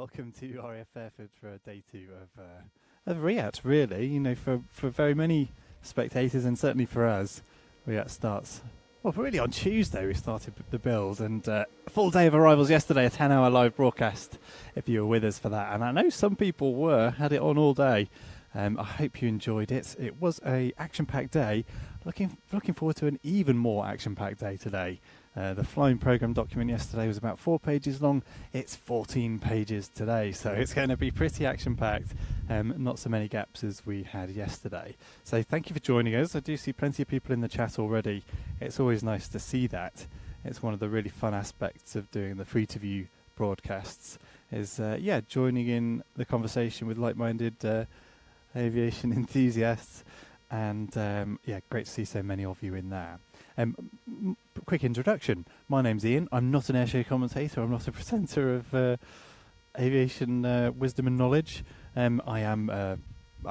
welcome to RAF Fairford for day 2 of RIAT, really. You know, for very many spectators and certainly for us, RIAT starts, well, really on Tuesday we started the build, and a full day of arrivals yesterday, a 10-hour live broadcast, if you were with us for that. And I know some people had it on all day. I hope you enjoyed it. It was a action-packed day. Looking forward to an even more action-packed day today. The flying program document yesterday was about 4 pages long. It's 14 pages today, so it's going to be pretty action-packed. Not so many gaps as we had yesterday. So thank you for joining us. I do see plenty of people in the chat already. It's always nice to see that. It's one of the really fun aspects of doing the free-to-view broadcasts is, joining in the conversation with like-minded aviation enthusiasts. And great to see so many of you in there. Quick introduction. My name's Ian. I'm not an airshow commentator. I'm not a presenter of aviation wisdom and knowledge. I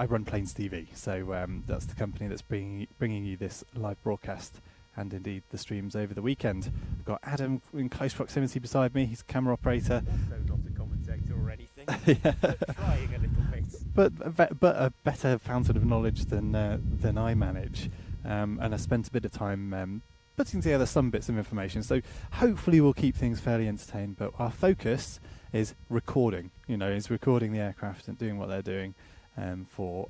run Planes TV, so that's the company that's bringing you this live broadcast and indeed the streams over the weekend. I've got Adam in close proximity beside me. He's a camera operator. Also not a commentator or anything. But trying a little bit. But a better fountain of knowledge than I manage, and I spent a bit of time putting together some bits of information. So hopefully we'll keep things fairly entertained. But our focus is recording. Is recording the aircraft and doing what they're doing for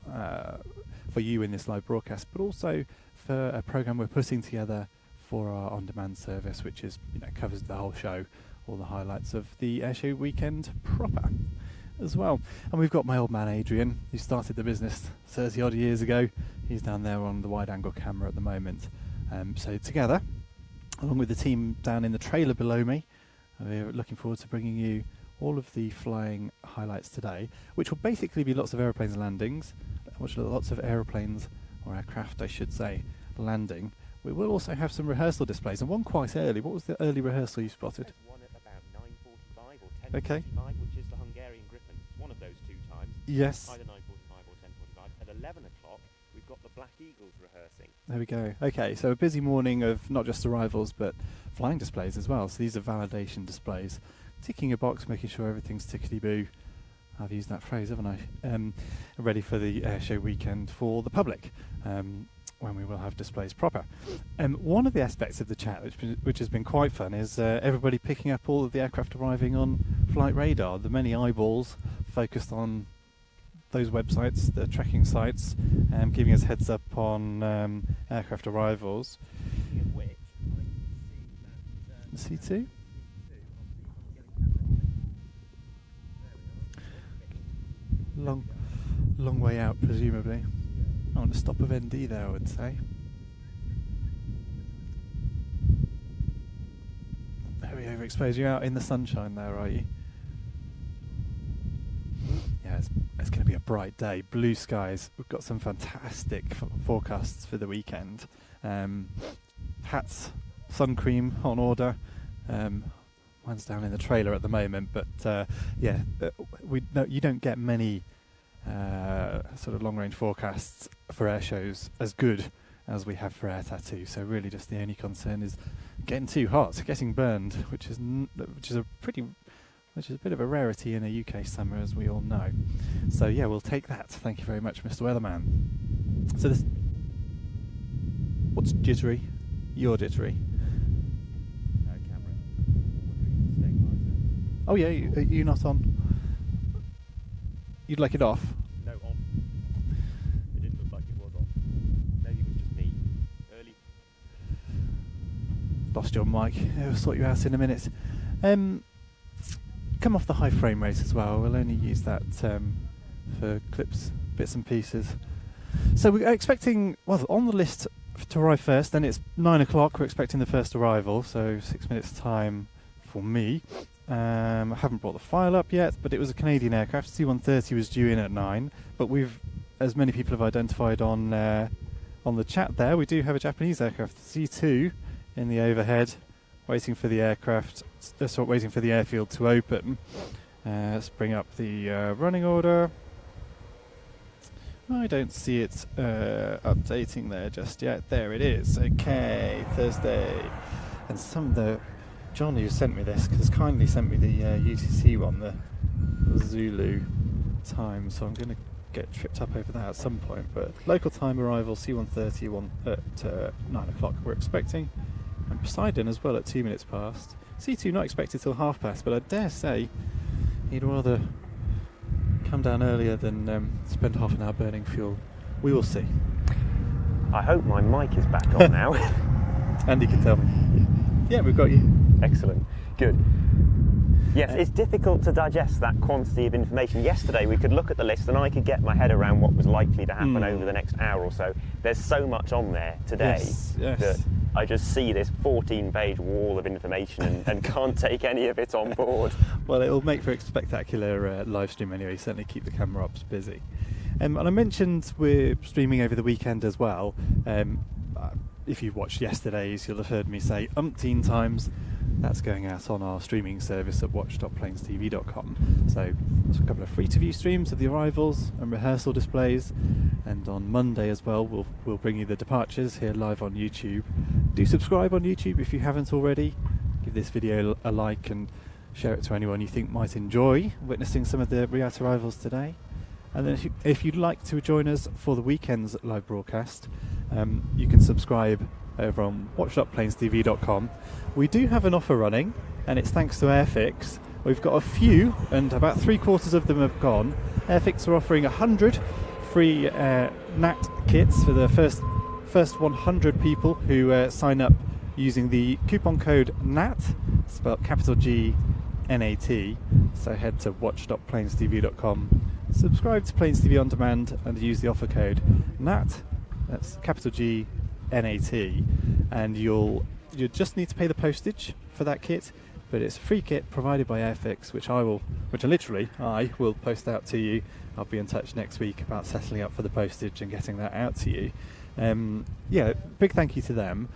you in this live broadcast, but also for a program we're putting together for our on-demand service, which is covers the whole show, all the highlights of the airshow weekend proper as well. And we've got my old man Adrian, who started the business 30 odd years ago. He's down there on the wide angle camera at the moment. So together, along with the team down in the trailer below me, we're looking forward to bringing you all of the flying highlights today, which will basically be lots of aeroplanes landings, lots of aeroplanes, or aircraft I should say, landing. We will also have some rehearsal displays, and one quite early. What was the early rehearsal you spotted? There's one at about 9:45 or 10:45, okay. Which is the Hungarian Gripen. It's one of those two times. Yes. Either 9:45 or 10:45. At 11 o'clock, we've got the Black Eagles rehearsing. There we go. Okay, so a busy morning of not just arrivals, but flying displays as well. So these are validation displays. Ticking a box, making sure everything's tickety-boo. I've used that phrase, haven't I? Ready for the airshow weekend for the public, when we will have displays proper. One of the aspects of the chat, which has been quite fun, is everybody picking up all of the aircraft arriving on flight radar. The many eyeballs focused on those websites, the tracking sites, giving us heads up on aircraft arrivals. Speaking of which, I can see that... C2? Long way out, presumably. On the stop of ND there, I would say. Very overexposed. You're out in the sunshine there, are you? Yeah, it's going to be a bright day. Blue skies. We've got some fantastic forecasts for the weekend. Hats, sun cream on order. Mine's down in the trailer at the moment, but you don't get many sort of long-range forecasts for air shows as good as we have for Air Tattoo. So really, just the only concern is getting too hot, getting burned, which is a bit of a rarity in a UK summer, as we all know. So yeah, we'll take that. Thank you very much, Mr. Weatherman. So this, what's jittery? You're jittery. Camera. Stabilizer. Oh yeah, you're not on. You'd like it off? No, on. It didn't look like it was on. Maybe it was just me. Early. Lost your mic. We'll sort you out in a minute. Come off the high frame rate as well. We'll only use that for clips, bits and pieces. So we're expecting, on the list to arrive first, then it's 9 o'clock. We're expecting the first arrival, so 6 minutes time for me. I haven't brought the file up yet, but it was a Canadian aircraft. C-130 was due in at 9, but as many people have identified on the chat there, we do have a Japanese aircraft, C2, in the overhead, waiting for the aircraft, waiting for the airfield to open. Let's bring up the running order. I don't see it updating there just yet. There it is. Okay, Thursday. And John, who sent me this, has kindly sent me the UTC one, the Zulu time, so I'm going to get tripped up over that at some point. But local time arrival C-130 at 9 o'clock we're expecting, and Poseidon as well at 2 minutes past. C2 not expected till past, but I dare say he'd rather come down earlier than spend half an hour burning fuel. We will see. I hope my mic is back on now. Andy can tell me. Yeah, we've got you. Excellent. Good. Yes, it's difficult to digest that quantity of information. Yesterday we could look at the list and I could get my head around what was likely to happen over the next hour or so. There's so much on there today that I just see this 14-page wall of information and can't take any of it on board. Well, it'll make for a spectacular live stream anyway. Certainly keep the camera ops busy. And I mentioned we're streaming over the weekend as well. If you watched yesterday's, you'll have heard me say umpteen times that's going out on our streaming service at watch.planestv.com. So there's a couple of free-to-view streams of the arrivals and rehearsal displays, and on Monday as well we'll bring you the departures here live on YouTube. Do subscribe on YouTube if you haven't already. Give this video a like and share it to anyone you think might enjoy witnessing some of the RIAT arrivals today. And then if you'd like to join us for the weekend's live broadcast, you can subscribe over on watch.planestv.com. We do have an offer running, and it's thanks to Airfix. We've got a few, and about 3/4 of them have gone. Airfix are offering 100 free NAT kits for the first 100 people who sign up using the coupon code NAT, spelled capital G NAT. So head to watch.planestv.com, subscribe to Planes TV On Demand, and use the offer code NAT. That's capital G NAT, and you just need to pay the postage for that kit. But it's a free kit provided by Airfix, which I will post out to you. I'll be in touch next week about settling up for the postage and getting that out to you. Yeah, big thank you to them.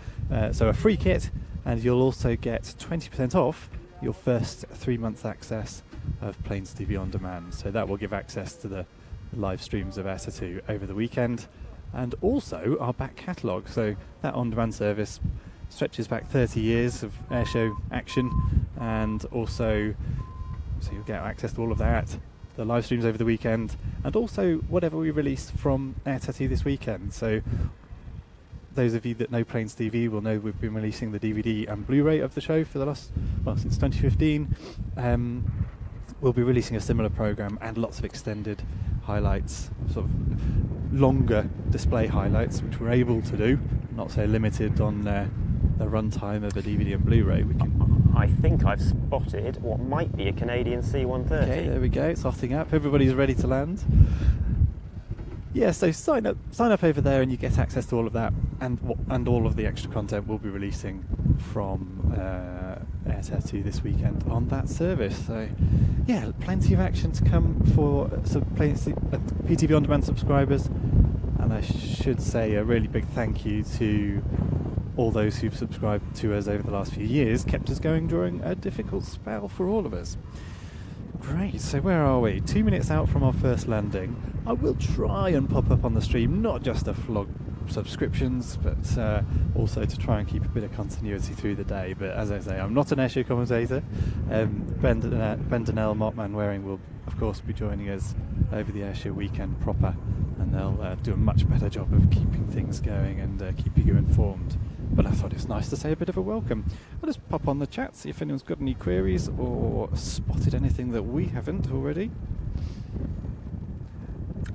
So a free kit, and you'll also get 20% off your first 3 months access of Planes TV On Demand. So that will give access to the live streams of ETA 2 over the weekend, and also our back catalogue. So that on-demand service stretches back 30 years of airshow action, and also so you'll get access to all of that, the live streams over the weekend, and also whatever we release from ETA 2 this weekend. So those of you that know Planes TV will know we've been releasing the DVD and Blu-ray of the show for the since 2015. We'll be releasing a similar program and lots of extended highlights, sort of longer display highlights, which we're able to do, not so limited on the runtime of a DVD and Blu-ray. I think I've spotted what might be a Canadian C-130. Okay, there we go. It's hotting up. Everybody's ready to land. Yeah, so sign up over there, and you get access to all of that, and all of the extra content we'll be releasing from ETA 2 this weekend on that service. So, yeah, plenty of action to come for some PTV On Demand subscribers, and I should say a really big thank you to all those who've subscribed to us over the last few years. Kept us going during a difficult spell for all of us. Great, so where are we? 2 minutes out from our first landing. I will try and pop up on the stream, not just to flog subscriptions, but also to try and keep a bit of continuity through the day. But as I say, I'm not an airshow commentator. Ben Donnell, Markman Waring will of course be joining us over the airshow weekend proper, and they'll do a much better job of keeping things going and keeping you informed. But I thought it's nice to say a bit of a welcome. I'll just pop on the chat, see if anyone's got any queries or spotted anything that we haven't already.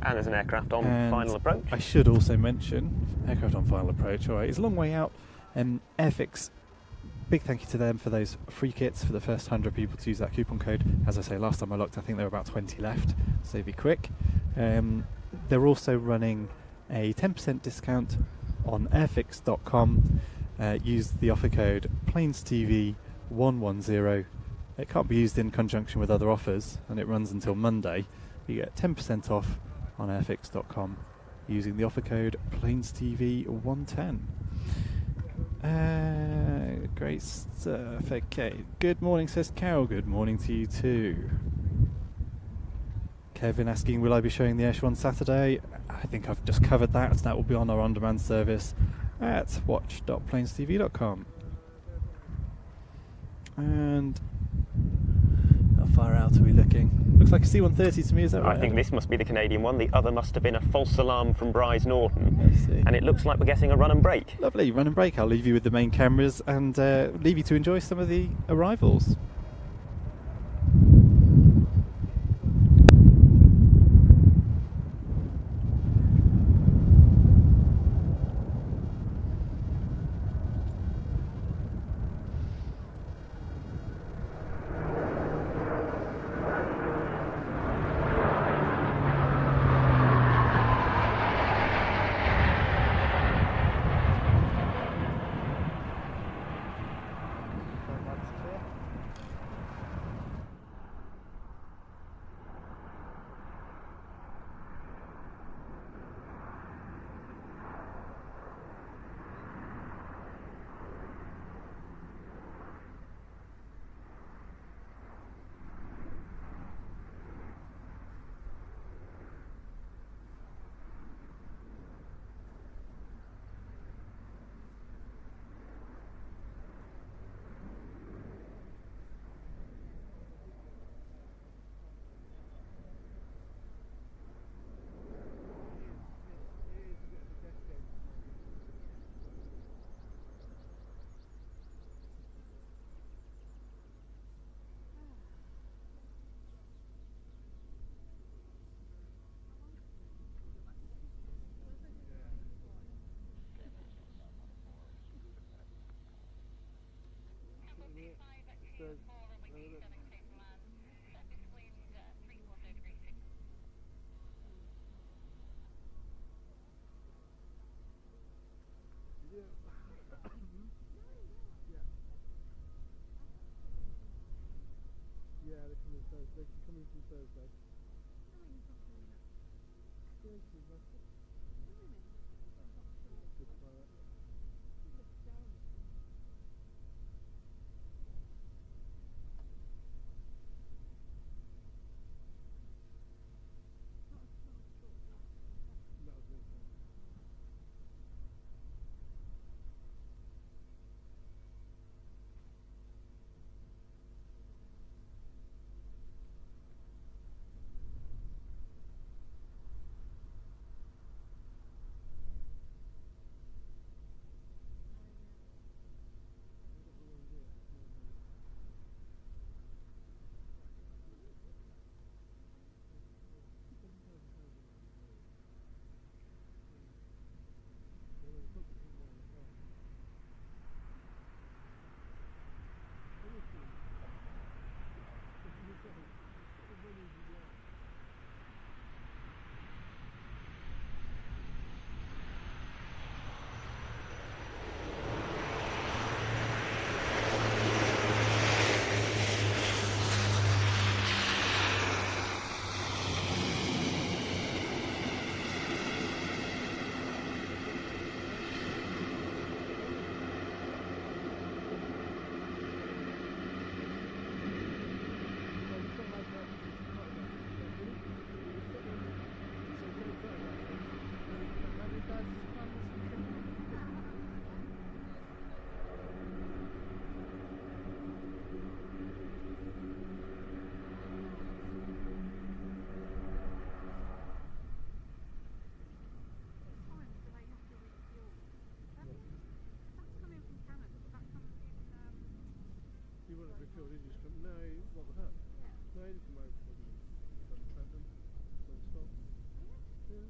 And there's an aircraft on final approach. I should also mention, aircraft on final approach, alright, it's a long way out. Airfix, big thank you to them for those free kits for the first 100 people to use that coupon code. As I say, last time I looked, I think there were about 20 left, so be quick. They're also running a 10% discount on airfix.com. Use the offer code PlanesTV110. It can't be used in conjunction with other offers, and it runs until Monday. You get 10% off on airfix.com using the offer code PlanesTV110. Great stuff. Okay, good morning, says Carol. Good morning to you too. Kevin asking, will I be showing the airshow on Saturday? I think I've just covered that. That will be on our on-demand service at watch.planestv.com. And far out are we looking? Looks like a C-130 to me, is that right? I think this must be the Canadian one. The other must have been a false alarm from Bryce Norton. Let's see. And it looks like we're getting a run and break. Lovely, run and break. I'll leave you with the main cameras and leave you to enjoy some of the arrivals. They can come in from Thursday. You wouldn't have refilled, did you? No, what the heck? No, you come over from Trenton. Don't stop. Yeah.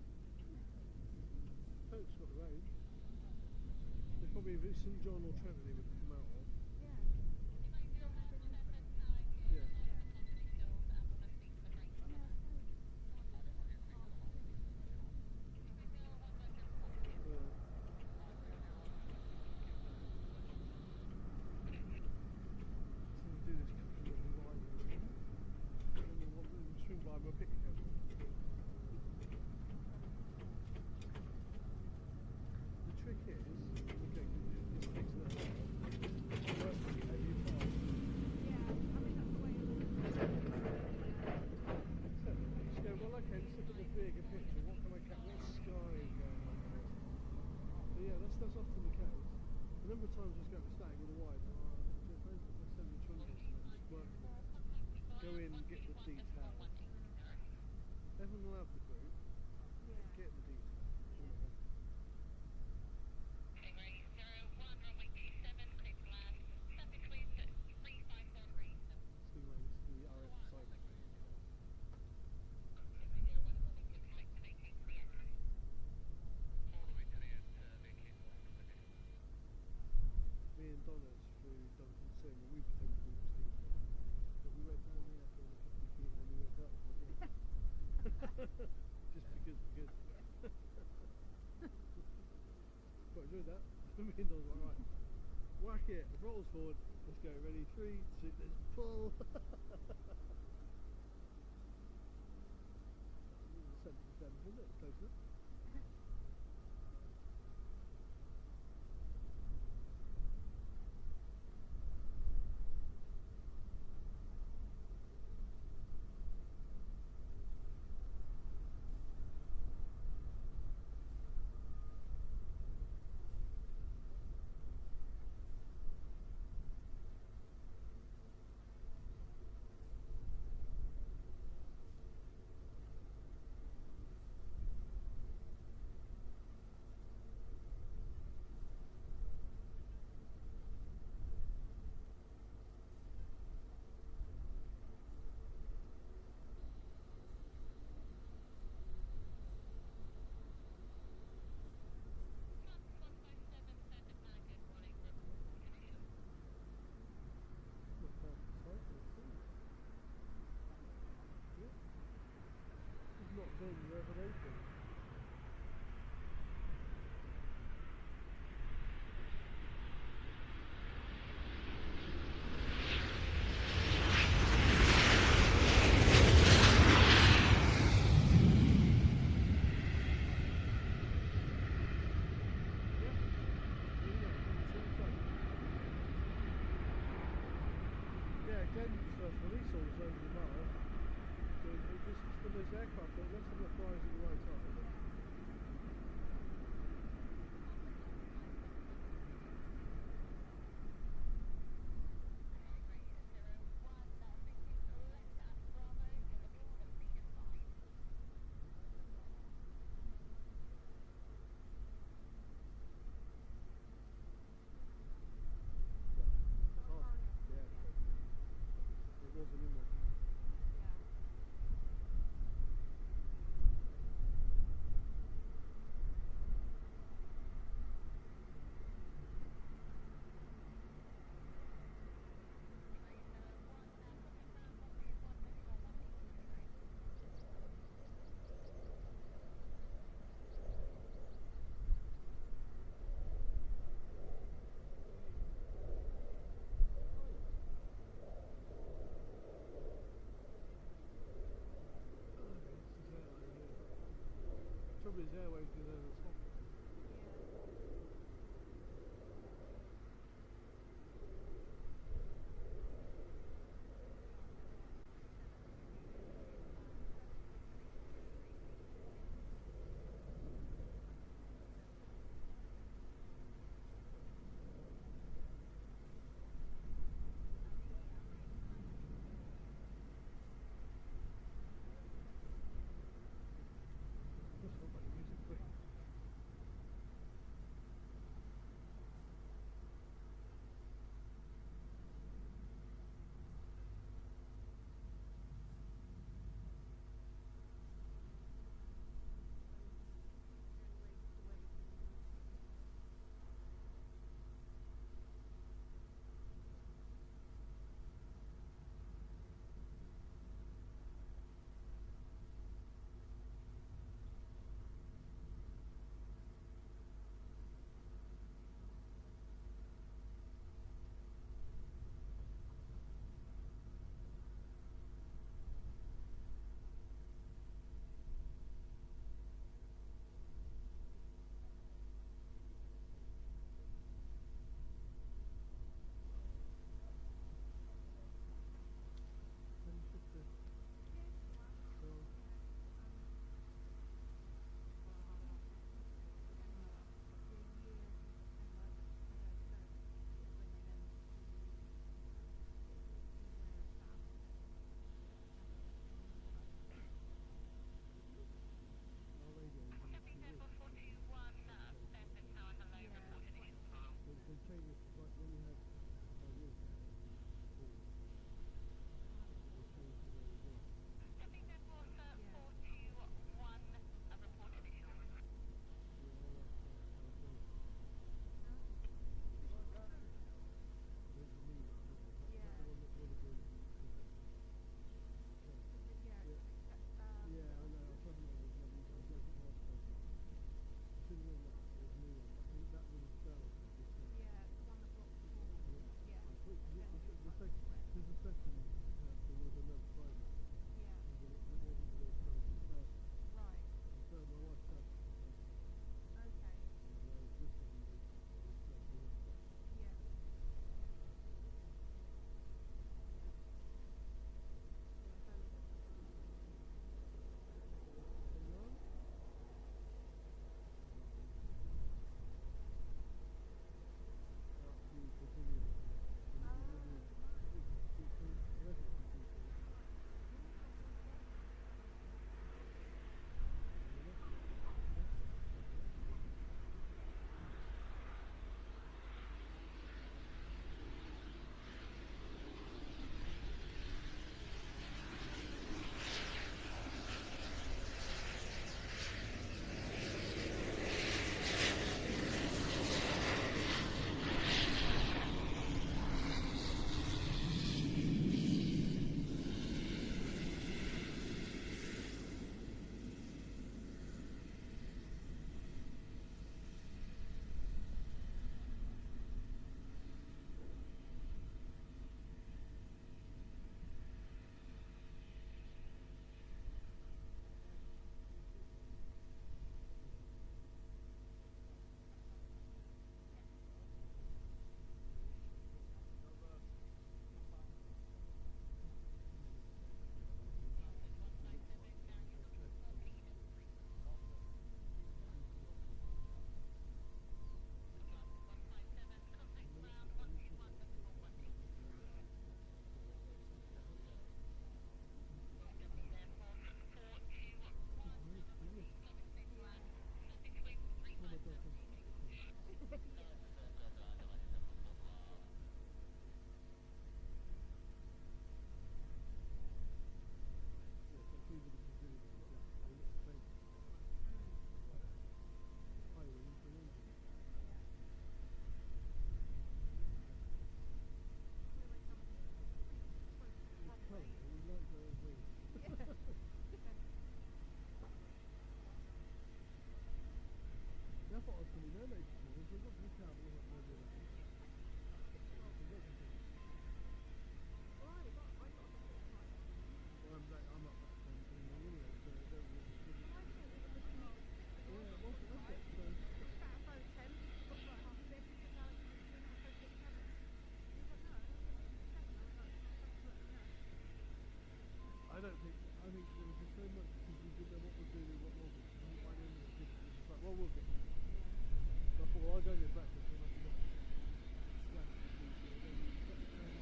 Folke's got the road. They probably, if it's St John or Trenton, they would come out of. Yeah. The trick is, okay, this takes that. get the detail. You know. Stingrays, the RAF silent. Me and Donna's flew Duncan Sim and we pretended we were Stingray. But we went down there for 50 feet and then we went up. Just because. Quite enjoyed that. Me and Donna's like, right, whack it, the throttle's forward, let's go, ready, 3, 2, let's pull. Isn't it? Close enough. Not been revelation. Yeah, Glenn's first release all was over the mile. It's one of those aircraft that lets them flies at the right time. It wasn't in there. Trouble is airways because they're the top. That's not like music quick. so much because we didn't know what we're doing, what wasn't. And by the end of it, it was like, well, we'll get there. So I thought, well, I'll go get breakfast and I can get slash the food. And then we kept going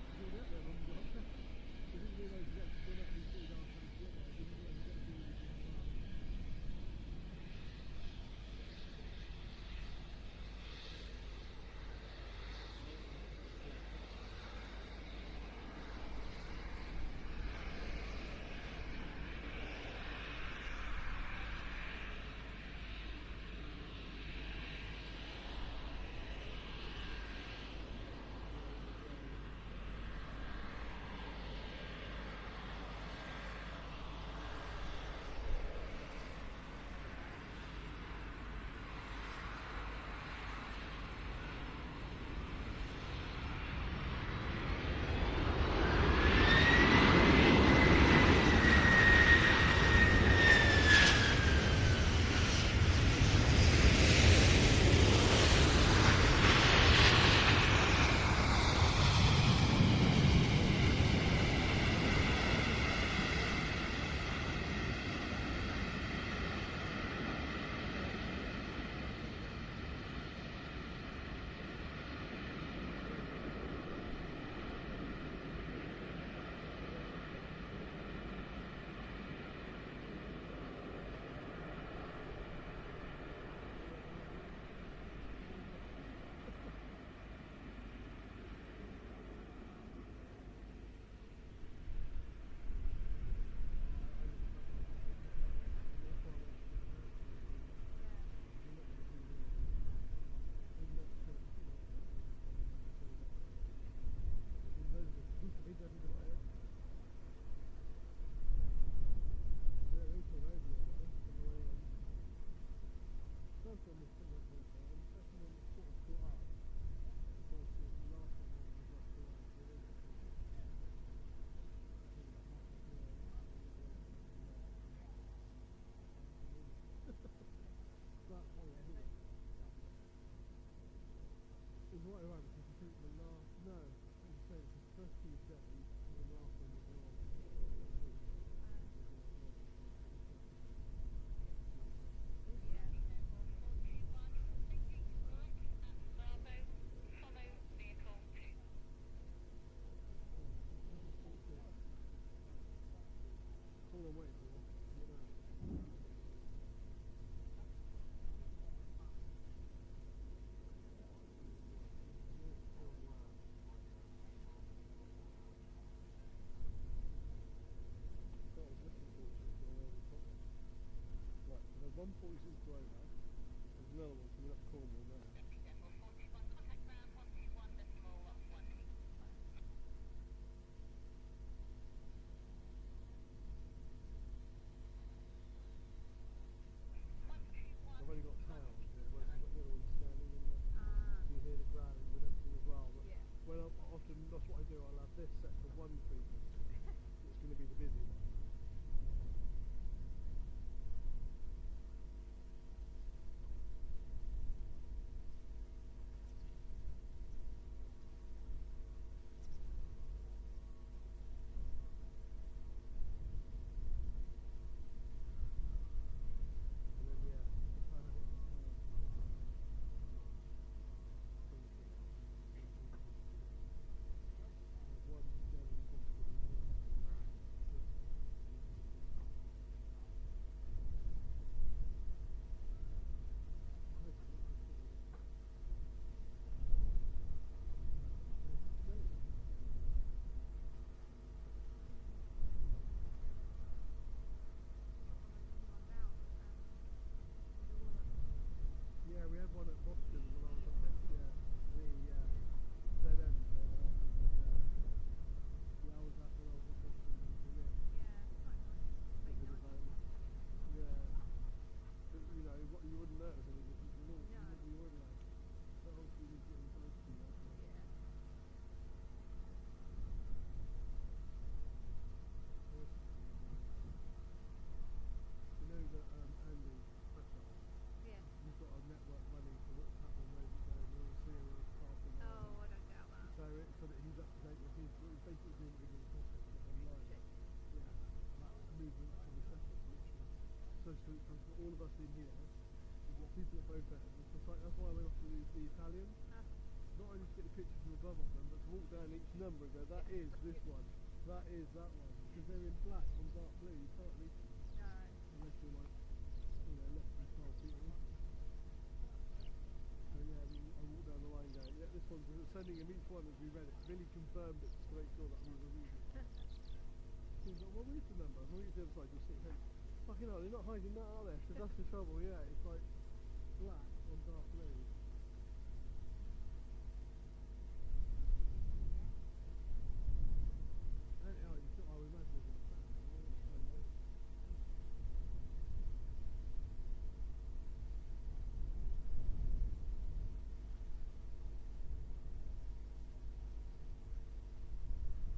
to do that then on the doctor. We didn't realise we actually done actually 3 hours trying to get there. We didn't realise we got to do it as well. Right around because I think the last, no, as I say, it's the first 2 days and the last one was on. All I'm waiting for, you know. Right, so there's 146 below that. There's another one coming up Cornwall now. I've only got towels here, whereas I've got the other one standing in the, you hear the ground and everything as well. But when often, that's what I do, I'll have this set to one treatment. It's going to be the busy one. movements to the seconds, literally. So for all of us in here, we've got people at both ends. That's why I went off to the Italian. Not only to get the pictures from above of them, but to walk down each number and go, that is this one, that is that one. Because they're in black on dark blue, you can't read them. No. Unless you're like, less than 12 feet away. So yeah, I walked down the line going, yeah, this one's sending him each one as we read it. Billy confirmed it just to make sure that we were reading it. He's like, well, where's the number? And we get to the other side, just sit here. Fucking hell, they're not hiding that, are they? Because that's the trouble, yeah. It's like black on dark blue. I would imagine it's a fan.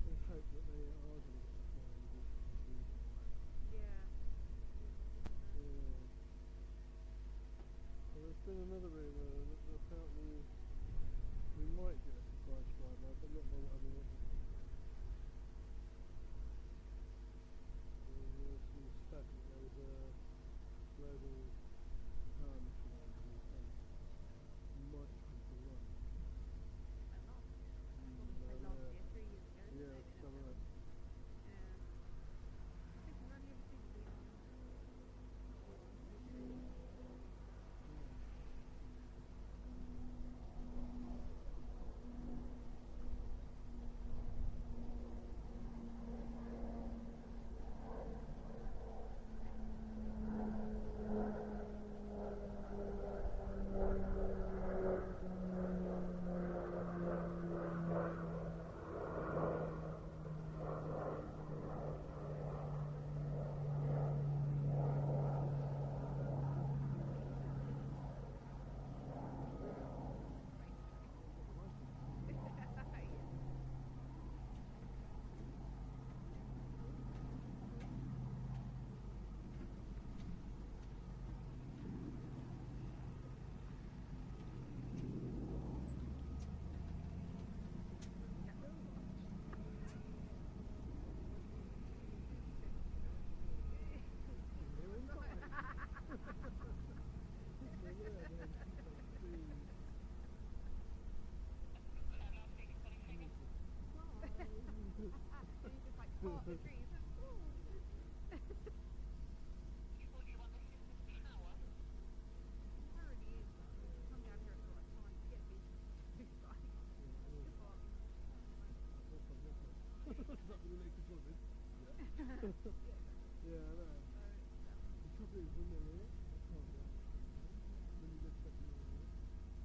Let's hope that they are going to get that flying. Yeah. Well, there's been another rumour that apparently we might get a surprise flyby, but not by what everyone wants. There was a global power mission on the weekend. Might come to run. Last year, 3 years ago. Yeah, it's coming up. Yeah. I think none of the things we Yeah, I know. The trouble is when they're in it, I can't go. When you lift up and over it.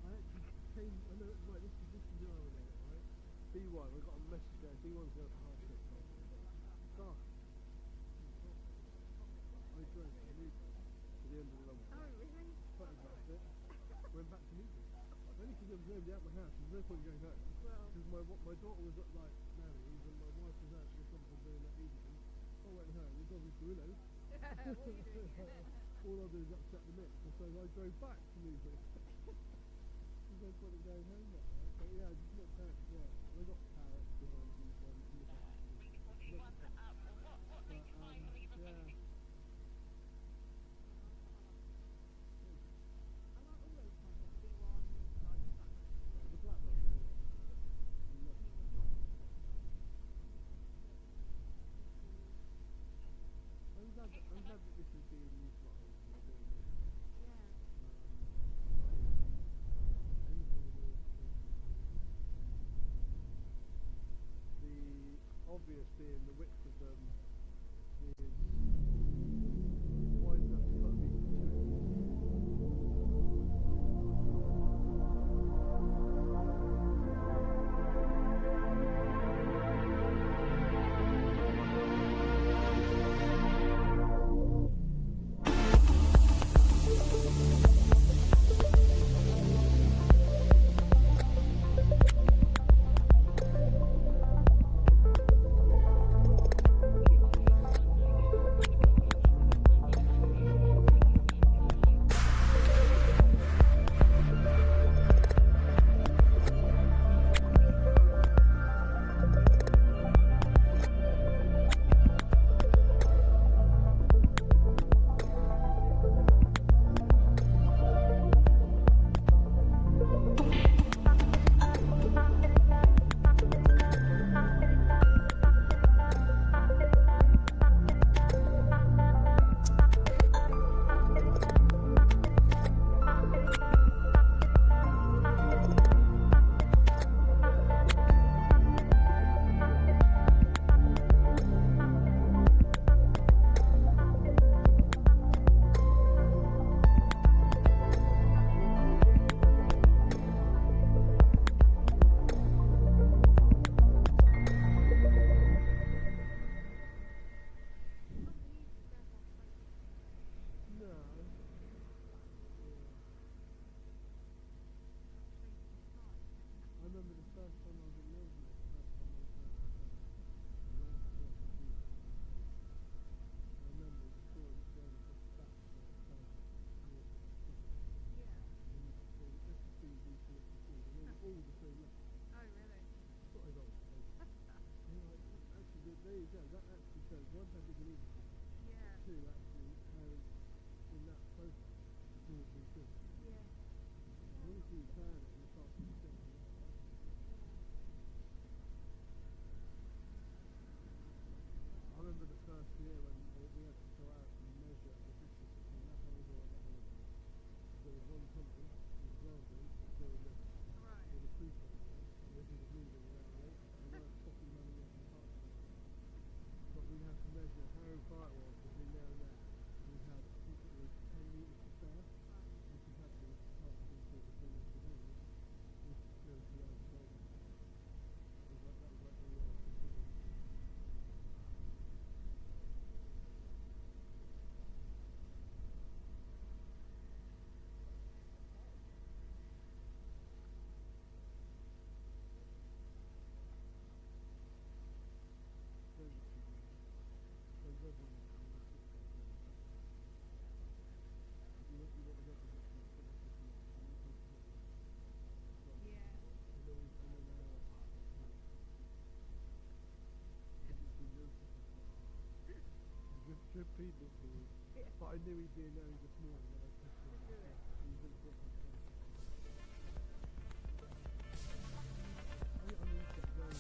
I actually came, I know, right, this is the irony, right? B1, I got a message there, B1's going to half it. Dark. I drove to Newton to the end of the long Oh, really? photographed it, went back to Newton. Only because there was nobody at my house, there was no point going home. Well, Because my daughter was at like Mary's and my wife was out with something doing that evening. I went home, the dog was willow. what are you doing? All I do is upset the mix, and so I drove back to Newton. There's no point in going home now, right? But yeah, I just looked out, yeah. They got parrots behind these ones in the back. Yeah. I like all those kinds of B1, like that. The black one, yeah. I'm glad that this is being utilised and they're doing this. Yeah. The obvious being the width of them is wide enough to put a meter to it. too, actually, how in that process it's all been good. Yeah. Once you plan it and you start to think, I remember the first year when we had to go out and measure the distance between that holiday and that holiday. There was one company, it was Warbird, that was doing this Right. with a crew company, and this was moving around late. They weren't popping money in the park. But we had to measure how far it was between there and there. And we had, I think it was 10 metres to spare, which we had to start to do the thing of the day. Which is close to the other side. That was like the considered. Good feedback for you. But I knew he'd be in there this morning when I pushed him. He was in the front. I mean, it's very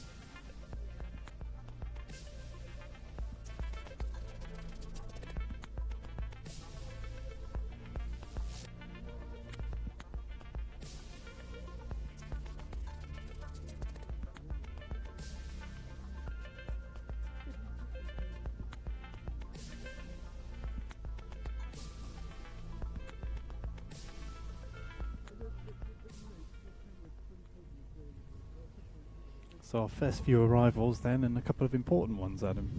So our first few arrivals then, and a couple of important ones, Adam.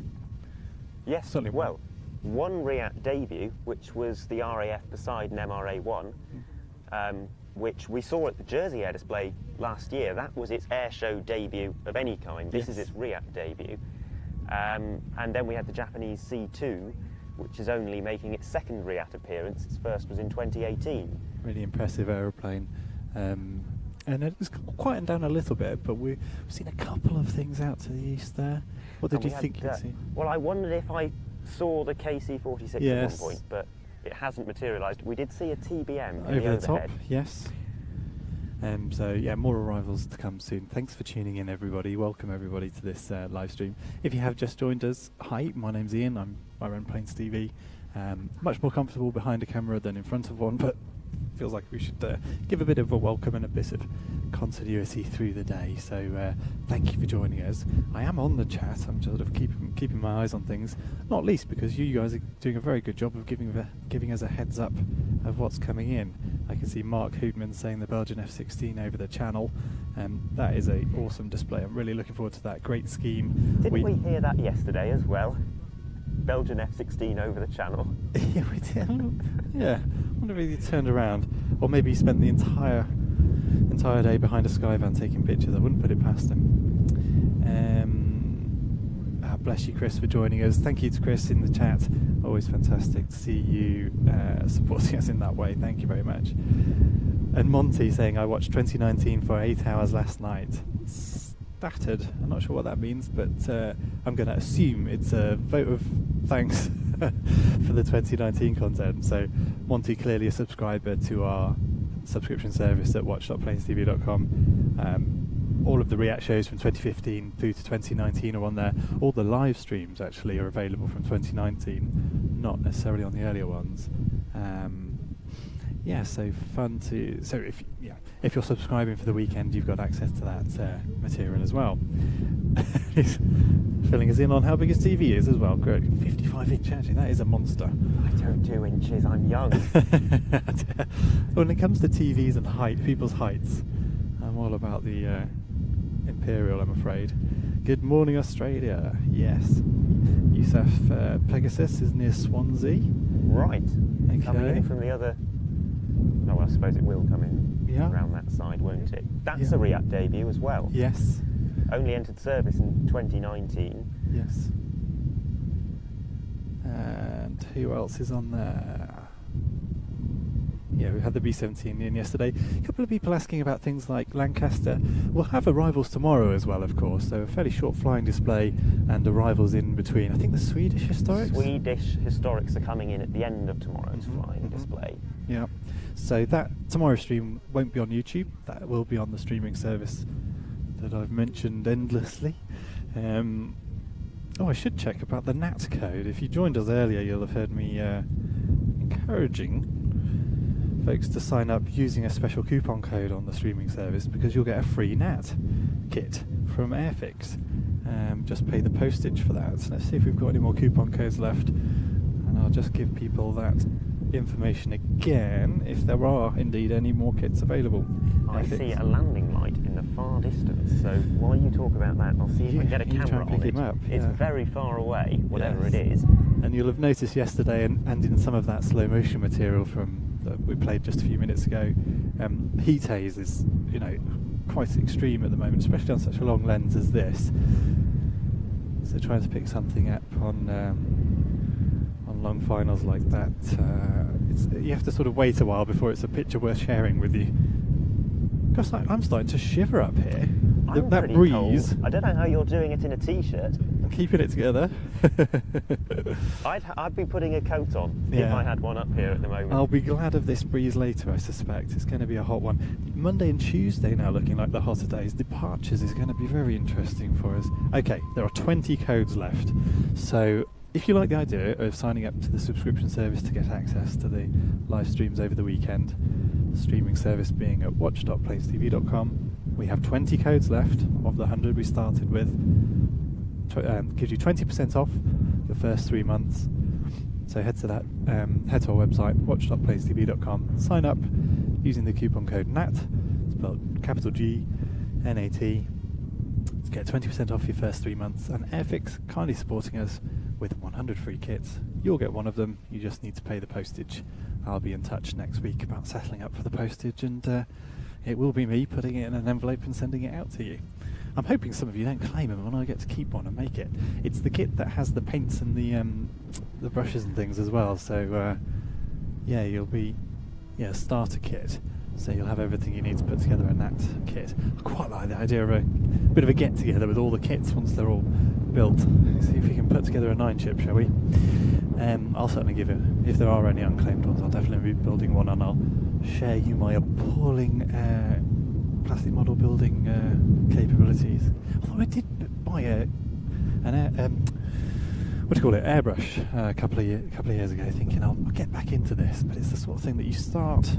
Yes, Certainly well, one REAT debut, which was the RAF Poseidon MRA-1, which we saw at the Jersey Air display last year. That was its air show debut of any kind. This is its REAT debut. And then we had the Japanese C2, which is only making its second REAT appearance. Its first was in 2018. Really impressive aeroplane. And it's quietened down a little bit, but we've seen a couple of things out to the east there. What did you think you'd see? Well, I wondered if I saw the KC-46 at one point, but it hasn't materialised. We did see a TBM in over the top, overhead. yes. So yeah, more arrivals to come soon. Thanks for tuning in, everybody. Welcome everybody to this live stream. If you have just joined us, hi, my name's Ian. I run Planes TV. Much more comfortable behind a camera than in front of one, but feels like we should give a bit of a welcome and a bit of continuity through the day. So thank you for joining us. I am on the chat. I'm sort of keeping my eyes on things, not least because you guys are doing a very good job of giving us a heads up of what's coming in. I can see Mark Hoodman saying the Belgian F-16 over the channel, and that is an awesome display. I'm really looking forward to that. Great scheme. Didn't we hear that yesterday as well? Belgian F-16 over the channel. Yeah, we did. Yeah, I wonder if he turned around, or maybe he spent the entire day behind a Skyvan taking pictures. I wouldn't put it past him. Bless you, Chris, for joining us. Thank you to Chris in the chat. Always fantastic to see you supporting us in that way. Thank you very much. And Monty saying, I watched 2019 for 8 hours last night. Battered. I'm not sure what that means, but I'm going to assume it's a vote of thanks for the 2019 content. So Monty, clearly a subscriber to our subscription service at watch.planesTV.com. All of the REACT shows from 2015 through to 2019 are on there. All the live streams actually are available from 2019, not necessarily on the earlier ones. Yeah, so fun to. So if you're subscribing for the weekend, you've got access to that material as well. He's filling us in on how big his TV is as well. Great, 55-inch actually. That is a monster. I don't do inches. I'm young. When it comes to TVs and height, people's heights, I'm all about the Imperial, I'm afraid. Good morning, Australia. Yes, Yusuf Pegasus is near Swansea. Right. Okay. Coming in from the other. Oh, well, I suppose it will come in around that side, won't it? That's a REACT debut as well. Yes. Only entered service in 2019. Yes. And who else is on there? Yeah, we had the B-17 in yesterday. A couple of people asking about things like Lancaster. We'll have arrivals tomorrow as well, of course, so a fairly short flying display and arrivals in between. I think the Swedish Historics? Swedish Historics are coming in at the end of tomorrow's flying display. Yeah. So that tomorrow's stream won't be on YouTube. That will be on the streaming service that I've mentioned endlessly. I should check about the NAT code. If you joined us earlier, you'll have heard me encouraging folks to sign up using a special coupon code on the streaming service, because you'll get a free NAT kit from Airfix. Just pay the postage for that. So let's see if we've got any more coupon codes left, and I'll just give people that information again if there are indeed any more kits available. I see a landing light in the far distance, so while you talk about that, I'll see if I can get a camera on it. It's very far away, whatever it is. And you'll have noticed yesterday, and in some of that slow motion material from that we played just a few minutes ago, heat haze is, quite extreme at the moment, especially on such a long lens as this. So trying to pick something up on long finals like that, you have to sort of wait a while before it's a picture worth sharing with you. Gosh, I'm starting to shiver up here. That breeze. Cold. I don't know how you're doing it in a t-shirt. I'm keeping it together. I'd be putting a coat on if I had one up here at the moment. I'll be glad of this breeze later, I suspect. It's going to be a hot one. Monday and Tuesday now looking like the hotter days. Departures is going to be very interesting for us. Okay, there are 20 codes left. So if you like the idea of signing up to the subscription service to get access to the live streams over the weekend, the streaming service being at watch.plainstv.com, we have 20 codes left of the 100 we started with. Gives you 20% off the first 3 months. So head to our website, watch.plainstv.com, sign up using the coupon code NAT, spelled capital G, N-A-T, to get 20% off your first 3 months. And Airfix kindly supporting us with 100 free kits. You'll get one of them, you just need to pay the postage. I'll be in touch next week about settling up for the postage, and it will be me putting it in an envelope and sending it out to you. I'm hoping some of you don't claim them and I get to keep one and make it. It's the kit that has the paints and the brushes and things as well, so you'll be a starter kit. So you'll have everything you need to put together a NAT kit. I quite like the idea of a bit of a get-together with all the kits once they're all built. See if we can put together a 9-chip, shall we? I'll certainly give it, if there are any unclaimed ones, I'll definitely be building one, and I'll share you my appalling plastic model building capabilities. Although I did buy airbrush a couple of years ago, thinking I'll get back into this, but it's the sort of thing that you start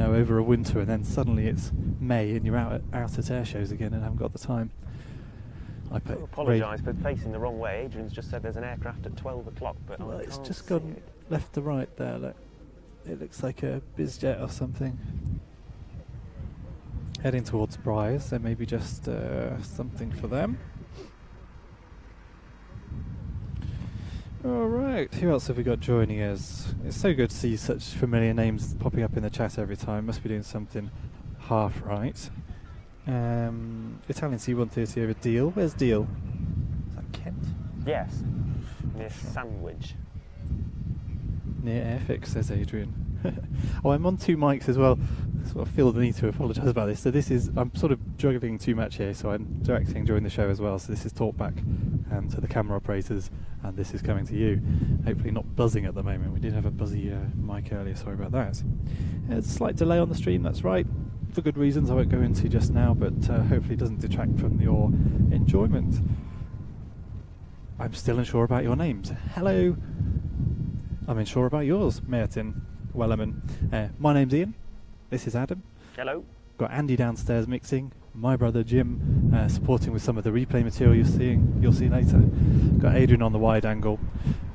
over a winter, and then suddenly it's May and you're out at air shows again and haven't got the time. I apologise for facing the wrong way. Adrian's just said there's an aircraft at 12 o'clock, but it's just gone left to right there. Look. It looks like a bizjet or something. Heading towards Briars, there may be just something for them. Alright, who else have we got joining us? It's so good to see such familiar names popping up in the chat every time. Must be doing something half right. Italian C-130 over Deal. Where's Deal? Is that Kent? Yes, near Sandwich. Near Airfix, says Adrian. I'm on 2 mics as well. I feel the need to apologise about this. So I'm sort of juggling too much here, so I'm directing during the show as well. So this is talk back to the camera operators, and this is coming to you. Hopefully not buzzing at the moment. We did have a buzzy mic earlier, sorry about that. There's a slight delay on the stream, that's right. For good reasons I won't go into just now, but hopefully it doesn't detract from your enjoyment. I'm still unsure about your names. Hello. I'm unsure about yours, Martin Wellerman. My name's Ian. This is Adam. Hello. Got Andy downstairs mixing. My brother Jim supporting with some of the replay material you'll see later. Got Adrian on the wide angle.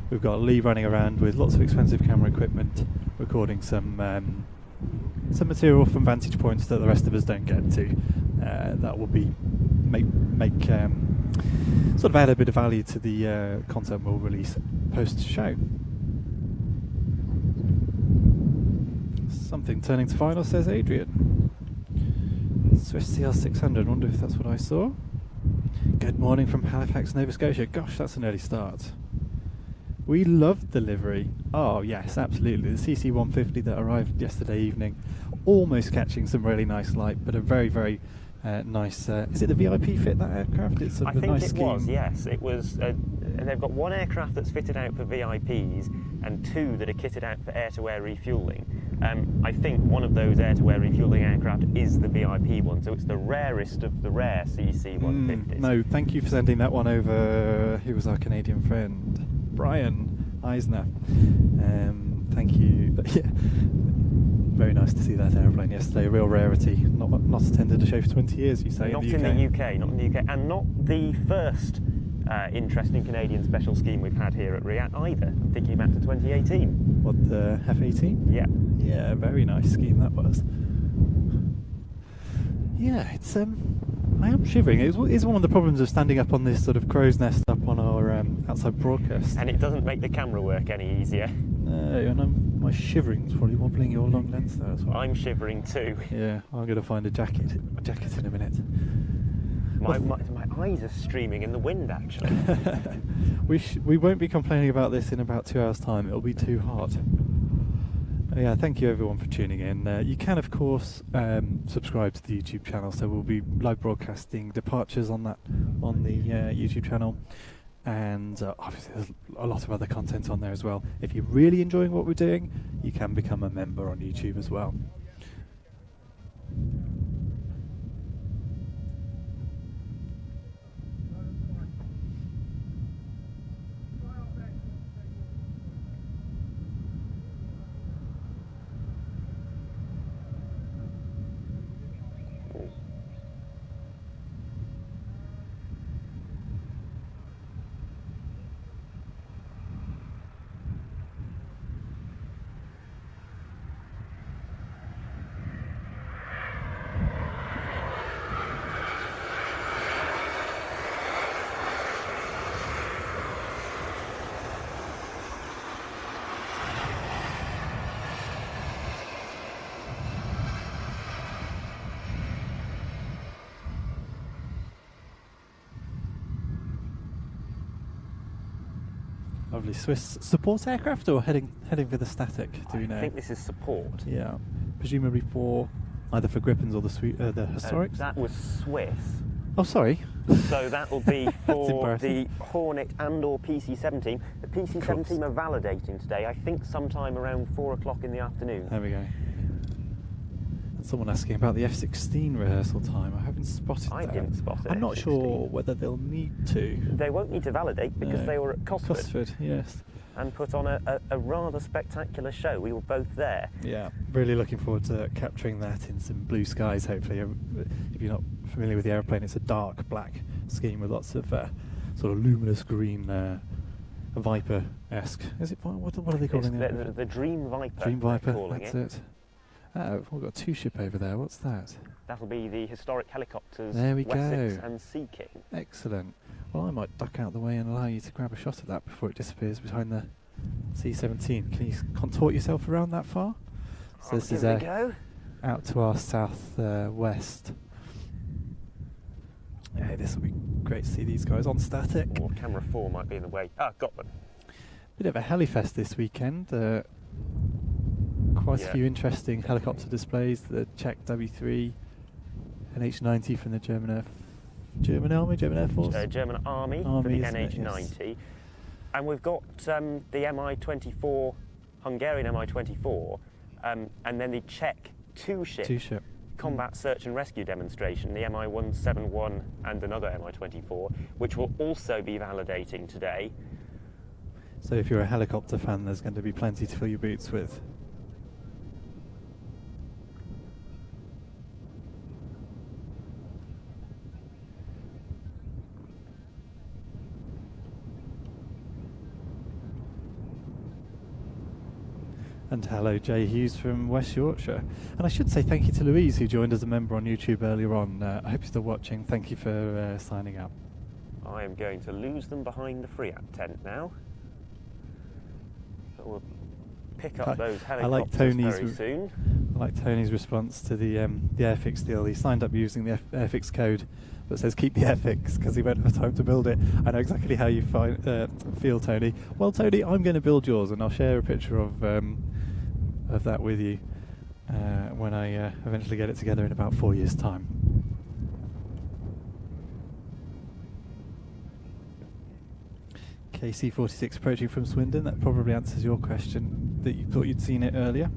We've got Lee running around with lots of expensive camera equipment, recording some material from vantage points that the rest of us don't get to. That will be make sort of add a bit of value to the content we'll release post show. Something turning to final, says Adrian. Swiss CL600, wonder if that's what I saw. Good morning from Halifax, Nova Scotia. Gosh, that's an early start. We loved the livery. Oh yes, absolutely. The CC-150 that arrived yesterday evening, almost catching some really nice light, but a very, very nice. Is it the VIP fit, that aircraft? It's sort I of a think nice it scheme. was, yes. It was. They've got one aircraft that's fitted out for VIPs and two that are kitted out for air-to-air refuelling. I think one of those air-to-air refuelling aircraft is the VIP one, so it's the rarest of the rare CC-150s. No, thank you for sending that one over. Who was our Canadian friend? Brian Eisner. Thank you. Yeah. Very nice to see that aeroplane yesterday. A real rarity. Not attended a show for 20 years, you say? Not in the UK. not in the UK, and not the first interesting Canadian special scheme we've had here at RIAT either. I'm thinking back to 2018. What, the F-18? Yeah. Yeah, very nice scheme that was. Yeah, it's I am shivering. It's one of the problems of standing up on this sort of crow's nest up on our outside broadcast. And it doesn't make the camera work any easier. No, and my shivering's probably wobbling your long lens there as well. I'm shivering too. Yeah, I'm going to find a jacket in a minute. My eyes are streaming in the wind, actually. We won't be complaining about this in about 2 hours' time. It'll be too hot. Yeah, thank you everyone for tuning in. You can, of course, subscribe to the YouTube channel. So we'll be live broadcasting departures on the YouTube channel, and obviously there's a lot of other content on there as well. If you're really enjoying what we're doing, you can become a member on YouTube as well. Lovely Swiss support aircraft, or heading for the static? Do we know? I think this is support. Yeah, presumably for either for Gripens or the historics. That was Swiss. Oh, sorry. So that will be for embarrassing. the Hornet and/or PC-17. The PC-17 are validating today. I think sometime around 4 o'clock in the afternoon. There we go. And someone asking about the F-16 rehearsal time. I haven't spotted I that. didn't spot it. I'm not sure whether they'll need to. They won't need to validate because No. they were at Cosford. Cosford, yes. And put on a rather spectacular show. We were both there. Yeah, really looking forward to capturing that in some blue skies, hopefully. If you're not familiar with the aeroplane, it's a dark black scheme with lots of sort of luminous green Viper-esque. Is it? What are they calling it? The Dream Viper. Dream Viper, calling that's it. We've got a two-ship over there. What's that? That'll be the historic helicopters There we Wessex go. and Sea King. Excellent. Well, I might duck out the way and allow you to grab a shot at that before it disappears behind the C-17. Can you contort yourself around that far? So this is Give it a go. out to our south west. Yeah, this will be great to see these guys on static. Or camera 4 might be in the way. Ah, got them. Bit of a helifest this weekend. Quite a Yeah. few interesting helicopter displays. The Czech W3, NH90 from the German Air Force. German Army for Army, the isn't it? NH90. Yes. And we've got the Mi-24, Hungarian Mi-24, and then the Czech two-ship combat search and rescue demonstration, the Mi-171 and another Mi-24, which will also be validating today. So if you're a helicopter fan, there's going to be plenty to fill your boots with. And hello, Jay Hughes from West Yorkshire. And I should say thank you to Louise, who joined as a member on YouTube earlier on. I hope you're still watching. Thank you for signing up. I am going to lose them behind the Freat tent now. So we'll pick up those I helicopters like Tony's very soon. I like Tony's response to the Airfix deal. He signed up using the Airfix code, but says keep the Airfix because he won't have time to build it. I know exactly how you feel, Tony. Well, Tony, I'm going to build yours, and I'll share a picture of that with you when I eventually get it together in about 4 years' time. KC-46 approaching from Swindon. That probably answers your question that you thought you'd seen it earlier.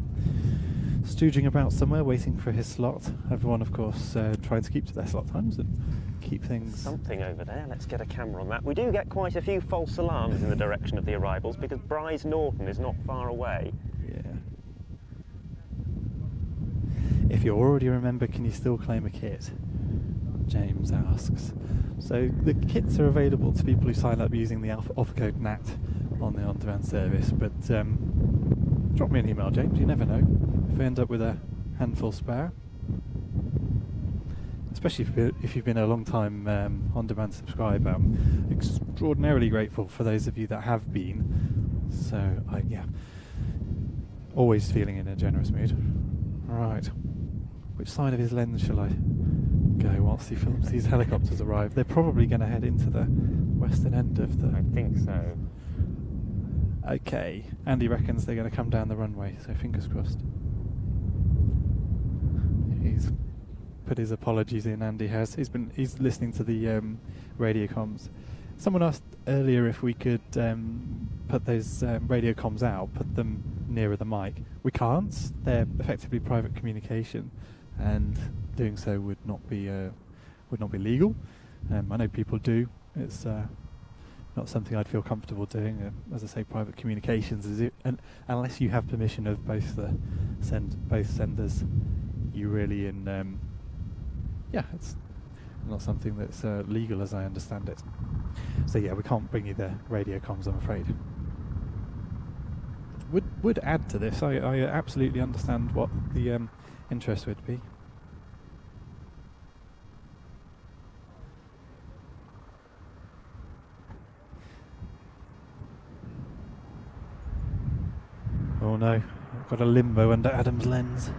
Stooging about somewhere, waiting for his slot. Everyone, of course, trying to keep to their slot times and keep things... Something over there. Let's get a camera on that. We do get quite a few false alarms in the direction of the arrivals because Bryce Norton is not far away. Yeah. If you already a member, can you still claim a kit? James asks. So the kits are available to people who sign up using the offer code NAT on the on-demand service, but drop me an email, James, you never know. If we end up with a handful spare, especially if you've been a long time on-demand subscriber, I'm extraordinarily grateful for those of you that have been. So, yeah, always feeling in a generous mood. Right, which side of his lens shall I go whilst he films these helicopters arrive? They're probably going to head into the western end of the... I think so. Okay, Andy reckons they're going to come down the runway, so fingers crossed. He's put his apologies in, Andy has. He's listening to the radio comms. Someone asked earlier if we could put those radio comms out, put them nearer the mic. We can't. They're effectively private communication, and doing so would not be legal. I know people do. It's not something I'd feel comfortable doing. As I say, private communications is it, and unless you have permission of both both senders, you really it's not something that's legal as I understand it. So yeah, we can't bring you the radio comms, I'm afraid. Would add to this. I absolutely understand what the interest would be. Oh no, I've got a limbo under Adam's lens.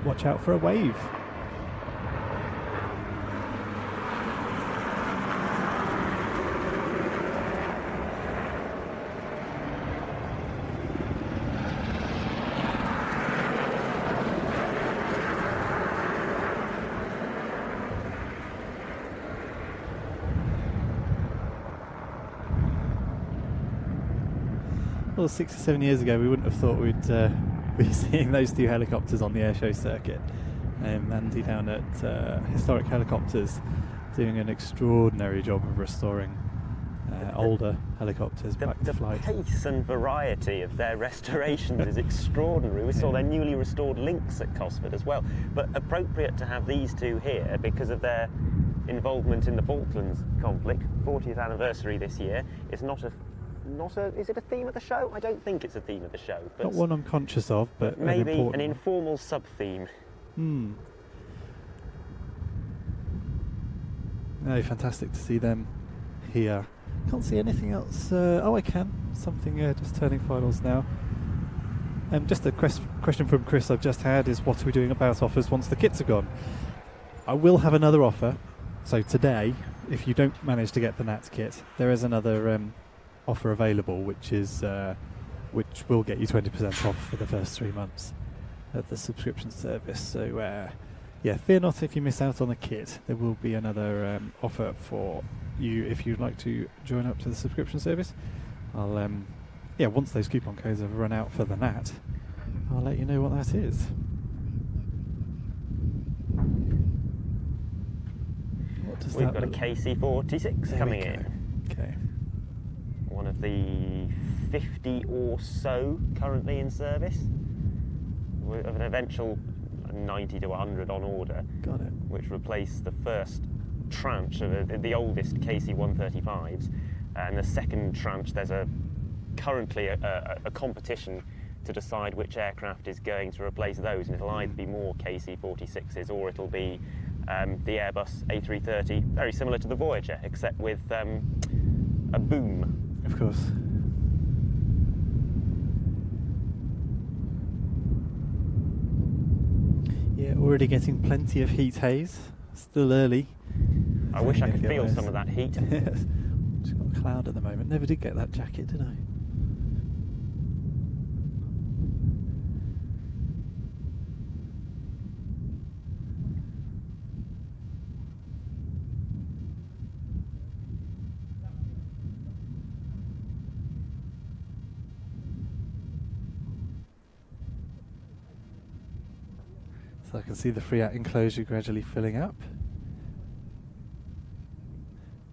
Watch out for a wave. Well, 6 or 7 years ago, we wouldn't have thought we'd be seeing those two helicopters on the airshow circuit. Andy down at Historic Helicopters doing an extraordinary job of restoring older helicopters back to flight. The pace and variety of their restorations is extraordinary. We saw their newly restored Lynx at Cosford as well. But appropriate to have these two here because of their involvement in the Falklands conflict. 40th anniversary this year. It's not a is it a theme of the show? I don't think it's a theme of the show. But not one I'm conscious of, but maybe an informal sub-theme. No, fantastic to see them here. Can't see anything else. Oh, I can. Something just turning finals now. Just a question from Chris I've just had is, what are we doing about offers once the kits are gone? I will have another offer. So today, if you don't manage to get the NAT kit, there is another offer available, which will get you 20% off for the first 3 months of the subscription service. So yeah, fear not if you miss out on the kit. There will be another offer for you if you'd like to join up to the subscription service. I'll once those coupon codes have run out for the NAT, I'll let you know what that is. We've got a KC-46 coming in. Okay. One of the 50 or so currently in service, with an eventual 90 to 100 on order. Got it. Which replaced the first tranche of the oldest KC-135s, and the second tranche. There's currently a competition to decide which aircraft is going to replace those, and it'll either be more KC-46s or it'll be the Airbus A330, very similar to the Voyager, except with a boom. Of course. Already getting plenty of heat haze. Still early. I wish I could feel some of that heat. Yes. Just got a cloud at the moment. Never did get that jacket, did I? So I can see the Frecce enclosure gradually filling up.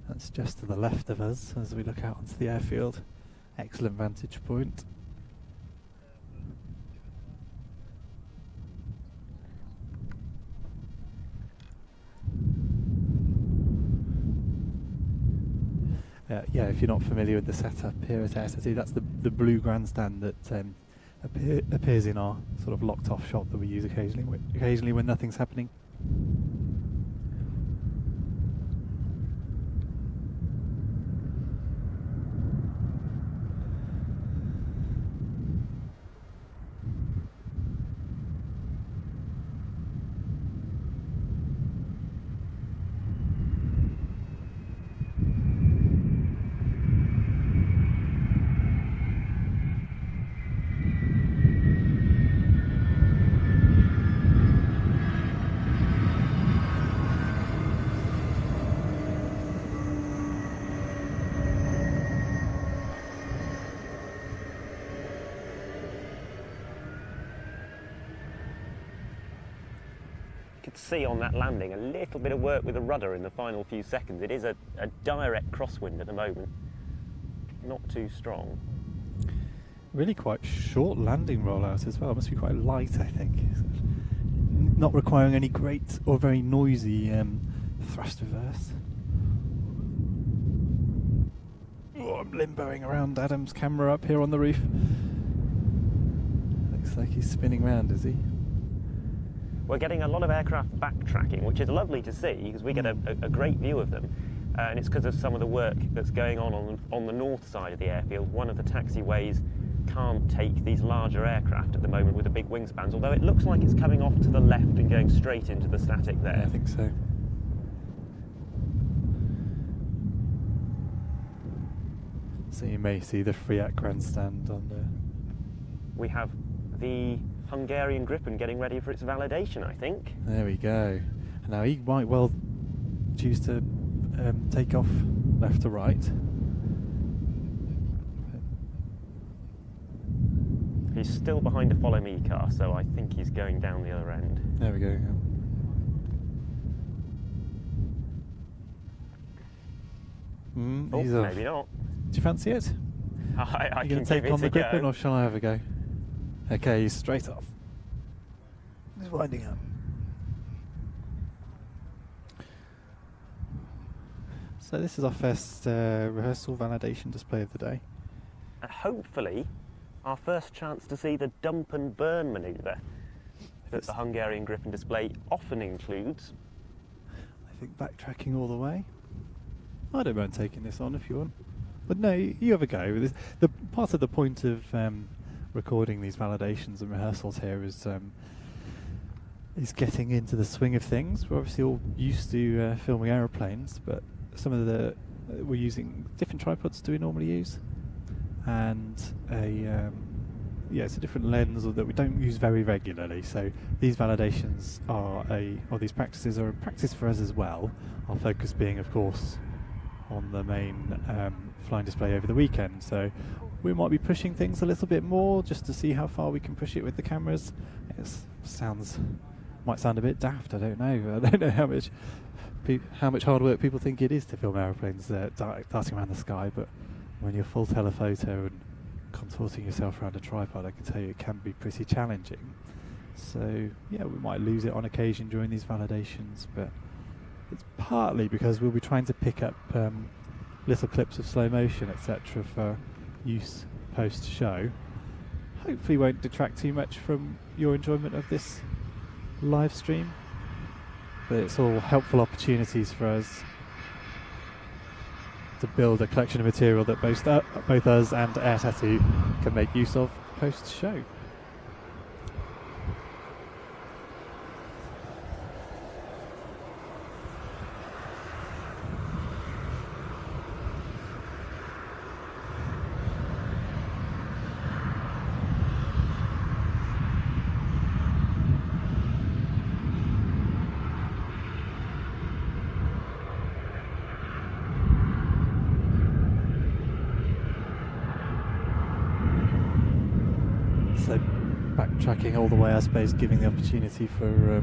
That's just to the left of us as we look out onto the airfield. Excellent vantage point. Yeah, if you're not familiar with the setup here at SSE, that's the blue grandstand that appears in our sort of locked off shot that we use occasionally when nothing's happening. See on that landing a little bit of work with the rudder in the final few seconds. It is a direct crosswind at the moment, not too strong. Really quite short landing rollout as well. It must be quite light, I think. Not requiring any great or very noisy thrust reverse. Oh, I'm limboing around Adam's camera up here on the roof. Looks like he's spinning round, is he? We're getting a lot of aircraft backtracking, which is lovely to see because we get a great view of them. And it's because of some of the work that's going on the north side of the airfield. One of the taxiways can't take these larger aircraft at the moment with the big wingspans, although it looks like it's coming off to the left and going straight into the static there. Yeah, I think so. So you may see the Frecce grandstand on there. We have the Hungarian Gripen getting ready for its validation, I think. There we go. And now he might well choose to take off left to right. He's still behind a follow me car, so I think he's going down the other end. There we go. Oh, he's off. maybe not. Do you fancy it? I You can going to take give on it the a Gripen, go. or shall I have a go? Okay, he's straight off. He's winding up. So this is our first rehearsal validation display of the day. And hopefully, our first chance to see the dump and burn manoeuvre that the Hungarian Gripen display often includes. I think backtracking all the way. I don't mind taking this on if you want. But no, you have a go with this. The part of the point of recording these validations and rehearsals here is getting into the swing of things. We're obviously all used to filming aeroplanes, but some of we're using different tripods do we normally use, and it's a different lens that we don't use very regularly. So these validations or these practices are a practice for us as well. Our focus being, of course, on the main flying display over the weekend. So we might be pushing things a little bit more just to see how far we can push it with the cameras. It might sound a bit daft. I don't know. I don't know how much hard work people think it is to film aeroplanes darting around the sky. But when you're full telephoto and contorting yourself around a tripod, I can tell you it can be pretty challenging. So yeah, we might lose it on occasion during these validations, but it's partly because we'll be trying to pick up little clips of slow motion, etc., for use post-show. Hopefully won't detract too much from your enjoyment of this live stream, but it's all helpful opportunities for us to build a collection of material that both us and Air Tattoo can make use of post-show. tracking all the way, I suppose, giving the opportunity for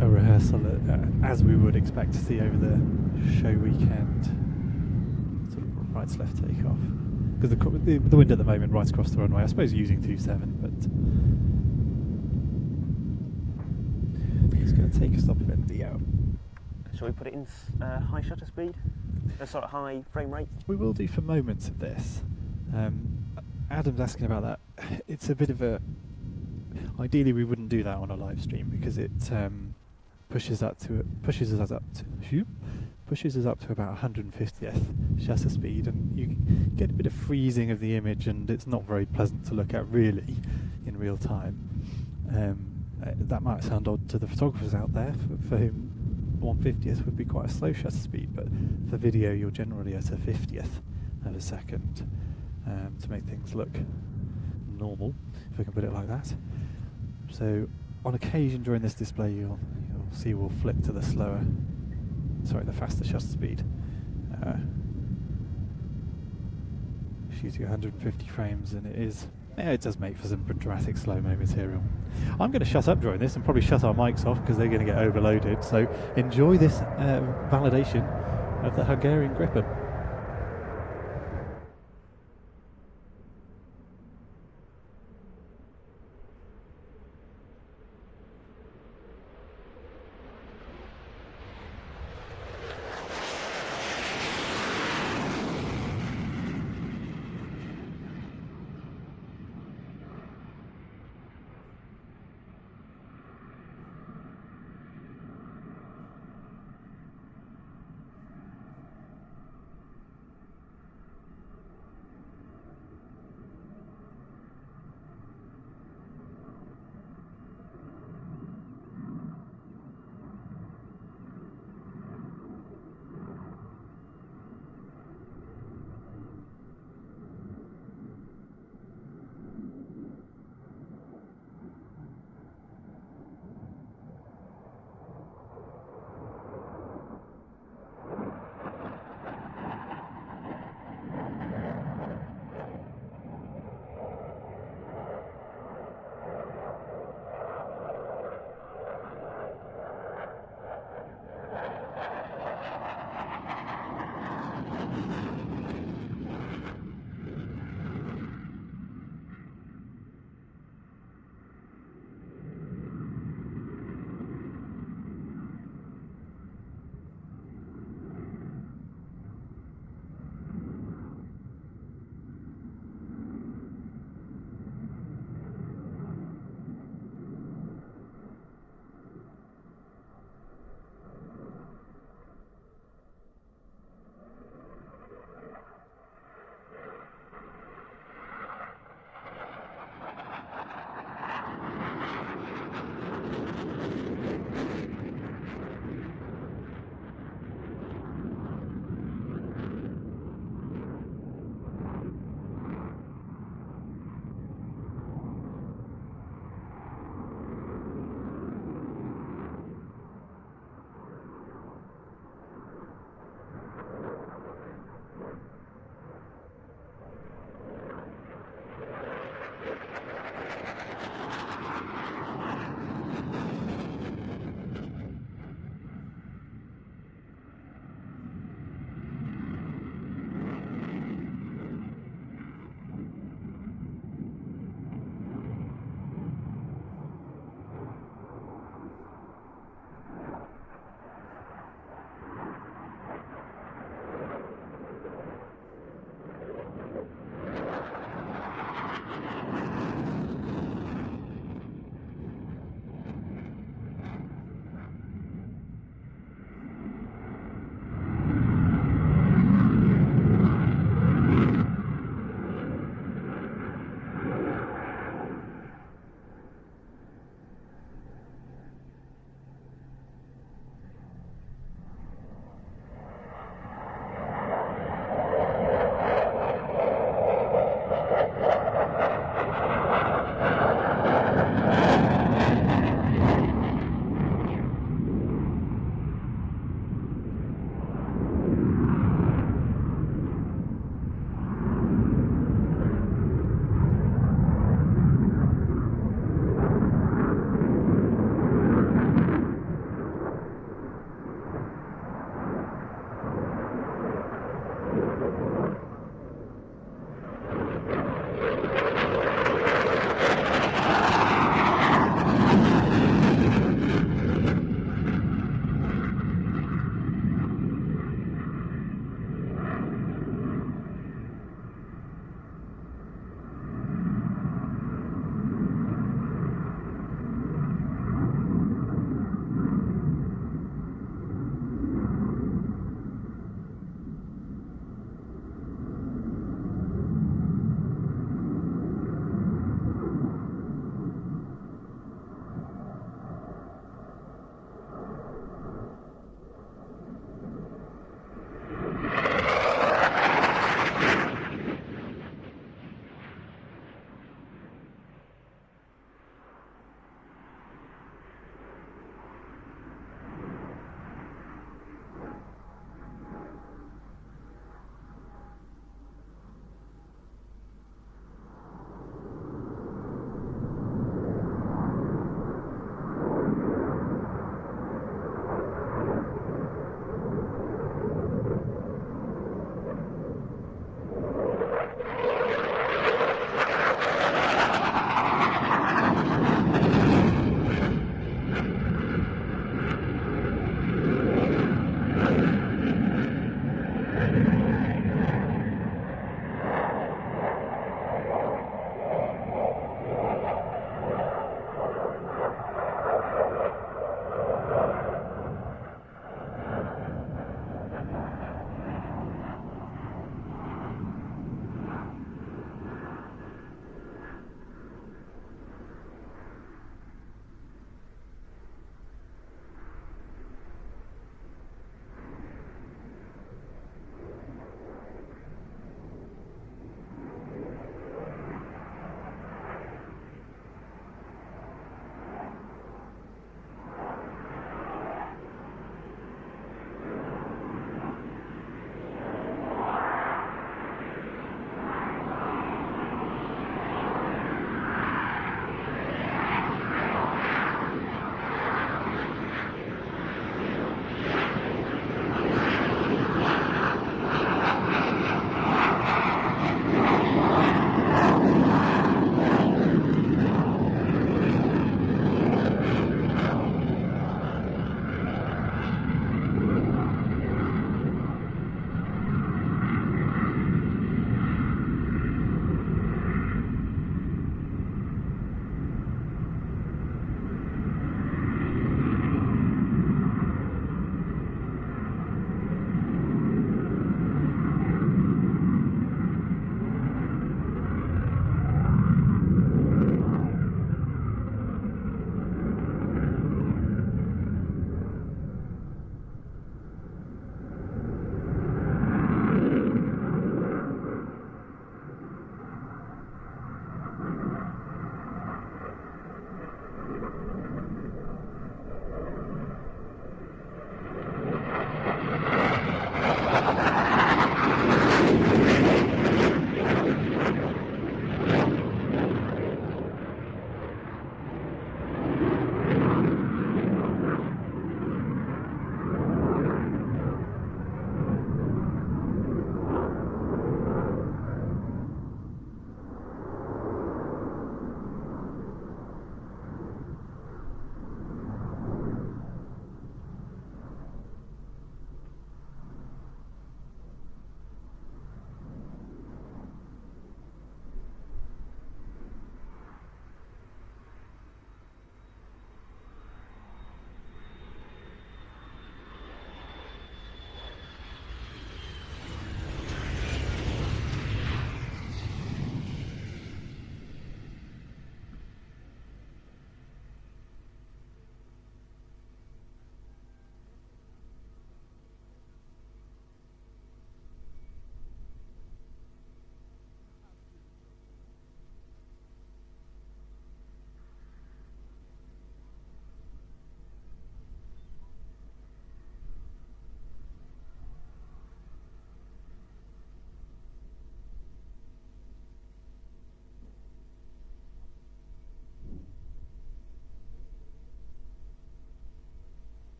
a rehearsal as we would expect to see over the show weekend. Sort of right to left takeoff. Because the wind at the moment right across the runway, I suppose using 27, but it's going to take a stop event. Yeah. Shall we put it in high shutter speed? Sort of high frame rate? We will do for moments of this. Adam's asking about that. It's a bit of a... Ideally we wouldn't do that on a live stream because it pushes us up to about 150th shutter speed, and you get a bit of freezing of the image, and it's not very pleasant to look at really in real time. That might sound odd to the photographers out there for whom 1/50th would be quite a slow shutter speed, but for video you're generally at a 50th of a second to make things look normal, if I can put it like that. So on occasion during this display you'll see we'll flip to the faster shutter speed, shooting 150 frames, and it does make for some dramatic slow-mo material. I'm going to shut up during this and probably shut our mics off because they're going to get overloaded, so enjoy this validation of the Hungarian Gripen.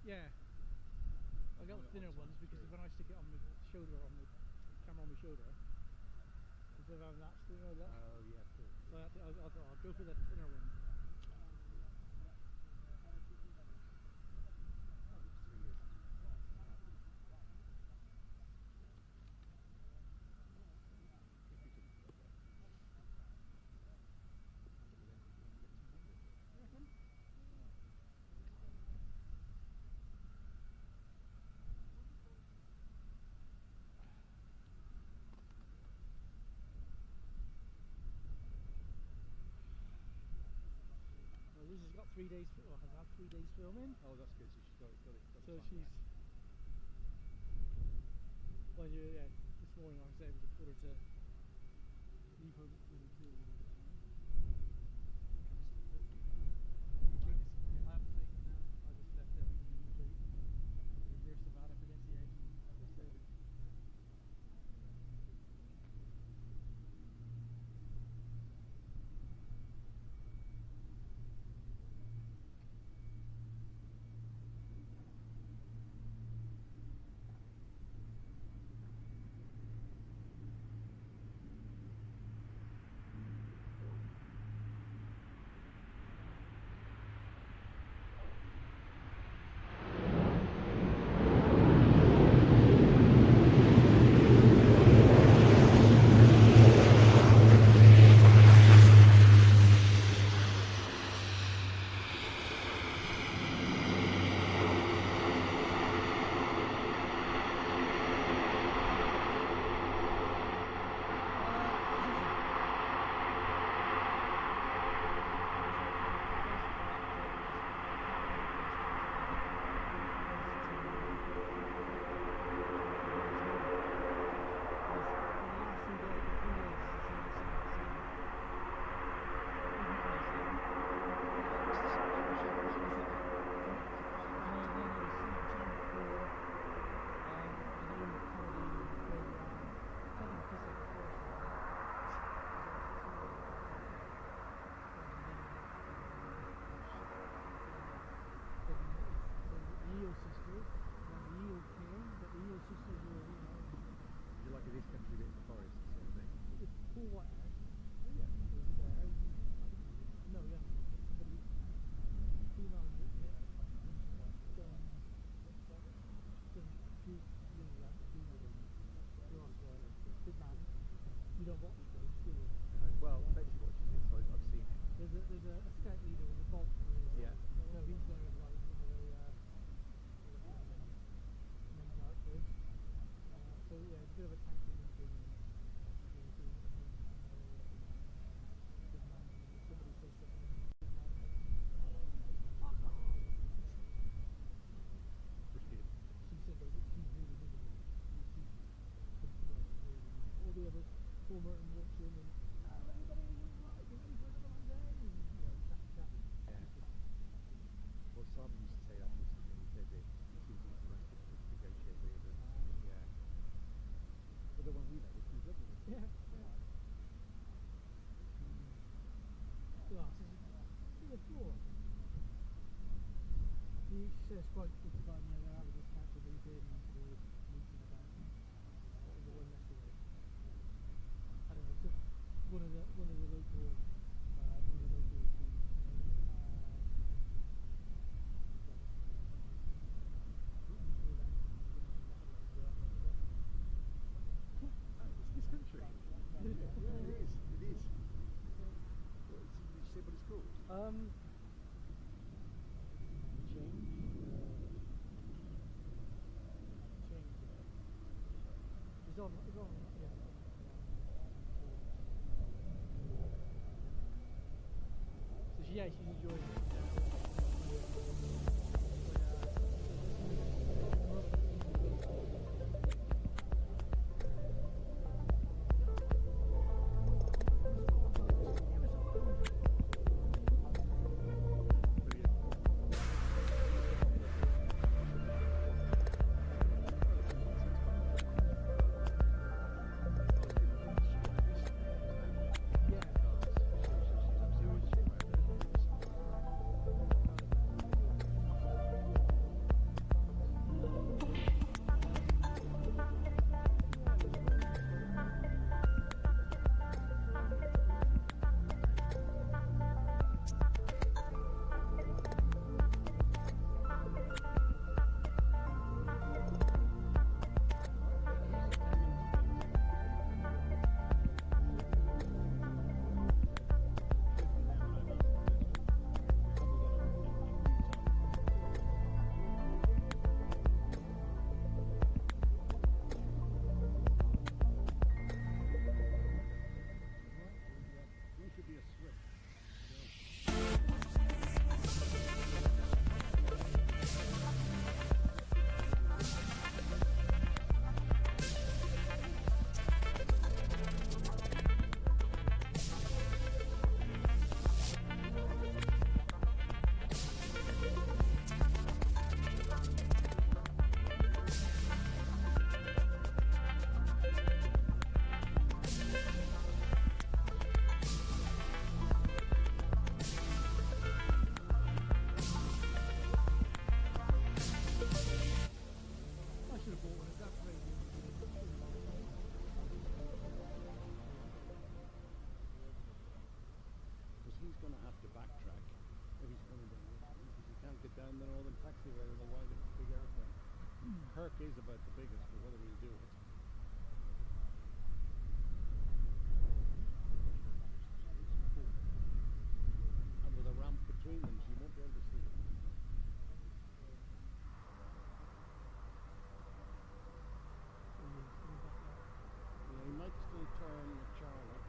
Yeah. I got the thinner ones because when I stick it on my shoulder, on the camera on my shoulder, instead of having that, you know, that. Oh yeah, cool. So I thought I'll go for the thinner one. Liz has got 3 days, or has had 3 days filming. Oh, that's good. So she's got it. So she's. Well, yeah, this morning I was able to put her to leave her with the two. I haven't taken her. I just left everything in the boot. Reverse the van up against the edge. And just over. It's quite good fun. They're having this catch of meeting and meeting about what was the one yesterday. I don't know. It's just one of the local This country. Yeah, it is. It is. What, you say what it's called? It's on, yeah. So she's enjoying it. he's going to have to backtrack if he's coming down this way, because he can't get down the northern taxiway with a wide big airplane. Herc is about the biggest, but whether he'll do it. And with a ramp between them, so you won't be able to see it. Yeah, he might still turn at Charlotte.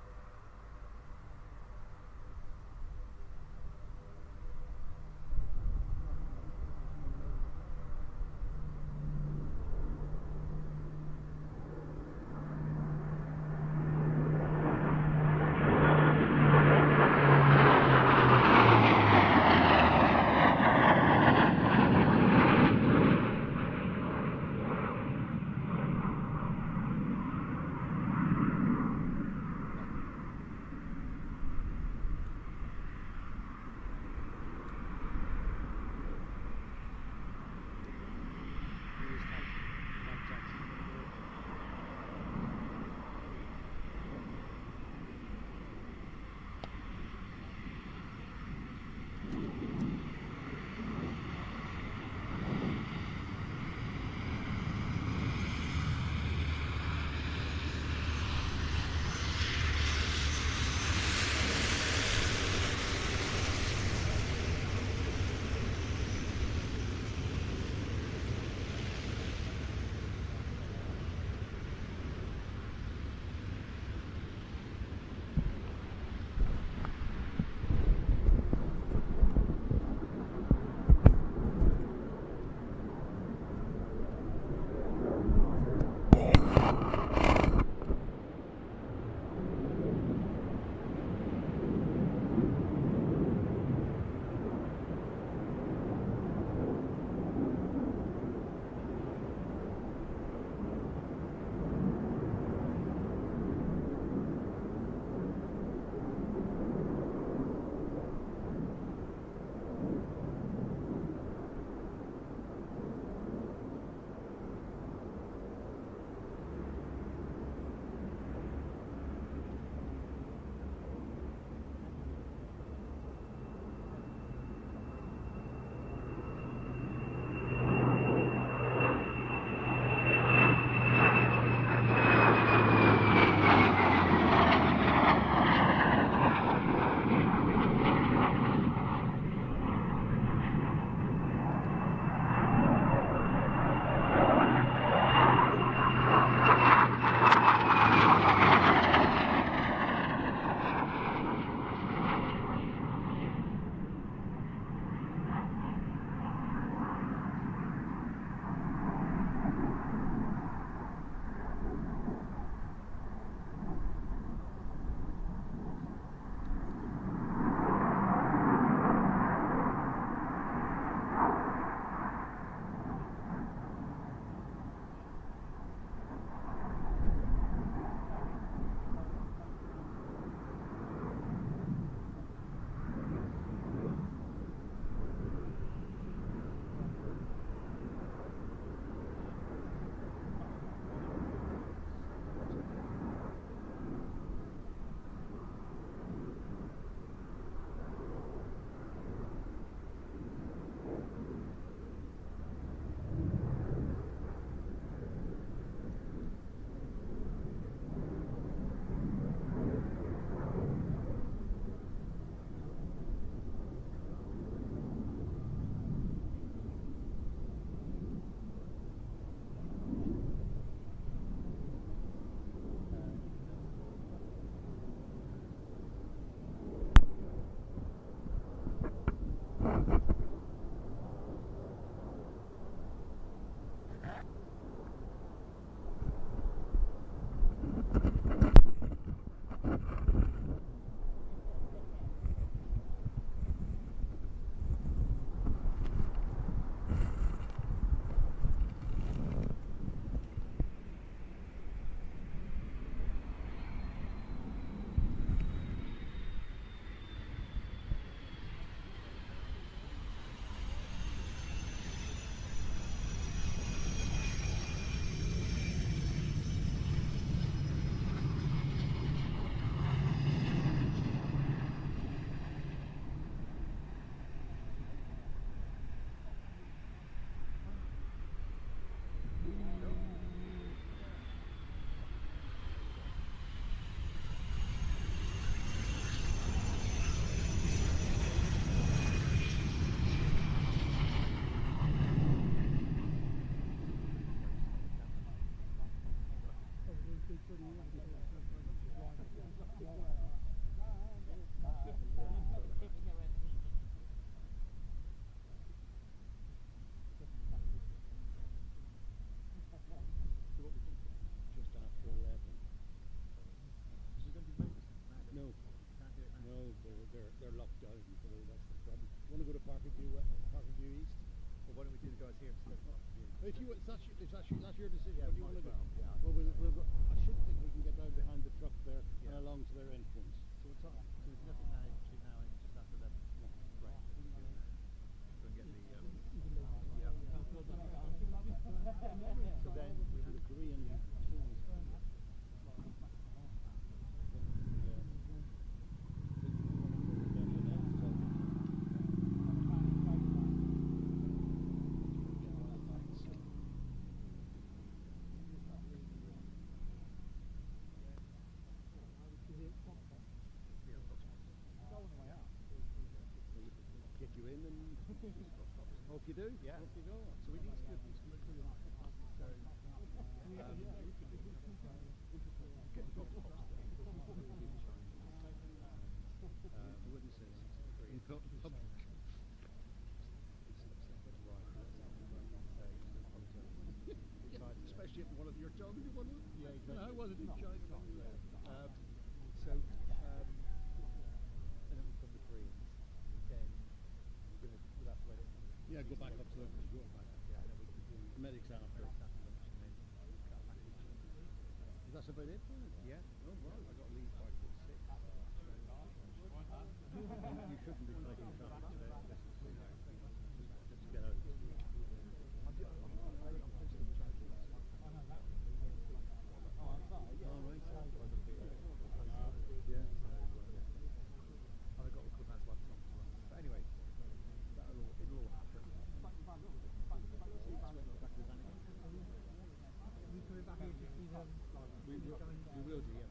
Park View East. Well, why don't we do the guys here instead of Park View? If you, that's your decision. Yeah, What do you might want to as do? well, yeah. Well, we'll go, I should think we can get round behind the truck there Yeah. and along to their entrance. So we'll talk. So there's nothing now between now and just after 11. Right. Let's do that. Go and get the. Yeah. So then we had a Korean tools. Get you in and off you do. Yeah. Off you go. So we need to do these. Wouldn't say in public. Especially if one of your talking to one of them. Yeah, exactly. I wasn't in China. So, and then we've done the Koreans. Then we'll have to let it. Yeah, go back up to the go back. Yeah, and then we can do The medics after. lunch and then That's about it. yeah. Oh wow. I got to leave by 6. You shouldn't be taking traffic today. Just get out. All right. Yeah. And I got the clubhouse laptop as well. But anyway, it'll all happen. We will do, yeah.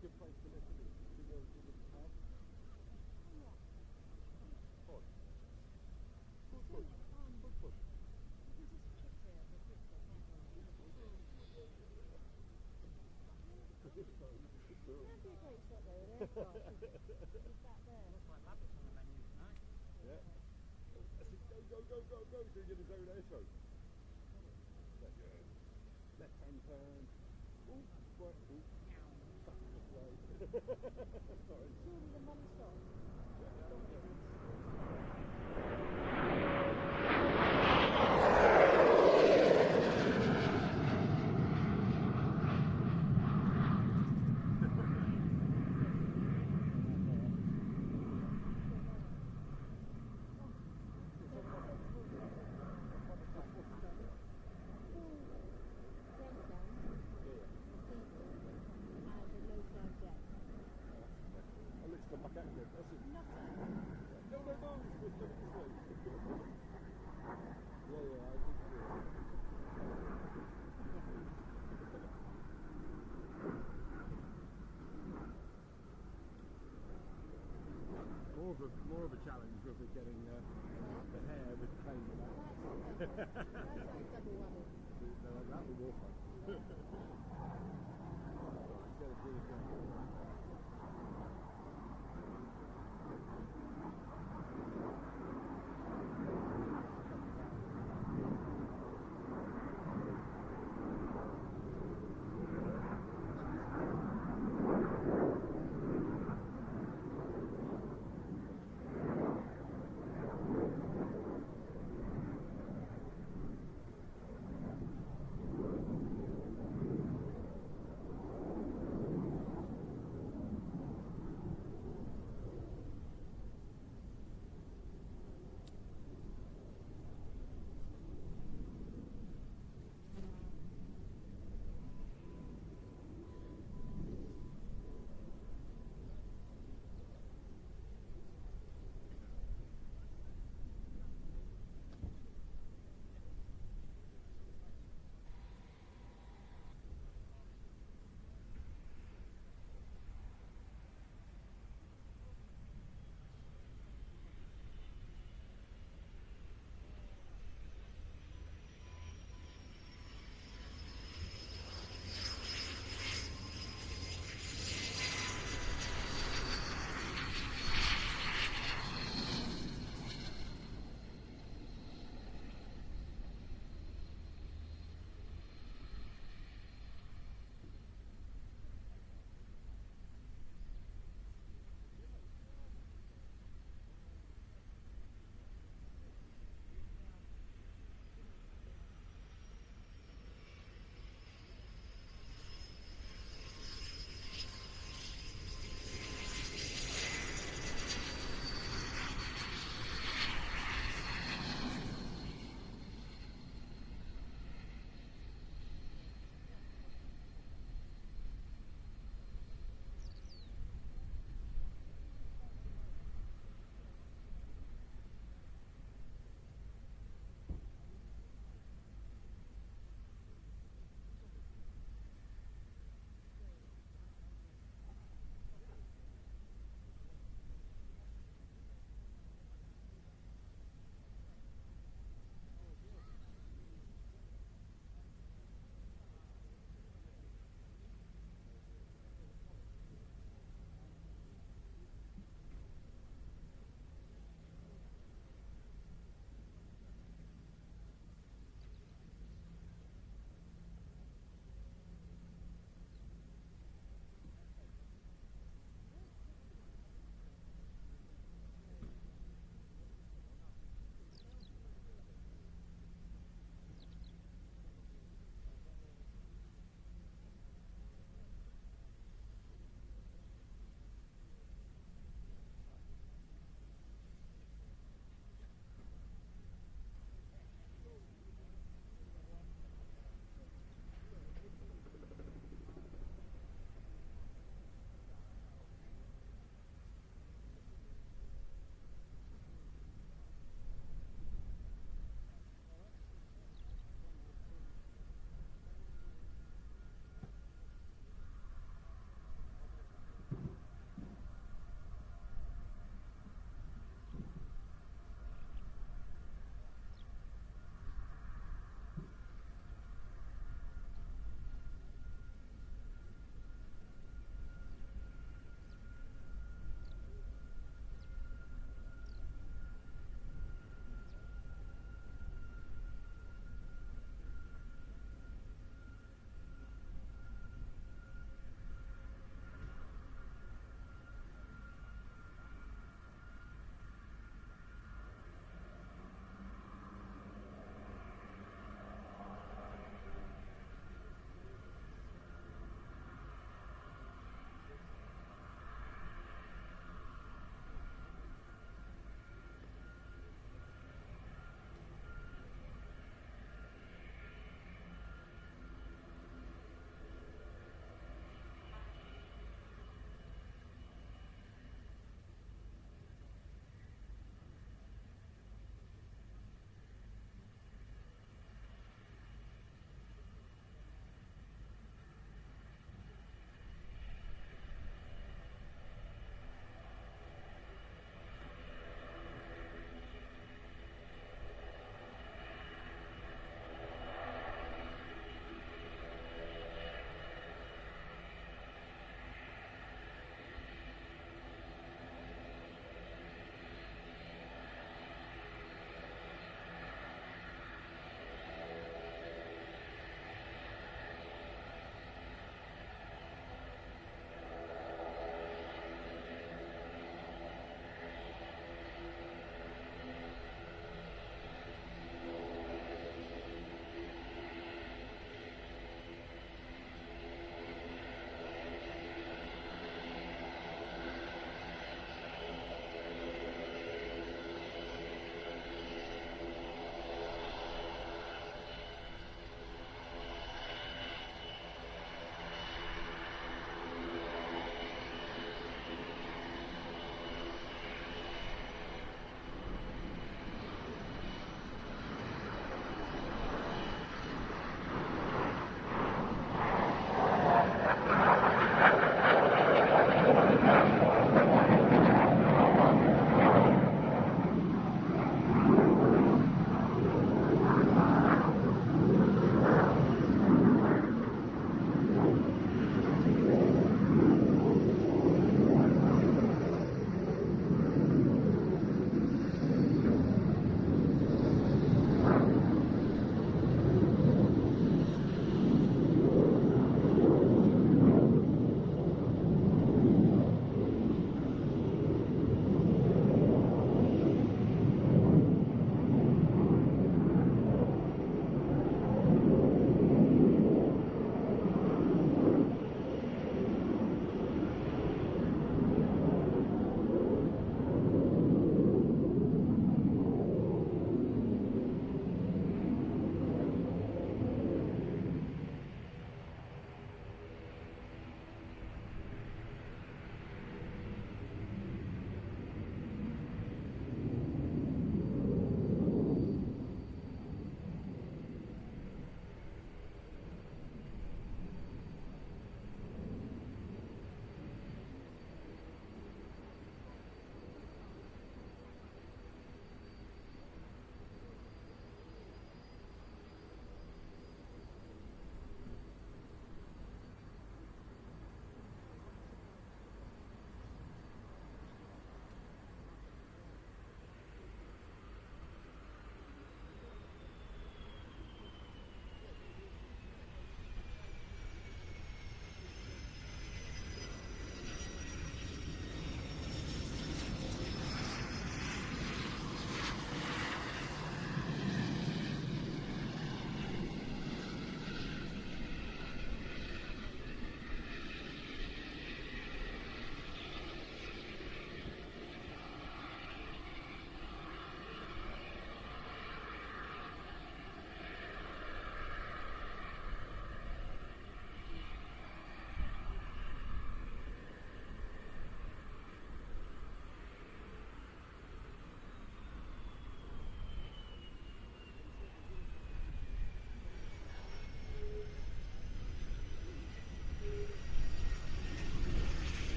good place to live to go to the house. Push. Push. Push. Yeah. I said, go, so you get a zone air show. That's good. Left hand turn. Ooh, right, ooh. Suck it this way. Sorry. Surely the non-stop. More of a challenge with getting the hair with the plane back. That's like double whammy. That'll be more fun. Right, get it, do it again.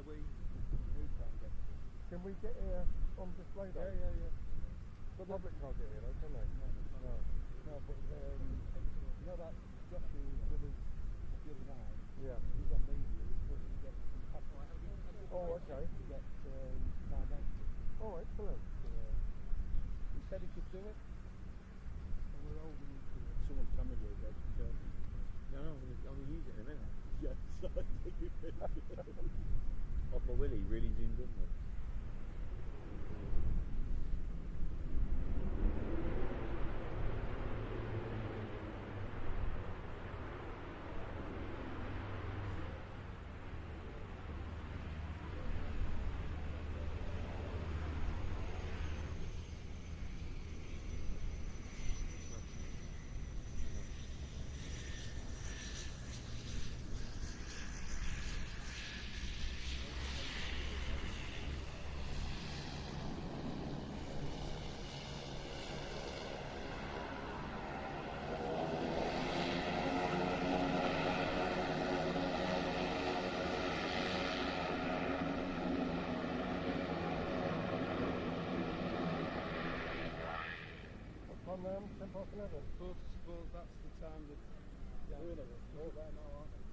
we try and get to. Can we get here on display though? Yeah. The public can't get here though, can they? No. No, but you know that Josh who was with us the other night? Yeah. He's on media, he's supposed to get some passport. Oh, okay. To get time out. Oh, excellent. He said he could do it. And we're holding him to it. Someone's coming here, guys. No, I'm gonna use it in a minute. Yeah, so I think you Off my willy, really zoomed in there. On them, 11:10. Well, that's the time that doing it. All there now, aren't they?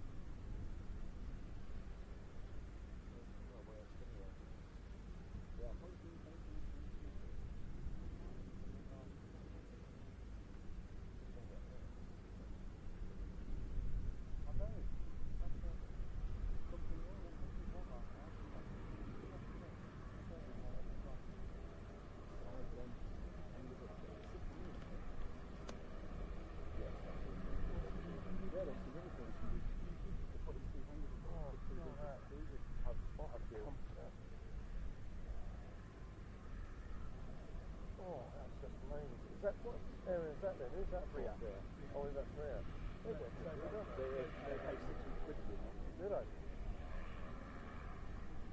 Oh, that's just amazing. Is that what area is that then? Is that Frecce? Yeah. Oh, is that Frecce? They pay 600 quid for it. Did I? I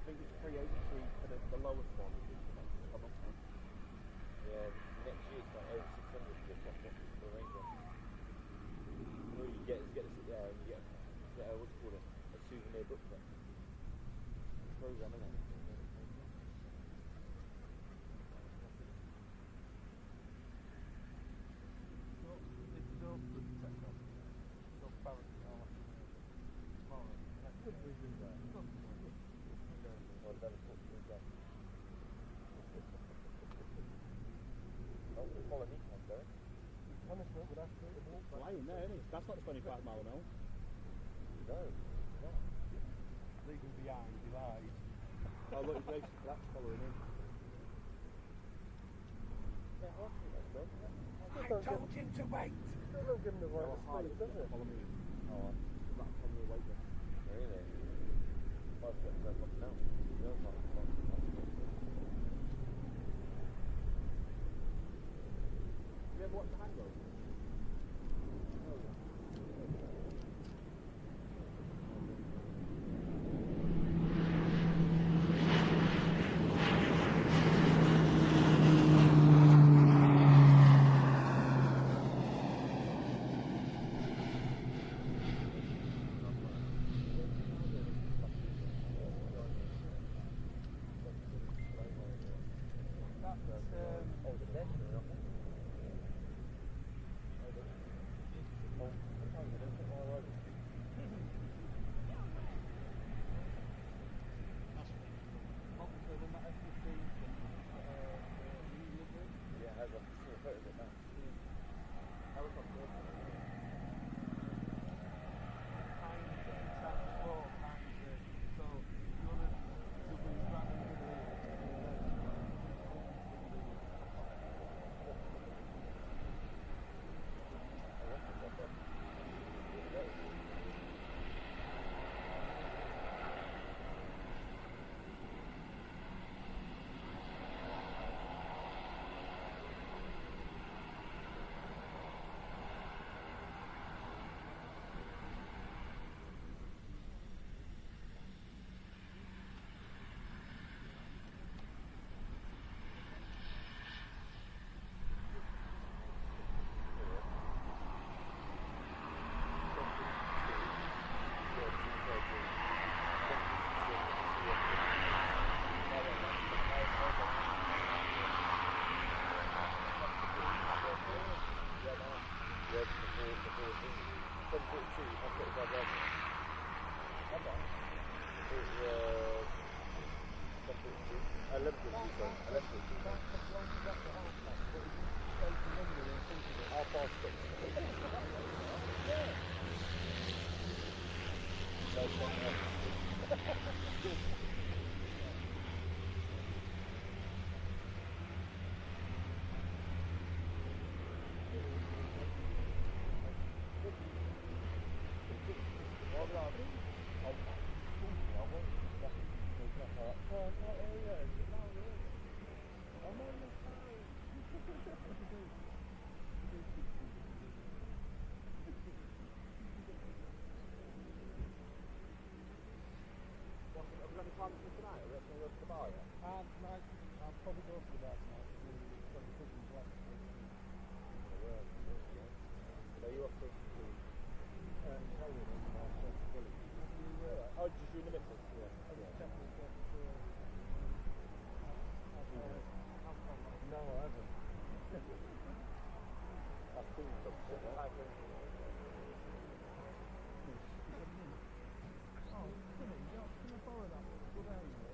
think it's 383 for the lowest one. Yeah, next year it's like over 600 for a Ranger. All you get is get to sit there and you get what's it called, a souvenir booklet. Program, isn't it? Punishment would have to walk back. Lying there, isn't it? That's not 25 mile an hour. No. Leave him behind, he lies. Oh, look, he's racing for that, following him. I told him to wait. Still don't give him the right to speed, does it? Follow me. Oh, That's on your way there. really? I've got to look now. You ever watch the Hangover? I'll probably go to the bar tonight because we've got the cousins left. So you up to Helen and Village. oh, just you in the middle? Yeah. No, I haven't. I've seen something. Oh, can I borrow that one? Good area.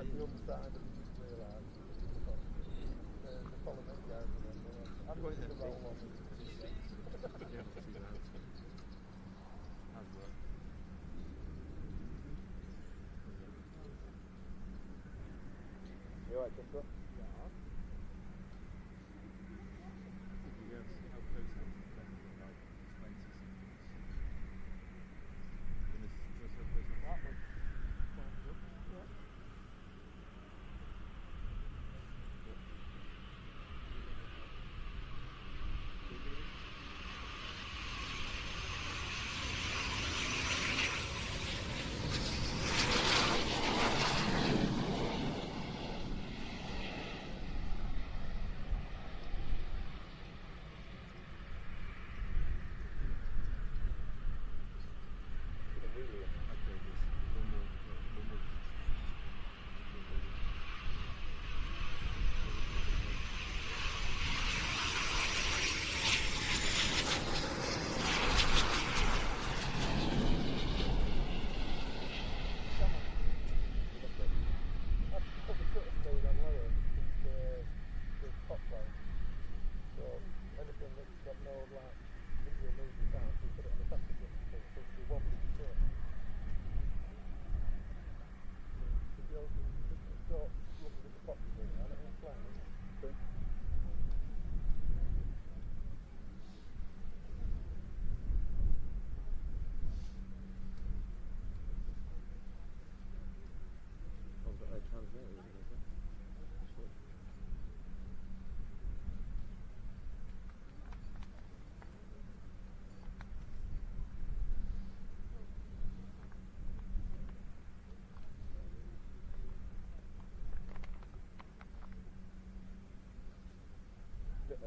I can understand and realise the following guys I'm going to roll on with You alright, Joshua?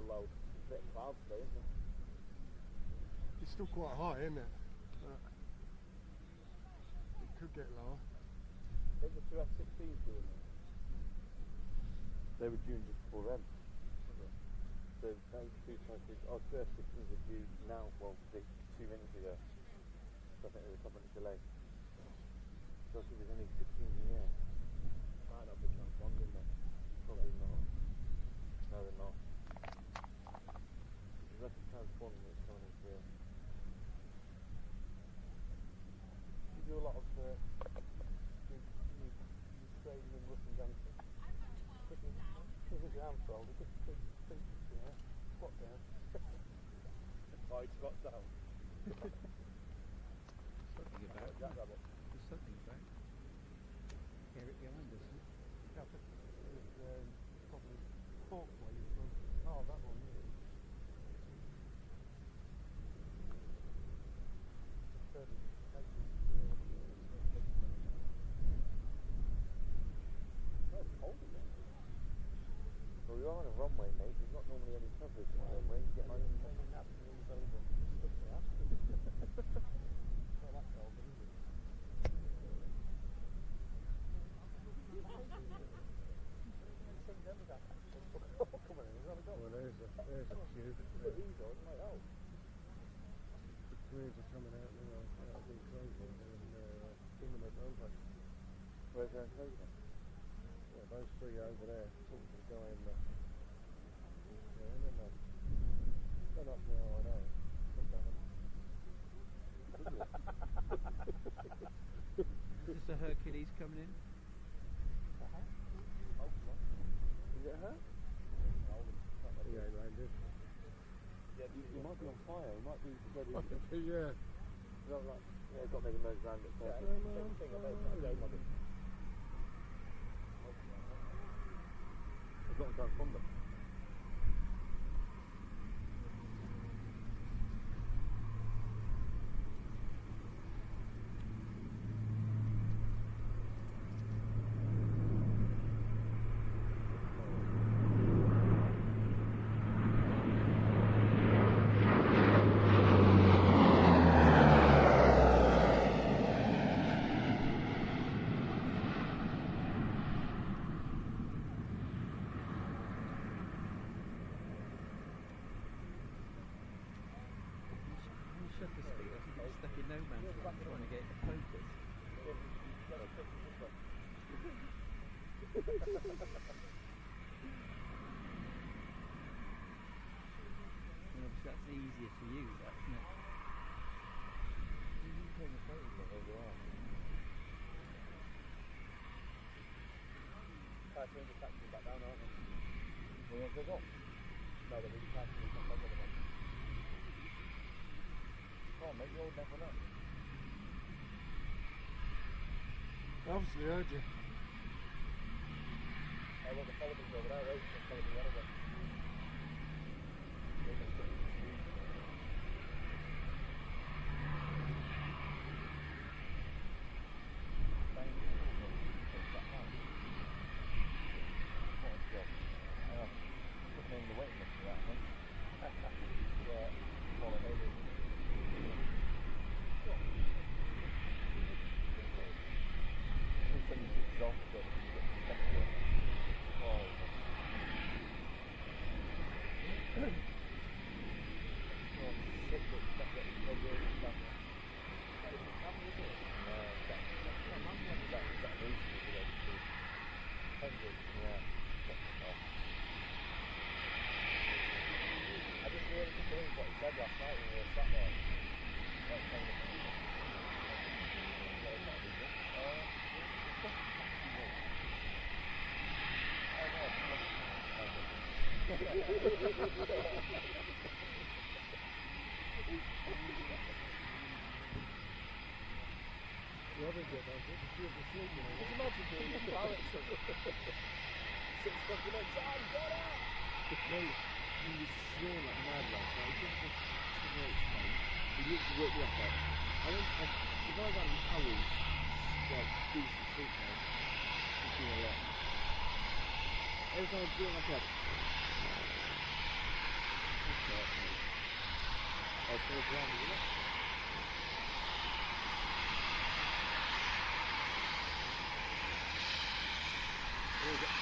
Low, bit of clouds today, isn't it? It's still quite high, isn't it? But it could get lower. think the two F-16s doing it. They were due just before them. So those two F-16s are due now, well, 2 minutes ago. So I think there's a couple minutes delay. So I think there's only 16 in the air. Might not be transponding then. Probably not. No, they're not. Unless it's transponding, it's coming in clear. You do a lot of Ukrainian and Russian dancing. Because your arms rolled, you just take you know, squat down. Oh, he squats down. Something about it. Jackrabbit. There's something about it. Hear it behind us. Yeah, but there's probably pork where you're from. Oh, that one, yeah. It's cold again. Well, we are on a runway, mate. There's not normally any coverage on the runway. You get like Well, there's a tube. The crews are coming out now. That'll be closing and bring them at over. where's their enclosure? Yeah, those three over there. Talking to the guy in the. Yeah, they're not. They're not now, I know. Is this a Hercules coming in? Is it her? He ain't landed. Yeah, he might be on fire. He might be ready. Yeah. Yeah, he's got maybe nose round it first. He's got a transponder. Shut the speed. I think it's stuck in no man's land trying to get it to focus. And obviously that's easier to use, that, isn't it? Back down, aren't they? Well, they're gone. No, they're really passing the top of the one. Come on, mate, you're old enough for that. Obviously heard you. I want the following over there, right? The following other one.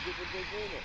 Good one, good doing it.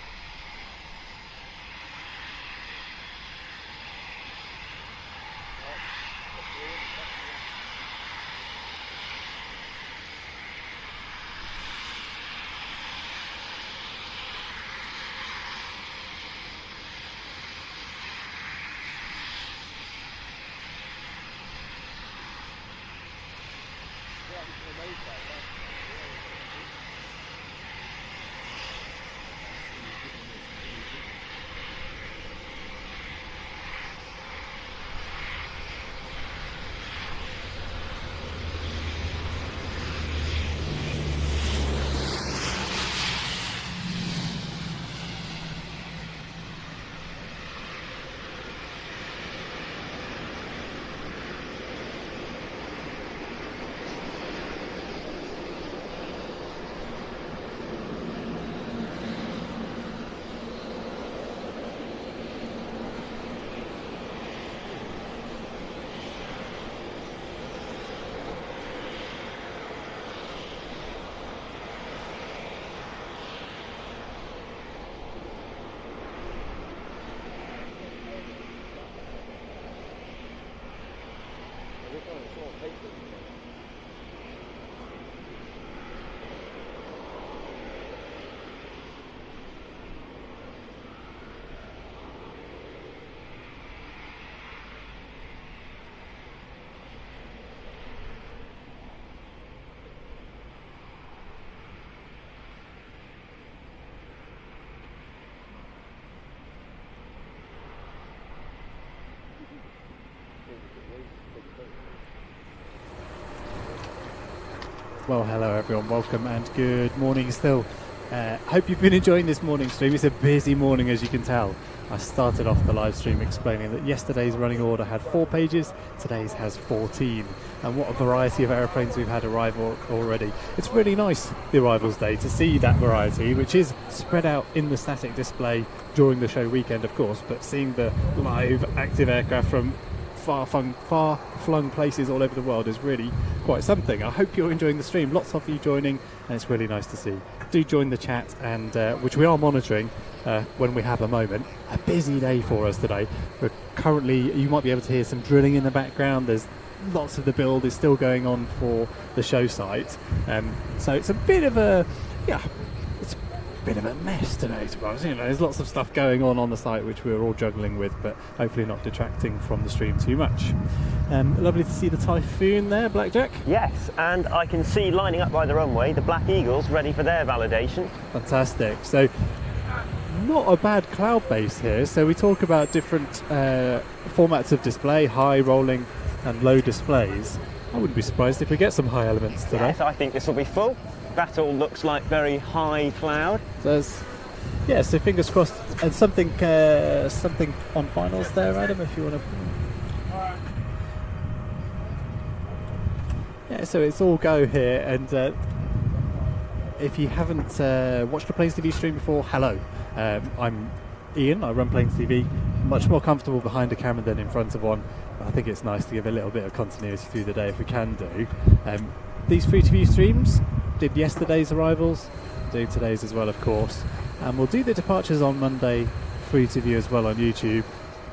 Well, hello everyone, welcome and good morning still. Hope you've been enjoying this morning stream. It's a busy morning, as you can tell. I started off the live stream explaining that yesterday's running order had 4 pages, today's has 14. And what a variety of aeroplanes we've had arrive already. It's really nice, the arrivals day, to see that variety, which is spread out in the static display during the show weekend, of course, but seeing the live active aircraft from far-flung places all over the world is really quite something. I hope you're enjoying the stream. Lots of you joining, and it's really nice to see. Do join the chat, and which we are monitoring when we have a moment. A busy day for us today. We're currently, you might be able to hear some drilling in the background. There's lots of the build is still going on for the show site, so it's a bit of a bit of a mess today, to be honest. You know, there's lots of stuff going on the site which we're all juggling with, but hopefully not detracting from the stream too much. Lovely to see the Typhoon there, Blackjack. Yes, and I can see lining up by the runway the Black Eagles ready for their validation. Fantastic. So not a bad cloud base here. So we talk about different formats of display, high, rolling and low displays. I wouldn't be surprised if we get some high elements today. Yes, I think this will be full. That all looks like very high cloud. So fingers crossed. And something on finals there, Adam, if you want to. Yeah, so it's all go here, and if you haven't watched a Planes TV stream before, hello. I'm Ian, I run Planes TV, much more comfortable behind a camera than in front of one. I think it's nice to give a little bit of continuity through the day if we can do. These free to view streams, did yesterday's arrivals, do today's as well, of course, and we'll do the departures on Monday free to view as well on YouTube.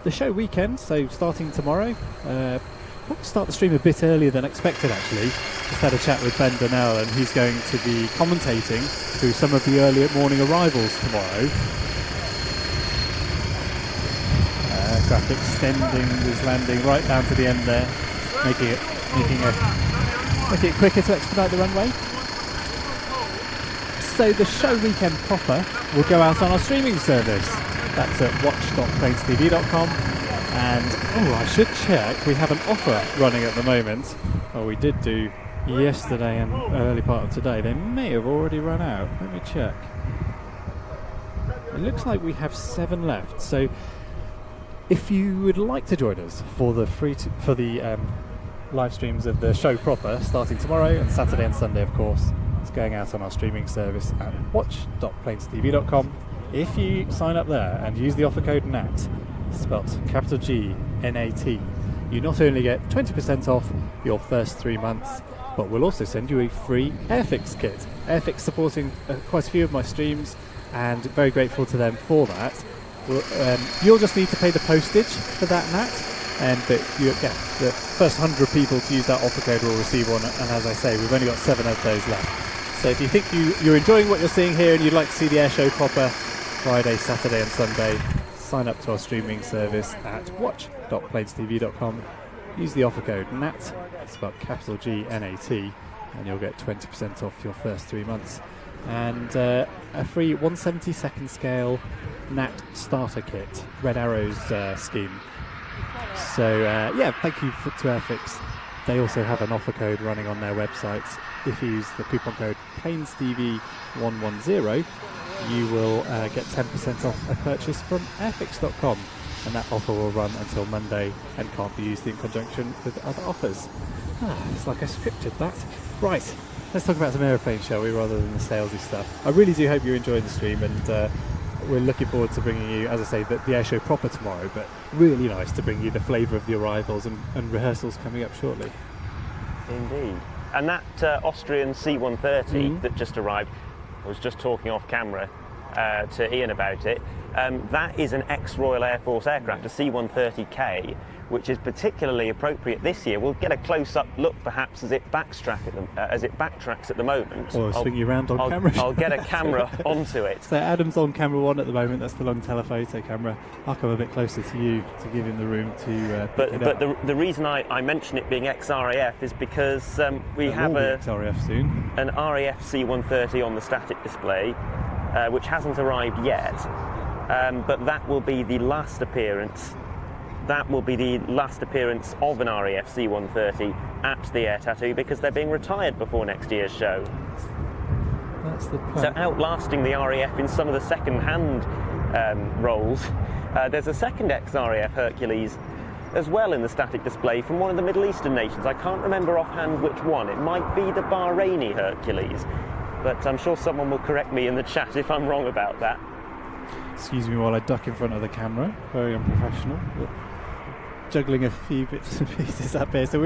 The show weekend, so starting tomorrow, probably start the stream a bit earlier than expected actually. Just had a chat with Ben Donnell, and he's going to be commentating through some of the early morning arrivals tomorrow. Aircraft extending his landing right down to the end there, making it quicker to expedite the runway. So the show weekend proper will go out on our streaming service. That's at watch.plainstv.com. And I should check, we have an offer running at the moment. Well, we did do yesterday and early part of today. They may have already run out. Let me check. It looks like we have 7 left. So if you would like to join us for the live streams of the show proper, starting tomorrow and Saturday and Sunday, of course, it's going out on our streaming service at watch.plainstv.com. If you sign up there and use the offer code NAT, spelt capital G NAT, you not only get 20% off your first 3 months, but we'll also send you a free Airfix kit. Airfix supporting quite a few of my streams, and very grateful to them for that. You'll just need to pay the postage for that, Nat, but the first 100 people to use that offer code will receive one, and as I say, we've only got 7 of those left. So if you think you're enjoying what you're seeing here and you'd like to see the airshow proper Friday, Saturday and Sunday, sign up to our streaming service at watch.plainstv.com. Use the offer code NAT, spelled capital G-N-A-T, and you'll get 20% off your first 3 months. And a free 1/72nd scale NAT starter kit, Red Arrow's scheme. So thank you to Airfix. They also have an offer code running on their website. If you use the coupon code PlainsTV110, you will get 10% off a purchase from airfix.com, and that offer will run until Monday and can't be used in conjunction with other offers. It's like I scripted that. Right, let's talk about some aeroplane, shall we, rather than the salesy stuff. I really do hope you're enjoying the stream, and we're looking forward to bringing you, as I say, the airshow proper tomorrow, but really nice to bring you the flavour of the arrivals and rehearsals coming up shortly. Indeed. And that Austrian C-130 that just arrived, I was just talking off camera to Ian about it. That is an ex-Royal Air Force aircraft, a C-130K, which is particularly appropriate this year. We'll get a close-up look, perhaps, as it backtracks at the moment. Or swing you around on camera. I'll get a camera onto it. So Adam's on camera 1 at the moment. That's the long telephoto camera. I'll come a bit closer to you to give him the room to pick it up. But the reason I mention it being ex-RAF is because we have ex-RAF soon. An RAF C-130 on the static display, which hasn't arrived yet. But that will be the last appearance. That will be the last appearance of an RAF C-130 at the Air Tattoo, because they're being retired before next year's show. That's the plan. So outlasting the RAF in some of the second-hand roles, there's a second ex-RAF Hercules as well in the static display from one of the Middle Eastern nations. I can't remember offhand which one. It might be the Bahraini Hercules, but I'm sure someone will correct me in the chat if I'm wrong about that. Excuse me while I duck in front of the camera. Very unprofessional. Juggling a few bits and pieces up here. So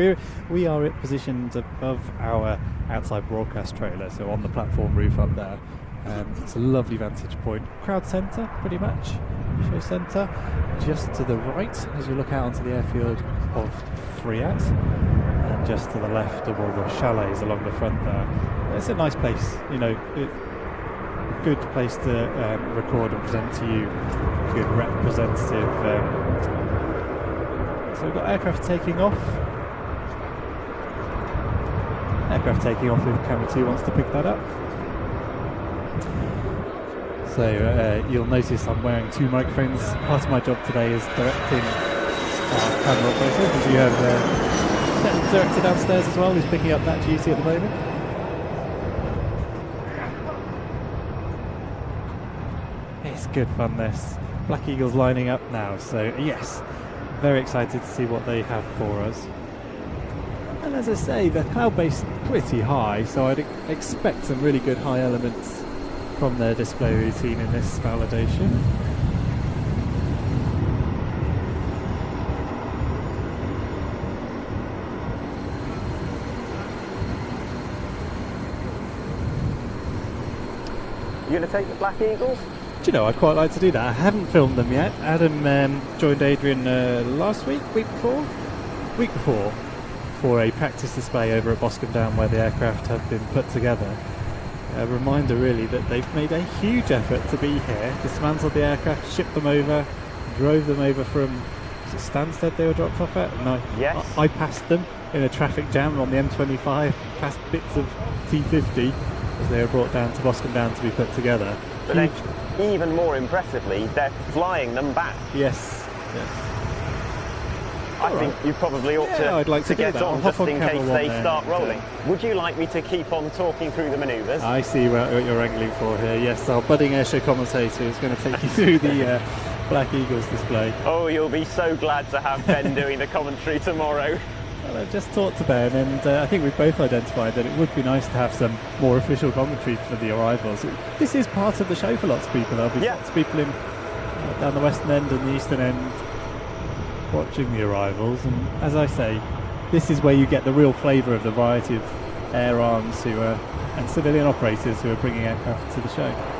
we are positioned above our outside broadcast trailer, so on the platform roof up there. It's a lovely vantage point. Crowd centre, pretty much. Show centre. Just to the right, as you look out onto the airfield of Friat, and just to the left of all the chalets along the front there. It's a nice place, good place to record and present to you. Good representative. So we've got aircraft taking off. Aircraft taking off if camera 2 wants to pick that up. So you'll notice I'm wearing 2 microphones. Part of my job today is directing camera operators. And you have the director downstairs as well, who's picking up that duty at the moment. It's good fun, this. Black Eagles lining up now, so yes, very excited to see what they have for us. And as I say, the cloud base pretty high, so I'd expect some really good high elements from their display routine in this validation. You going to take the Black Eagles? Do you know, I'd quite like to do that. I haven't filmed them yet. Adam joined Adrian last week before, for a practice display over at Boscombe Down where the aircraft have been put together. A reminder really that they've made a huge effort to be here, dismantled the aircraft, shipped them over, drove them over from, was it Stansted they were dropped off at? No, yes. I passed them in a traffic jam on the M25, past bits of T50 as they were brought down to Boscombe Down to be put together. But then, even more impressively, they're flying them back. Yes. I think you probably ought to get on just in case they start rolling. Would you like me to keep on talking through the manoeuvres? I see what you're angling for here. Yes, our budding airshow commentator is going to take you through the Black Eagles display. Oh, you'll be so glad to have Ben doing the commentary tomorrow. Well, I've just talked to Ben, and I think we've both identified that it would be nice to have some more official commentary for the arrivals. This is part of the show for lots of people. There'll be lots of people in down the western end and the eastern end watching the arrivals, and as I say, this is where you get the real flavour of the variety of air arms and civilian operators who are bringing aircraft to the show.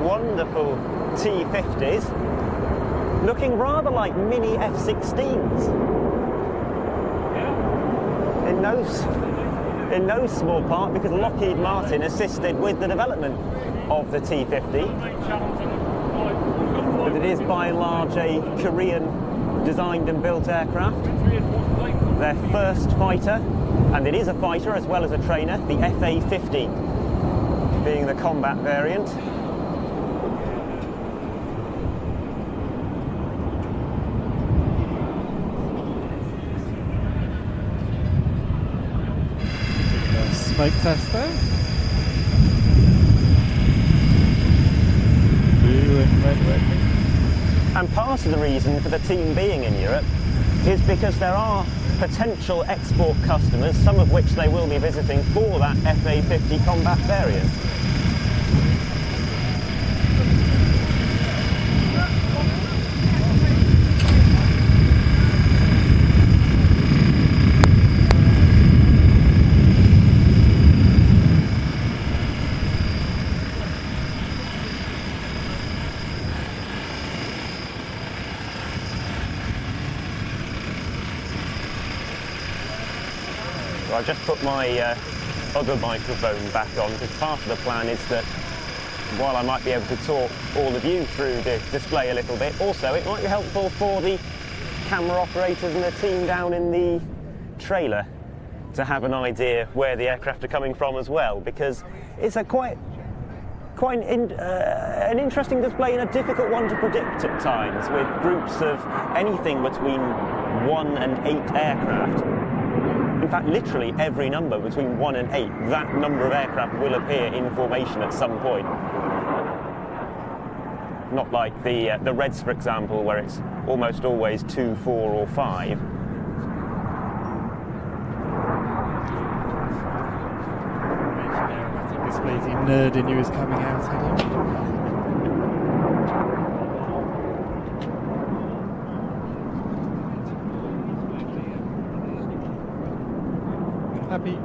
Wonderful T-50s, looking rather like mini F-16s. In no small part because Lockheed Martin assisted with the development of the T-50. But it is by and large a Korean designed and built aircraft. Their first fighter, and it is a fighter as well as a trainer, the FA-50 being the combat variant. Smoke test there. Blue and red. And part of the reason for the team being in Europe is because there are potential export customers, some of which they will be visiting for that FA-50 combat variant. I've just put my other microphone back on because part of the plan is that while I might be able to talk all of you through the display a little bit, also it might be helpful for the camera operators and the team down in the trailer to have an idea where the aircraft are coming from as well, because it's a quite an interesting display and a difficult one to predict at times, with groups of anything between 1 and 8 aircraft. In fact, literally every number between 1 and 8, that number of aircraft will appear in formation at some point. Not like the Reds, for example, where it's almost always 2, 4 or 5. This lazy nerd in you is coming out, Adam. Happy.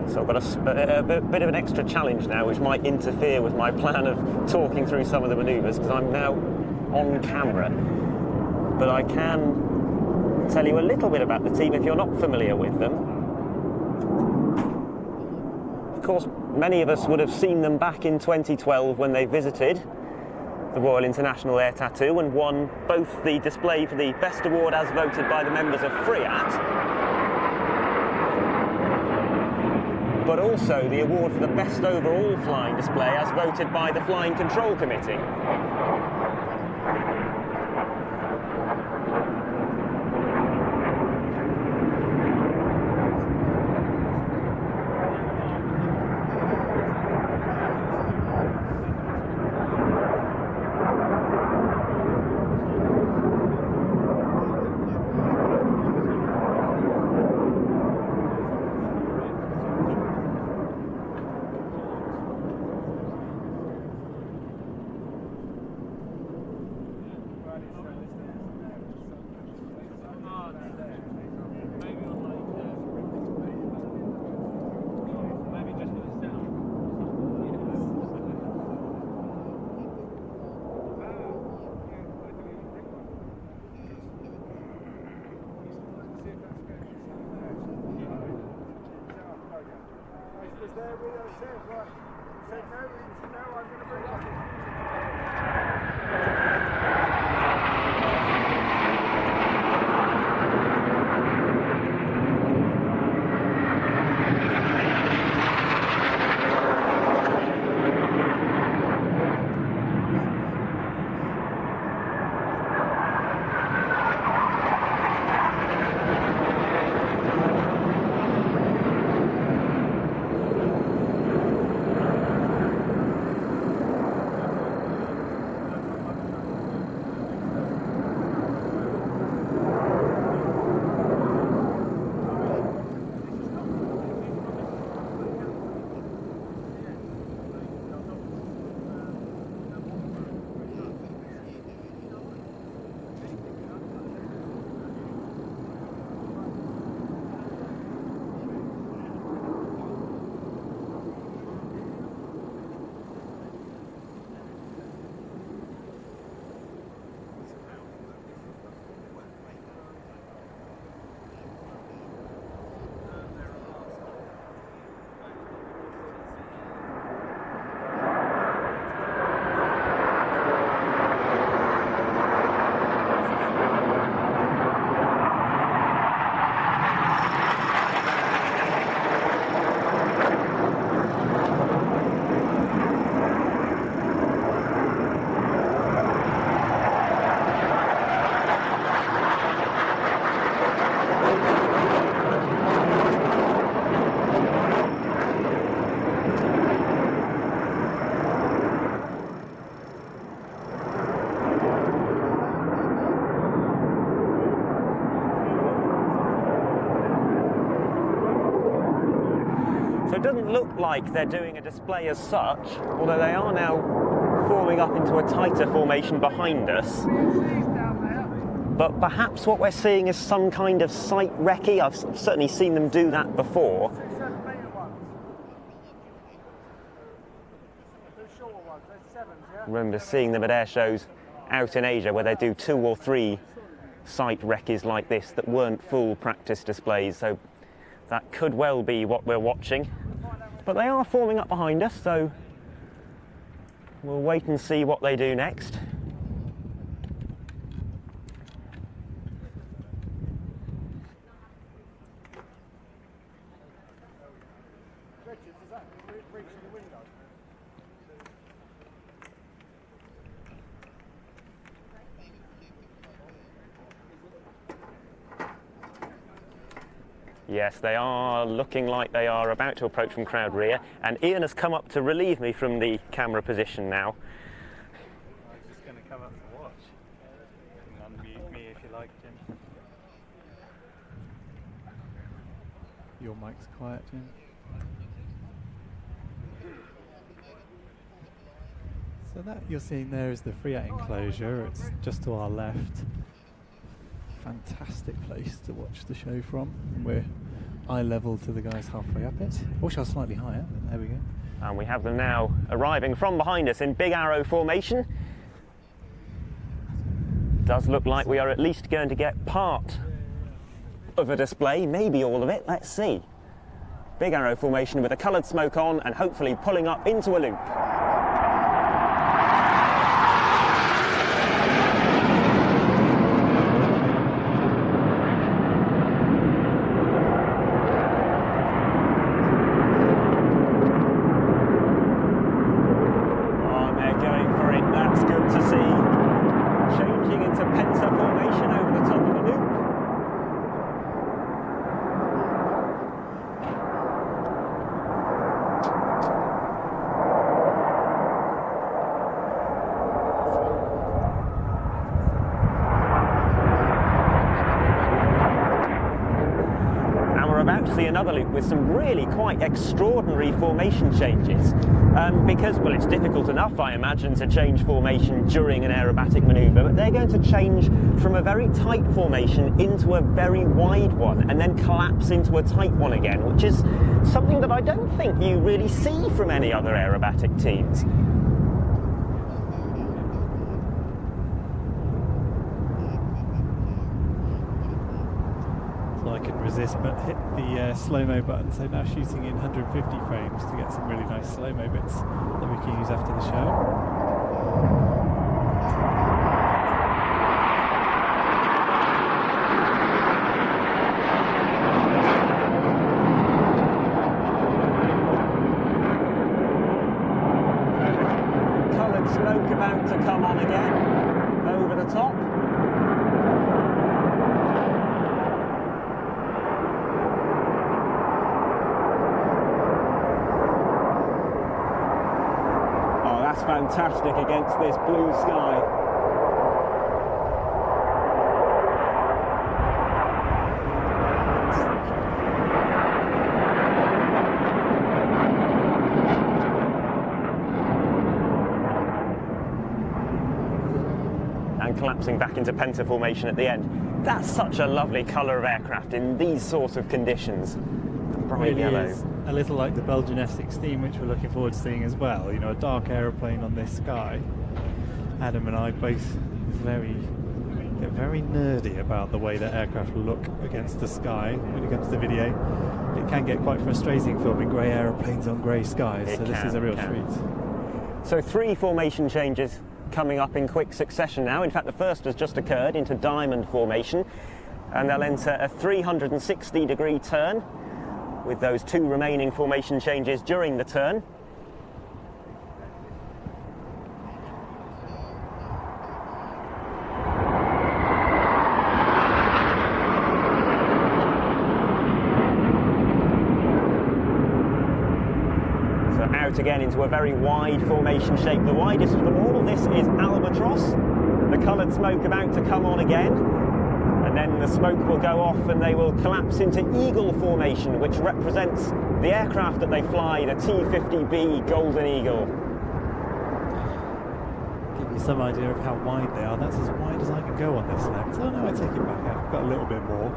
So I've got a bit of an extra challenge now, which might interfere with my plan of talking through some of the manoeuvres, because I'm now on camera. But I can tell you a little bit about the team if you're not familiar with them. Of course, many of us would have seen them back in 2012 when they visited the Royal International Air Tattoo and won both the display for the best award as voted by the members of Frecce, but also the award for the best overall flying display as voted by the Flying Control Committee. It doesn't look like they're doing a display as such, although they are now forming up into a tighter formation behind us. But perhaps what we're seeing is some kind of sight recce. I've certainly seen them do that before. I remember seeing them at air shows out in Asia where they do 2 or 3 sight recces like this that weren't full practice displays, so that could well be what we're watching. But they are forming up behind us, so we'll wait and see what they do next. Yes, they are looking like they are about to approach from crowd rear, and Ian has come up to relieve me from the camera position now. I was just going to come up to watch. You can unmute me if you like, Jim. Your mic's quiet, Jim. So that you're seeing there is the Frecce enclosure. It's just to our left. Fantastic place to watch the show from. We're eye level to the guys halfway up it. Wish I was slightly higher, but there we go. And we have them now arriving from behind us in big arrow formation. Does look like we are at least going to get part of a display, maybe all of it. Let's see. Big arrow formation with a coloured smoke on and hopefully pulling up into a loop. Another loop with some really quite extraordinary formation changes because, well, it's difficult enough, I imagine, to change formation during an aerobatic manoeuvre, but they're going to change from a very tight formation into a very wide one and then collapse into a tight one again, which is something that I don't think you really see from any other aerobatic teams. I couldn't resist but hit the slow-mo button, so now shooting in 150 frames to get some really nice slow-mo bits that we can use after the show. Smoke about to come on again over the top. Oh, that's fantastic against this blue sky. Collapsing back into penta formation at the end. That's such a lovely colour of aircraft in these sorts of conditions. Bright really yellow. Is a little like the Belgian F-16, which we're looking forward to seeing as well. You know, a dark aeroplane on this sky. Adam and I both very nerdy about the way that aircraft look against the sky when it comes to video. It can get quite frustrating filming grey aeroplanes on grey skies, so this is a real treat. So 3 formation changes coming up in quick succession now. In fact, the first has just occurred into diamond formation, and they'll enter a 360-degree turn with those 2 remaining formation changes during the turn. Again into a very wide formation shape, the widest of them all. This is Albatross. The coloured smoke about to come on again, and then the smoke will go off and they will collapse into Eagle formation, which represents the aircraft that they fly, the T-50B Golden Eagle. Give you some idea of how wide they are. That's as wide as I can go on this lens. Oh no, I take it back out. I've got a little bit more.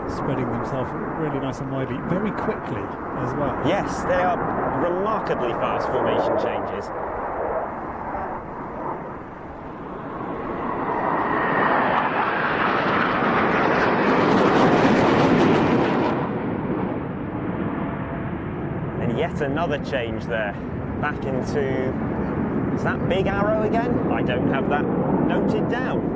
Spreading themselves really nice and widely, very quickly as well. Yes, they are remarkably fast formation changes. And yet another change there, back into, is that Big Arrow again? I don't have that noted down.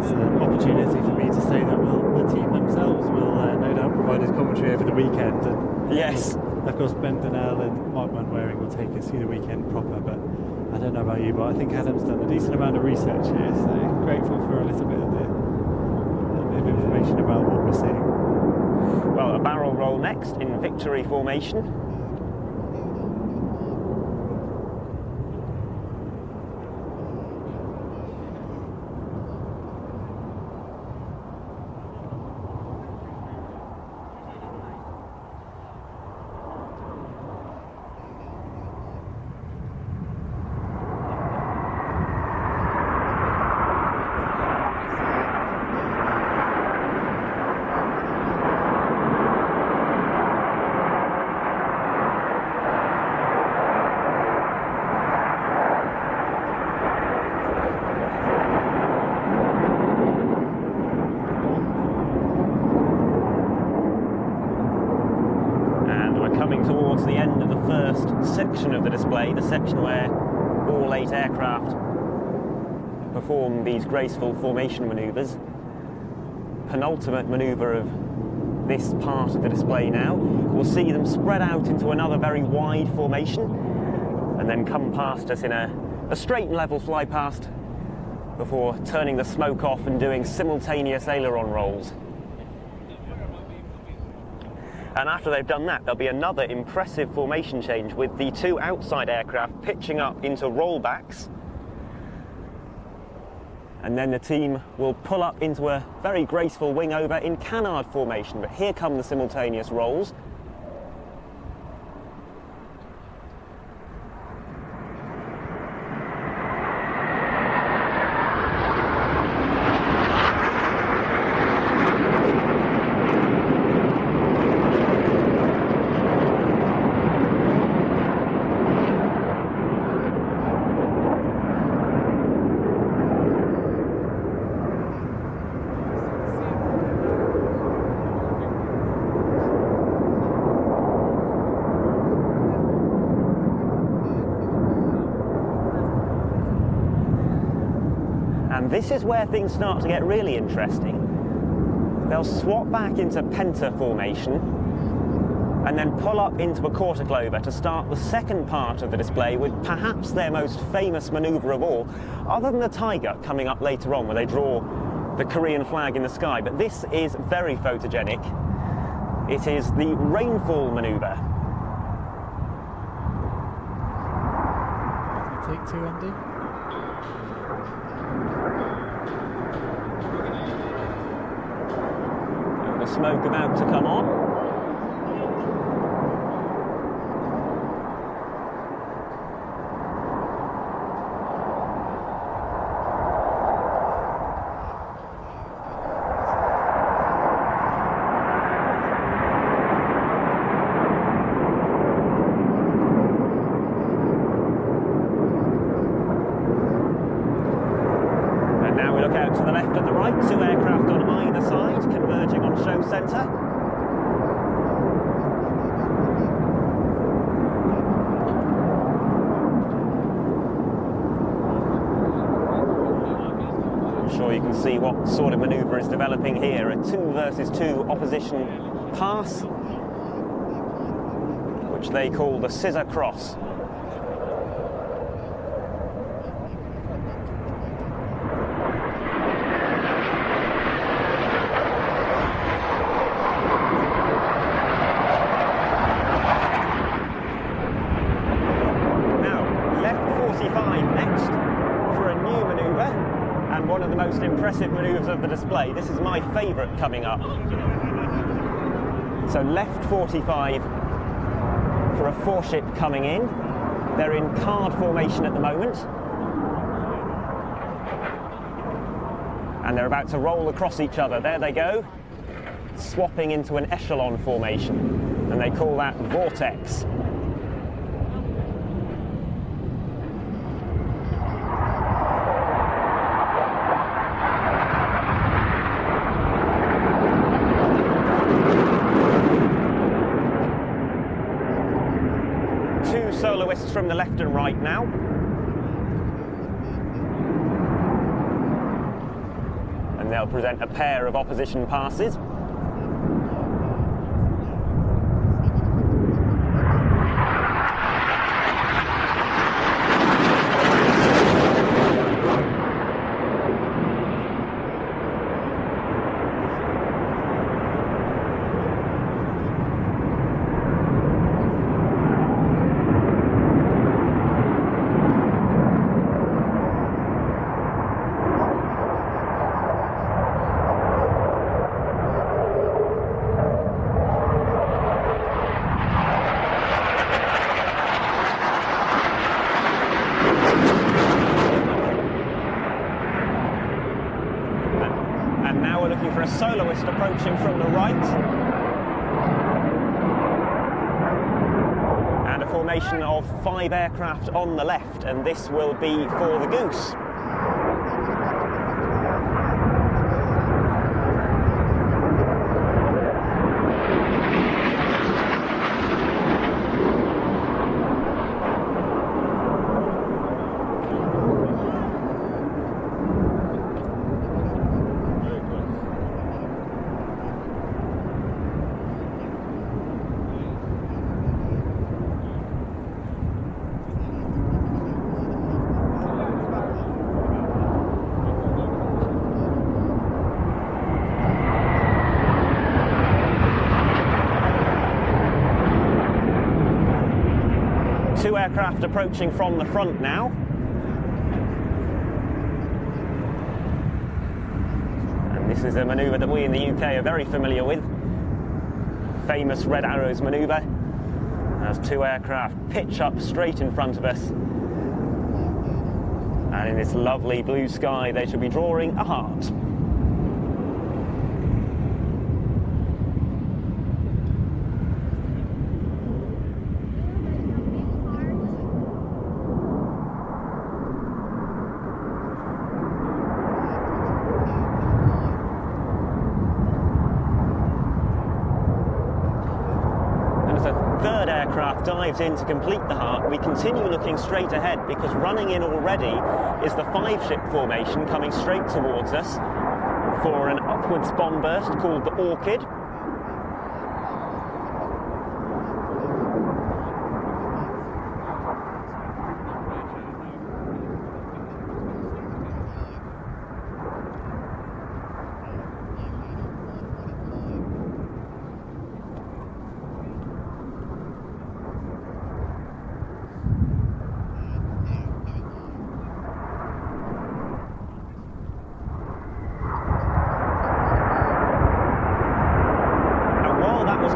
It's an opportunity for me to say that the team themselves will no doubt provide us commentary over the weekend. And yes. Of course, Ben Donnell and Mark Munwaring will take us through the weekend proper, but I don't know about you, but I think Adam's done a decent amount of research here, so grateful for a little bit of information about what we're seeing. Well, a barrel roll next in victory formation. Towards the end of the first section of the display, the section where all 8 aircraft perform these graceful formation manoeuvres. Penultimate manoeuvre of this part of the display now. We'll see them spread out into another very wide formation and then come past us in a straight and level fly past before turning the smoke off and doing simultaneous aileron rolls. And after they've done that, there'll be another impressive formation change with the 2 outside aircraft pitching up into rollbacks. And then the team will pull up into a very graceful wing over in canard formation. But here come the simultaneous rolls. And this is where things start to get really interesting. They'll swap back into penta formation and then pull up into a quarter clover to start the second part of the display with perhaps their most famous manoeuvre of all, other than the tiger coming up later on where they draw the Korean flag in the sky. But this is very photogenic. It is the rainfall manoeuvre. Take two, Andy. The smoke about to come on. To the left and the right, two aircraft on either side, converging on show centre. I'm sure you can see what sort of manoeuvre is developing here, a 2 versus 2 opposition pass, which they call the scissor cross. Impressive manoeuvres of the display. This is my favourite coming up. So left 45 for a 4-ship coming in. They're in card formation at the moment. And they're about to roll across each other. There they go, swapping into an echelon formation. And they call that vortex. Soloists from the left and right now. And they'll present a pair of opposition passes. A soloist approaching from the right, and a formation of 5 aircraft on the left, and this will be for the goose. Two aircraft approaching from the front now. And this is a manoeuvre that we in the UK are very familiar with. Famous Red Arrows manoeuvre. As 2 aircraft pitch up straight in front of us. And in this lovely blue sky, they should be drawing a heart. dives in to complete the heart, we continue looking straight ahead because running in already is the 5-ship formation coming straight towards us for an upwards bomb burst called the Orchid.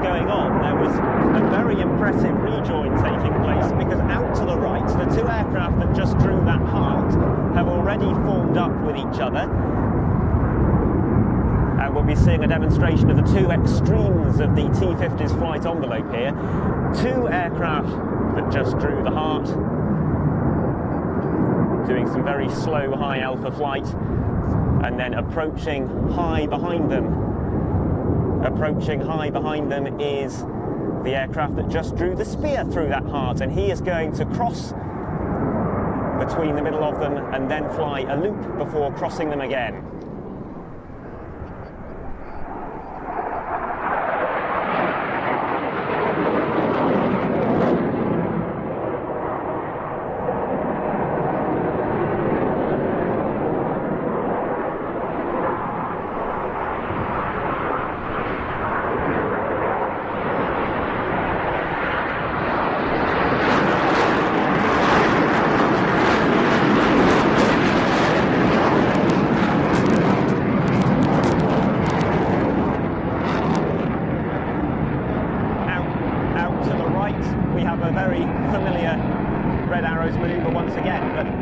Going on, there was a very impressive rejoin taking place because out to the right, the 2 aircraft that just drew that heart have already formed up with each other. And we'll be seeing a demonstration of the 2 extremes of the T-50's flight envelope here. 2 aircraft that just drew the heart, doing some very slow high alpha flight, and then approaching high behind them. Approaching high behind them is the aircraft that just drew the spear through that heart, and he is going to cross between the middle of them and then fly a loop before crossing them again.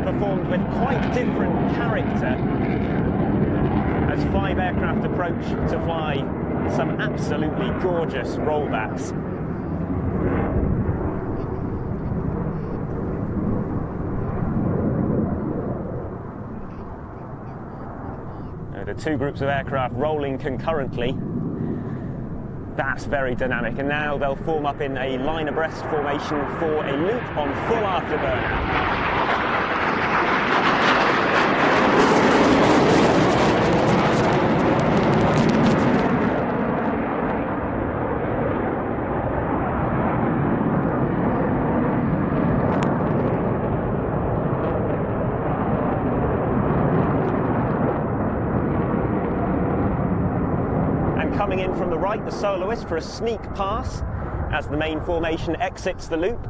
Performed with quite different character as 5 aircraft approach to fly some absolutely gorgeous rollbacks. The 2 groups of aircraft rolling concurrently. That's very dynamic, and now they'll form up in a line abreast formation for a loop on full afterburner. Coming in from the right, the soloist for a sneak pass as the main formation exits the loop.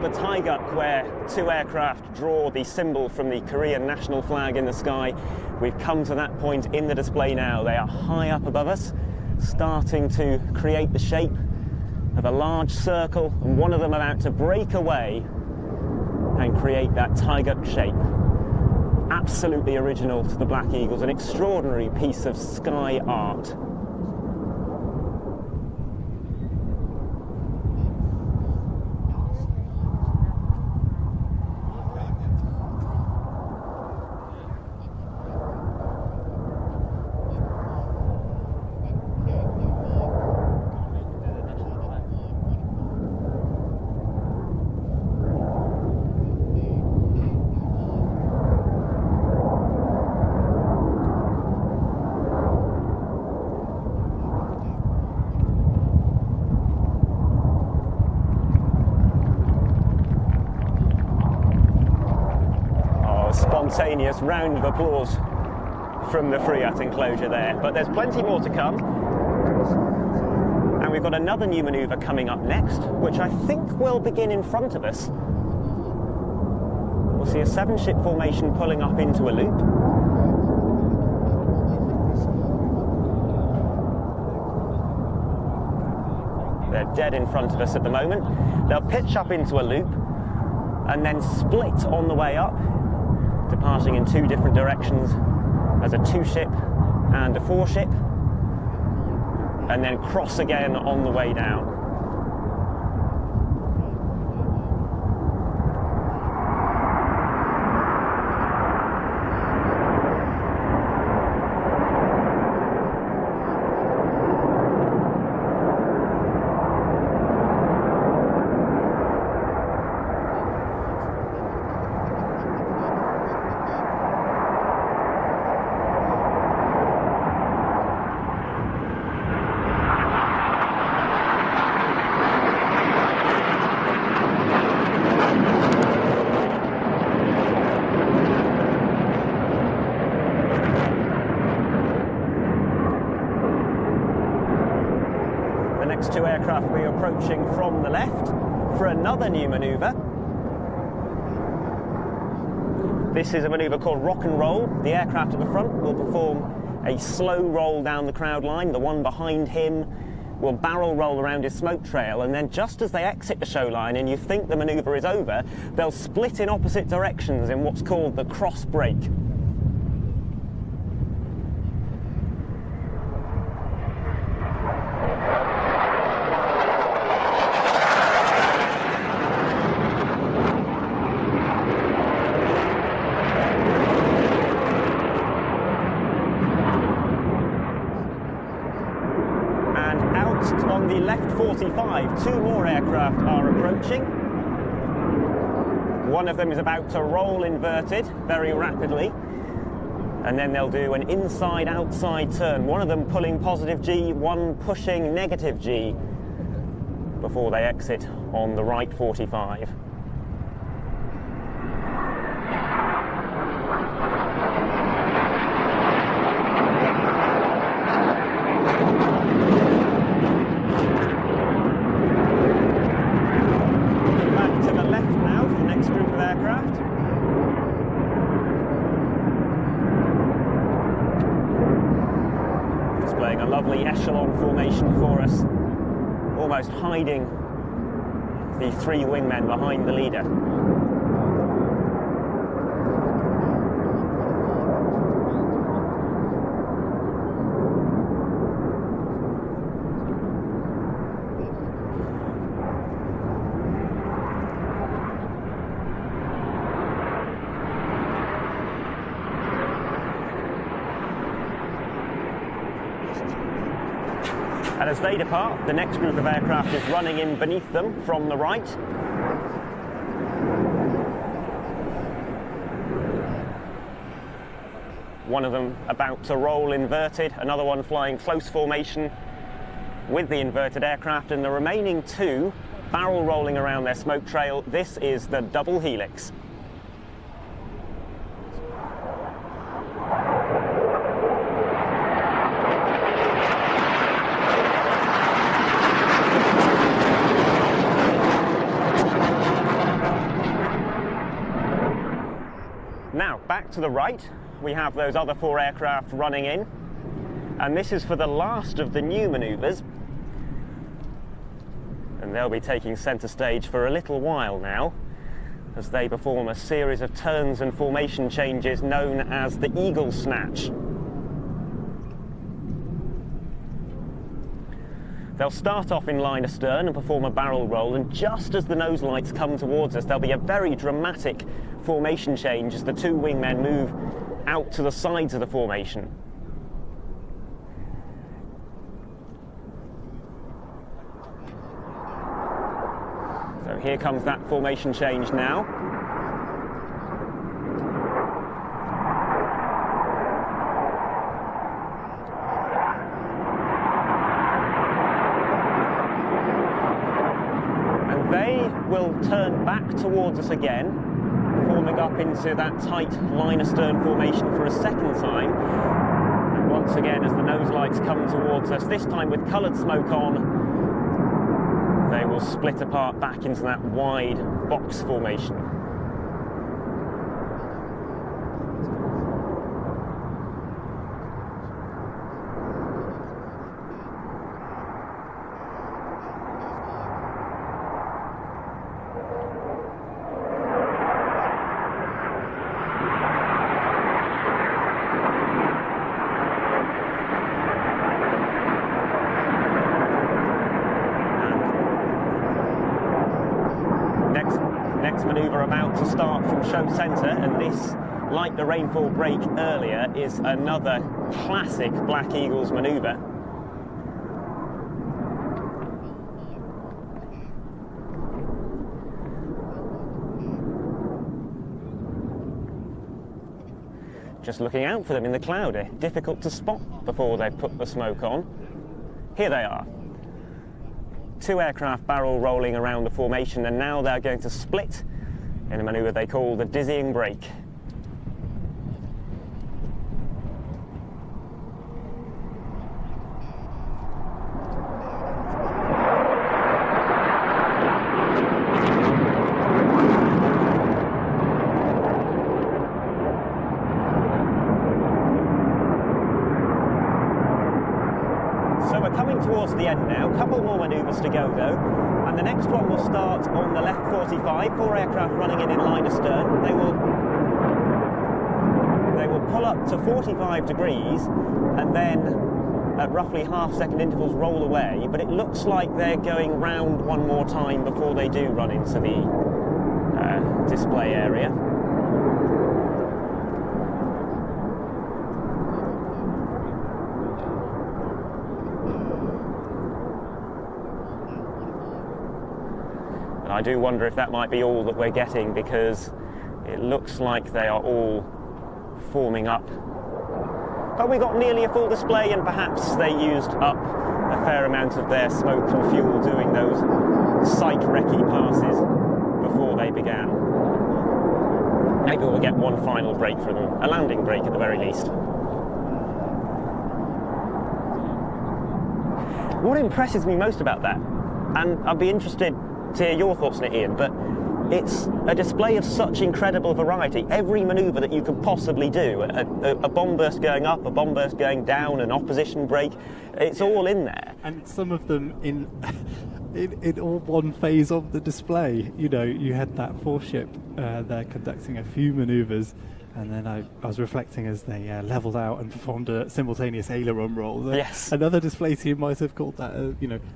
The Tiger, where 2 aircraft draw the symbol from the Korean national flag in the sky. We've come to that point in the display now. They are high up above us, starting to create the shape of a large circle, and one of them about to break away and create that Tiger shape. Absolutely original to the Black Eagles, an extraordinary piece of sky art. Spontaneous round of applause from the Frecce enclosure there, but there's plenty more to come, and we've got another new manoeuvre coming up next, which I think will begin in front of us. We'll see a 7-ship formation pulling up into a loop. They're dead in front of us at the moment. They'll pitch up into a loop and then split on the way up, departing in 2 different directions as a 2-ship and a 4-ship. and then cross again on the way down. Two aircraft will be approaching from the left for another new manoeuvre. This is a manoeuvre called rock and roll. The aircraft at the front will perform a slow roll down the crowd line. The one behind him will barrel roll around his smoke trail, and then just as they exit the show line and you think the manoeuvre is over, they'll split in opposite directions in what's called the cross break. On the left 45, two more aircraft are approaching. One of them is about to roll inverted very rapidly, and then they'll do an inside-outside turn, one of them pulling positive G, one pushing negative G, before they exit on the right 45. Displaying a lovely echelon formation for us, almost hiding the three wingmen behind the leader. And as they depart, the next group of aircraft is running in beneath them from the right. One of them about to roll inverted, another one flying close formation with the inverted aircraft, and the remaining two barrel rolling around their smoke trail. This is the double helix. Now, back to the right, we have those other four aircraft running in, and this is for the last of the new manoeuvres, and they'll be taking centre stage for a little while now as they perform a series of turns and formation changes known as the eagle snatch. They'll start off in line astern and perform a barrel roll, and just as the nose lights come towards us, there'll be a very dramatic formation change as the two wingmen move out to the sides of the formation. So here comes that formation change now. And they will turn back towards us again, forming up into that tight line astern formation for a second time. And once again, as the nose lights come towards us, this time with coloured smoke on, they will split apart back into that wide box formation. manoeuvre about to start from show centre, and this, like the rainfall break earlier, is another classic Black Eagles manoeuvre. Just looking out for them in the cloud, difficult to spot before they put the smoke on. Here they are. 2 aircraft barrel rolling around the formation, and now they're going to split in a manoeuvre they call the dizzying break. Towards the end now, a couple more manoeuvres to go though, and the next one will start on the left 45, 4 aircraft running in line astern. They will pull up to 45 degrees and then at roughly half-second intervals roll away, but it looks like they're going round one more time before they do run into the display area. I do wonder if that might be all that we're getting, because it looks like they are all forming up. But we got nearly a full display, and perhaps they used up a fair amount of their smoke and fuel doing those sight recce passes before they began. Maybe we'll get one final break from them, a landing break at the very least. What impresses me most about that, and I'd be interested to hear your thoughts on it, Ian, but it's a display of such incredible variety. Every manoeuvre that you can possibly do, a bomb burst going up, a bomb burst going down, an opposition break, it's all in there. And some of them in all one phase of the display. You know, you had that 4-ship there conducting a few manoeuvres, and then I was reflecting as they levelled out and performed a simultaneous aileron roll. Yes. Another display team might have called that,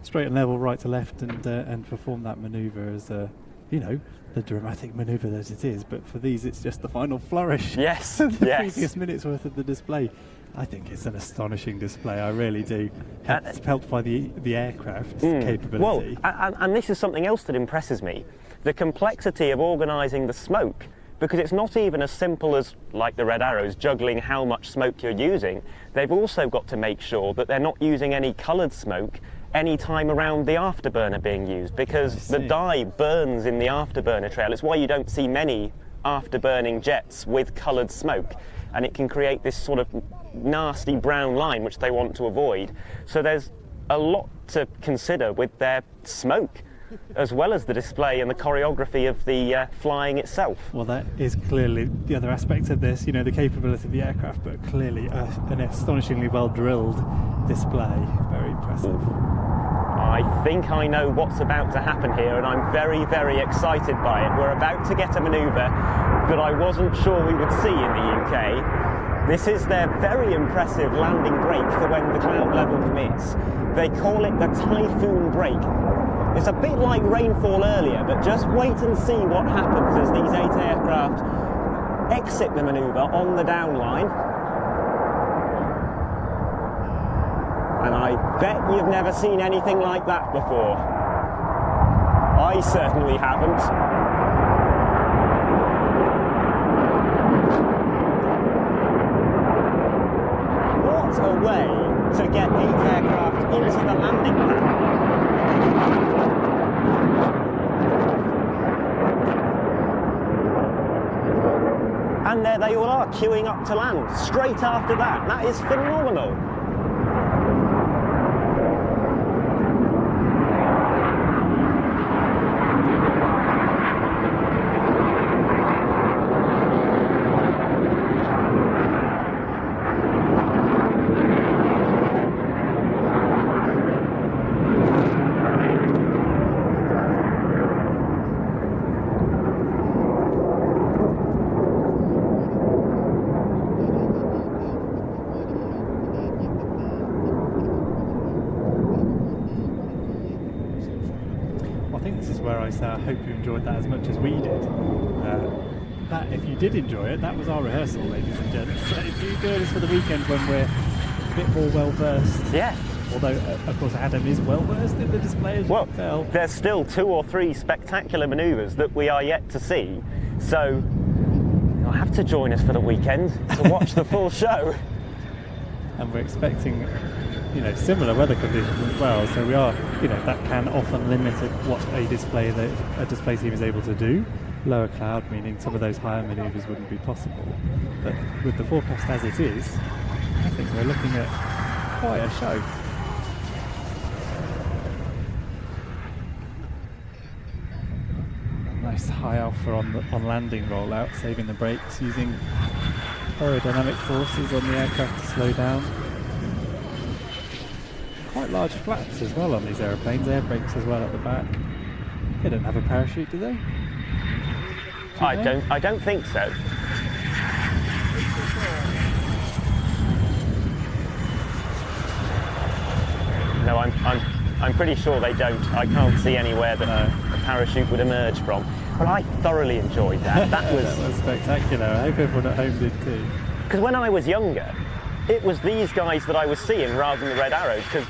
straight and level, right to left, and performed that manoeuvre as the dramatic manoeuvre that it is. But for these, it's just the final flourish. Yes. The previous minute's worth of the display. I think it's an astonishing display. I really do. It's helped by the aircraft's capability. Well, and this is something else that impresses me: the complexity of organising the smoke. Because it's not even as simple as, like the Red Arrows, juggling how much smoke you're using. They've also got to make sure that they're not using any coloured smoke any time around the afterburner being used, because the dye burns in the afterburner trail. It's why you don't see many afterburning jets with coloured smoke, and it can create this sort of nasty brown line which they want to avoid. So there's a lot to consider with their smoke, as well as the display and the choreography of the flying itself. Well, that is clearly the other aspect of this, the capability of the aircraft, but clearly an astonishingly well drilled display. Very impressive. I think I know what's about to happen here, and I'm very, very excited by it. We're about to get a manoeuvre that I wasn't sure we would see in the UK. This is their very impressive landing break for when the cloud level permits. They call it the Typhoon break. It's a bit like rainfall earlier, but just wait and see what happens as these 8 aircraft exit the manoeuvre on the downline. And I bet you've never seen anything like that before. I certainly haven't. What a way to get 8 aircraft into the landing pad. And there they all are, queuing up to land straight after that. That is phenomenal. where I say I hope you enjoyed that as much as we did. That, if you did enjoy it, that was our rehearsal, ladies and gents. So do join us for the weekend when we're a bit more well versed. Yeah. Although, of course, Adam is well versed in the display, as you can tell. There's still 2 or 3 spectacular manoeuvres that we are yet to see. So you'll have to join us for the weekend to watch the full show. And we're expecting, you know, similar weather conditions as well. So we are, you know, that can often limit what a display team is able to do. Lower cloud, meaning some of those higher manoeuvres wouldn't be possible. But with the forecast as it is, I think we're looking at quite a show. A nice high alpha on landing rollout, saving the brakes, using aerodynamic forces on the aircraft to slow down. Quite large flaps as well on these aeroplanes, air brakes as well at the back. They don't have a parachute, do they? I don't think so. No, I'm pretty sure they don't. I can't see anywhere that a parachute would emerge from. But I thoroughly enjoyed that. That was spectacular. I hope everyone at home did too. Because when I was younger, it was these guys that I was seeing rather than the Red Arrows, because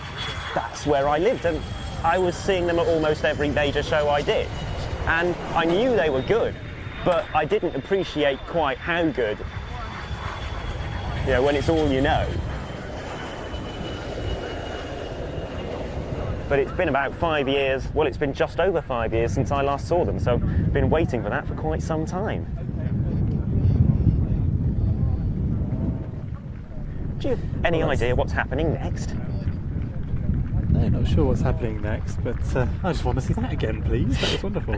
that's where I lived, and I was seeing them at almost every major show I did. And I knew they were good, but I didn't appreciate quite how good, you know, when it's all you know. But it's been about 5 years, well, it's been just over 5 years since I last saw them, so I've been waiting for that for quite some time. Do you have any idea what's happening next? No, not sure what's happening next, but I just want to see that again, please. That was wonderful.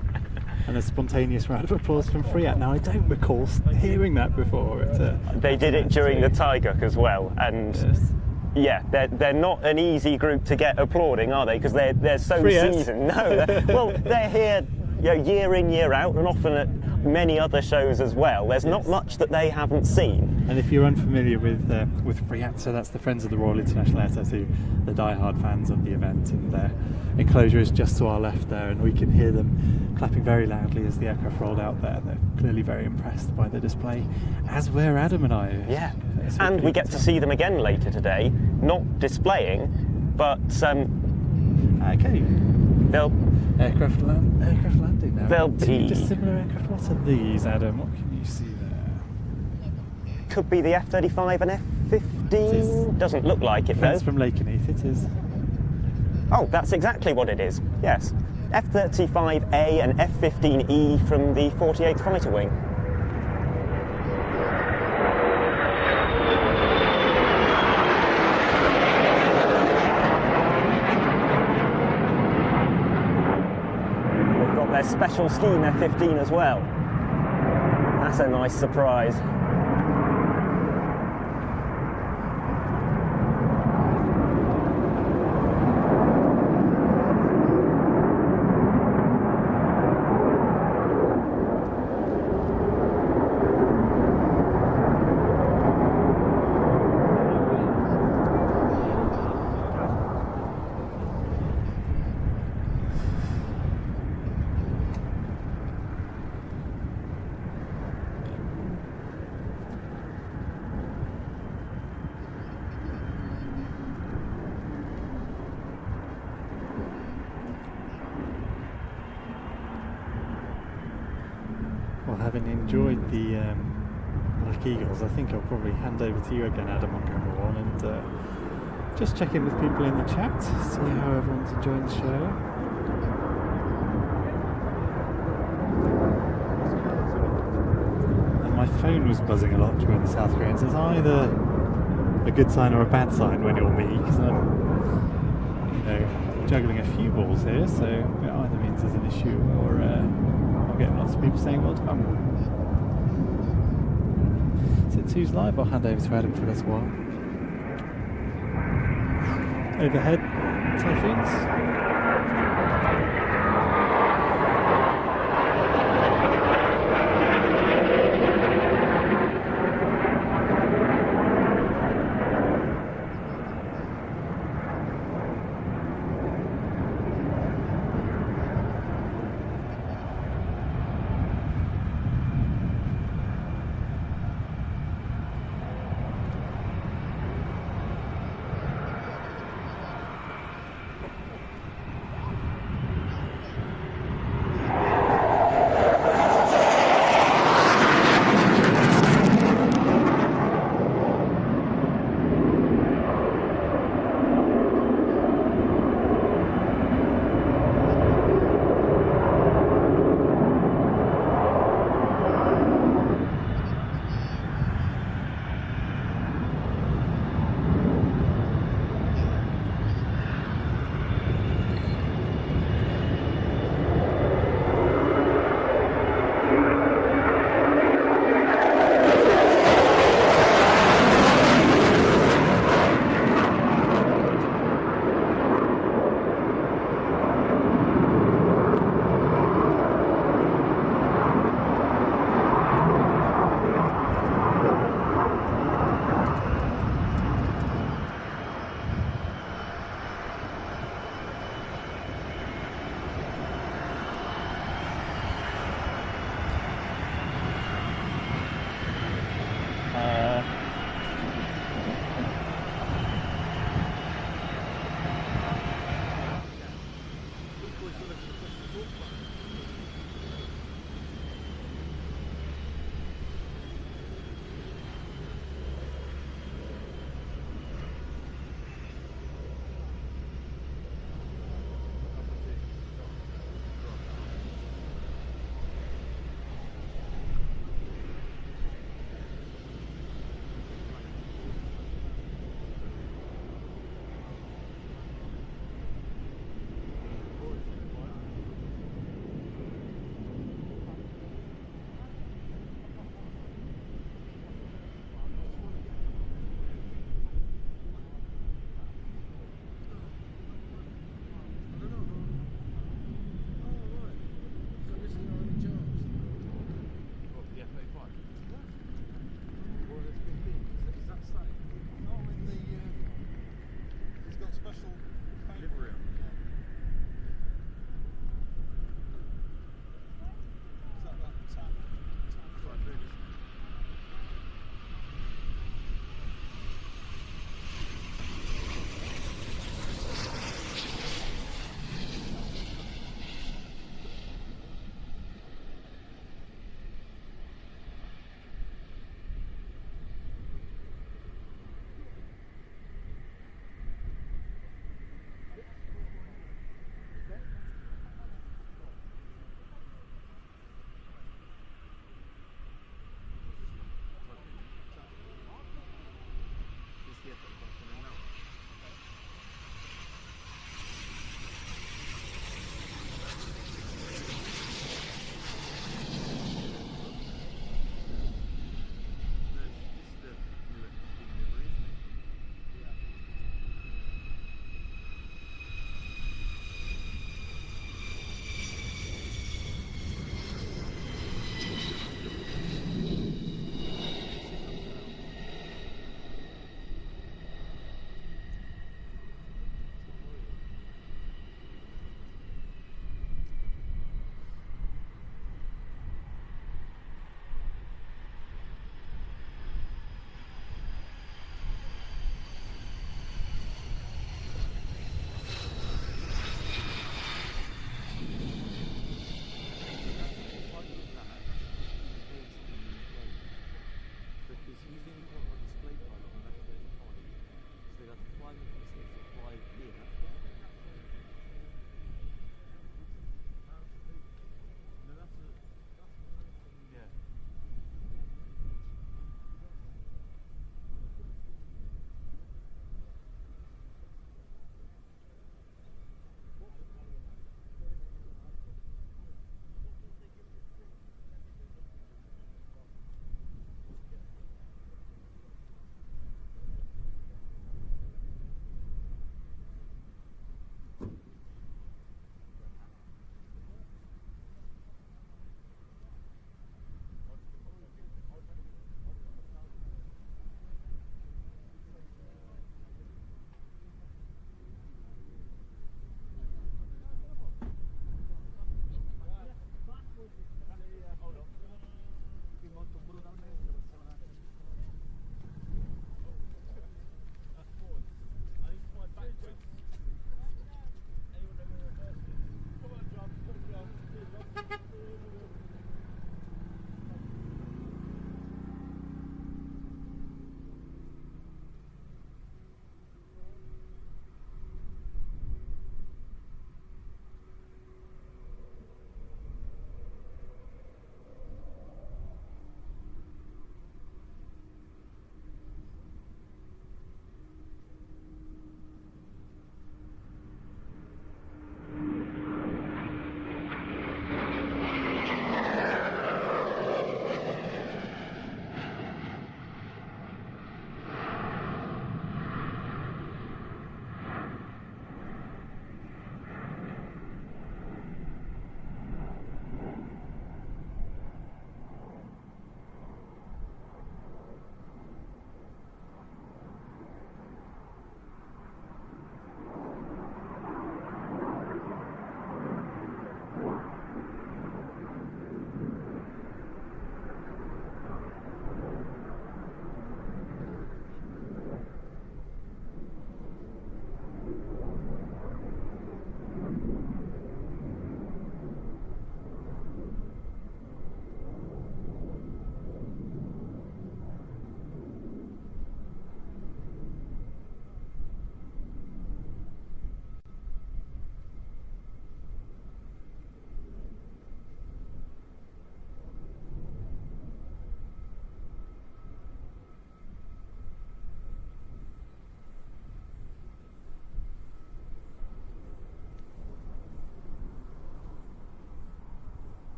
And a spontaneous round of applause from Freat. Now, I don't recall hearing that before. They did it during the Taiguk as well, and yeah, they're not an easy group to get applauding, are they? Because they're so seasoned. No, well, they're here, you know, year in, year out, and often at many other shows as well. There's not much that they haven't seen. And if you're unfamiliar with Freat, so that's the Friends of the Royal International Air Tattoo, the die-hard fans of the event, and their enclosure is just to our left there, and we can hear them clapping very loudly as the aircraft rolled out there. They're clearly very impressed by the display, as were Adam and I. Yeah, and we get to see them again later today, not displaying, but okay. They'll aircraft landing now. They'll Two be dissimilar aircraft. What are these, Adam? What can you see there? Could be the F-35 and F-15. Doesn't look like it Friends though. from Lakenheath, it is. Oh, that's exactly what it is. Yes, F-35A and F-15E from the 48th Fighter Wing. Their special scheme F-15 as well. That's a nice surprise. Having enjoyed the Black Eagles, I think I'll probably hand over to you again, Adam, on camera one, and just check in with people in the chat, see how everyone's enjoying the show. And my phone was buzzing a lot during the South Koreans. It's either a good sign or a bad sign when you're me, because I'm, you know, juggling a few balls here, so it either means there's an issue or getting lots of people saying well done. So two's live. I'll hand over to Adam for a little while. Overhead, Typhoons.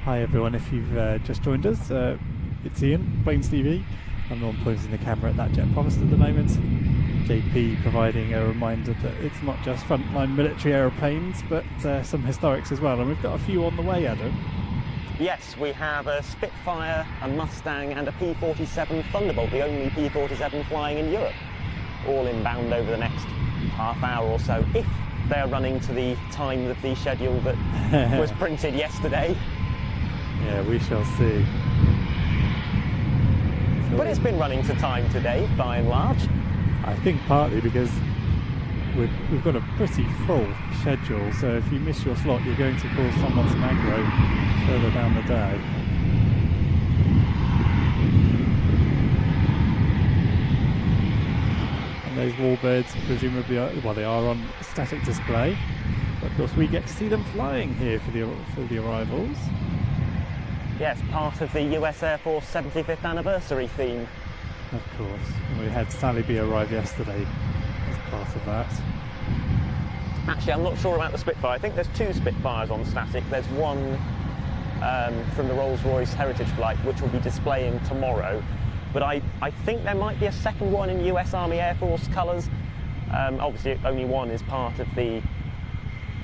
Hi everyone, if you've just joined us, it's Ian, Planes TV. I'm the one pointing the camera at that jet provost at the moment. JP providing a reminder that it's not just frontline military aeroplanes, but some historics as well. And we've got a few on the way, Adam. Yes, we have a Spitfire, a Mustang and a P-47 Thunderbolt, the only P-47 flying in Europe. All inbound over the next half hour or so, if they're running to the time of the schedule that was printed yesterday. Yeah, we shall see. So But it's been running to time today, by and large. I think partly because we've got a pretty full schedule, so if you miss your slot, you're going to cause someone some aggro further down the day. And those Warbirds presumably they are on static display, but of course we get to see them flying here for the arrivals. Yes, part of the US Air Force 75th anniversary theme. Of course. And we had Sally B arrive yesterday as part of that. Actually, I'm not sure about the Spitfire. I think there's two Spitfires on static. There's one from the Rolls-Royce Heritage Flight, which will be displaying tomorrow. But I think there might be a second one in US Army Air Force colours. Obviously, only one is part of the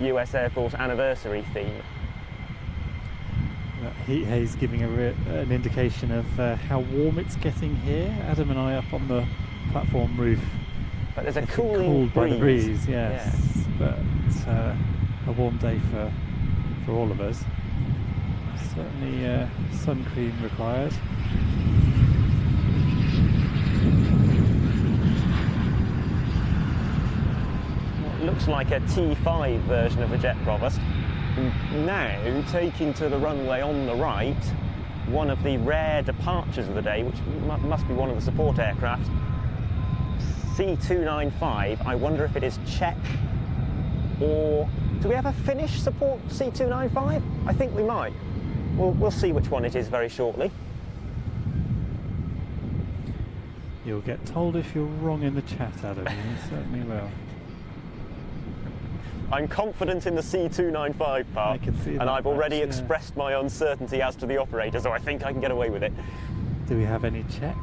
US Air Force anniversary theme. Heat haze giving an indication of how warm it's getting here. Adam and I up on the platform roof. But there's a Getting cooling cooled breeze. by the breeze, yes. Yeah. But a warm day for all of us. Certainly sun cream required. What looks like a T5 version of the jet provost. Now taking to the runway on the right, one of the rare departures of the day, which must be one of the support aircraft, C295. I wonder if it is Czech, or do we have a Finnish support C295? I think we might. We'll see which one it is very shortly. You'll get told if you're wrong in the chat, Adam. You certainly will. I'm confident in the C295 part, I can see and that I've already much, yeah. expressed my uncertainty as to the operator, so I think I can get away with it. Do we have any Czech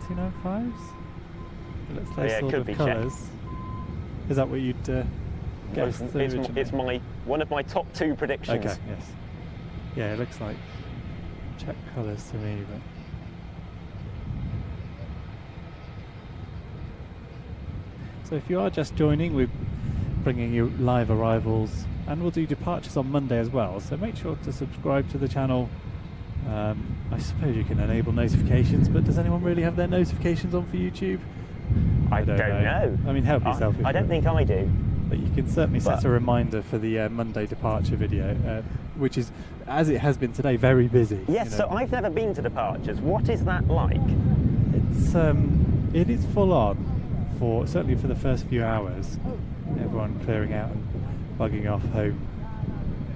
295s? It looks like Yeah, it sort could of be Czech. colours. Is that what you'd guess? It's one of my top two predictions. Okay, yes. Yeah, it looks like Czech colours to me, but so if you are just joining, we're bringing you live arrivals, and we'll do departures on Monday as well, so make sure to subscribe to the channel. I suppose you can enable notifications, but does anyone really have their notifications on for YouTube? I don't know. I mean, help yourself. I don't think I do. But you can certainly set a reminder for the Monday departure video, which is, as it has been today, very busy. Yes, so I've never been to departures. What is that like? It is full on, certainly for the first few hours. Everyone clearing out and bugging off home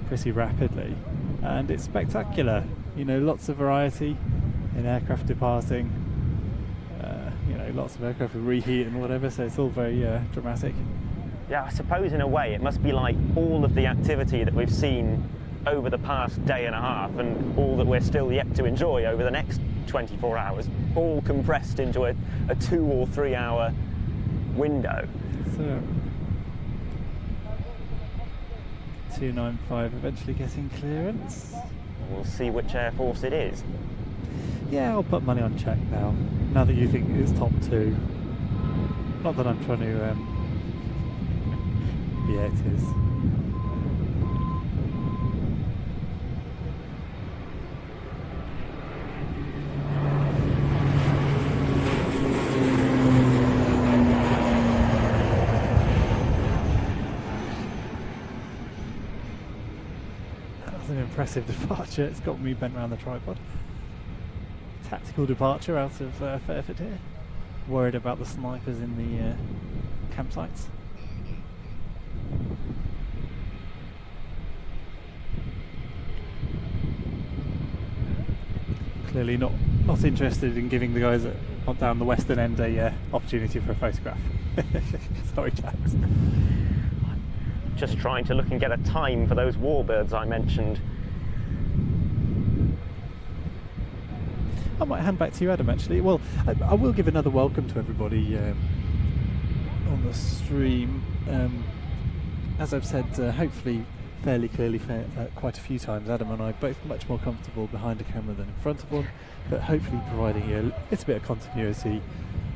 pretty rapidly, and it's spectacular. You know, lots of variety in aircraft departing. You know, lots of aircraft with reheat and whatever, so it's all very dramatic. Yeah, I suppose in a way it must be like all of the activity that we've seen over the past day and a half, and all that we're still yet to enjoy over the next 24 hours, all compressed into a 2 or 3 hour window. So 295 eventually getting clearance. We'll see which Air Force it is. Yeah, I'll put money on Czech now. Now that you think it's top two. Not that I'm trying to. Yeah, it is. That was an impressive departure. It's got me bent around the tripod. Tactical departure out of Fairford here. Worried about the snipers in the campsites. Clearly not interested in giving the guys down the western end a opportunity for a photograph. Sorry, chaps. Just trying to look and get a time for those Warbirds I mentioned. I might hand back to you, Adam, actually. Well, I will give another welcome to everybody on the stream. As I've said, hopefully fairly clearly quite a few times, Adam and I both much more comfortable behind a camera than in front of one, but hopefully providing you a little bit of continuity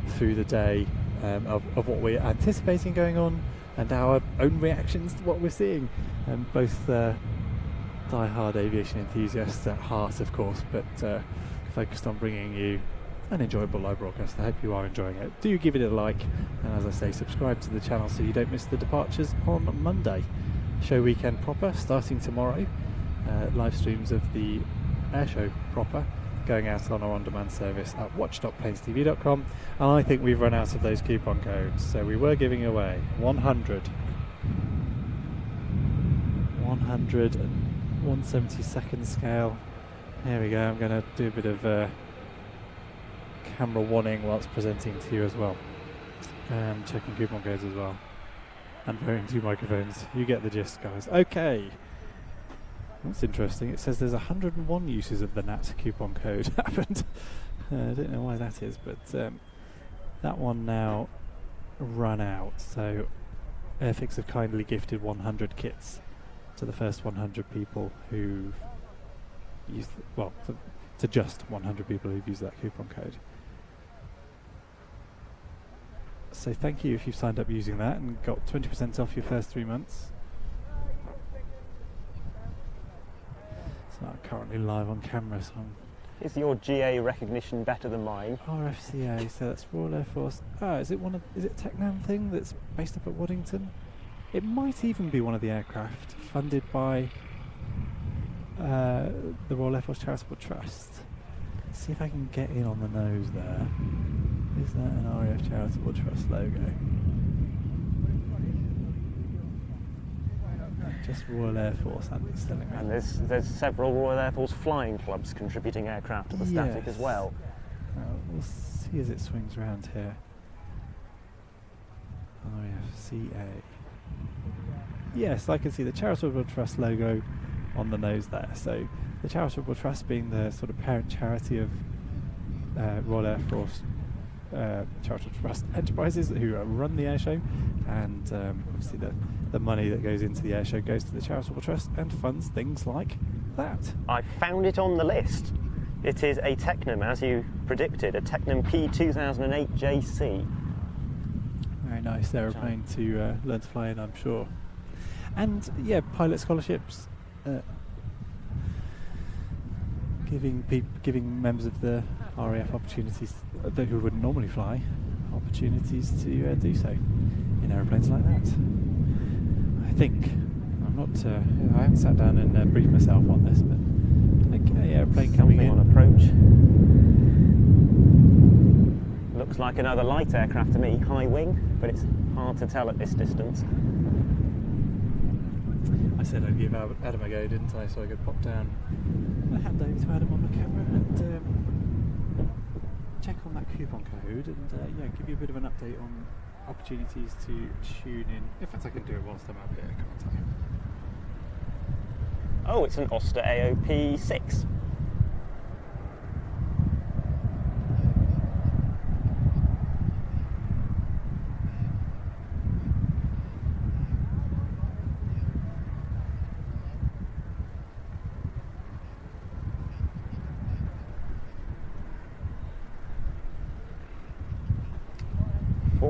through the day of what we're anticipating going on and our own reactions to what we're seeing. Both die-hard aviation enthusiasts at heart, of course, but focused on bringing you an enjoyable live broadcast. I hope you are enjoying it. Do give it a like, and as I say, subscribe to the channel so you don't miss the departures on Monday. Show weekend proper starting tomorrow. Live streams of the airshow proper going out on our on-demand service at watch.plainstv.com, and I think we've run out of those coupon codes, so we were giving away 100 and 1/172nd scale. There we go. I'm going to do a bit of camera warning whilst presenting to you as well, and checking coupon codes as well, and wearing 2 microphones. You get the gist, guys. Okay, that's interesting. It says there's 101 uses of the NAT coupon code happened. I don't know why that is, but that one now run out. So Airfix have kindly gifted 100 kits to the first 100 people who've used, to just 100 people who've used that coupon code. So thank you if you've signed up using that and got 20% off your first 3 months. It's not currently live on camera, so Is your GA recognition better than mine? RFCA, so that's Royal Air Force. Is it is it Technam thing that's based up at Waddington? It might even be one of the aircraft funded by the Royal Air Force Charitable Trust. Let's see if I can get in on the nose there. Is that an RAF Charitable Trust logo? Just Royal Air Force, Andy's telling me. And there's several Royal Air Force flying clubs contributing aircraft to the static as well. We'll see as it swings around here. RAFCA. Yes, I can see the Charitable Trust logo on the nose there. So the Charitable Trust being the sort of parent charity of Royal Air Force Charitable Trust Enterprises who run the airshow, and obviously the money that goes into the airshow goes to the Charitable Trust and funds things like that. I found it on the list. It is a Technam, as you predicted, a Technam P2008 JC. Very nice aeroplane to learn to fly in, I'm sure. And yeah, pilot scholarships, giving members of the RAF opportunities who wouldn't normally fly, opportunities to do so in aeroplanes like that. I think I haven't sat down and briefed myself on this, but okay, airplane coming in on approach. Looks like another light aircraft to me, high wing, but it's hard to tell at this distance. I said I'd give Adam a go, didn't I? So I could pop down and hand over to Adam on the camera and check on that coupon code and give you a bit of an update on opportunities to tune in. In fact, I can do it whilst I'm up here, can't I? Oh, it's an Oster AOP 6.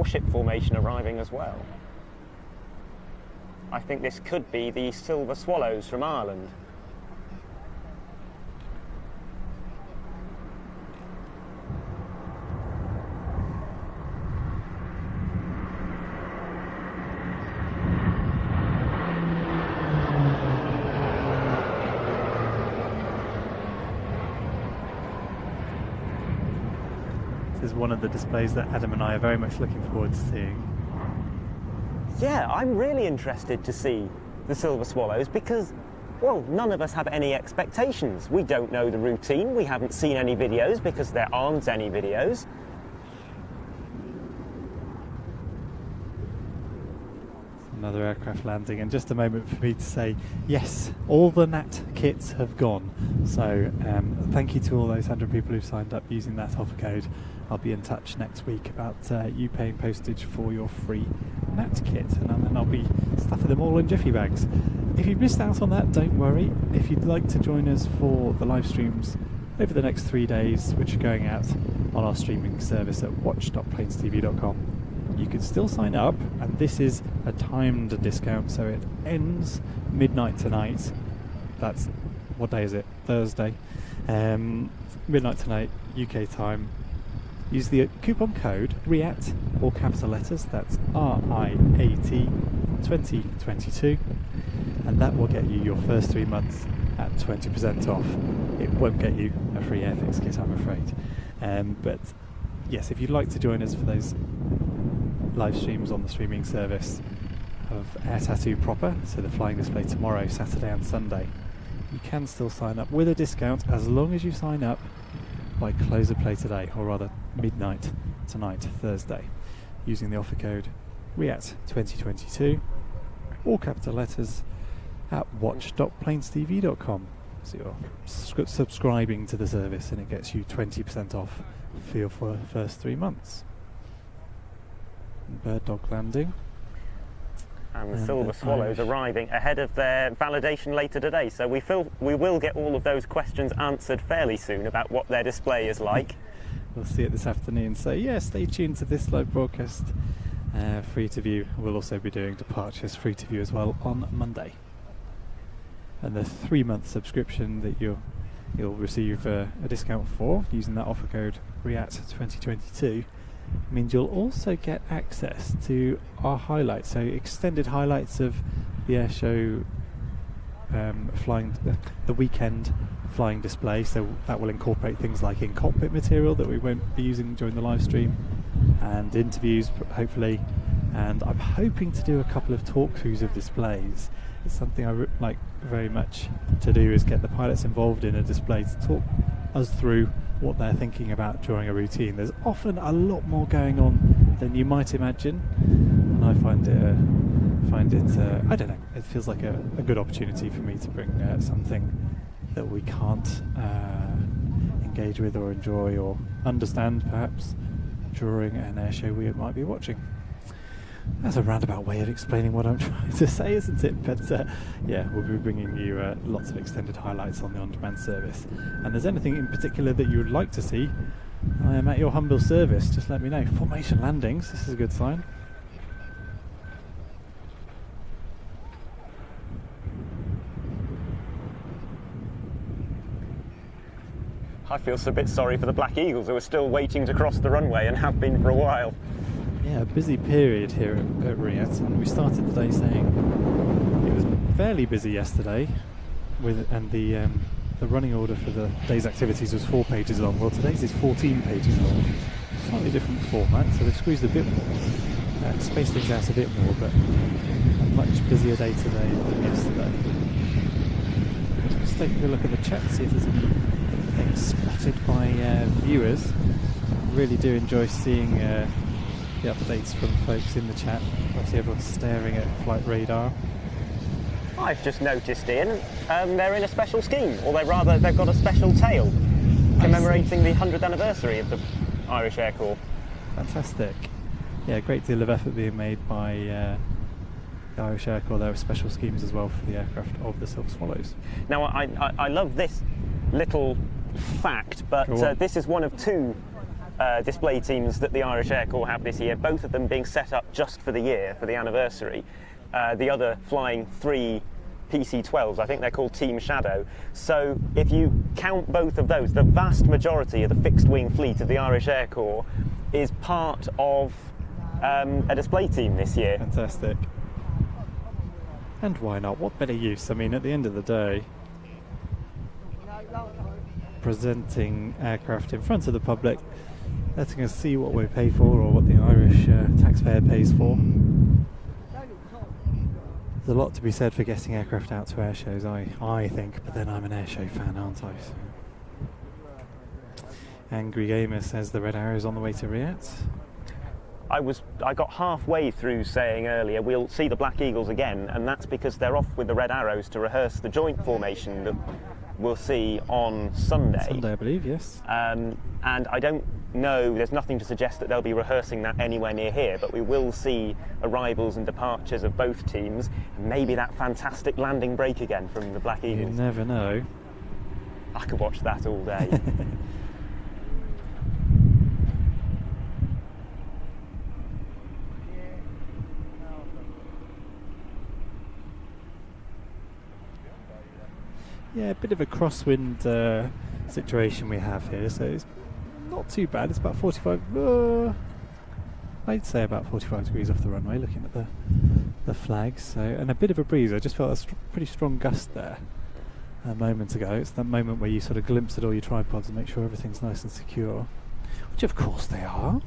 Ship formation arriving as well. I think this could be the Silver Swallows from Ireland. Is one of the displays that Adam and I are very much looking forward to seeing. Yeah, I'm really interested to see the Silver Swallows because, well, none of us have any expectations. We don't know the routine, we haven't seen any videos because there aren't any videos. another aircraft landing, and just a moment for me to say yes, all the NAT kits have gone. So thank you to all those 100 people who've signed up using that offer code. I'll be in touch next week about you paying postage for your free NAT kit, and then I'll be stuffing them all in jiffy bags. If you've missed out on that, don't worry. If you'd like to join us for the live streams over the next 3 days, which are going out on our streaming service at watch.planestv.com, you can still sign up, and this is a timed discount, so it ends midnight tonight. That's, what day is it? Thursday. Midnight tonight, UK time. Use the coupon code RIAT, all capital letters, that's RIAT 2022, and that will get you your first 3 months at 20% off. It won't get you a free Airfix kit, I'm afraid. But yes, if you'd like to join us for those live streams on the streaming service of Air Tattoo proper, so the flying display tomorrow, Saturday and Sunday, you can still sign up with a discount as long as you sign up by close of play today, or rather midnight tonight, Thursday, using the offer code RIAT2022, all capital letters, at watch.planestv.com. So you're subscribing to the service, and it gets you 20% off for your first 3 months. Bird dog landing. And the Silver Swallows arriving ahead of their validation later today. So we will get all of those questions answered fairly soon about what their display is like. We'll see it this afternoon. So yeah, stay tuned to this live broadcast. Free to view. We'll also be doing departures free to view as well on Monday. And the 3-month subscription that you'll receive a discount for using that offer code RIAT2022 means you'll also get access to our highlights, so extended highlights of the air show flying, the weekend flying display. So that will incorporate things like in-cockpit material that we won't be using during the live stream, and interviews hopefully, and I'm hoping to do a couple of talkthroughs of displays. It's something I like very much to do, is get the pilots involved in a display to talk us through what they're thinking about during a routine. There's often a lot more going on than you might imagine, and I find it I don't know, it feels like a good opportunity for me to bring something that we can't engage with or enjoy or understand perhaps during an air show we might be watching. That's a roundabout way of explaining what I'm trying to say, isn't it? But yeah, we'll be bringing you lots of extended highlights on the on-demand service. And there's anything in particular that you would like to see, I am at your humble service. Just let me know. Formation landings, this is a good sign. I feel a bit sorry for the Black Eagles, who are still waiting to cross the runway and have been for a while. Yeah, a busy period here at RIAT, and we started the day saying it was fairly busy yesterday, and the running order for the day's activities was 4 pages long. Well, today's is 14 pages long. Slightly different format, so they've squeezed a bit more, spaced things out a bit more, but a much busier day today than yesterday. Let's take a look at the chat, see if there's anything spotted by viewers. I really do enjoy seeing the updates from folks in the chat. Obviously everyone's staring at flight radar. I've just noticed, Ian, they're in a special scheme, or they've got a special tail commemorating the 100th anniversary of the Irish Air Corps. Fantastic. Yeah, a great deal of effort being made by the Irish Air Corps. There are special schemes as well for the aircraft of the Silver Swallows. Now, I love this little fact, but this is one of 2 display teams that the Irish Air Corps have this year, both of them being set up just for the year, for the anniversary. The other flying 3 PC-12s, I think they're called Team Shadow. So if you count both of those, the vast majority of the fixed wing fleet of the Irish Air Corps is part of a display team this year. Fantastic. And why not? What better use? I mean, at the end of the day, presenting aircraft in front of the public, letting us see what we pay for, or what the Irish taxpayer pays for. There's a lot to be said for getting aircraft out to air shows, I think, but then I'm an air show fan, aren't I? So. Angry Gamer says the Red Arrow's on the way to RIAT. I got halfway through saying earlier we'll see the Black Eagles again, and that's because they're off with the Red Arrows to rehearse the joint formation that we'll see on Sunday. Sunday, I believe, yes. And I don't know, there's nothing to suggest that they'll be rehearsing that anywhere near here, but we will see arrivals and departures of both teams, and maybe that fantastic landing break again from the Black You Eagles. never know. I could watch that all day. Yeah, a bit of a crosswind situation we have here, so it's not too bad. It's about 45. I'd say about 45 degrees off the runway, looking at the flags. So, and a bit of a breeze. I just felt a pretty strong gust there a moment ago. It's that moment where you sort of glimpse at all your tripods and make sure everything's nice and secure, which of course they are.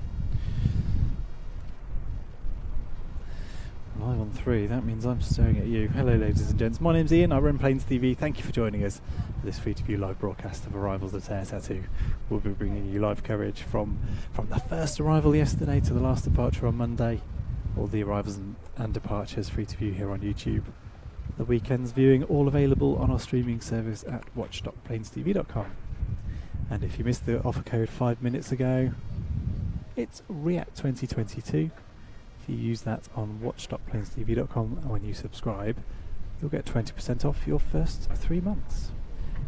Live on 3, that means I'm staring at you. Hello ladies and gents, my name's Ian, I run Planes TV. Thank you for joining us for this free to view live broadcast of Arrivals at Air Tattoo. We'll be bringing you live coverage from the first arrival yesterday to the last departure on Monday. All the arrivals and departures free to view here on YouTube. The weekend's viewing all available on our streaming service at watch.planestv.com. And if you missed the offer code 5 minutes ago, it's REACT 2022. If you use that on watch.planestv.com and when you subscribe, you'll get 20% off your first 3 months.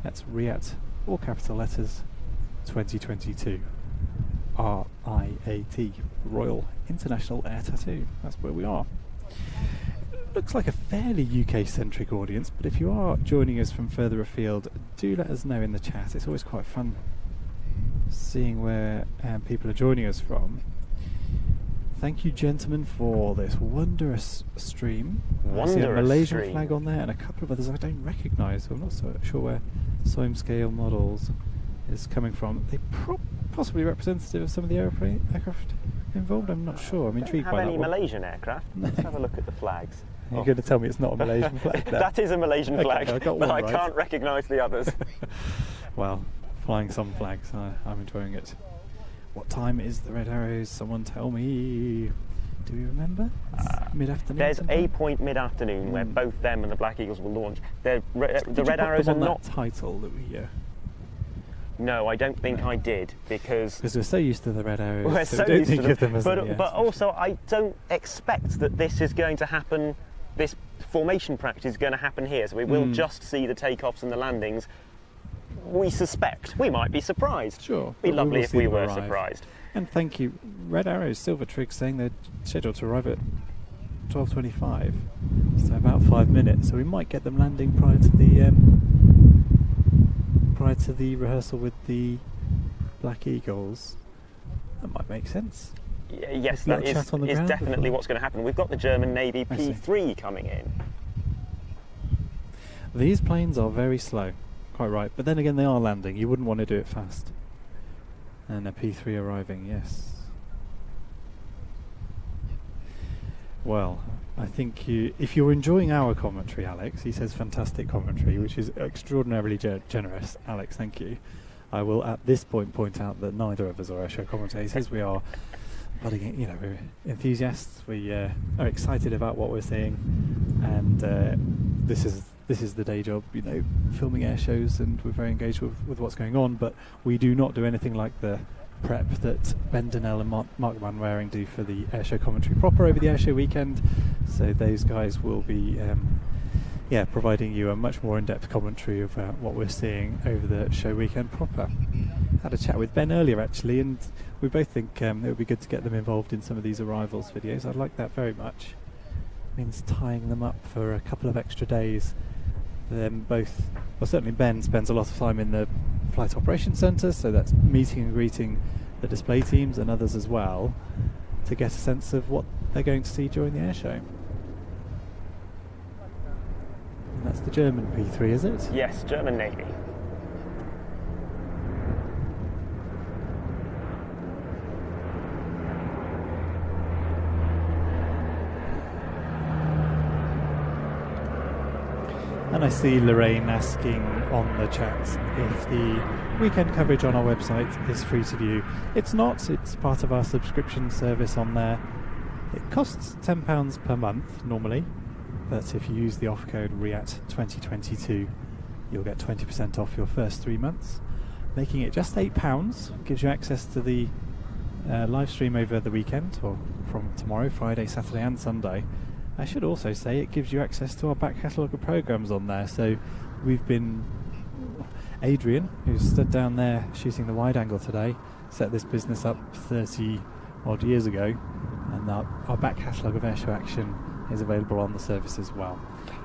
That's REACT, all capital letters, 2022. RIAT, Royal International Air Tattoo. That's where we are. Looks like a fairly UK-centric audience, but if you are joining us from further afield, do let us know in the chat. It's always quite fun seeing where people are joining us from. Thank you, gentlemen, for this wonderous stream. I see a Malaysian flag on there and a couple of others I don't recognise, so I'm not so sure where Soim Scale Models is coming from. They possibly representative of some of the aircraft involved. I'm not sure. I'm intrigued by that. Have any one. Malaysian aircraft? Let's have a look at the flags. You're going to tell me it's not a Malaysian flag? That is a Malaysian flag, I got but one I right. can't recognise the others. Well, flying some flags. I'm enjoying it. What time is the Red Arrows? Someone tell me. Do you remember? Mid-afternoon. There's sometime? a point mid-afternoon where both them and the Black Eagles will launch. The Red Arrows are are not. That title that we. No, I don't think I did because we're so used to the Red Arrows. We're so so we don't used think to of them as but also I don't expect that this is going to happen. This formation practice is going to happen here, so we will just see the takeoffs and the landings. We suspect. We might be surprised. Sure. It'd be lovely if we were surprised. And thank you, Red Arrows, Silver Trig, saying they're scheduled to arrive at 12:25, so about 5 minutes. So we might get them landing prior to the rehearsal with the Black Eagles. That might make sense. Yes, that is definitely what's going to happen. We've got the German Navy P3 coming in. These planes are very slow, quite right. But then again, they are landing. You wouldn't want to do it fast. And a P3 arriving, yes. Well, I think if you're enjoying our commentary, Alex, he says fantastic commentary, which is extraordinarily generous. Alex, thank you. I will at this point out that neither of us are airshow commentators. We are budding, we're enthusiasts. We are excited about what we're seeing, and this is the day job, filming air shows, and we're very engaged with what's going on. But we do not do anything like the prep that Ben Donnell and Mark Van Waring do for the airshow commentary proper over the airshow weekend. So those guys will be providing you a much more in-depth commentary of what we're seeing over the show weekend proper. Had a chat with Ben earlier actually, and we both think it would be good to get them involved in some of these arrivals videos. I'd like that very much. Means tying them up for a couple of extra days. Them both, well, certainly Ben spends a lot of time in the Flight Operations Centre, so that's meeting and greeting the display teams and others as well, to get a sense of what they're going to see during the air show. And that's the German P3, is it? Yes, German Navy. And I see Lorraine asking on the chat if the weekend coverage on our website is free to view. It's not, it's part of our subscription service on there. It costs £10 per month normally, but if you use the offer code REAT2022, you'll get 20% off your first 3 months. Making it just £8 gives you access to the live stream over the weekend, or from tomorrow, Friday, Saturday and Sunday. I should also say it gives you access to our back catalogue of programmes on there. So we've been... Adrian, who's stood down there shooting the wide angle today, set this business up 30 odd years ago, and our back catalogue of airshow action is available on the service as well.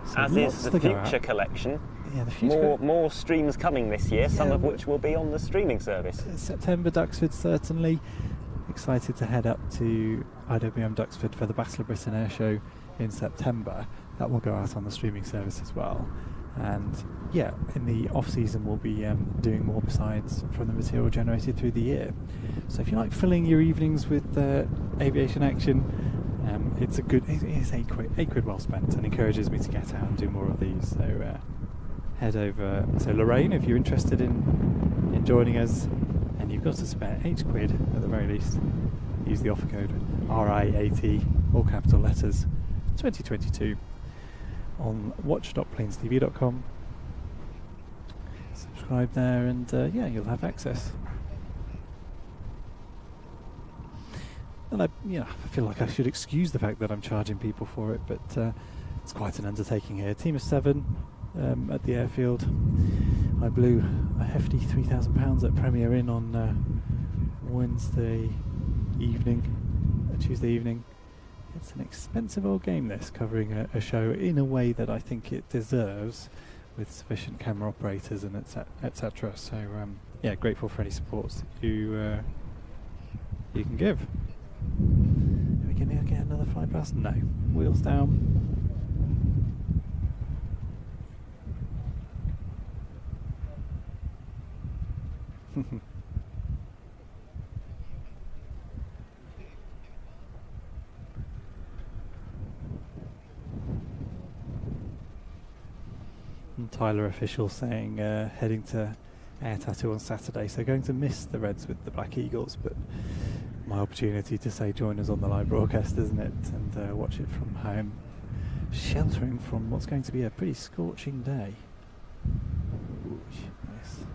So as is the future collection. Yeah, the future more streams coming this year, some of which will be on the streaming service. September Duxford, certainly. Excited to head up to IWM Duxford for the Battle of Britain Air Show in September. That will go out on the streaming service as well. And yeah, in the off season we'll be doing more besides from the material generated through the year. So if you like filling your evenings with aviation action, it is £8 well spent, and encourages me to get out and do more of these. So head over. So Lorraine, if you're interested in joining us, and you've got to spare £8 at the very least, use the offer code RIAT, all capital letters, 2022 on watch.planestv.com. Subscribe there, and yeah, you'll have access. And I feel like I should excuse the fact that I'm charging people for it, but it's quite an undertaking here. Team of 7 at the airfield. I blew a hefty £3,000 at Premier Inn on Tuesday evening. It's an expensive old game, this, covering a show in a way that I think it deserves, with sufficient camera operators and etc. So yeah, grateful for any support you can give. Are we going to get another fly past? No. Wheels down. And Tyler official saying heading to Air Tattoo on Saturday, so going to miss the Reds with the Black Eagles, but my opportunity to say join us on the live broadcast, isn't it, and watch it from home, sheltering from what's going to be a pretty scorching day. Ooh, nice.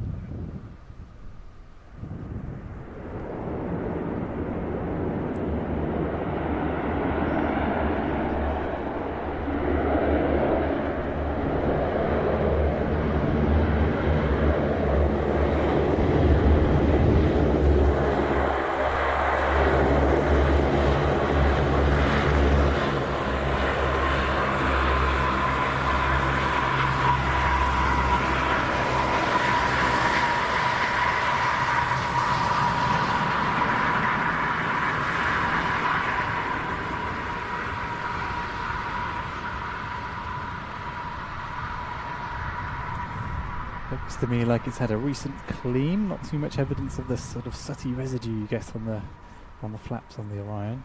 Looks to me like it's had a recent clean, not too much evidence of the sort of sooty residue you get on the flaps on the Orion.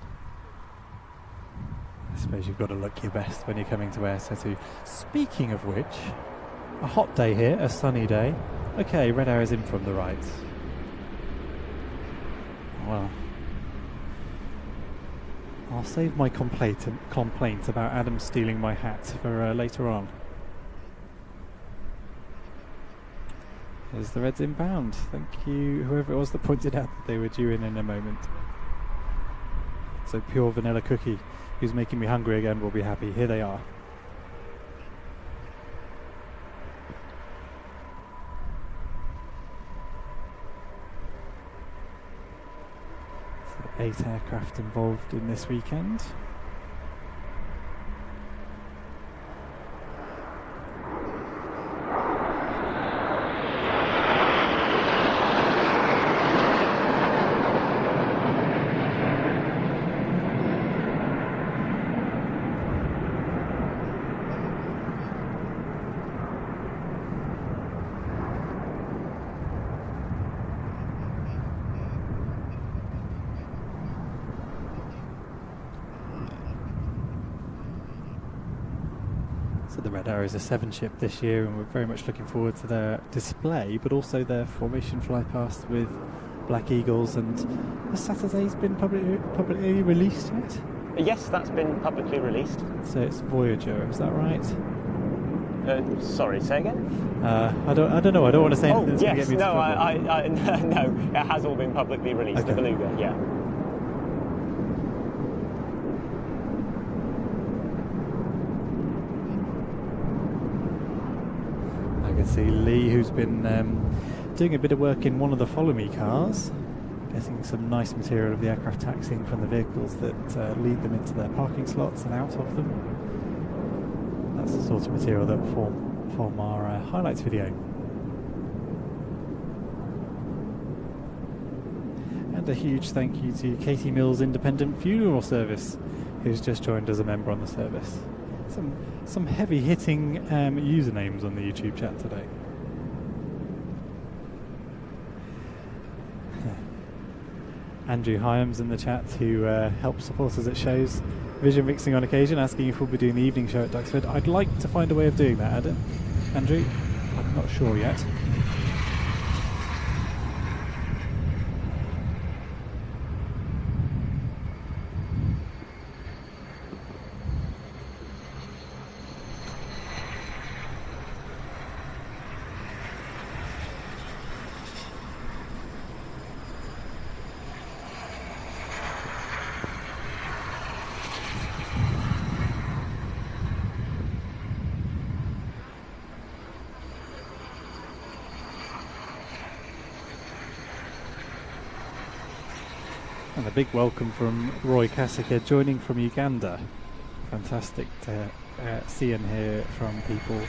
I suppose you've got to look your best when you're coming to Air Tattoo. Speaking of which, a hot day here, a sunny day. Okay, red arrow's in from the right. Well, I'll save my complaint about Adam stealing my hat for later on. There's the Reds inbound. Thank you, whoever it was that pointed out that they were due in a moment. So Pure Vanilla Cookie, who's making me hungry again, will be happy. Here they are. So 8 aircraft involved in this weekend. So the Red Arrows are 7 ship this year, and we're very much looking forward to their display, but also their formation flypast with Black Eagles. And has Saturday's been publicly released yet? Yes, that's been publicly released. So it's Voyager, is that right? Sorry, say again? I don't know. I don't want to say anything that's going to yes, get me into trouble. no, it has all been publicly released. Okay. The Beluga, yeah. I can see Lee, who's been doing a bit of work in one of the Follow Me cars, getting some nice material of the aircraft taxiing from the vehicles that lead them into their parking slots and out of them. That's the sort of material that will form our highlights video. And a huge thank you to Katie Mills Independent Funeral Service, who's just joined as a member on the service. Some heavy hitting usernames on the YouTube chat today. Andrew Hyams in the chat, who helps support us at shows, vision mixing on occasion, asking if we'll be doing the evening show at Duxford. I'd like to find a way of doing that, Adam. Andrew, I'm not sure yet. And a big welcome from Roy Kasika, joining from Uganda. Fantastic to see and hear from people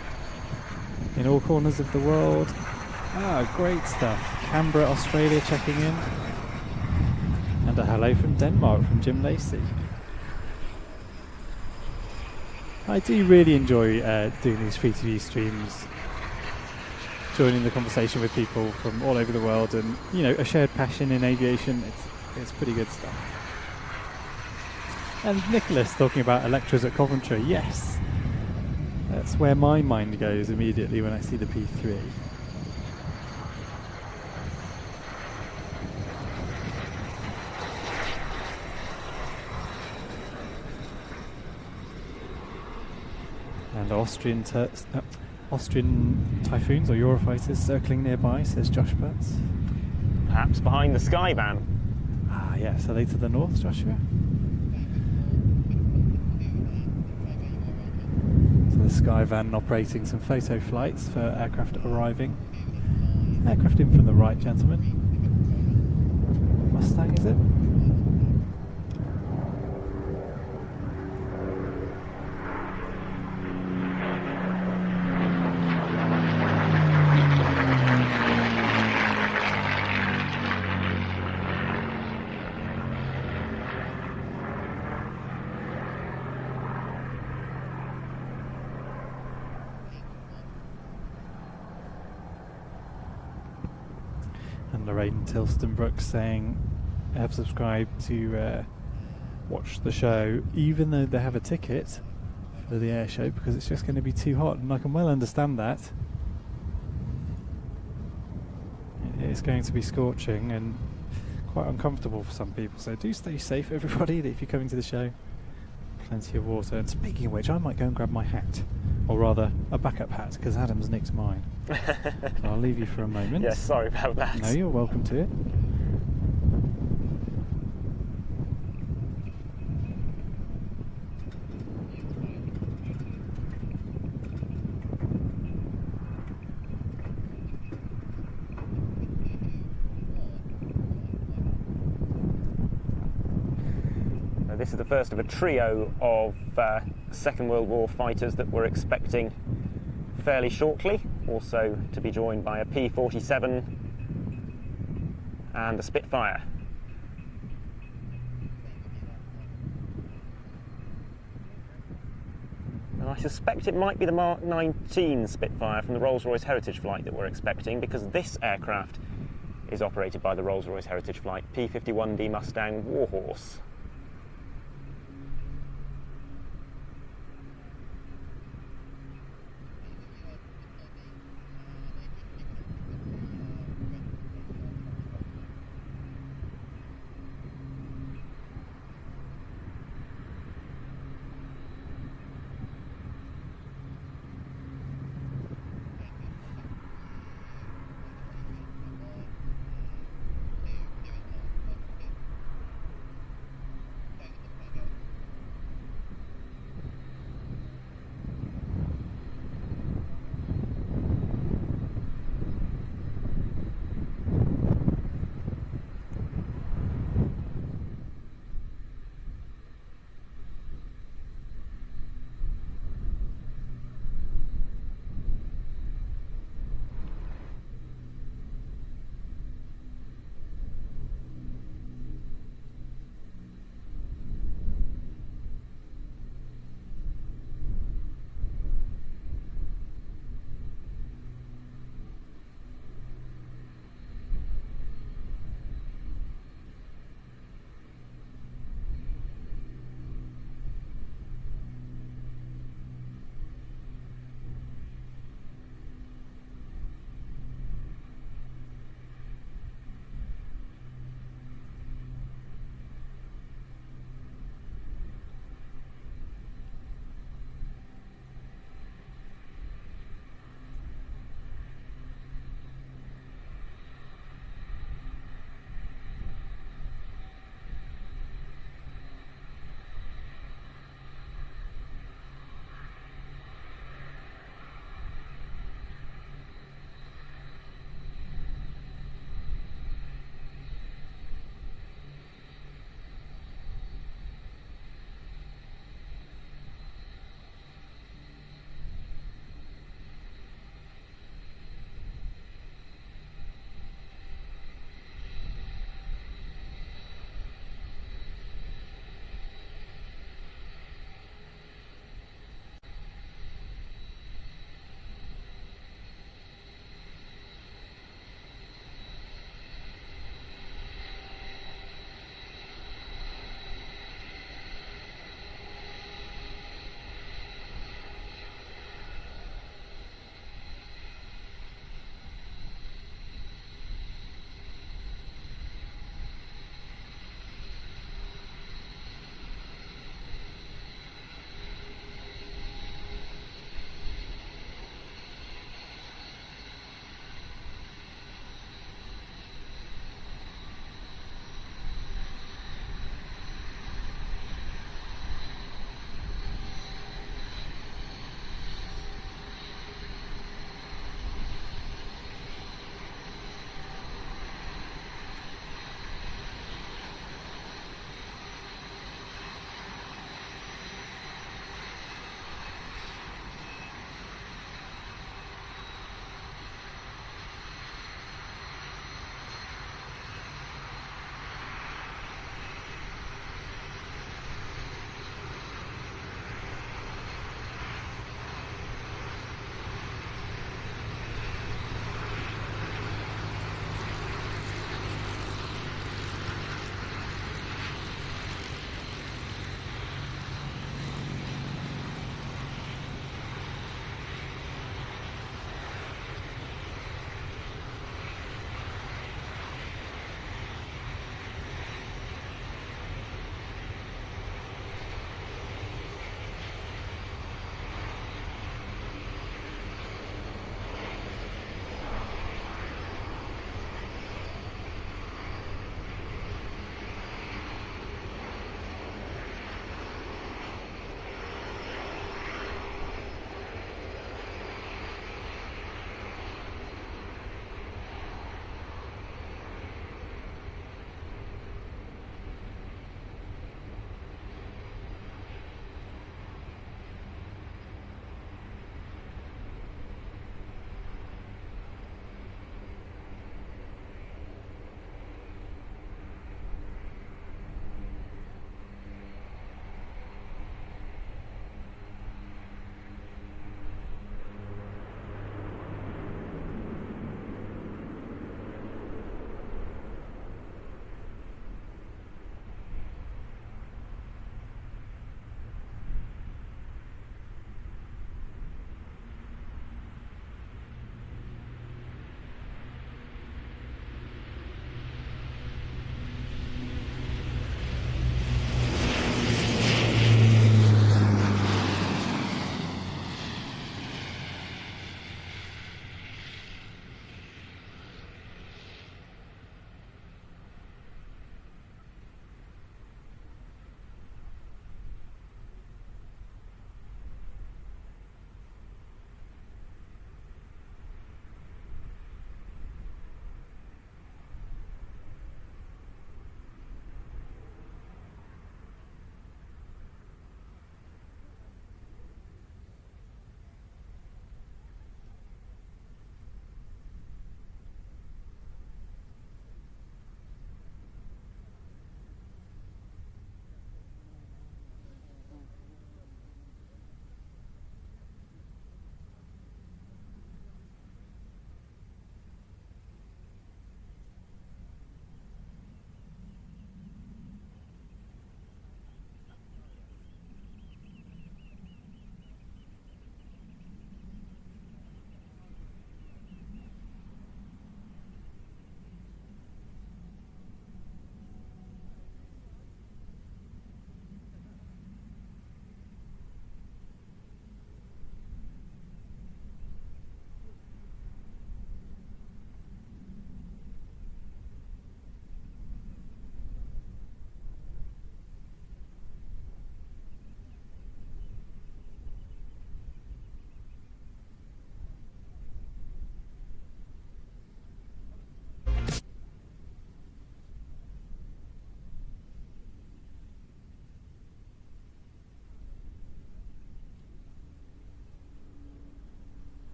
in all corners of the world. Great stuff. Canberra, Australia checking in. And a hello from Denmark, from Jim Lacey. I do really enjoy doing these free-to-view streams, joining the conversation with people from all over the world, and, you know, a shared passion in aviation. It's pretty good stuff. And Nicholas talking about Electras at Coventry. Yes, that's where my mind goes immediately when I see the P3. And Austrian Typhoons or Eurofighters circling nearby, says Josh Butts. Perhaps behind the Skyvan. Yes, are they to the north, Joshua? So the Skyvan operating some photo flights for aircraft arriving. Aircraft in from the right, gentlemen. Mustang, is it? Lorraine Tilston-Brooks saying they have subscribed to watch the show, even though they have a ticket for the air show, because it's just going to be too hot, and I can well understand that. It's going to be scorching and quite uncomfortable for some people, so do stay safe, everybody, if you're coming to the show. Plenty of water. And speaking of which, I might go and grab my hat, or rather a backup hat, because Adam's nicked mine. So I'll leave you for a moment. Yes, sorry about that. No, you're welcome to it. This is the first of a trio of Second World War fighters that we're expecting fairly shortly, also to be joined by a P-47 and a Spitfire. And I suspect it might be the Mark 19 Spitfire from the Rolls-Royce Heritage Flight that we're expecting, because this aircraft is operated by the Rolls-Royce Heritage Flight P-51D Mustang Warhorse.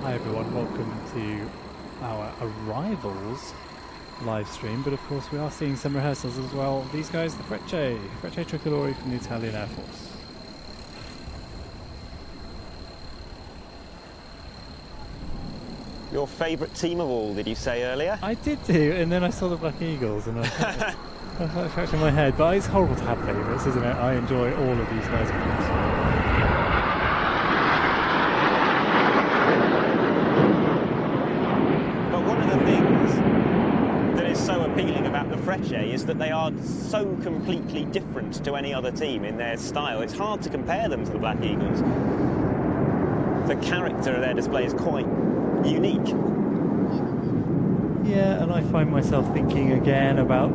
Hi everyone, welcome to our arrivals live stream, but of course we are seeing some rehearsals as well. These guys, the Frecce Tricolori from the Italian Air Force. Your favourite team of all, did you say earlier? I did do, and then I saw the Black Eagles and I was scratching my head, but it's horrible to have favourites, isn't it? I enjoy all of these guys' films. So appealing about the Frecce is that they are so completely different to any other team in their style. It's hard to compare them to the Black Eagles. The character of their display is quite unique. Yeah, and I find myself thinking again about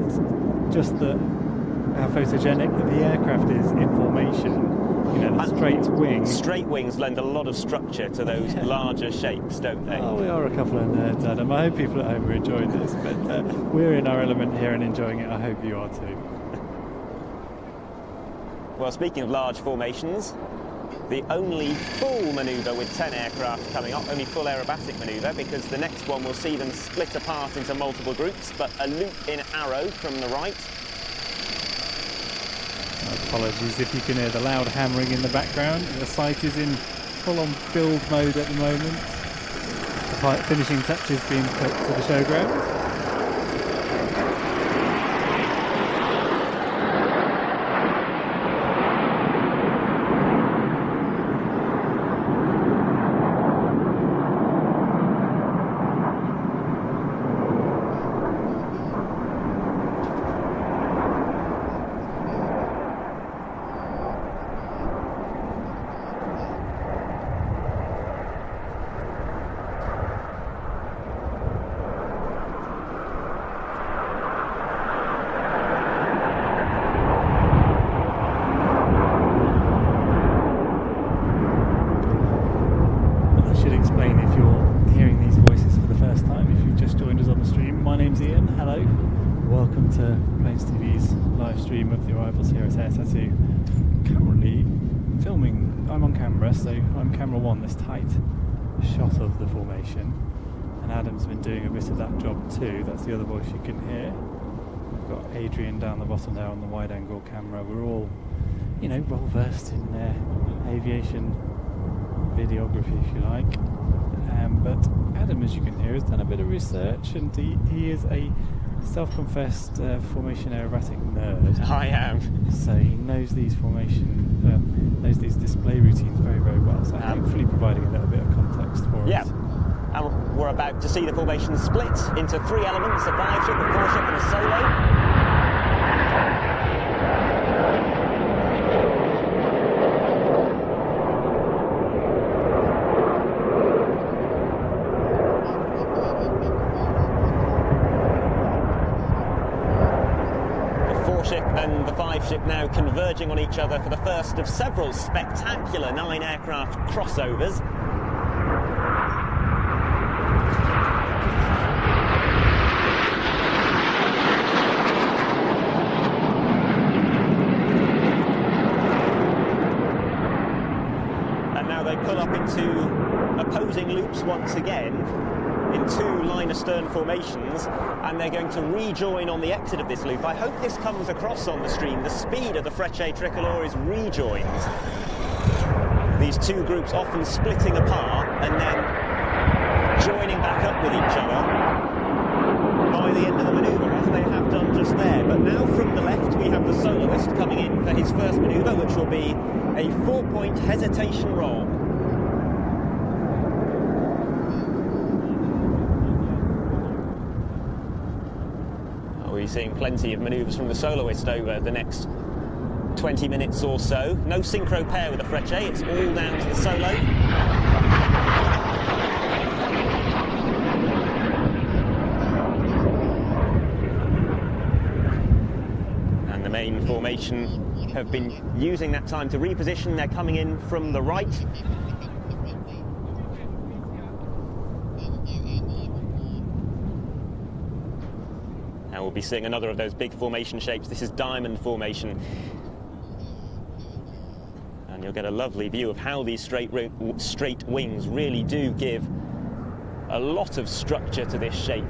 just how photogenic the aircraft is in formation. You know, the straight wings. Straight wings lend a lot of structure to those larger shapes, don't they? Oh, we are a couple of nerds, Adam. I hope people at home are enjoying this, but we're in our element here and enjoying it. I hope you are too. Well, speaking of large formations, the only full manoeuvre with 10 aircraft coming up, only full aerobatic manoeuvre, because the next one will see them split apart into multiple groups, but a loop in arrow from the right. Apologies if you can hear the loud hammering in the background. The site is in full-on build mode at the moment. The finishing touches being put to the showground. Of the arrivals here at Air Tattoo. Currently filming, I'm on camera, so I'm camera one, this tight shot of the formation, and Adam's been doing a bit of that job too. That's the other voice you can hear. We've got Adrian down the bottom there on the wide angle camera. We're all, you know, well versed in aviation videography, if you like, but Adam, as you can hear, has done a bit of research, and he is a self-confessed formation aerobatic nerd. I am. So he knows these knows these display routines very, very well. So hopefully providing a little bit of context for us. Yeah. And we're about to see the formation split into 3 elements: a 5-ship, a 4-ship, and a solo. And the 5-ship now converging on each other for the first of several spectacular 9 aircraft crossovers. And now they pull up into opposing loops once again in 2 line astern formations, and they're going to rejoin on the exit of this loop. I hope this comes across on the stream, the speed of the Frecce Tricolori's rejoins. These 2 groups often splitting apart and then joining back up with each other by the end of the manoeuvre, as they have done just there. But now from the left we have the soloist coming in for his first manoeuvre, which will be a 4-point hesitation roll. We're seeing plenty of manoeuvres from the soloist over the next 20 minutes or so. No synchro pair with the Frecce, it's all down to the solo. And the main formation have been using that time to reposition. They're coming in from the right. We'll be seeing another of those big formation shapes. This is diamond formation. And you'll get a lovely view of how these straight wings really do give a lot of structure to this shape.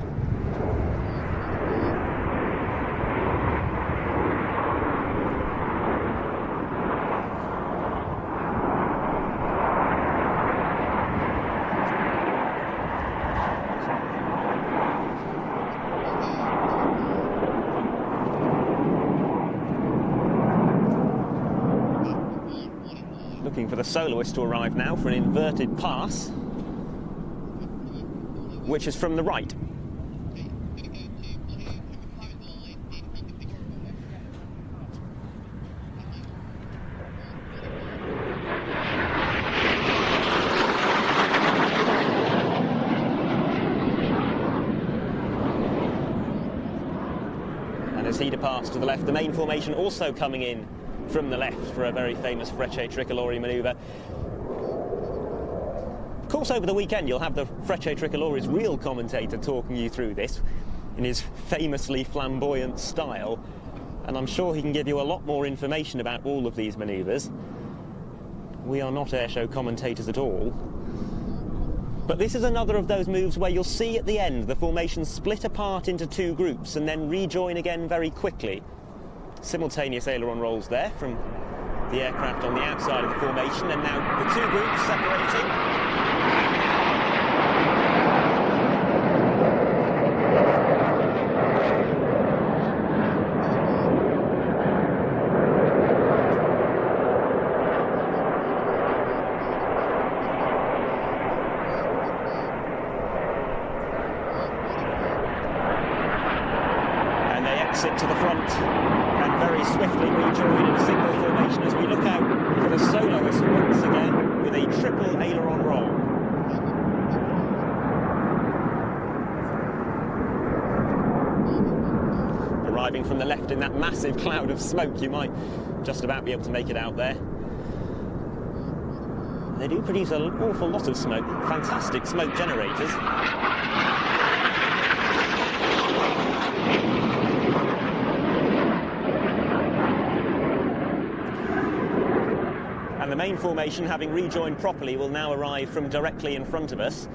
Looking for the soloist to arrive now for an inverted pass, which is from the right. And as he departs to the left, the main formation also coming in from the left for a very famous Frecce Tricolori manoeuvre. Of course, over the weekend you'll have the Frecce Tricolori's real commentator talking you through this in his famously flamboyant style, and I'm sure he can give you a lot more information about all of these manoeuvres. We are not airshow commentators at all. But this is another of those moves where you'll see at the end the formation split apart into two groups and then rejoin again very quickly. Simultaneous aileron rolls there from the aircraft on the outside of the formation, and now the two groups separating. And they exit to the front and very swiftly rejoin in a single formation as we look out for the soloist once again with a triple aileron roll. Arriving from the left in that massive cloud of smoke, you might just about be able to make it out there. They do produce an awful lot of smoke, fantastic smoke generators. And the main formation, having rejoined properly, will now arrive from directly in front of us.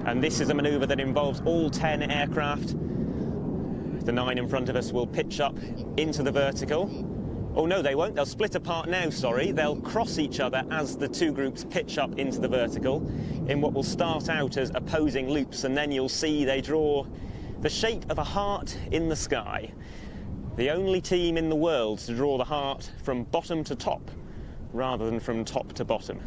And this is a manoeuvre that involves all 10 aircraft. The 9 in front of us will pitch up into the vertical. Oh no, they won't. They'll split apart now, sorry. They'll cross each other as the two groups pitch up into the vertical in what will start out as opposing loops, and then you'll see they draw the shape of a heart in the sky. The only team in the world to draw the heart from bottom to top rather than from top to bottom.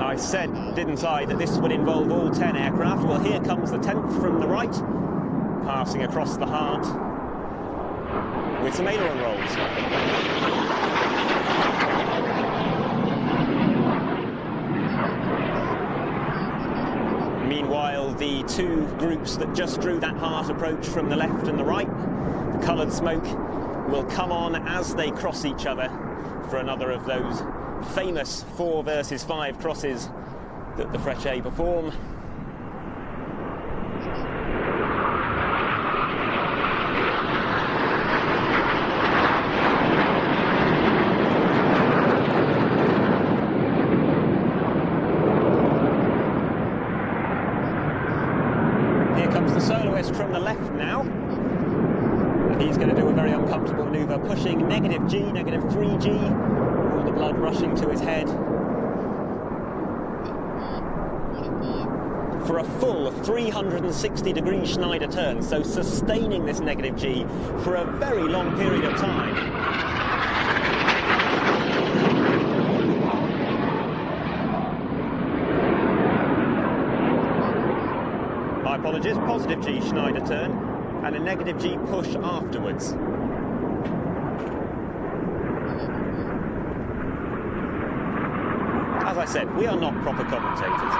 I said, didn't I, that this would involve all 10 aircraft? Well, here comes the 10th from the right, passing across the heart with some aileron rolls. Meanwhile, the two groups that just drew that heart approach from the left and the right, the coloured smoke, will come on as they cross each other for another of those famous 4 versus 5 crosses that the Frecce perform. Here comes the soloist from the left now. And he's going to do a very uncomfortable manoeuvre, pushing negative G, negative 3G. All the blood rushing to his head. For a full 360-degree Schneider turn, so sustaining this negative G for a very long period of time. My apologies, positive G Schneider turn and a negative G push afterwards. As I said, we are not proper commentators.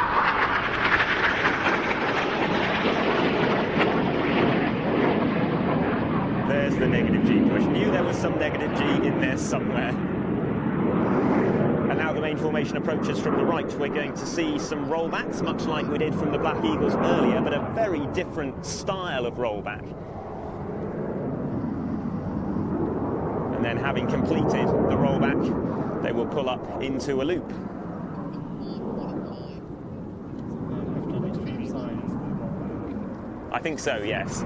There's the negative G push. Knew there was some negative G in there somewhere. And now the main formation approaches from the right. We're going to see some rollbacks, much like we did from the Black Eagles earlier, but a very different style of rollback. And then, having completed the rollback, they will pull up into a loop. I think so, yes.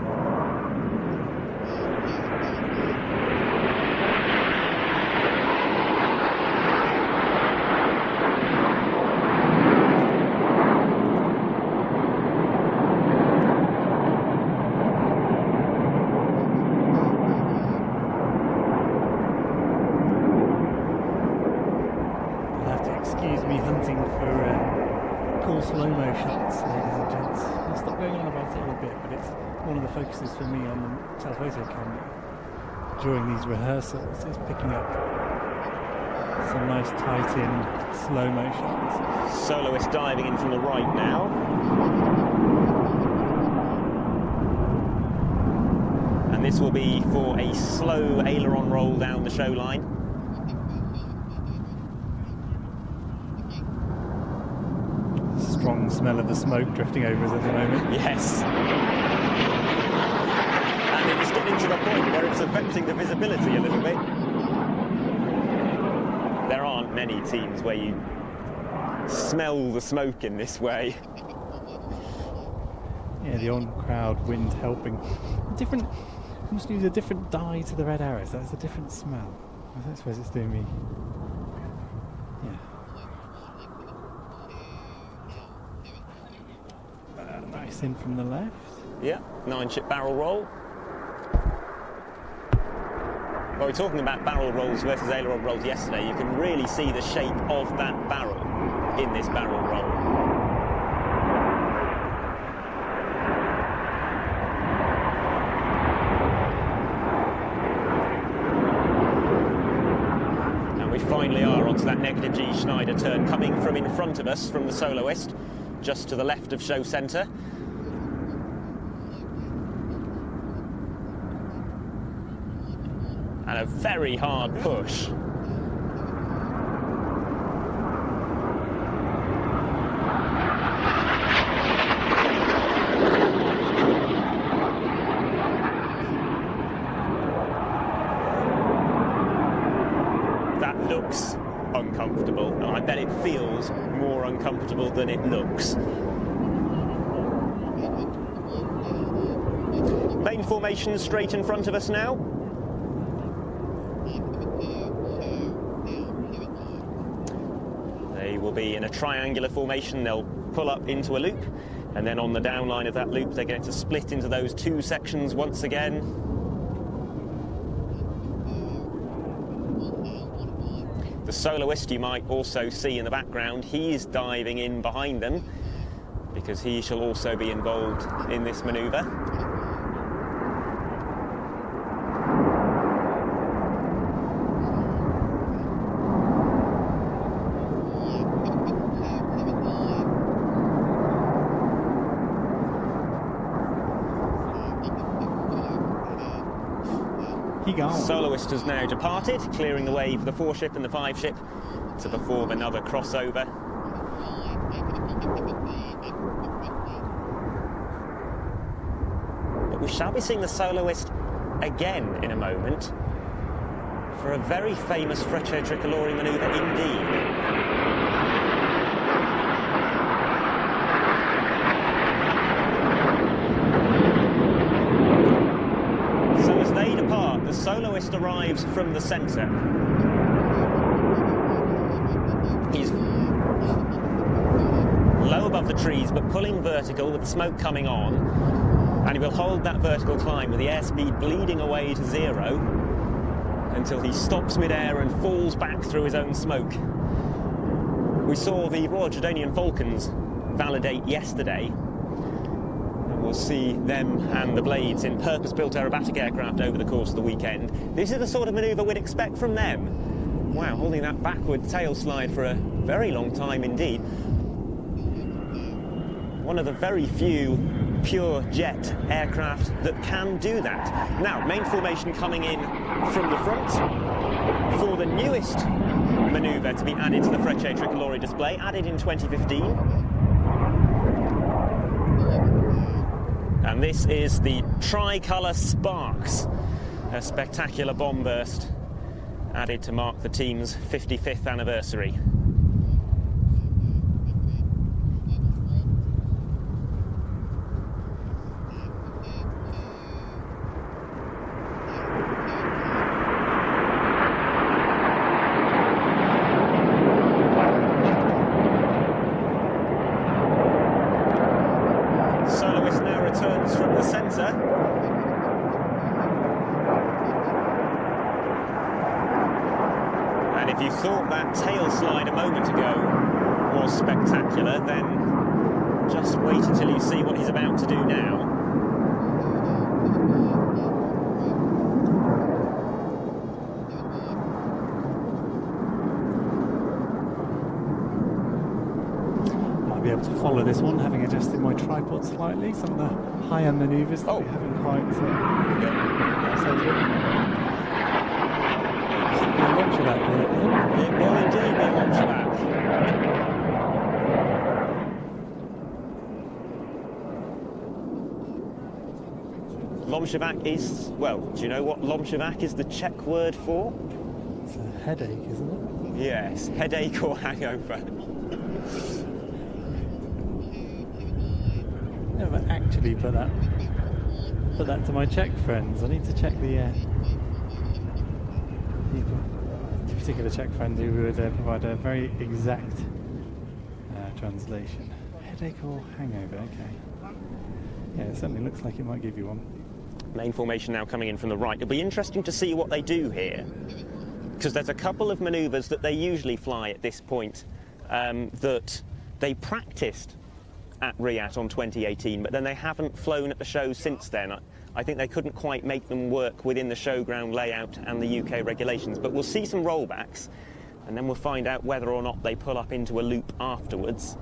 Slow-mo shots, ladies and gents. I'll stop going on about it in a bit, but it's one of the focuses for me on the telephoto camera during these rehearsals. It's picking up some nice tight-in slow-mo shots. Soloist diving in from the right now. And this will be for a slow aileron roll down the show line. Strong smell of the smoke drifting over us at the moment. Yes. And it's getting to the point where it's affecting the visibility a little bit. There aren't many teams where you smell the smoke in this way. Yeah, the on-crowd wind helping. Different, you must use a different dye to the red arrows. That's a different smell. I suppose it's doing me. Yeah. Nice in from the left. Yeah, 9-ship barrel roll. Well, we're talking about barrel rolls versus aileron rolls yesterday. You can really see the shape of that barrel in this barrel roll. And we finally are onto that negative G Schneider turn, coming from in front of us from the soloist, just to the left of show centre. And a very hard push. That looks uncomfortable, and I bet it feels more uncomfortable than it looks. Main formation straight in front of us now. They will be in a triangular formation. They'll pull up into a loop, and then on the down line of that loop they're going to split into those two sections once again. The soloist you might also see in the background, he's diving in behind them because he shall also be involved in this manoeuvre. Soloist has now departed, clearing the way for the 4-ship and the 5-ship to perform another crossover. But we shall be seeing the soloist again in a moment for a very famous Frecce Tricolori manoeuvre indeed. The soloist arrives from the centre. He's low above the trees but pulling vertical with the smoke coming on, and he will hold that vertical climb with the airspeed bleeding away to 0 until he stops mid-air and falls back through his own smoke. We saw the Royal Jordanian Falcons validate yesterday. We'll see them and the Blades in purpose-built aerobatic aircraft over the course of the weekend. This is the sort of manoeuvre we'd expect from them. Wow, holding that backward tail slide for a very long time indeed. One of the very few pure jet aircraft that can do that. Now, main formation coming in from the front for the newest manoeuvre to be added to the Frecce Tricolori display, added in 2015. And this is the Tricolour Sparks, a spectacular bomb burst added to mark the team's 55th anniversary. Soloist now returns from the centre. And if you thought that tail slide a moment ago was spectacular, then just wait until you see what he's about to do now. Might be able to follow this one, having adjusted my tripod slightly. Some of the higher manoeuvres that we haven't quite ourselves with. Launch of that, it will indeed be a launch of that. Lomshavak is, well, do you know what Lomshavak is the Czech word for? It's a headache, isn't it? Yes, headache or hangover. Never actually put that to my Czech friends. I need to check the particular Czech friend who would provide a very exact translation. Headache or hangover, okay. Yeah, it certainly looks like it might give you one. Main formation now coming in from the right. It'll be interesting to see what they do here, because there's a couple of manoeuvres that they usually fly at this point that they practiced at RIAT on 2018, but then they haven't flown at the show since then. I think they couldn't quite make them work within the showground layout and the UK regulations, but we'll see some rollbacks and then we'll find out whether or not they pull up into a loop afterwards.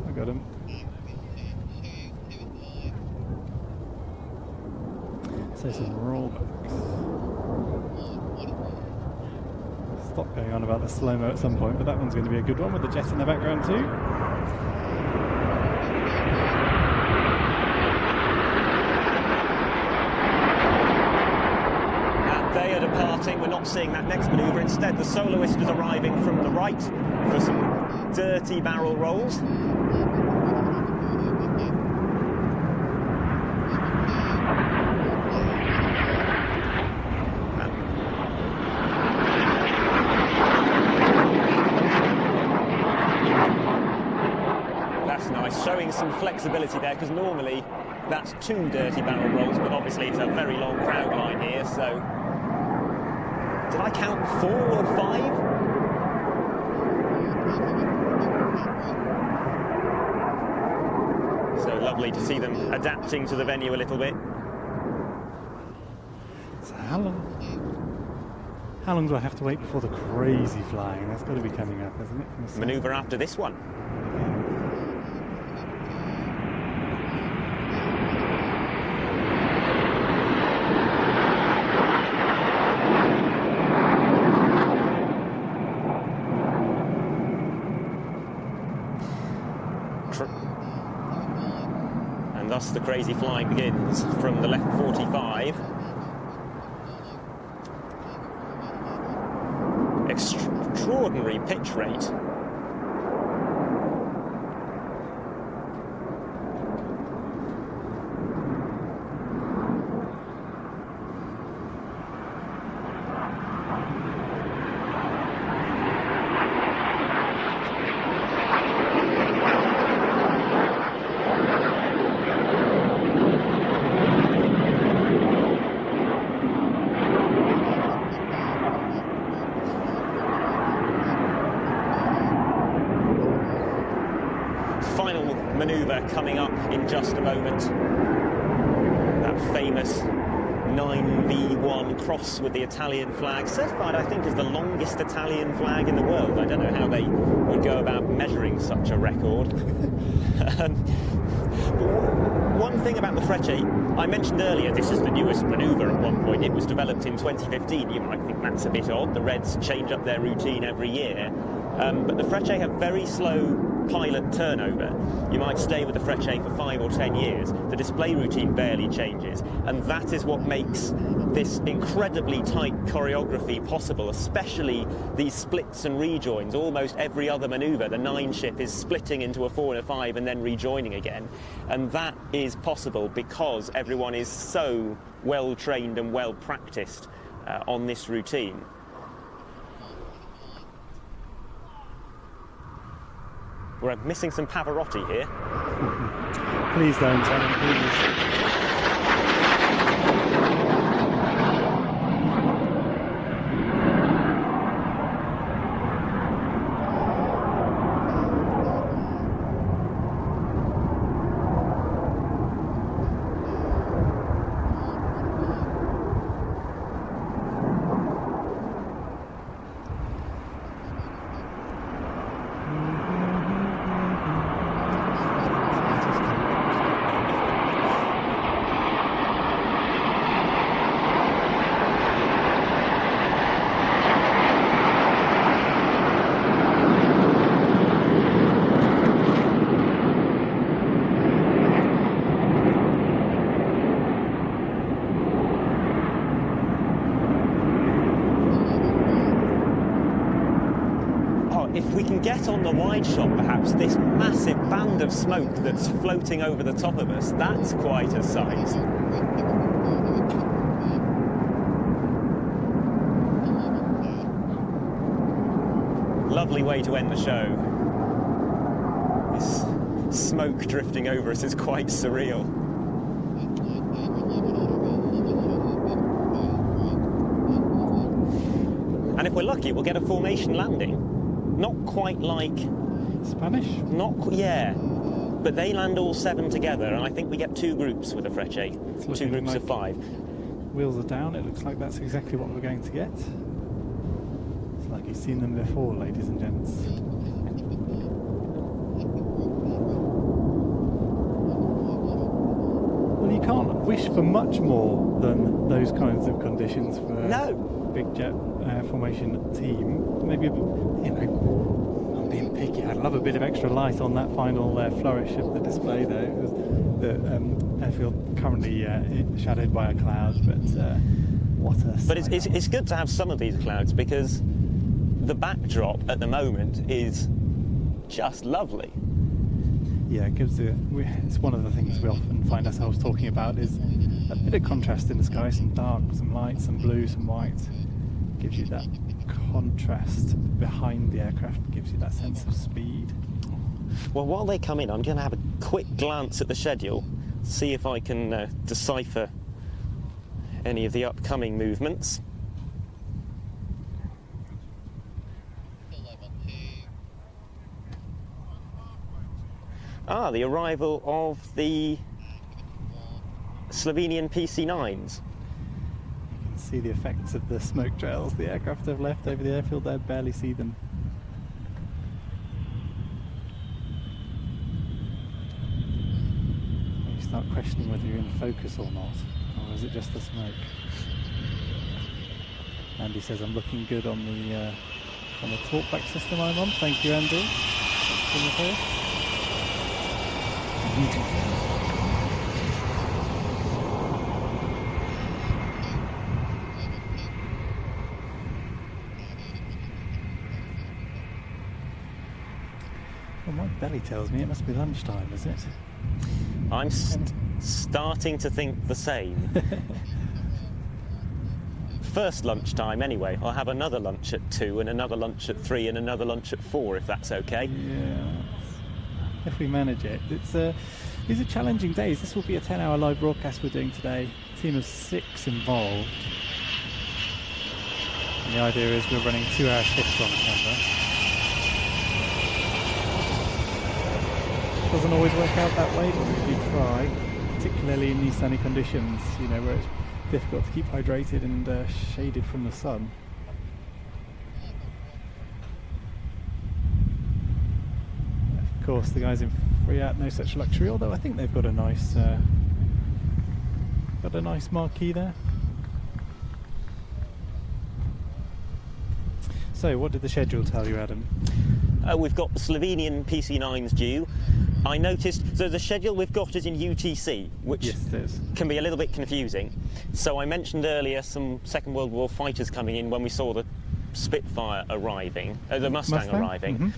I got him. So some rollbacks. Stop going on about the slow-mo at some point, but that one's going to be a good one with the jet in the background too. And they are departing. We're not seeing that next manoeuvre. Instead, the soloist is arriving from the right for some dirty barrel rolls. Showing some flexibility there, because normally that's 2 dirty barrel rolls, but obviously it's a very long crowd line here, so... Did I count 4 or 5? So lovely to see them adapting to the venue a little bit. So how long do I have to wait before the crazy flying? That's got to be coming up, hasn't it? Manoeuvre after this one. And thus the crazy flying begins from the left 45. Extraordinary pitch rate. Manoeuvre coming up in just a moment. That famous 9V1 cross with the Italian flag, certified I think as the longest Italian flag in the world. I don't know how they would go about measuring such a record. One thing about the Frecce, I mentioned earlier, this is the newest manoeuvre at one point. It was developed in 2015. You might think that's a bit odd. The Reds change up their routine every year. But the Frecce have very slow pilot turnover. You might stay with the Frecce for 5 or 10 years. The display routine barely changes. And that is what makes this incredibly tight choreography possible, especially these splits and rejoins. Almost every other manoeuvre, the 9 ship is splitting into a 4 and a 5 and then rejoining again. And that is possible because everyone is so well trained and well practiced on this routine. We're missing some Pavarotti here. Please don't, Alan, please. If we can get on the wide shot, perhaps, this massive band of smoke that's floating over the top of us, that's quite a sight. Lovely way to end the show. This smoke drifting over us is quite surreal. And if we're lucky, we'll get a formation landing. Not quite like Spanish? Yeah. But they land all 7 together, and I think we get 2 groups with a Frecce. 2 groups like of 5. Wheels are down. It looks like that's exactly what we're going to get. It's like you've seen them before, ladies and gents. Well, you can't wish for much more than those kinds of conditions for a big jet formation team. Maybe, I'm being picky. I'd love a bit of extra light on that final flourish of the display, though. The airfield currently shadowed by a cloud, but what a sight. But it's good to have some of these clouds because the backdrop at the moment is just lovely. Yeah, it gives it's one of the things we often find ourselves talking about is a bit of contrast in the sky, some dark, some light, some blue, some white. Gives you that contrast behind the aircraft, gives you that sense of speed. Well, while they come in, I'm going to have a quick glance at the schedule, see if I can decipher any of the upcoming movements. The arrival of the Slovenian PC-9s. You can see the effects of the smoke trails the aircraft have left over the airfield there, barely see them. You start questioning whether you're in focus or not, or is it just the smoke? Andy says I'm looking good on the talkback system I'm on. Thank you, Andy. Well, my belly tells me it must be lunchtime, is it? I'm starting to think the same. First lunchtime anyway. I'll have another lunch at 2 and another lunch at 3 and another lunch at 4 if that's okay. Yeah, if we manage it. These are challenging days. This will be a 10-hour live broadcast we're doing today. A team of 6 involved. And the idea is we're running 2-hour shifts on camera. Doesn't always work out that way, but we do try, particularly in these sunny conditions, where it's difficult to keep hydrated and shaded from the sun. Of course, the guys in Freat no such luxury, although I think they've got a nice marquee there. So, what did the schedule tell you, Adam? We've got the Slovenian PC9s due. I noticed, so the schedule we've got is in UTC, which Yes, it is. can be a little bit confusing. So I mentioned earlier some Second World War fighters coming in when we saw the Spitfire arriving, the Mustang arriving. Mhm.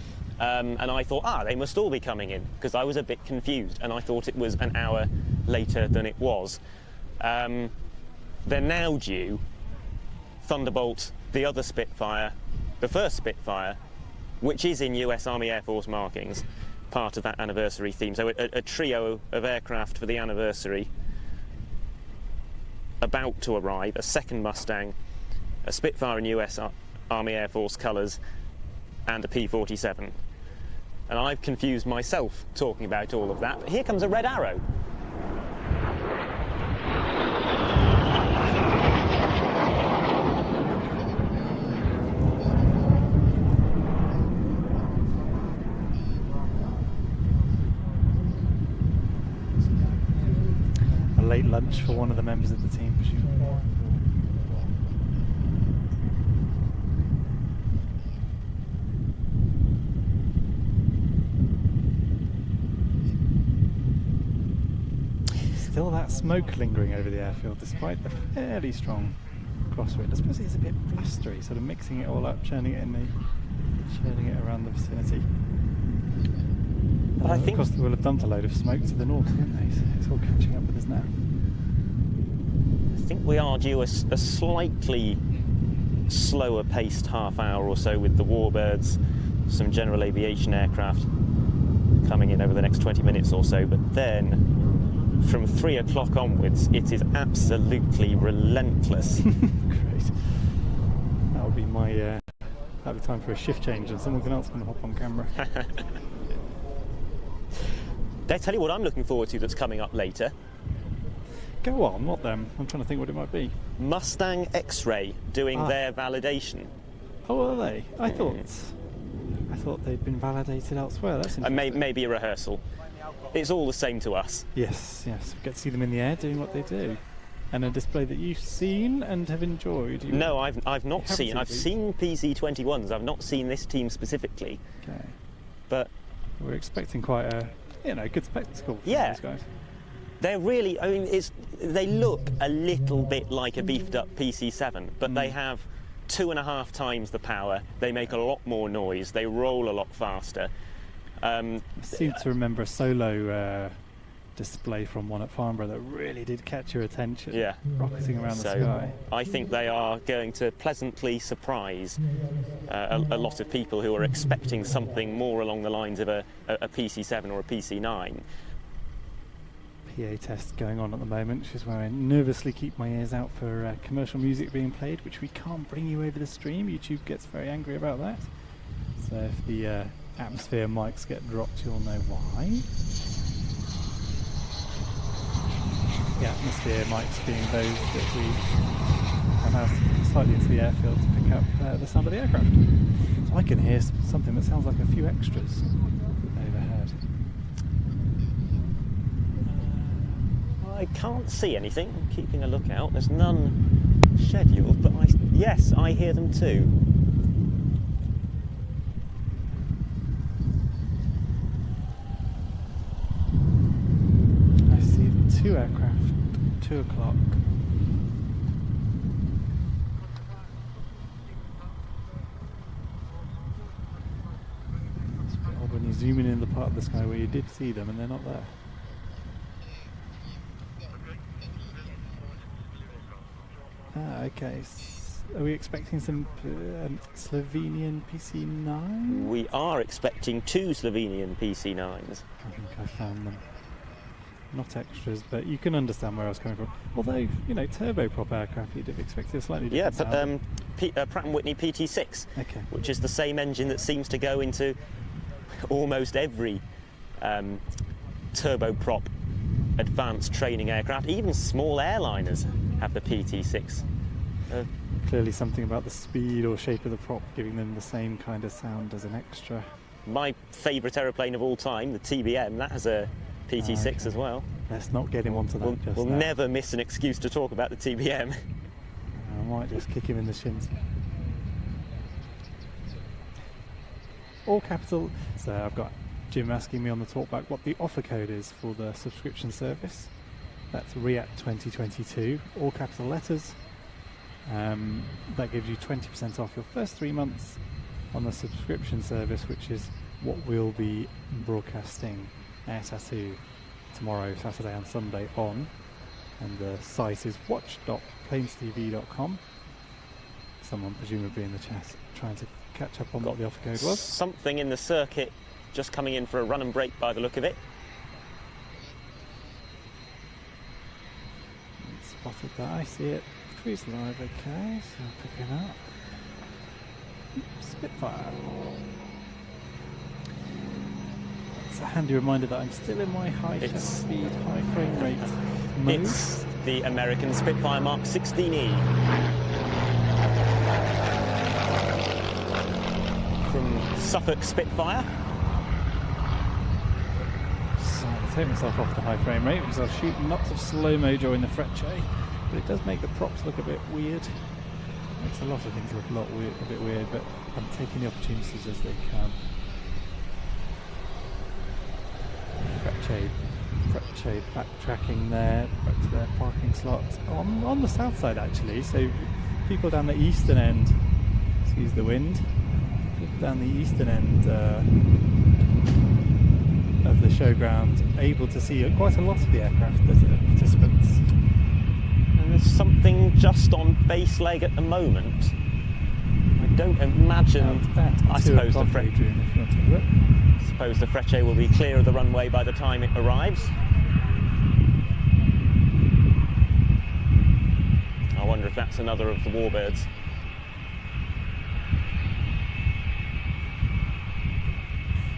And I thought, they must all be coming in, because I was a bit confused, and I thought it was an hour later than it was. They're now due Thunderbolt, the other Spitfire, the first Spitfire, which is in US Army Air Force markings, part of that anniversary theme. So a trio of aircraft for the anniversary about to arrive, a second Mustang, a Spitfire in US Army Air Force colours, and a P-47. And I've confused myself talking about all of that, but here comes a Red Arrow. Late lunch for one of the members of the team, presumably. Still that smoke lingering over the airfield, despite the fairly strong crosswind. I suppose it's a bit blustery, sort of mixing it all up, churning it around the vicinity. But I think, of course, they will have dumped a load of smoke to the north, haven't they? So it's all catching up with us now. I think we are due a slightly slower paced half hour or so with the Warbirds, some general aviation aircraft coming in over the next 20 minutes or so, but then from 3 o'clock onwards it is absolutely relentless. Great. That'll be my that'll be time for a shift change and someone else can hop on camera. Did I tell you what I'm looking forward to that's coming up later? Go on, what them? I'm trying to think what it might be. Mustang X-Ray doing their validation. Oh, are they? I thought they'd been validated elsewhere. That's interesting. Maybe a rehearsal. It's all the same to us. Yes. We get to see them in the air doing what they do. And a display that you've seen and have enjoyed. No, I've not seen. I've seen PC-21s. I've not seen this team specifically. Okay. But we're expecting quite a good spectacle from these guys. They're really, I mean, they look a little bit like a beefed up PC-7, but they have 2.5 times the power. They make a lot more noise. They roll a lot faster. I seem to remember a solo display from one at Farnborough that really did catch your attention. Yeah. Rocketing around the sky. I think they are going to pleasantly surprise a lot of people who are expecting something more along the lines of a PC-7 or a PC-9. PA test going on at the moment, which is where I nervously keep my ears out for commercial music being played, which we can't bring you over the stream. YouTube gets very angry about that. So if the atmosphere mics get dropped, you'll know why. The atmosphere mics being those that we have out slightly into the airfield to pick up the sound of the aircraft. So I can hear something that sounds like a few extras overhead. I can't see anything. I'm keeping a lookout. There's none scheduled, but yes, I hear them too. I see 2 aircraft, 2 o'clock. It's a bit odd when you zoom in the part of the sky where you did see them and they're not there. Okay. Are we expecting some Slovenian PC-9? We are expecting 2 Slovenian PC-9s. I think I found them. Not extras, but you can understand where I was coming from. Although, turboprop aircraft, you'd have expected a slightly different sound. Pratt & Whitney PT6, okay. Which is the same engine that seems to go into almost every turboprop advanced training aircraft. Even small airliners have the PT6. Clearly something about the speed or shape of the prop giving them the same kind of sound as an extra. My favourite aeroplane of all time, the TBM, that has a PT6 Okay. as well. Let's not get him onto that We'll now. never miss an excuse to talk about the TBM. I might just kick him in the shins. All capital. So I've got Jim asking me on the talkback what the offer code is for the subscription service. That's REAT 2022, all capital letters. That gives you 20% off your first 3 months on the subscription service, which is what we'll be broadcasting Air Tattoo tomorrow, Saturday and Sunday on. And the site is watch.planestv.com. Someone presumably in the chat trying to catch up on what the offer code was. Something in the circuit just coming in for a run and break by the look of it. Spotted that, I see it. Cruise live, okay, so I'll pick him up. Spitfire. It's a handy reminder that I'm still in my high shutter speed, high frame rate mode. It's the American Spitfire Mark 16E. From Suffolk Spitfire. So I'll take myself off the high frame rate because I'll shoot lots of slow-mo during the Frecce, but it does make the props look a bit weird. Makes a lot of things look a bit weird, but I'm taking the opportunities as they come. Frecce backtracking there, back to their parking slot on the south side actually, so people down the eastern end, excuse the wind, people down the eastern end of the showground able to see quite a lot of the aircraft participants. And there's something just on base leg at the moment. I don't imagine. I suppose the Frecce will be clear of the runway by the time it arrives. I wonder if that's another of the Warbirds.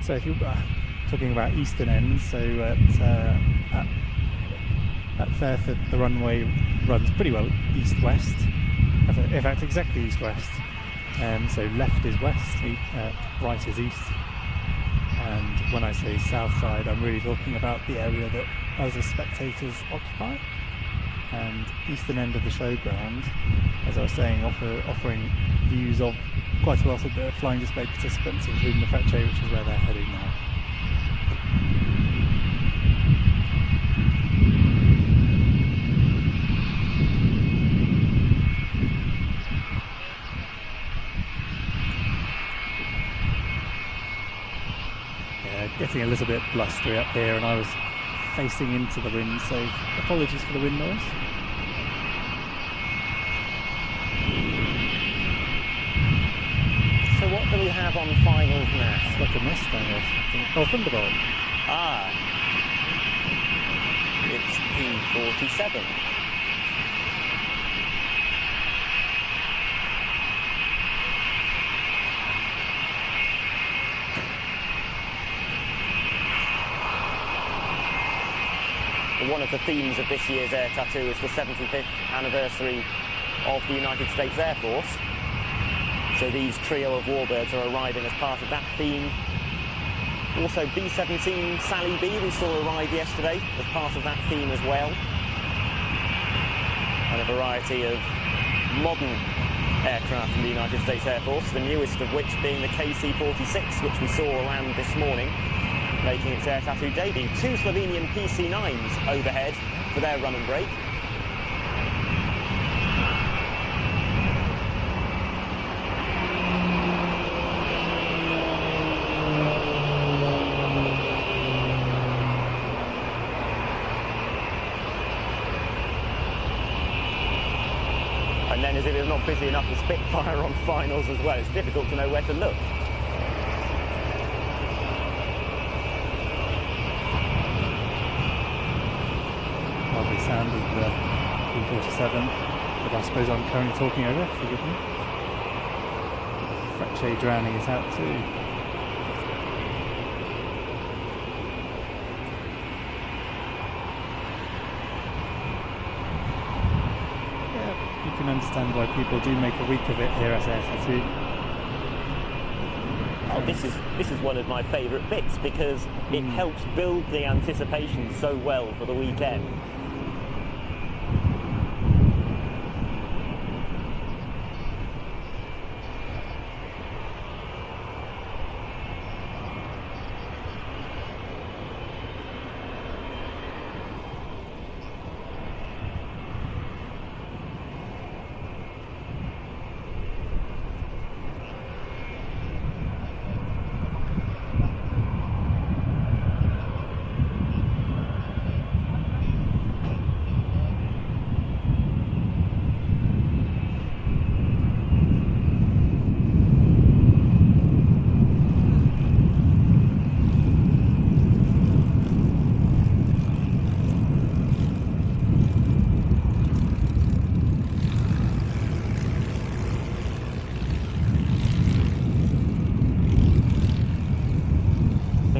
So if you're talking about eastern ends, so at Fairford the runway runs pretty well east-west. In fact, exactly east-west. So left is west, right is east. And when I say south side, I'm really talking about the area that us as spectators occupy. And eastern end of the showground, as I was saying, offering views of quite a lot of the flying display participants, including the Frecce, which is where they're heading now. Getting a little bit blustery up here, and I was facing into the wind, so apologies for the wind noise. So what do we have on finals now? It's like a Mustang or something. Oh, Thunderbolt. Ah, it's P47. One of the themes of this year's Air Tattoo is the 75th anniversary of the United States Air Force. So these trio of Warbirds are arriving as part of that theme. Also B-17 Sally B we saw arrive yesterday as part of that theme as well. And a variety of modern aircraft from the United States Air Force, the newest of which being the KC-46, which we saw land this morning, making its Air Tattoo debut. Two Slovenian PC-9s overhead for their run and break. And then, as if it's not busy enough, the Spitfire on finals as well. It's difficult to know where to look. Lovely sound of the P47 that I suppose I'm currently talking over, forgive me. Frecce drowning it out too. you can understand why people do make a week of it here at RAF. Oh, this is one of my favourite bits because it helps build the anticipation so well for the weekend.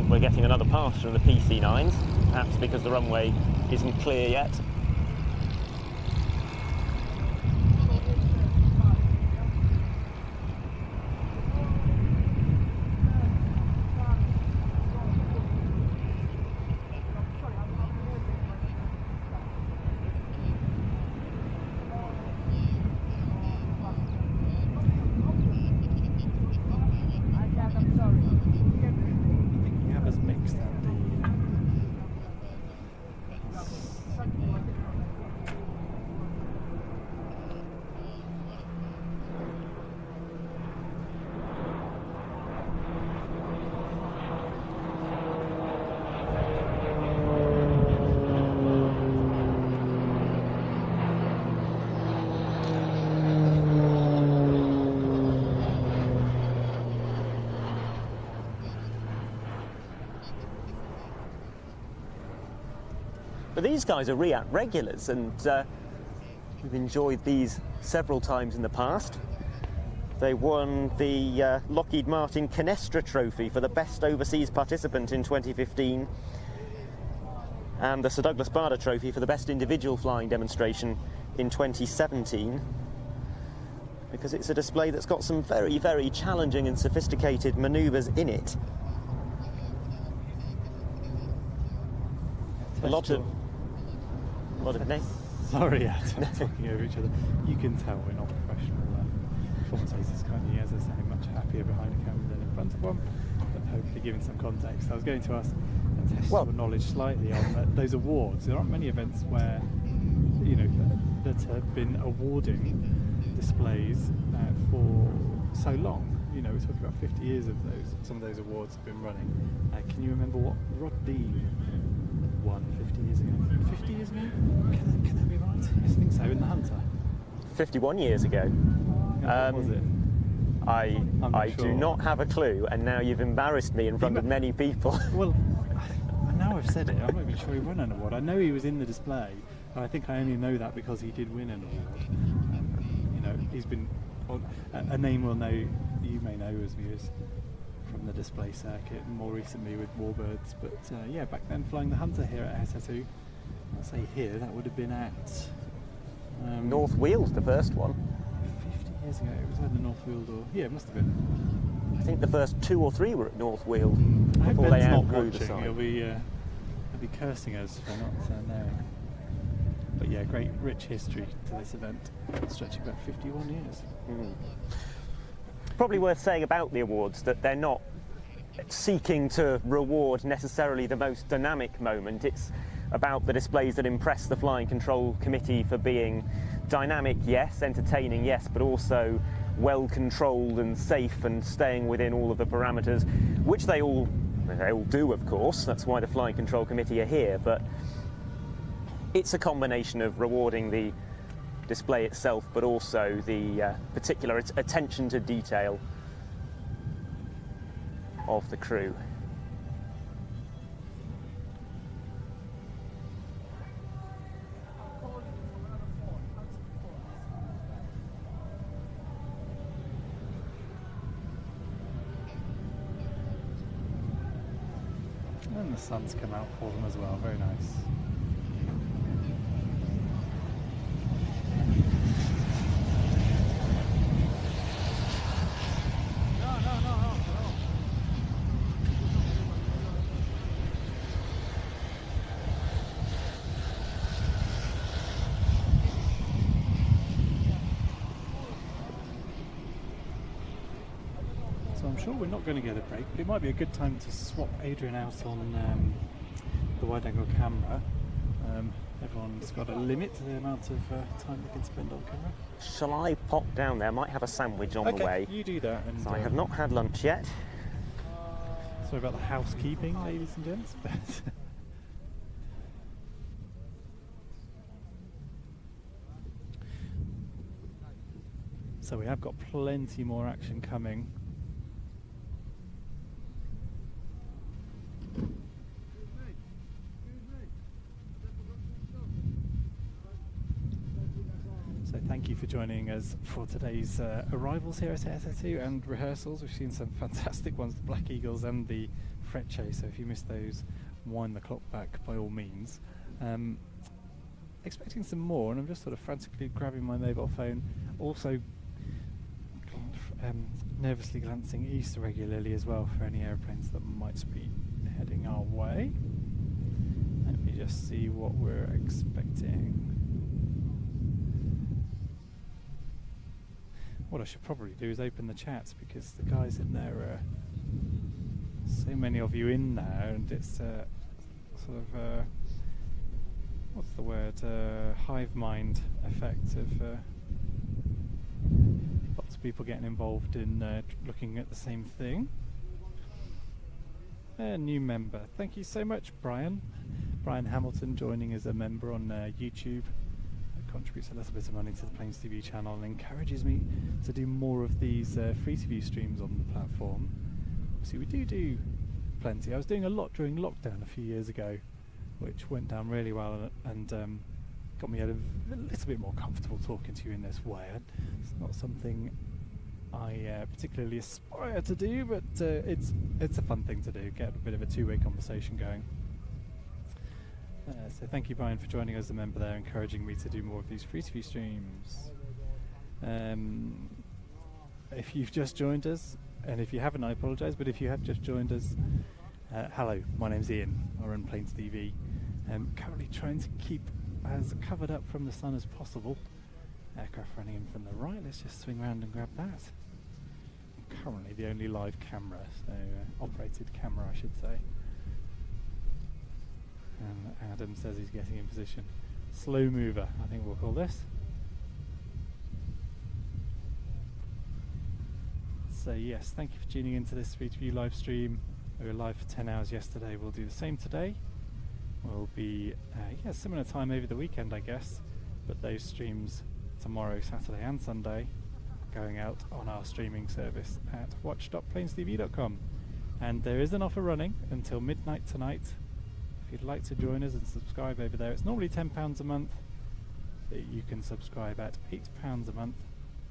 We're getting another pass from the PC9s, perhaps because the runway isn't clear yet. But these guys are RIAT regulars, and we've enjoyed these several times in the past. They won the Lockheed Martin Canestra Trophy for the best overseas participant in 2015, and the Sir Douglas Bader Trophy for the best individual flying demonstration in 2017, because it's a display that's got some very, very challenging and sophisticated manoeuvres in it. A lot of Sorry, we're talking over each other. You can tell we're not professional commentators, can't you? As I say, much happier behind a camera than in front of one, but hopefully giving some context. I was going to ask and test your knowledge slightly on those awards. There aren't many events where, you know, that have been awarding displays for so long. You know, we're talking about 50 years of those. Some of those awards have been running. Can you remember what Rod Dean won 50 years ago? 50 years ago? Can that be right? I think so, in the Hunter. 51 years ago. What was it? I do not have a clue, and now you've embarrassed me in front of many people. Well, now I've said it, I'm not even sure he won an award. I know he was in the display, and I think I only know that because he did win an award. You know, he's been a name we'll know, you may know as viewers, from the display circuit, and more recently with Warbirds. But yeah, back then flying the Hunter here at RAF. I'll say here, that would have been at North Weald, the first one. 50 years ago, it was either North Weald or... yeah, it must have been. I think the first 2 or 3 were at North Weald I before hope they Ben's not outgrew the watching. site. He'll be cursing us for not knowing. But yeah, great rich history to this event, stretching about 51 years. Probably worth saying about the awards that they're not seeking to reward necessarily the most dynamic moment. It's about the displays that impress the Flying Control Committee for being dynamic, yes, entertaining, yes, but also well controlled and safe and staying within all of the parameters, which they all do, of course. That's why the Flying Control Committee are here. But it's a combination of rewarding the display itself, but also the particular attention to detail of the crew. And the sun's come out for them as well, very nice. I'm sure we're not going to get a break, but it might be a good time to swap Adrian out on the wide-angle camera. Everyone's got a limit to the amount of time they can spend on camera. Shall I pop down there? Might have a sandwich on the way. You do that. And So I have not had lunch yet. Sorry about the housekeeping, ladies and gents. But so we have got plenty more action coming. So thank you for joining us for today's arrivals here at AirSat2 and rehearsals. We've seen some fantastic ones, the Black Eagles and the Frecce, so if you missed those, wind the clock back by all means. Expecting some more, and I'm just sort of frantically grabbing my mobile phone, also nervously glancing east regularly as well for any airplanes that might be heading our way. Let me just see what we're expecting. What I should probably do is open the chats, because the guys in there are so many of you in there, and it's sort of what's the word, hive mind effect of lots of people getting involved in looking at the same thing. A new member, thank you so much, Brian Hamilton, joining as a member on YouTube. Contributes a little bit of money to the Planes TV channel and encourages me to do more of these free TV streams on the platform. See, we do plenty. I was doing a lot during lockdown a few years ago, which went down really well and got me a little bit more comfortable talking to you in this way. It's not something I particularly aspire to do, but it's a fun thing to do, get a bit of a two-way conversation going. So thank you, Brian, for joining us as a member there, encouraging me to do more of these free TV streams. If you've just joined us, and if you haven't, I apologise, but if you have just joined us, hello, my name's Ian. I run Planes TV. I'm currently trying to keep as covered up from the sun as possible. Aircraft running in from the right, let's just swing around and grab that. I'm currently the only live camera, so operated camera I should say. And Adam says he's getting in position. Slow mover, I think we'll call this. So yes, thank you for tuning into this Free to View live stream. We were live for 10 hours yesterday. We'll do the same today. We'll be similar time over the weekend, I guess, but those streams tomorrow, Saturday and Sunday, going out on our streaming service at watch.plainstv.com. And there is an offer running until midnight tonight. If you'd like to join us and subscribe over there, it's normally £10 a month, but you can subscribe at £8 a month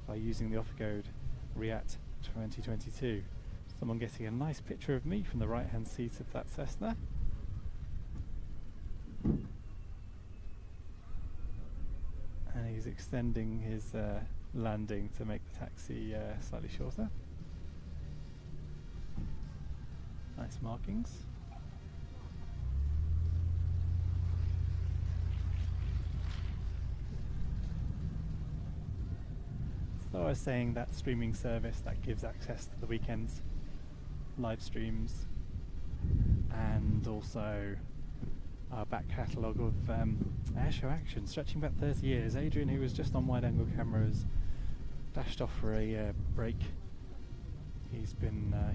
by using the offer code REAT2022. Someone getting a nice picture of me from the right hand seat of that Cessna. And he's extending his landing to make the taxi slightly shorter. Nice markings. So I was saying, that streaming service that gives access to the weekends live streams, and also our back catalogue of airshow action stretching back 30 years. Adrian, who was just on wide angle cameras, dashed off for a break. He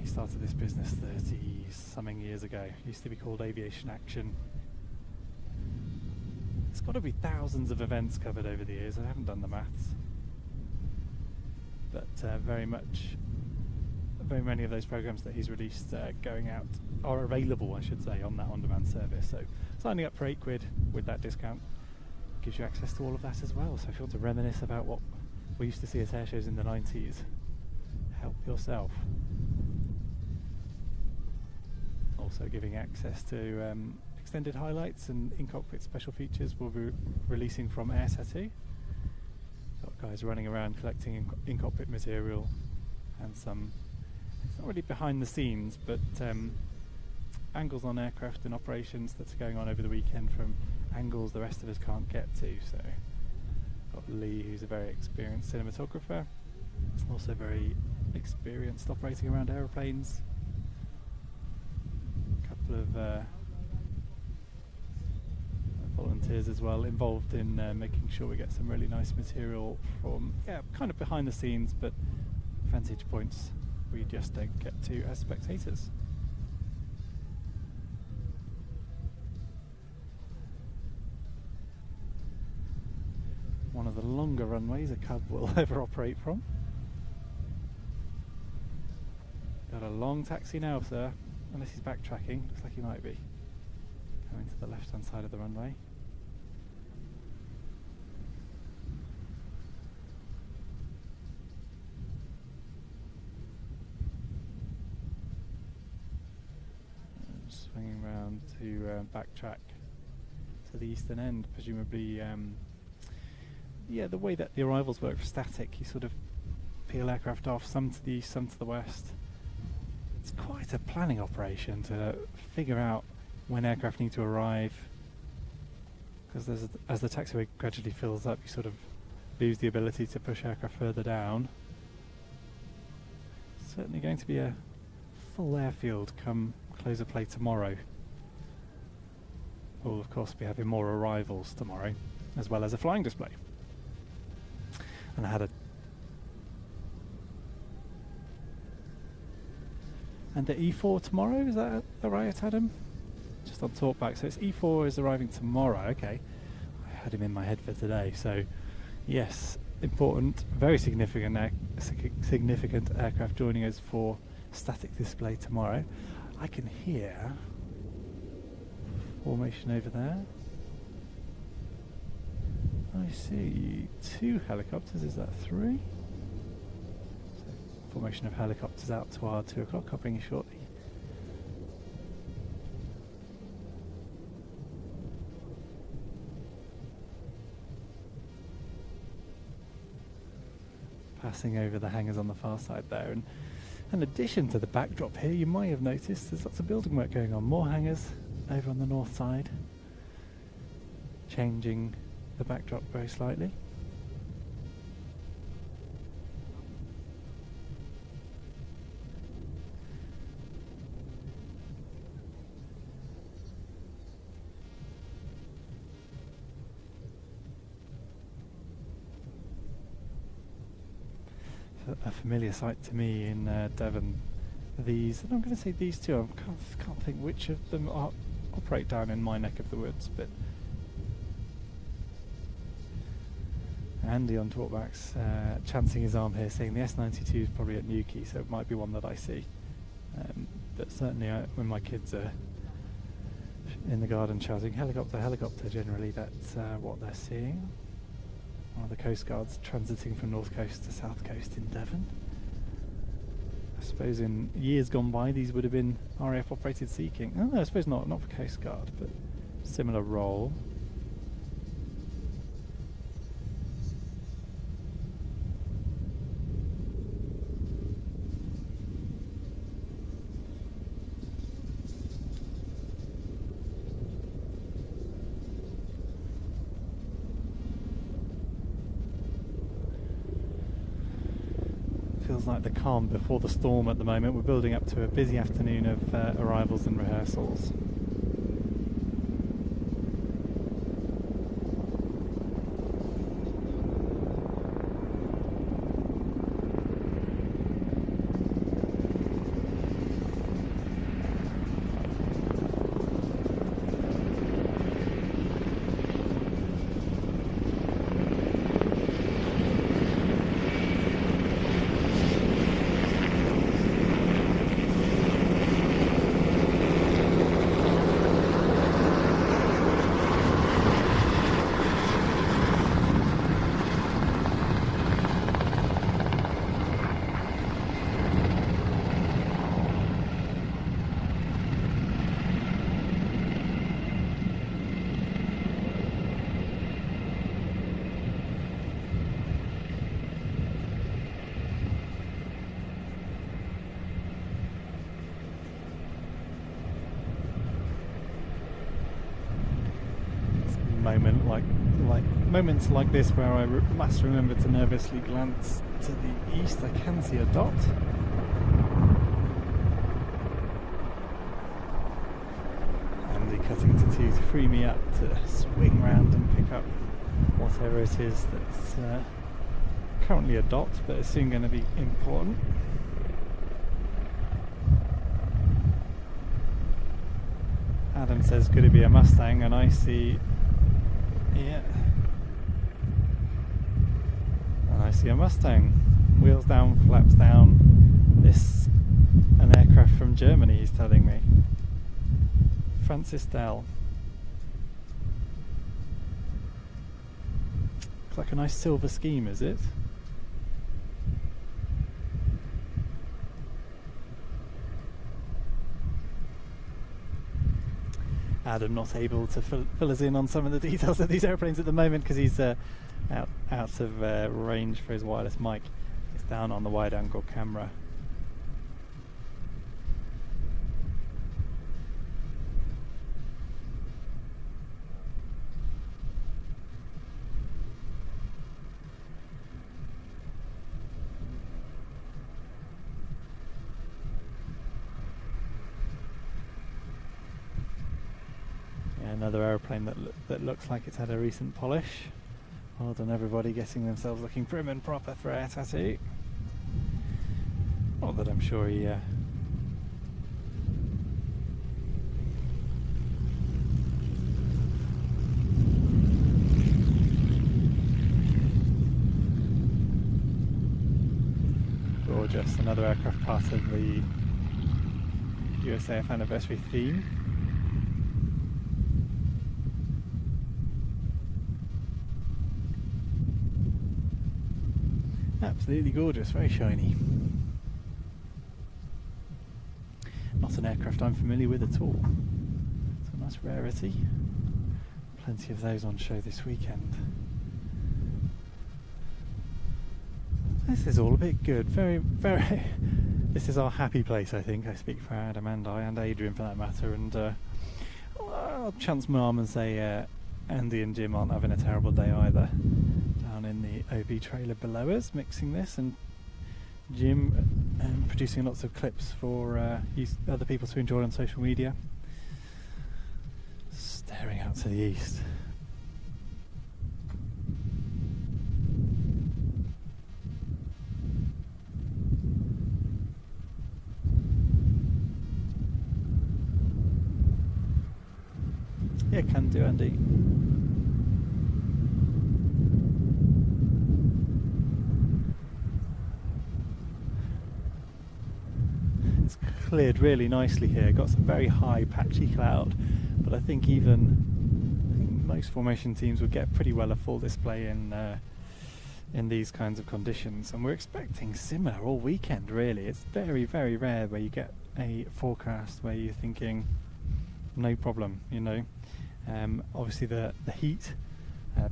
started this business 30 something years ago. It used to be called Aviation Action. It's got to be thousands of events covered over the years. I haven't done the maths, but very many of those programs that he's released going out are available, I should say, on that on-demand service. So signing up for £8 with that discount gives you access to all of that as well. So if you want to reminisce about what we used to see at air shows in the 90s, help yourself. Also giving access to extended highlights and in-cockpit special features we'll be releasing from AirSat2. Got guys running around collecting in-cockpit material and some, it's not really behind the scenes, but angles on aircraft and operations that are going on over the weekend from angles the rest of us can't get to. So got Lee, who's a very experienced cinematographer, also very experienced operating around aeroplanes. A couple of volunteers as well involved in making sure we get some really nice material from kind of behind the scenes, but vantage points we just don't get to as spectators. One of the longer runways a Cub will ever operate from. Got a long taxi now, sir, unless he's backtracking. Looks like he might be. Coming to the left-hand side of the runway. And swinging round to backtrack to the eastern end, presumably. The way that the arrivals work for static, you sort of peel aircraft off, some to the east, some to the west. It's quite a planning operation to figure out when aircraft need to arrive, because as the taxiway gradually fills up, you sort of lose the ability to push aircraft further down. Certainly going to be a full airfield come close of play tomorrow. We'll of course be having more arrivals tomorrow, as well as a flying display. And I had and the E4 tomorrow, is that right, Adam? Just on talkback, so it's E4 is arriving tomorrow. Okay, I had him in my head for today. So yes, important, very significant aircraft joining us for static display tomorrow. I can hear formation over there. I see 2 helicopters, is that 3? So formation of helicopters out to our 2 o'clock, I'll bring you shortly. Passing over the hangars on the far side there, and in addition to the backdrop here, you might have noticed there's lots of building work going on, more hangars over on the north side, changing the backdrop very slightly. A familiar sight to me in Devon. These, and I'm going to say these two, I can't think which of them operate down in my neck of the woods, but Andy on talkbacks, chancing his arm here, saying the S92 is probably at Newquay, so it might be one that I see. But certainly when my kids are in the garden shouting helicopter, helicopter, generally that's what they're seeing. One of the Coast Guards transiting from North Coast to South Coast in Devon. I suppose in years gone by these would have been RAF operated Sea King. Oh no, I suppose not for Coast Guard, but similar role. Feels like the calm before the storm at the moment. We're building up to a busy afternoon of arrivals and rehearsals. Moment like like moments like this where I must remember to nervously glance to the east. I can see a dot. Andy cutting to 2 to free me up to swing round and pick up whatever it is that's currently a dot, but it's soon going to be important. Adam says, could it be a Mustang? And I see, yeah. And I see a Mustang. Wheels down, flaps down. This, an aircraft from Germany, he's telling me. Francis Dell. Looks like a nice silver scheme, is it? Adam not able to fill us in on some of the details of these airplanes at the moment because he's out of range for his wireless mic. It's down on the wide angle camera. Another aeroplane that looks like it's had a recent polish. Well done everybody, getting themselves looking prim and proper for air tattoo. Not that I'm sure he gorgeous, another aircraft part of the USAF anniversary theme. Absolutely gorgeous, very shiny. Not an aircraft I'm familiar with at all. It's a nice rarity. Plenty of those on show this weekend. This is all a bit good. Very, very. This is our happy place, I think. I speak for Adam and I, and Adrian for that matter. And I'll chance my arm and say Andy and Jim aren't having a terrible day either. Down in the OB trailer below us, mixing this, and Jim producing lots of clips for other people to enjoy on social media. Staring out to the east. Yeah, can do, Andy. It's cleared really nicely here. Got some very high patchy cloud, but I think most formation teams would get pretty well a full display in these kinds of conditions, and we're expecting similar all weekend. Really, it's very, very rare where you get a forecast where you're thinking no problem, you know. Obviously the heat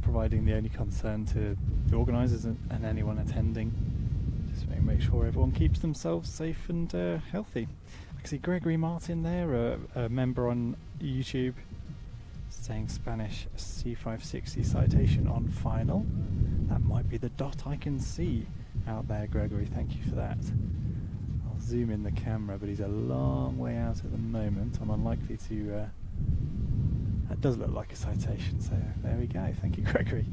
providing the only concern to the organisers and anyone attending. Just make sure everyone keeps themselves safe and healthy. I can see Gregory Martin there, a member on YouTube, saying Spanish C560 citation on final. That might be the dot I can see out there, Gregory. Thank you for that. I'll zoom in the camera, but he's a long way out at the moment. I'm unlikely to... that does look like a citation, so there we go. Thank you, Gregory.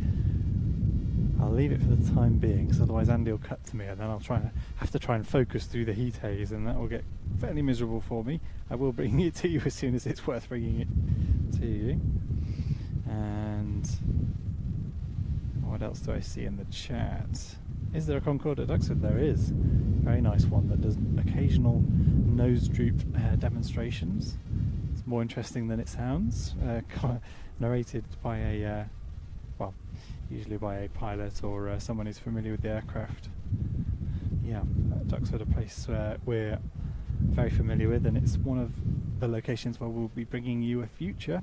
I'll leave it for the time being, because otherwise Andy will cut to me, and then I'll have to try and focus through the heat haze, and that will get fairly miserable for me. I will bring it to you as soon as it's worth bringing it to you. And what else do I see in the chat? Is there a Concorde at Duxford? There is. Very nice one that does occasional nose droop demonstrations. It's more interesting than it sounds. Narrated by a, usually by a pilot or someone who's familiar with the aircraft. Yeah, Duxford, a place we're very familiar with, and it's one of the locations where we'll be bringing you a future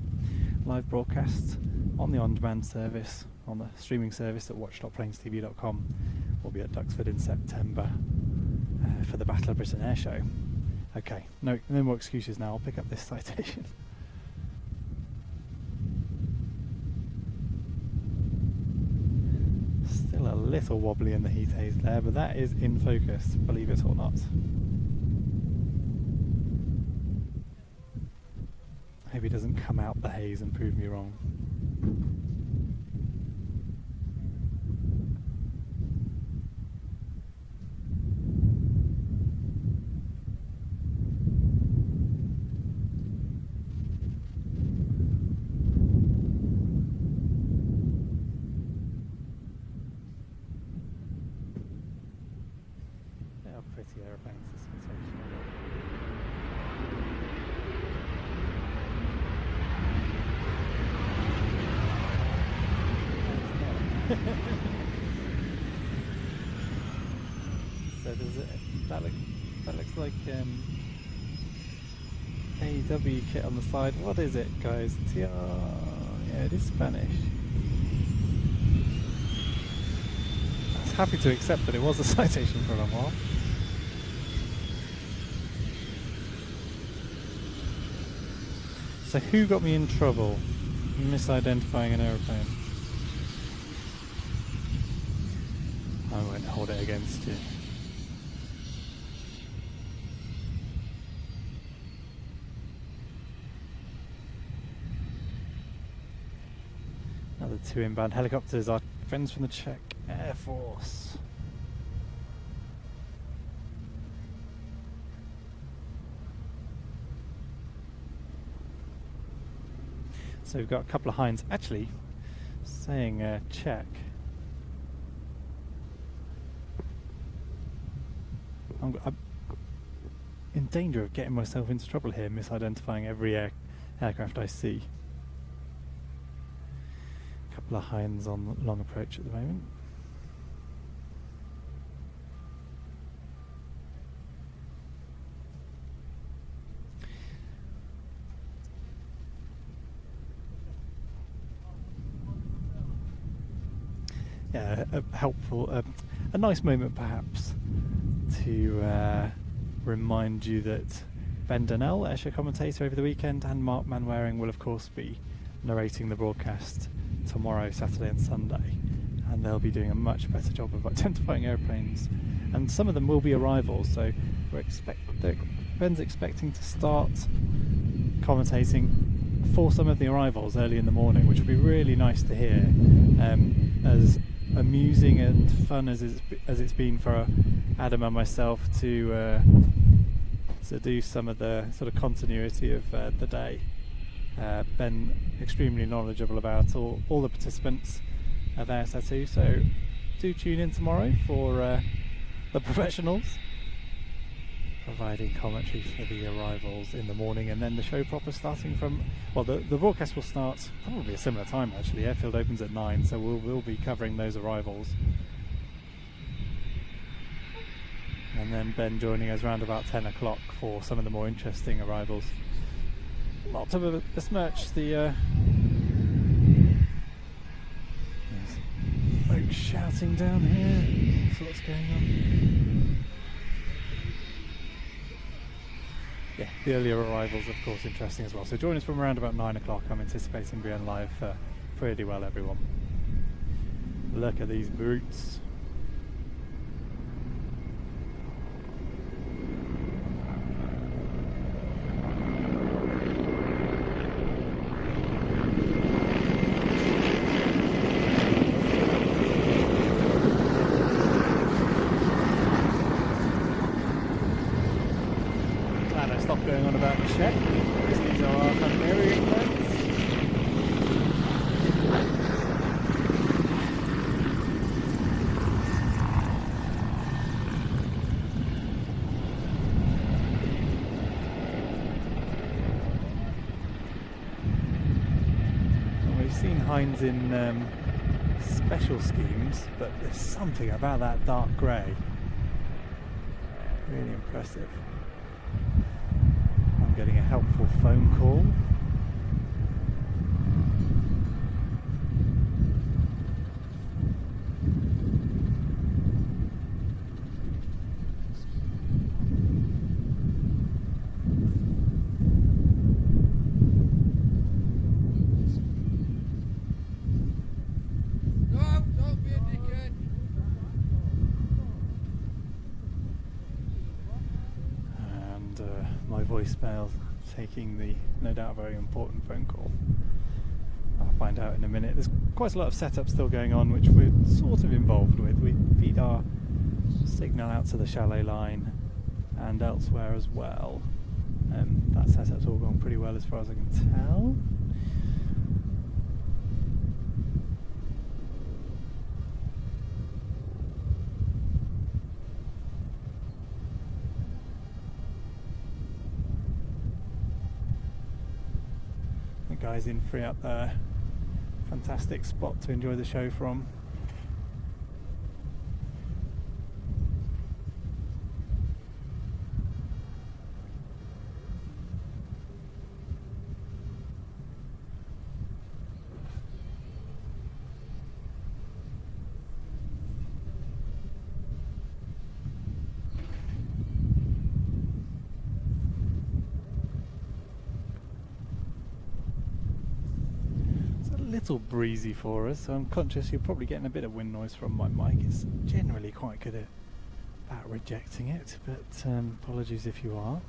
live broadcast on the on-demand service, on the streaming service at watch.plainstv.com. We'll be at Duxford in September for the Battle of Britain Air Show. Okay, no more excuses now. I'll pick up this citation. little wobbly in the heat haze there, but that is in focus, believe it or not. Hope he doesn't come out the haze and prove me wrong. They are pretty aeroplanes, this sensational. So there's that looks like AEW kit on the side. What is it, guys? TR. Yeah, it is Spanish. I was happy to accept that it was a citation for a long while. So who got me in trouble? Misidentifying an aeroplane. I won't hold it against you. Another 2 inbound helicopters, our friends from the Czech Air Force. So we've got a couple of hinds. Actually, saying Czech. I'm in danger of getting myself into trouble here, misidentifying every aircraft I see. A couple of hinds on long approach at the moment. Yeah, a helpful, a nice moment perhaps to remind you that Ben Donnell, Escher commentator over the weekend, and Mark Manwaring will of course be narrating the broadcast tomorrow, Saturday and Sunday, and they'll be doing a much better job of identifying airplanes, and some of them will be arrivals, so Ben's expecting to start commentating for some of the arrivals early in the morning, which will be really nice to hear. As amusing and fun as it's been for Adam and myself to do some of the sort of continuity of the day. Ben extremely knowledgeable about all the participants of ASR2, so do tune in tomorrow for the professionals providing commentary for the arrivals in the morning, and then the show proper starting from, well, the broadcast will start probably a similar time actually. Airfield opens at 9, so we'll be covering those arrivals, and then Ben joining us around about 10 o'clock for some of the more interesting arrivals. Not to besmirch the there's folks shouting down here. That's what's going on. Yeah, the earlier arrivals, of course, interesting as well. So join us from around about 9 o'clock. I'm anticipating being live pretty well, everyone. Look at these brutes. Going on about Czech, because these are our Hungarian friends. And we've seen Heinz in special schemes, but there's something about that dark grey. Really impressive. Getting a helpful phone call. No, don't be a dickhead. my voicemail, taking the no doubt very important phone call. I'll find out in a minute. There's quite a lot of setup still going on, which we're sort of involved with. We feed our signal out to the chalet line and elsewhere as well. That setup's all gone pretty well as far as I can tell. The guys in free up there. Fantastic spot to enjoy the show from. Little breezy for us, so I'm conscious you're probably getting a bit of wind noise from my mic. It's generally quite good at rejecting it, but apologies if you are.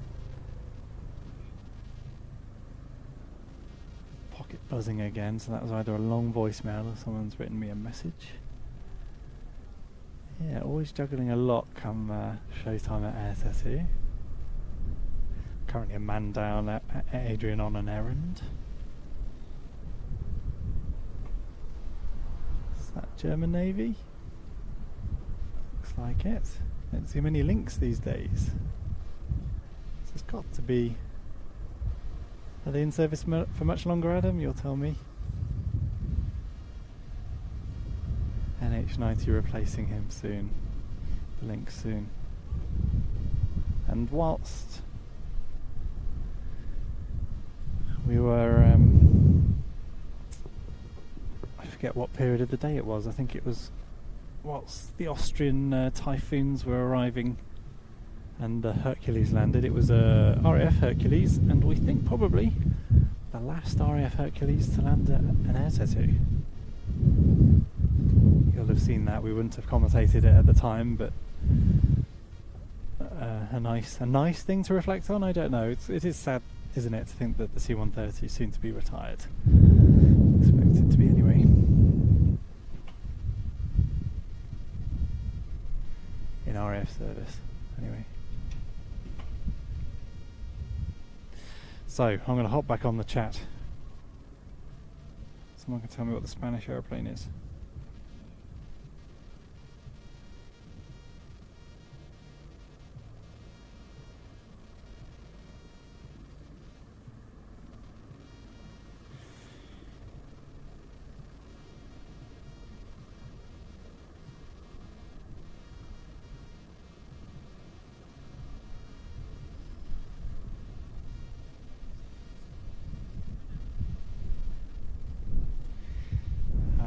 Pocket buzzing again, so that was either a long voicemail or someone's written me a message. Yeah, always juggling a lot come showtime at Air Tattoo. Currently a man down at Adrian on an errand. That German Navy? Looks like it. Don't see many links these days. So it's got to be. Are they in service for much longer, Adam? You'll tell me. NH90 replacing him soon. The link soon. And whilst we were I forget what period of the day it was. I think it was whilst the Austrian typhoons were arriving and the Hercules landed. It was a RAF Hercules, and we think probably the last RAF Hercules to land at an Air Tattoo. You'll have seen that. We wouldn't have commentated it at the time, but a nice thing to reflect on. I don't know. It is sad, isn't it, to think that the C-130 is soon to be retired. Expected to be anyway. In RAF service, anyway. So, I'm going to hop back on the chat. Someone can tell me what the Spanish aeroplane is.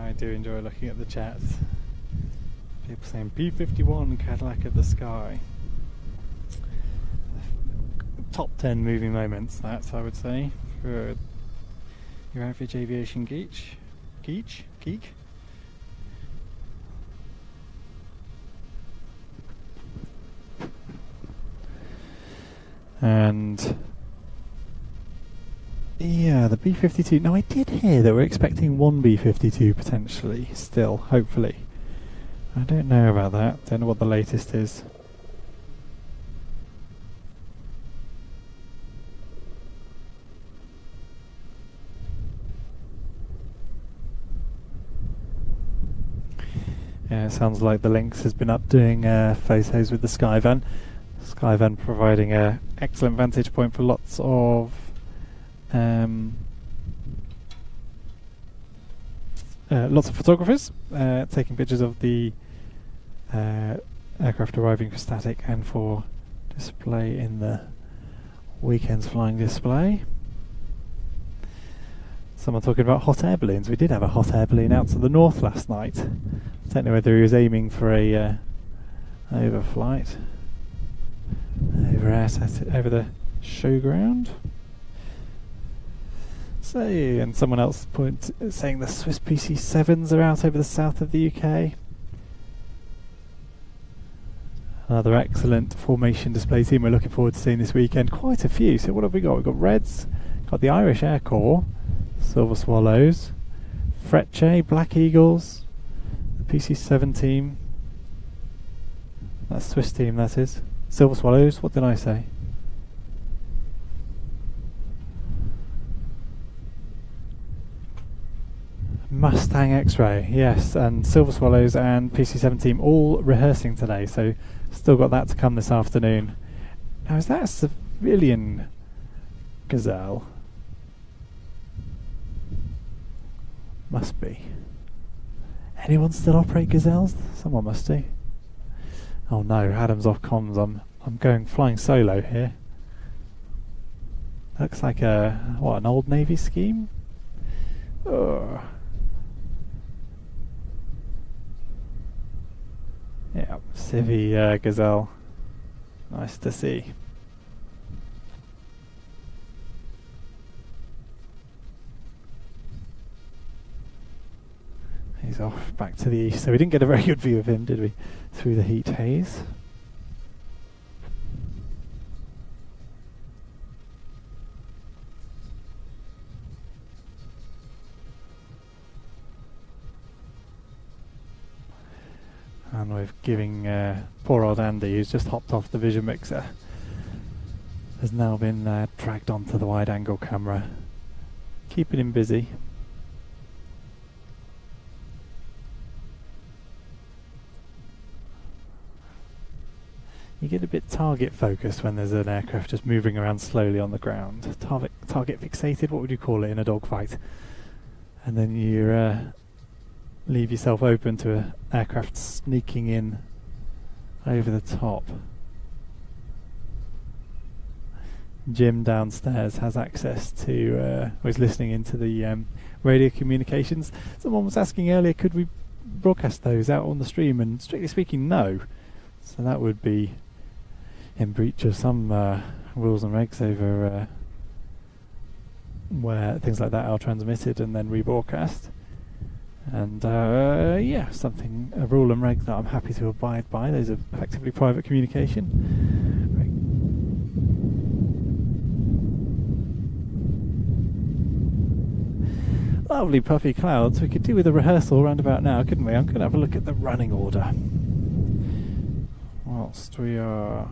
I do enjoy looking at the chat. People saying P-51 Cadillac of the sky. Top 10 movie moments, that I would say, for your average aviation geek. And yeah, the B-52. Now I did hear that we're expecting one B-52 potentially, still, hopefully. I don't know about that, don't know what the latest is. Yeah, it sounds like the Lynx has been up doing photos with the Skyvan. Skyvan providing an excellent vantage point for lots of photographers taking pictures of the aircraft arriving for static and for display in the weekend's flying display. Someone talking about hot air balloons. We did have a hot air balloon out to the north last night. I don't know whether he was aiming for a overflight over the showground. So, and someone else saying the Swiss PC-7s are out over the south of the UK. Another excellent formation display team we're looking forward to seeing this weekend. Quite a few. So what have we got? We've got Reds, got the Irish Air Corps, Silver Swallows, Frecce, Black Eagles, the PC7 team. That's Swiss team, that is. Silver Swallows, what did I say? Mustang X-Ray, yes, and Silver Swallows and PC7 team all rehearsing today, so still got that to come this afternoon. Now, is that a civilian Gazelle? Must be. Anyone still operate Gazelles? Someone must do. Oh no, Adam's off comms. I'm going flying solo here. Looks like an old Navy scheme? Ugh. Yeah, Civi Gazelle. Nice to see. He's off back to the east, so we didn't get a very good view of him, did we? Through the heat haze. And we're giving poor old Andy, who's just hopped off the vision mixer, has now been dragged onto the wide angle camera, keeping him busy. You get a bit target focused when there's an aircraft just moving around slowly on the ground. Target fixated, what would you call it in a dogfight? And then you leave yourself open to an aircraft sneaking in over the top. Jim downstairs has access to, was listening into the radio communications. Someone was asking earlier, could we broadcast those out on the stream? And strictly speaking, no. So that would be in breach of some rules and regs over where things like that are transmitted and then rebroadcast. And yeah, a rule and reg that I'm happy to abide by. Those are effectively private communication. Lovely puffy clouds. We could do with a rehearsal round about now, couldn't we? I'm going to have a look at the running order whilst we are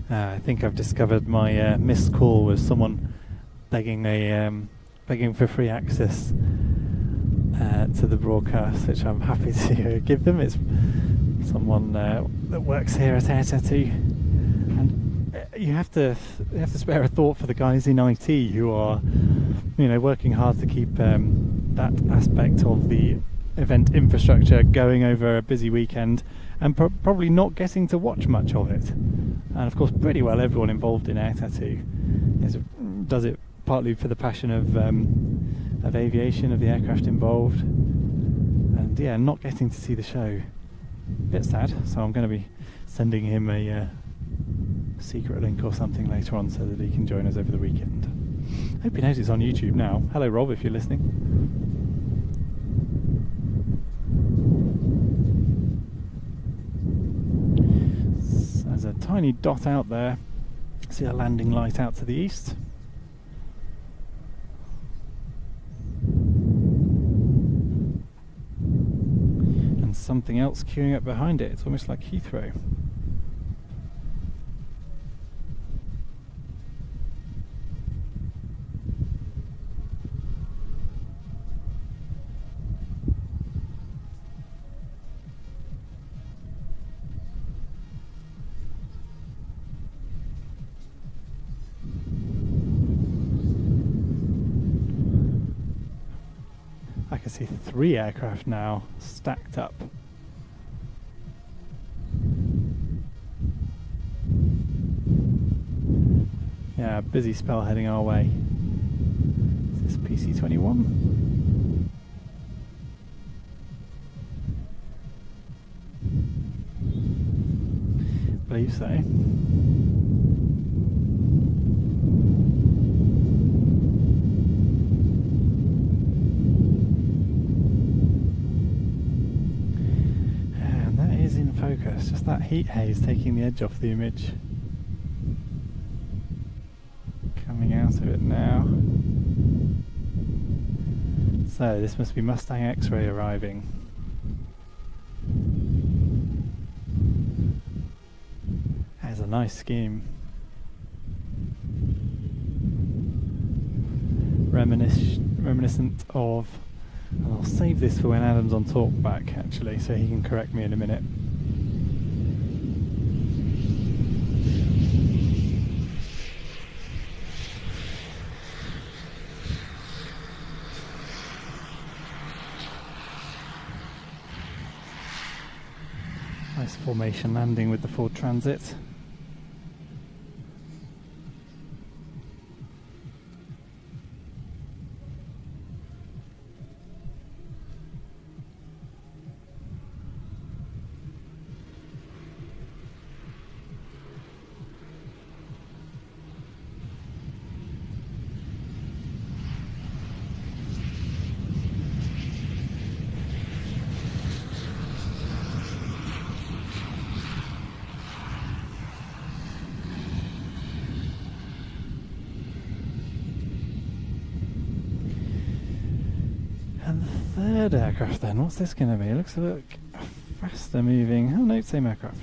I think I've discovered my missed call was someone begging for free access to the broadcast, which I'm happy to give them. It's someone that works here at Air Tattoo, and you have to spare a thought for the guys in IT who are, working hard to keep that aspect of the event infrastructure going over a busy weekend, and probably not getting to watch much of it. And of course, pretty well everyone involved in Air Tattoo does it partly for the passion of aviation, of the aircraft involved, and yeah, not getting to see the show, a bit sad. So I'm going to be sending him a secret link or something later on so that he can join us over the weekend. Hope he knows it's on YouTube now. Hello Rob, if you're listening. There's a tiny dot out there. See a landing light out to the east. And something else queuing up behind it. It's almost like Heathrow. I can see 3 aircraft now stacked up. Yeah, busy spell heading our way. Is this PC-21? I believe so. just that heat haze taking the edge off the image. Coming out of it now. So this must be Mustang X-Ray arriving. That is a nice scheme. Reminiscent of, and I'll save this for when Adam's on talkback actually, so he can correct me in a minute. Nice formation landing with the Ford Transit. Third aircraft then, what's this going to be? It looks a bit faster moving. Oh no, same aircraft.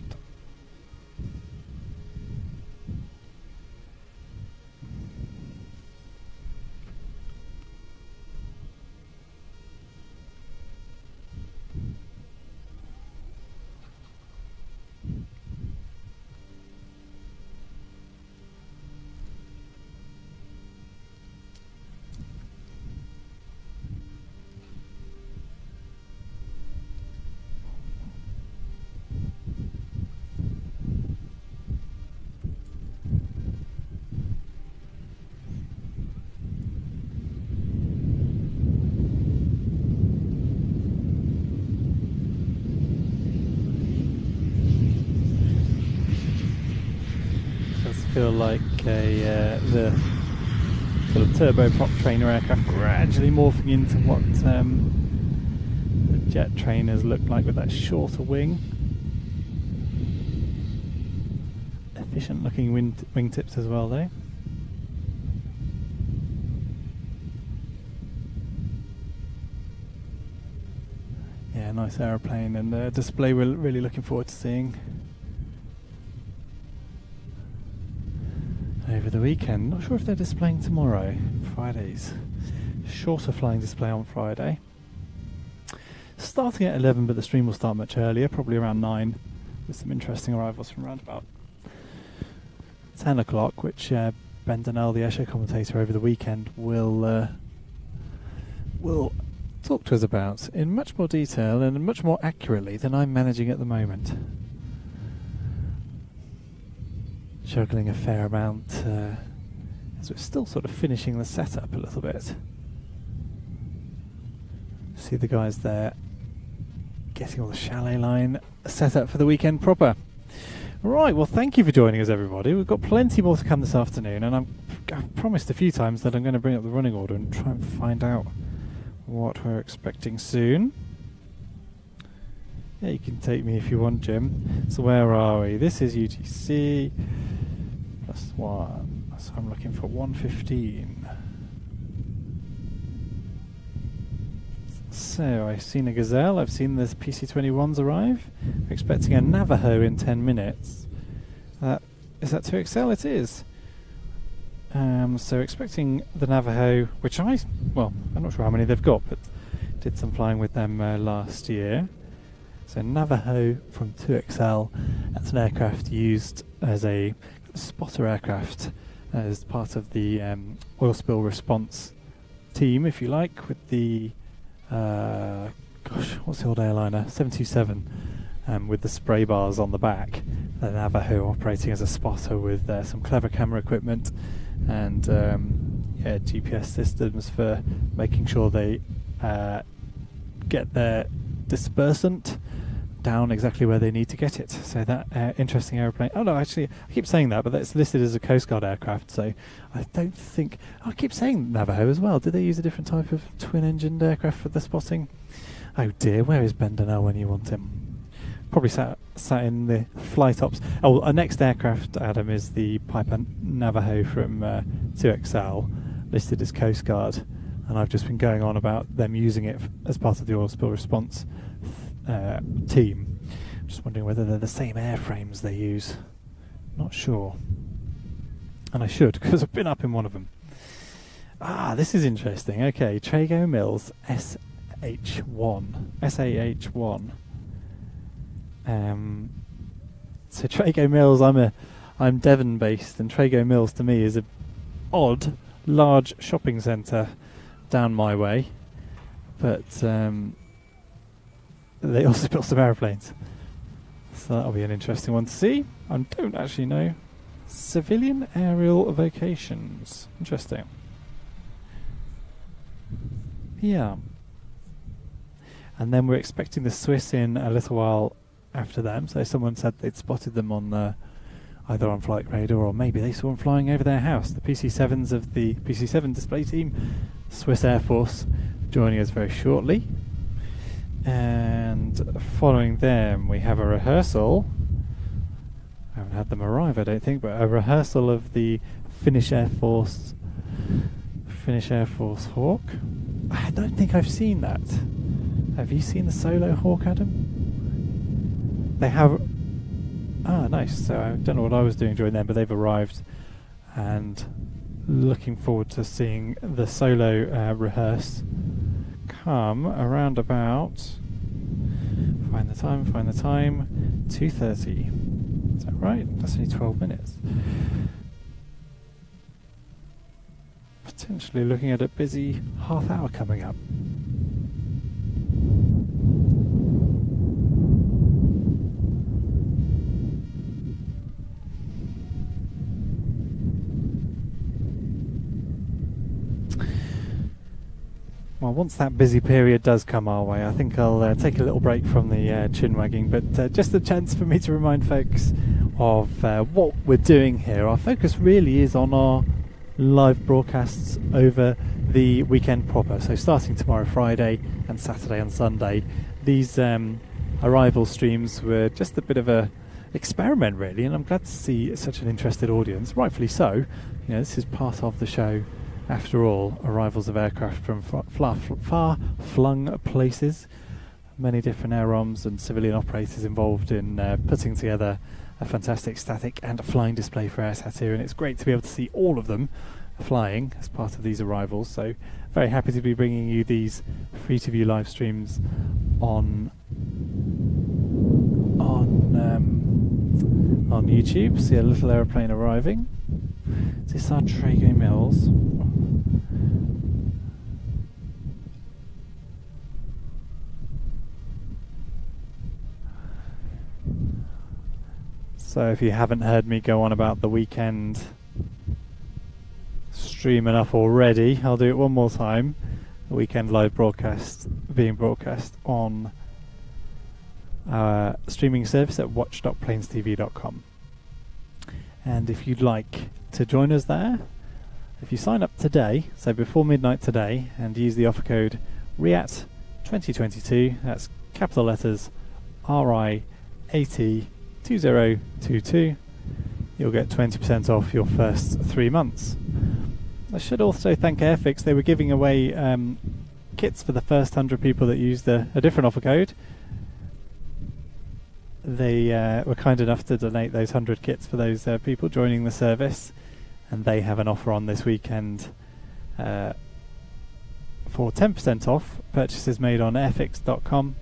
Feel like the sort of turboprop trainer aircraft gradually morphing into what the jet trainers look like with that shorter wing. Efficient looking wingtips as well though. Yeah, nice aeroplane and display we're really looking forward to seeing over the weekend. Not sure if they're displaying tomorrow, Fridays. Shorter flying display on Friday. Starting at 11, but the stream will start much earlier, probably around 9, with some interesting arrivals from around about 10 o'clock, which Ben Donnell, the airshow commentator over the weekend, will talk to us about in much more detail and much more accurately than I'm managing at the moment. Juggling a fair amount as we're still sort of finishing the setup a little bit. See the guys there getting all the chalet line set up for the weekend proper. Right, well thank you for joining us everybody. We've got plenty more to come this afternoon, and I've promised a few times that I'm going to bring up the running order and try and find out what we're expecting soon. Yeah, you can take me if you want, Jim. So where are we? This is UTC +1. So I'm looking for 115. So I've seen a Gazelle. I've seen the PC-21s arrive. We're expecting a Navajo in 10 minutes. Is that 2XL? It is. So expecting the Navajo, which I'm not sure how many they've got, but did some flying with them last year. So Navajo from 2XL, that's an aircraft used as a spotter aircraft as part of the oil spill response team, if you like, with the, what's the old airliner? 727, with the spray bars on the back. The Navajo operating as a spotter with some clever camera equipment and GPS systems for making sure they get their dispersant down exactly where they need to get it. So that interesting aeroplane. Oh no, actually, I keep saying that, but that's listed as a Coast Guard aircraft. So I don't think. I keep saying Navajo as well. Did they use a different type of twin-engined aircraft for the spotting? Oh dear, where is Ben Donnell when you want him? probably sat in the flight ops. Oh, our next aircraft, Adam, is the Piper Navajo from 2XL, listed as Coast Guard, and I've just been going on about them using it as part of the oil spill response team. I'm just wondering whether they're the same airframes they use. Not sure. And I should, because I've been up in one of them. Ah, this is interesting. Okay, Trago Mills SAH1. So Trago Mills, I'm Devon based, and Trago Mills to me is a odd, large shopping centre down my way. But they also built some aeroplanes, so that'll be an interesting one to see. I don't actually know. Civilian aerial vocations. Interesting. Yeah. And then we're expecting the Swiss in a little while after them. So someone said they'd spotted them on the either on flight radar, or maybe they saw them flying over their house. The PC-7s of the PC-7 display team, Swiss Air Force, joining us very shortly. And following them, we have a rehearsal. I haven't had them arrive, I don't think, but a rehearsal of the Finnish Air Force Hawk. I don't think I've seen that. Have you seen the solo Hawk, Adam? They have. Ah, nice. So I don't know what I was doing during them, but they've arrived, and looking forward to seeing the solo rehearse come around about. Find the time. 2:30. Is that right? That's only 12 minutes. Potentially looking at a busy half hour coming up. Well, once that busy period does come our way, I think I'll take a little break from the chin wagging, but just a chance for me to remind folks of what we're doing here. Our focus really is on our live broadcasts over the weekend proper, so starting tomorrow Friday and Saturday and Sunday. These arrival streams were just a bit of a experiment really, and I'm glad to see such an interested audience, rightfully so. You know, this is part of the show after all, arrivals of aircraft from far-flung places, many different aeroms and civilian operators involved in putting together a fantastic static and a flying display for AirSat here, and it's great to be able to see all of them flying as part of these arrivals. So very happy to be bringing you these free to view live streams on YouTube. See a little aeroplane arriving. Is this our Trago Mills? So if you haven't heard me go on about the weekend stream enough already, I'll do it one more time. The weekend live broadcast being broadcast on our streaming service at watch.planestv.com. And if you'd like to join us there, if you sign up today, so before midnight today, and use the offer code REAT 2022, that's capital letters RIAT 2022, you'll get 20% off your first 3 months. I should also thank Airfix. They were giving away kits for the first 100 people that used a different offer code. They were kind enough to donate those 100 kits for those people joining the service, and they have an offer on this weekend for 10% off purchases made on airfix.com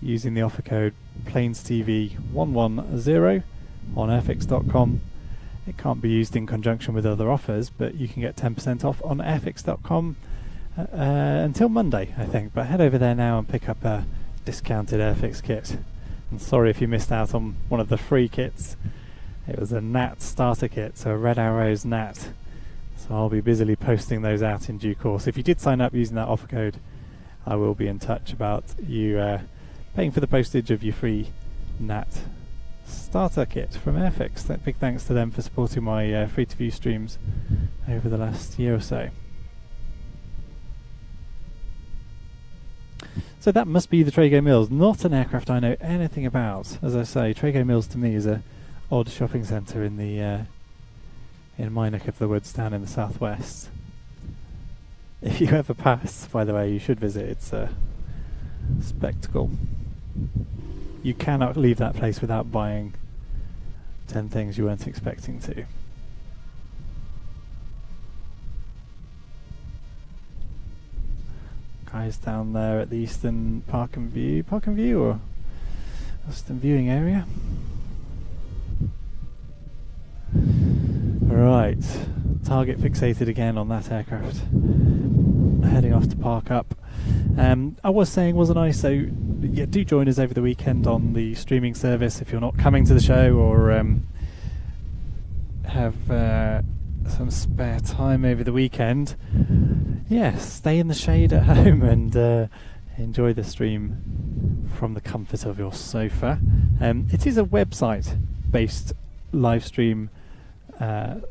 using the offer code PlanesTV110 on airfix.com. It can't be used in conjunction with other offers, but you can get 10% off on airfix.com until Monday, I think. But head over there now and pick up a discounted Airfix kit. And sorry if you missed out on one of the free kits. It was a NAT starter kit, so a Red Arrows NAT. So I'll be busily posting those out in due course. If you did sign up using that offer code, I will be in touch about you paying for the postage of your free NAT starter kit from Airfix. Big thanks to them for supporting my free to view streams over the last year or so. So that must be the Trago Mills, not an aircraft I know anything about. As I say, Trago Mills to me is a odd shopping centre in the in my neck of the woods down in the southwest. If you ever pass, by the way, you should visit. It's a spectacle. You cannot leave that place without buying 10 things you weren't expecting to. Guys down there at the Eastern Park and View or Eastern Viewing area. Right, target fixated again on that aircraft. Heading off to park up. I was saying, wasn't I? So yeah, do join us over the weekend on the streaming service if you're not coming to the show or have some spare time over the weekend. Yes, stay in the shade at home and enjoy the stream from the comfort of your sofa. It is a website-based live stream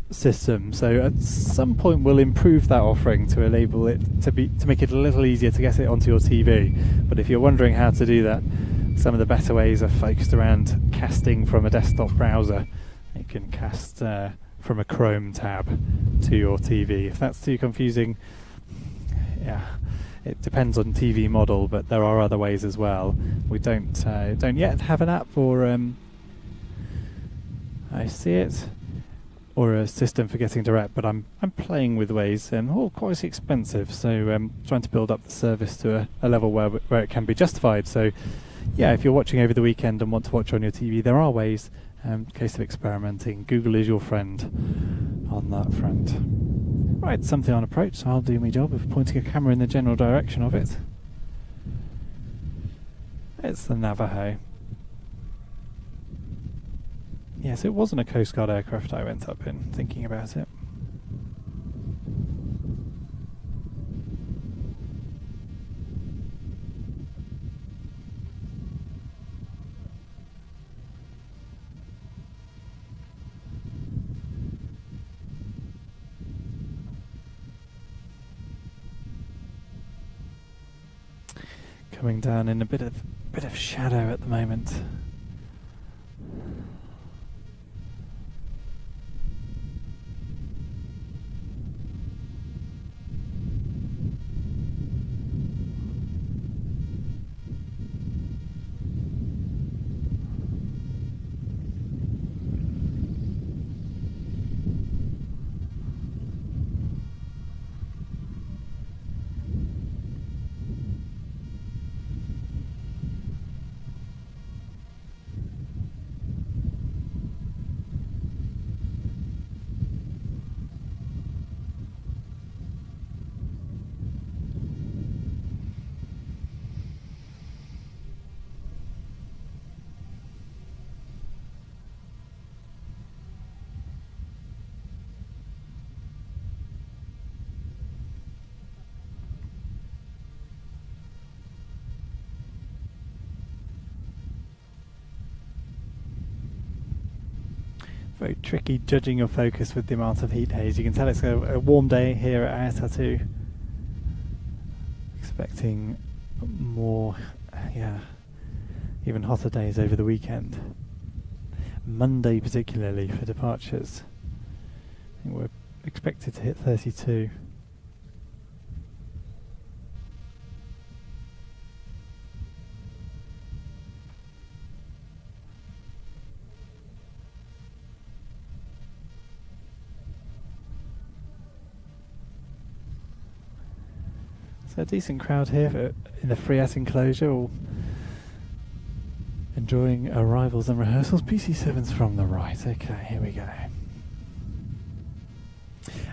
system, so at some point we'll improve that offering to enable it to make it a little easier to get it onto your TV. But if you're wondering how to do that, some of the better ways are focused around casting from a desktop browser. You can cast from a Chrome tab to your TV. If that's too confusing, yeah, it depends on TV model, but there are other ways as well. We don't yet have an app or I see it, or a system for getting direct, but I'm playing with ways, and all quite expensive, so trying to build up the service to a level where it can be justified. So yeah, if you're watching over the weekend and want to watch on your TV, there are ways. Case of experimenting. Google is your friend on that front. Right, something on approach, so I'll do my job of pointing a camera in the general direction of it. It's the Navajo. Yes, it wasn't a Coast Guard aircraft I went up in, thinking about it. Coming down in a bit of shadow at the moment. Very tricky judging your focus with the amount of heat haze. You can tell it's a warm day here at Airtattoo. Expecting more, yeah, even hotter days over the weekend. Monday particularly for departures. I think we're expected to hit 32. So a decent crowd here in the Frecce enclosure, all enjoying arrivals and rehearsals. PC7's from the right. Okay, here we go.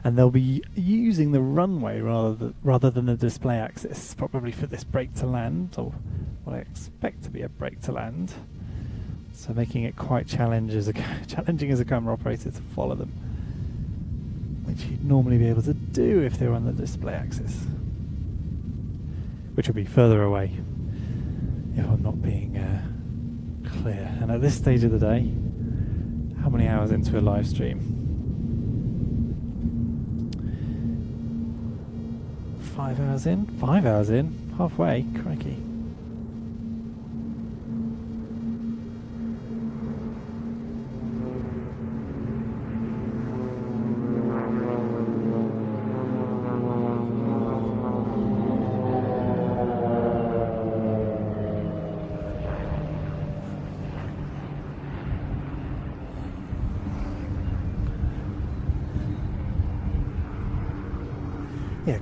And they'll be using the runway rather than the display axis, probably for this brake to land, or what I expect to be a brake to land. So making it quite challenging as a camera operator to follow them, which you'd normally be able to do if they were on the display axis, which would be further away if I'm not being clear. And at this stage of the day, how many hours into a live stream? 5 hours in? 5 hours in? Halfway? Crikey.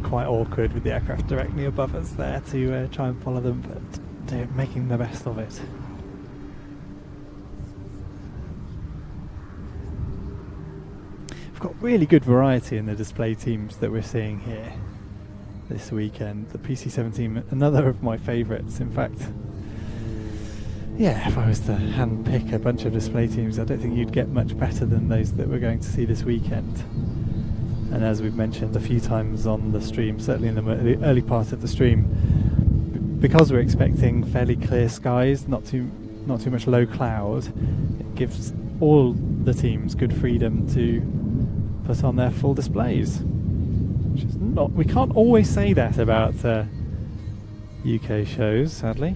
quite awkward with the aircraft directly above us there to try and follow them, but making the best of it. We've got really good variety in the display teams that we're seeing here this weekend. The PC-17, another of my favourites. In fact, yeah, if I was to hand pick a bunch of display teams, I don't think you'd get much better than those that we're going to see this weekend. And as we've mentioned a few times on the stream, certainly in the early part of the stream, because we're expecting fairly clear skies, not too much low cloud, it gives all the teams good freedom to put on their full displays. Which is not, we can't always say that about UK shows, sadly.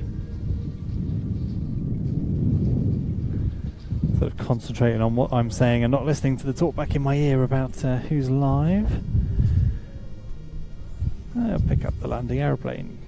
Sort of concentrating on what I'm saying and not listening to the talk back in my ear about who's live. I'll pick up the landing aeroplane.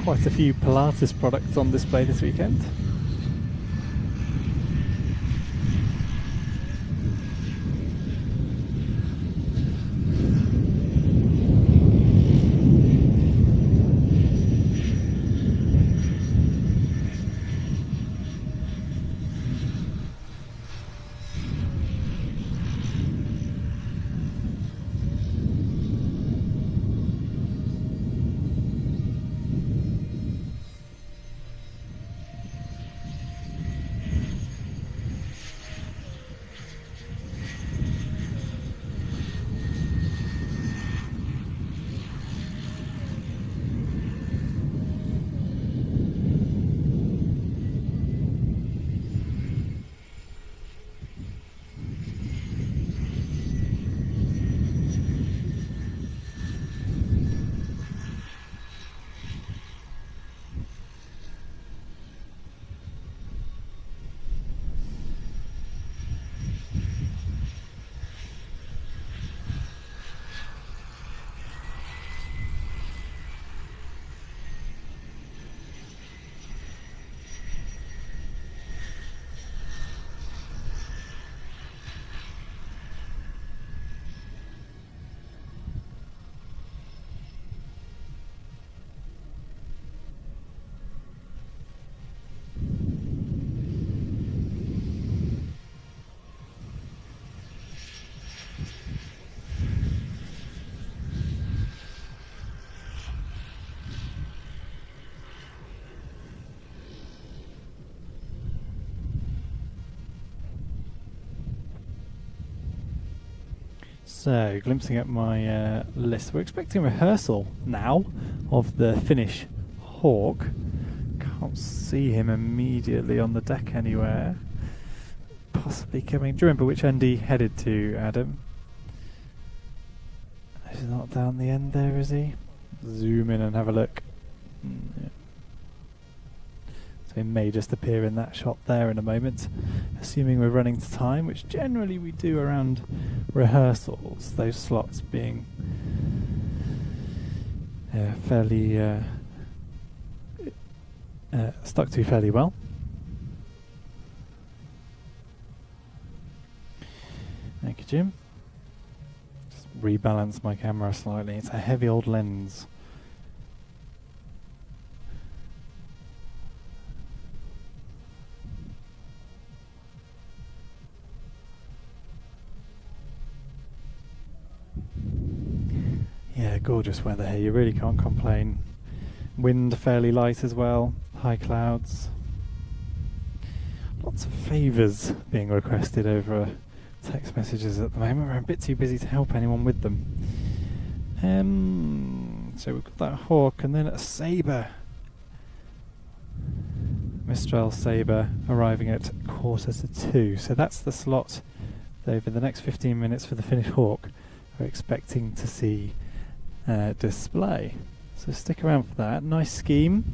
Quite a few Pilates products on display this weekend. So, glimpsing at my list, we're expecting rehearsal now of the Finnish Hawk. Can't see him immediately on the deck anywhere. Possibly coming. Do you remember which end he headed to, Adam? He's not down the end there, is he? Zoom in and have a look. Yeah. So he may just appear in that shot there in a moment, assuming we're running to time, which generally we do around rehearsals, those slots being fairly stuck to fairly well. Thank you, Jim. Just rebalance my camera slightly. It's a heavy old lens. Yeah, gorgeous weather here. You really can't complain. Wind fairly light as well. High clouds. lots of favours being requested over text messages at the moment. We're a bit too busy to help anyone with them. So we've got that Hawk and then a Sabre. Mistral Sabre arriving at 1:45. So that's the slot over the next 15 minutes for the Finnish Hawk. We're expecting to see display. So stick around for that. Nice scheme.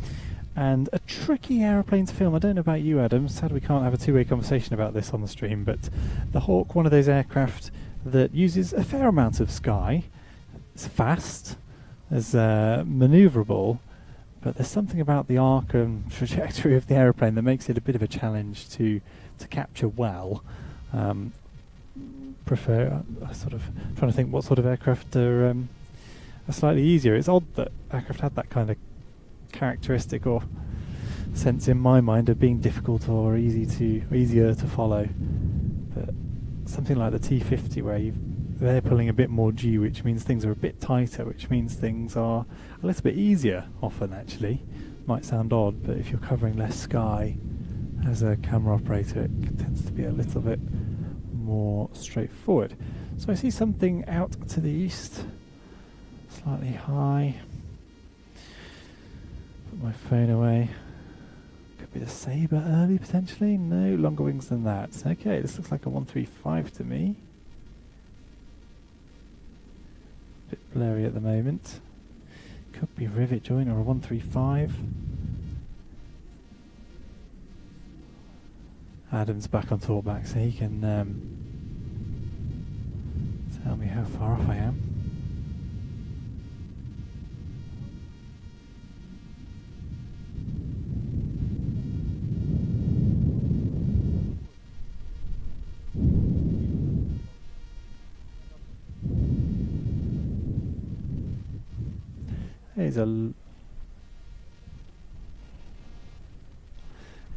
And a tricky aeroplane to film. I don't know about you, Adam. Sad we can't have a two-way conversation about this on the stream, but the Hawk, one of those aircraft that uses a fair amount of sky. It's fast, it's manoeuvrable, but there's something about the arc and trajectory of the aeroplane that makes it a bit of a challenge to capture well. Prefer sort of trying to think what sort of aircraft are slightly easier. It's odd that aircraft had that kind of characteristic or sense in my mind of being difficult or easier to follow, but something like the T50 where they're pulling a bit more G, which means things are a bit tighter, which means things are a little bit easier often. Actually, might sound odd, but if you're covering less sky as a camera operator, it tends to be a little bit more straightforward. So I see something out to the east, slightly high. Put my phone away. Could be the Sabre early, potentially. No, longer wings than that. Okay, this looks like a 135 to me. Bit blurry at the moment. Could be rivet joint or a 135. Adam's back on talkback, so he can tell me how far off I am.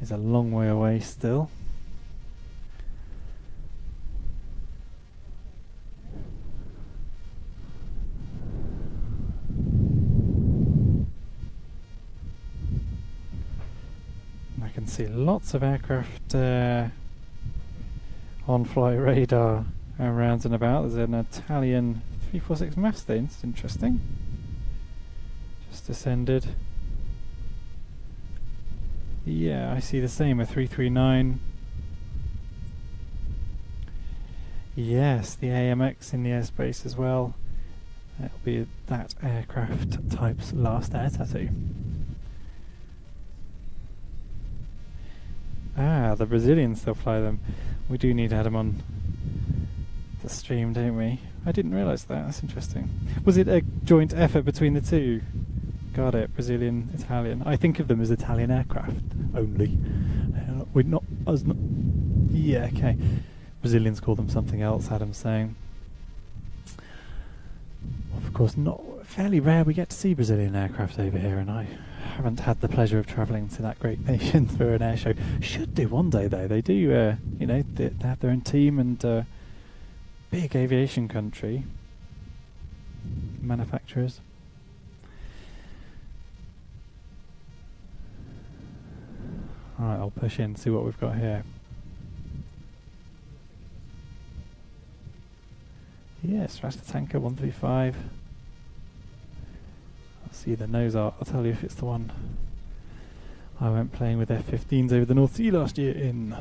He's a long way away still. I can see lots of aircraft on flight radar around and about. There's an Italian 346 Mustang. It's interesting. Just descended. Yeah, I see the same, a 339. Yes, the AMX in the airspace as well. That'll be that aircraft type's last air tattoo. Ah, the Brazilians still fly them. We do need Adam on the stream, don't we? I didn't realise that. That's interesting. Was it a joint effort between the two? Got it. Brazilian, Italian. I think of them as Italian aircraft only. We're not. Yeah, okay. Brazilians call them something else. Adam's saying. Of course, not fairly rare. We get to see Brazilian aircraft over here, and I haven't had the pleasure of travelling to that great nation for an air show. Should do one day though. They do. You know, they have their own team and big aviation country. Manufacturers. Alright, I'll push in, see what we've got here. Yes, Rasta Tanker 135. I'll see the nose art, I'll tell you if it's the one I went playing with F-15s over the North Sea last year in.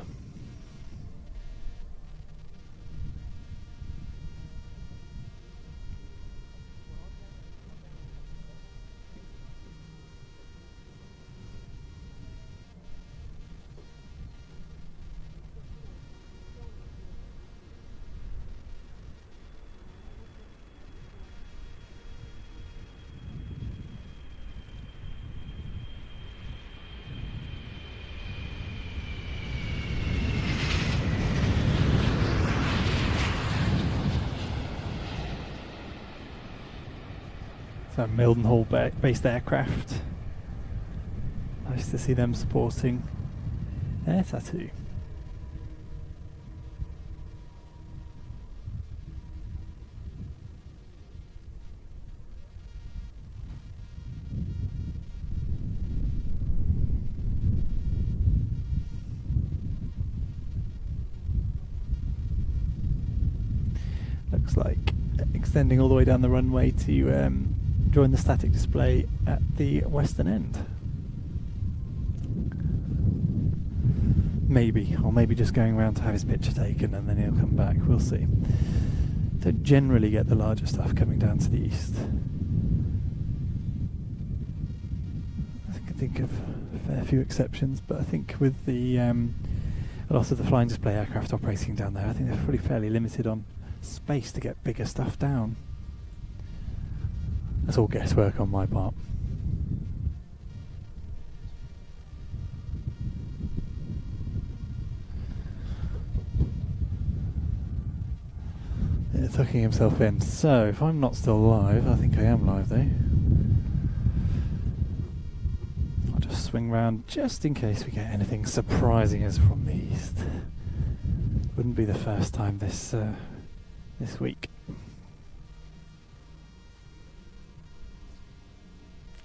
So Mildenhall based aircraft. Nice to see them supporting air tattoo. looks like extending all the way down the runway to join the static display at the western end. Maybe, or maybe just going around to have his picture taken and then he'll come back. We'll see. Don't generally get the larger stuff coming down to the east. I can think of a fair few exceptions, but I think with the a lot of the flying display aircraft operating down there, I think they're pretty fairly limited on space to get bigger stuff down. That's all guesswork on my part. Yeah, tucking himself in. So, if I'm not still live, I think I am live though. I'll just swing round just in case we get anything surprising us from the east. Wouldn't be the first time this week.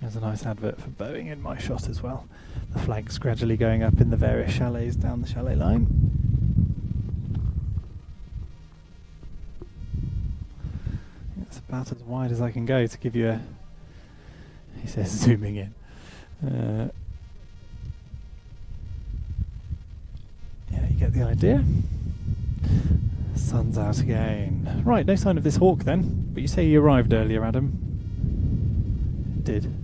There's a nice advert for Boeing in my shot as well. The flags gradually going up in the various chalets down the chalet line. It's about as wide as I can go to give you a... He says zooming in. Yeah, you get the idea. Sun's out again. Right, no sign of this hawk then. But you say you arrived earlier, Adam. Did.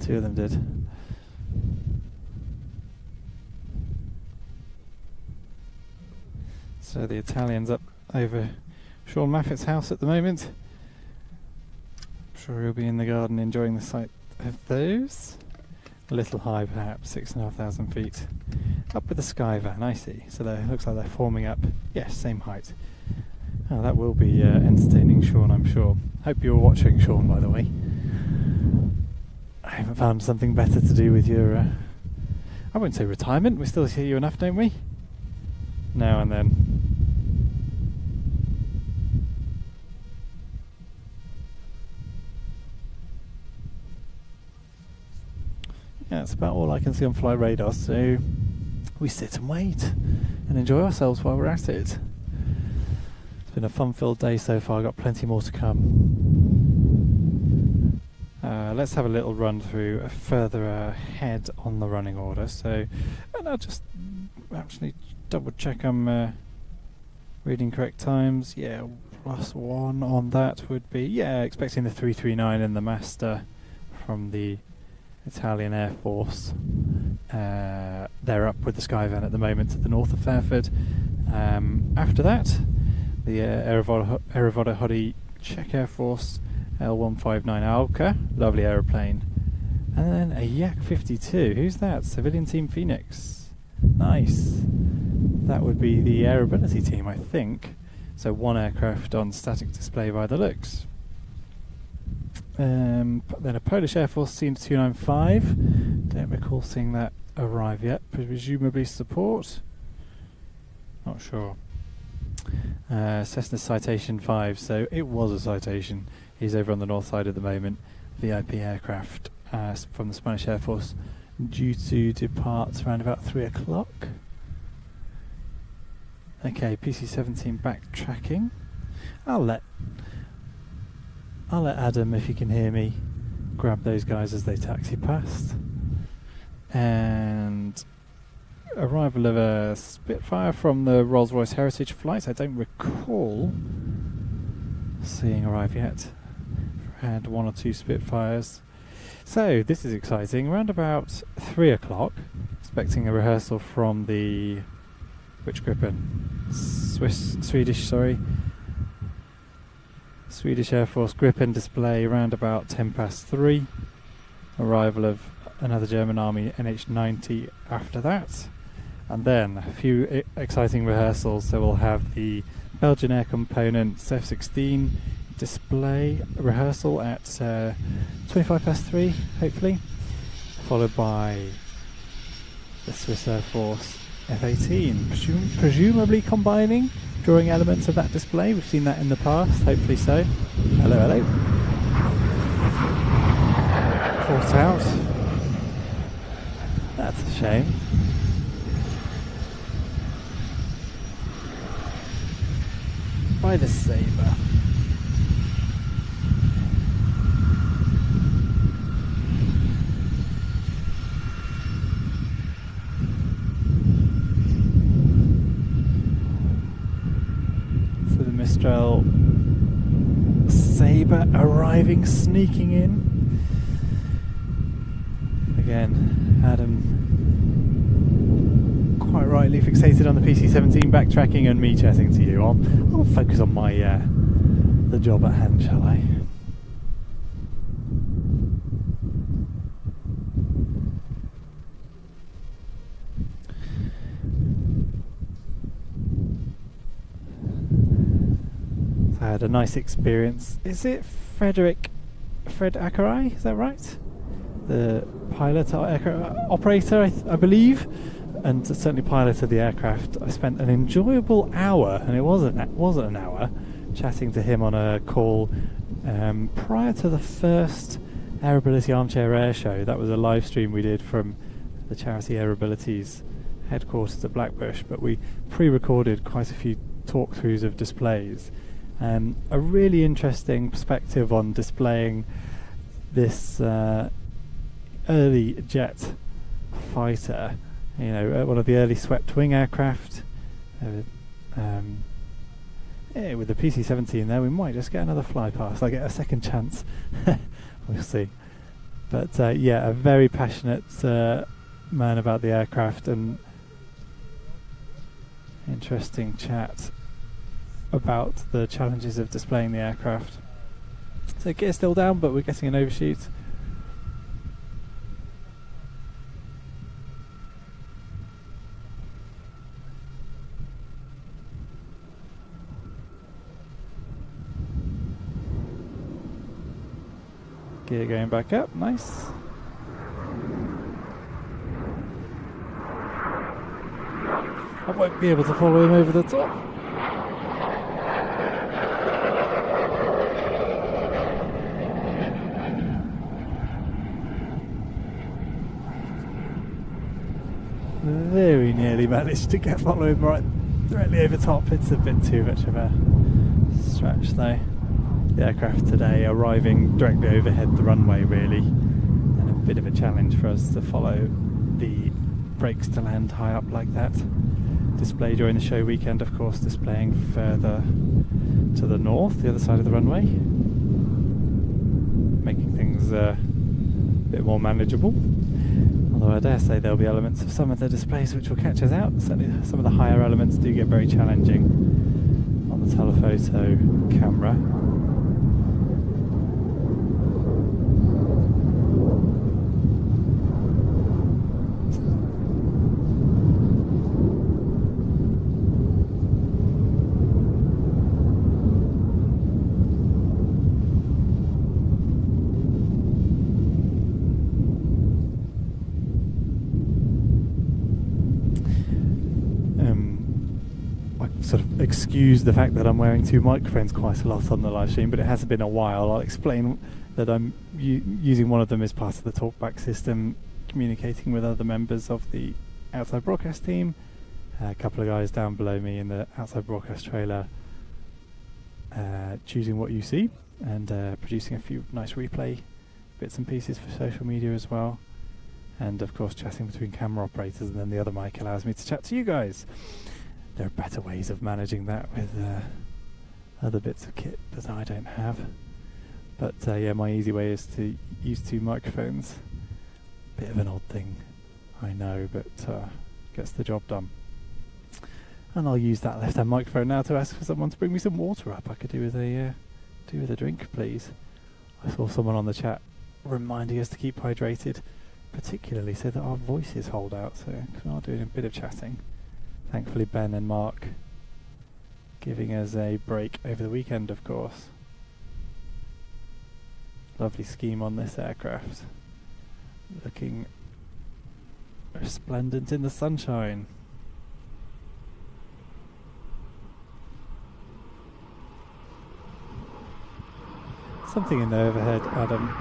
Two of them did. So the Italian's up over Sean Maffitt's house at the moment. I'm sure he'll be in the garden enjoying the sight of those. A little high perhaps, 6,500 feet. Up with the sky van, I see. So it looks like they're forming up. Yes, same height. Oh, that will be entertaining, Sean, I'm sure. Hope you're watching, Sean, by the way. I haven't found something better to do with your... I won't say retirement, we still see you enough, don't we? Now and then. Yeah, that's about all I can see on flight radar, so we sit and wait and enjoy ourselves while we're at it. It's been a fun-filled day so far, got plenty more to come. Let's have a little run through further ahead on the running order. So, and I'll just actually double check I'm reading correct times. Yeah, +1 on that would be, yeah, expecting the 339 in the master from the Italian Air Force. They're up with the Skyvan at the moment to the north of Fairford. After that, the Aerovoda Hody Czech Air Force L159 Alka, lovely aeroplane. And then a Yak 52, who's that? Civilian Team Phoenix. Nice. That would be the Air Ability team, I think. So one aircraft on static display by the looks. Then a Polish Air Force C295. Don't recall seeing that arrive yet. Presumably support. Not sure. Cessna Citation 5. So it was a citation. He's over on the north side at the moment. VIP aircraft from the Spanish Air Force due to depart around about 3 o'clock. Okay, PC-17 backtracking. I'll let Adam, if you can hear me, grab those guys as they taxi past. And arrival of a Spitfire from the Rolls-Royce Heritage flight. I don't recall seeing arrive yet. Had 1 or 2 Spitfires. So this is exciting. Around about 3 o'clock, expecting a rehearsal from the which Gripen? Swedish Air Force Gripen display around about 3:10. Arrival of another German Army NH90 after that. And then a few exciting rehearsals. So we'll have the Belgian Air Components F-16 display rehearsal at 3:25, hopefully. Followed by the Swiss Air Force F-18, presumably combining drawing elements of that display. We've seen that in the past, hopefully so. Hello, hello. Caught out. That's a shame. try this Sabre. So the Mistral Sabre arriving, sneaking in. Again, Adam quite rightly fixated on the PC-17 backtracking and me chatting to you. I'll focus on my the job at hand, shall I? So I had a nice experience. Is it Fred Akarai? Is that right? The pilot operator, I believe, and certainly pilot of the aircraft. I spent an enjoyable hour, and it wasn't an hour, chatting to him on a call prior to the first Airability Armchair Air Show. That was a live stream we did from the charity Airability's headquarters at Blackbush, but we pre-recorded quite a few talkthroughs of displays. A really interesting perspective on displaying this early jet fighter, one of the early swept wing aircraft. With the PC-17 there, we might just get another fly past. I get a second chance. We'll see. But yeah, a very passionate man about the aircraft, and interesting chat about the challenges of displaying the aircraft. So gear still down, but we're getting an overshoot. Gear going back up, nice. I won't be able to follow him over the top. Very nearly managed to follow him right directly over top. It's a bit too much of a stretch though. The aircraft today arriving directly overhead the runway really, and a bit of a challenge for us to follow the brakes to land high up like that. Display during the show weekend, of course, displaying further to the north, the other side of the runway, making things a bit more manageable. Although I dare say there'll be elements of some of the displays which will catch us out. Certainly some of the higher elements do get very challenging on the telephoto camera. Excuse the fact that I'm wearing two microphones quite a lot on the live stream, but it hasn't been a while. I'll explain that I'm using one of them as part of the talkback system, communicating with other members of the outside broadcast team. A couple of guys down below me in the outside broadcast trailer choosing what you see, and producing a few nice replay bits and pieces for social media as well, and of course chatting between camera operators, and then the other mic allows me to chat to you guys. There are better ways of managing that with other bits of kit that I don't have. But yeah, my easy way is to use two microphones. Bit of an odd thing, I know, but gets the job done. And I'll use that left-hand microphone now to ask for someone to bring me some water up. I could do with a drink, please. I saw someone on the chat reminding us to keep hydrated, particularly so that our voices hold out. So we are doing a bit of chatting. Thankfully Ben and Mark giving us a break over the weekend, of course. Lovely scheme on this aircraft. Looking resplendent in the sunshine. Something in the overhead, Adam.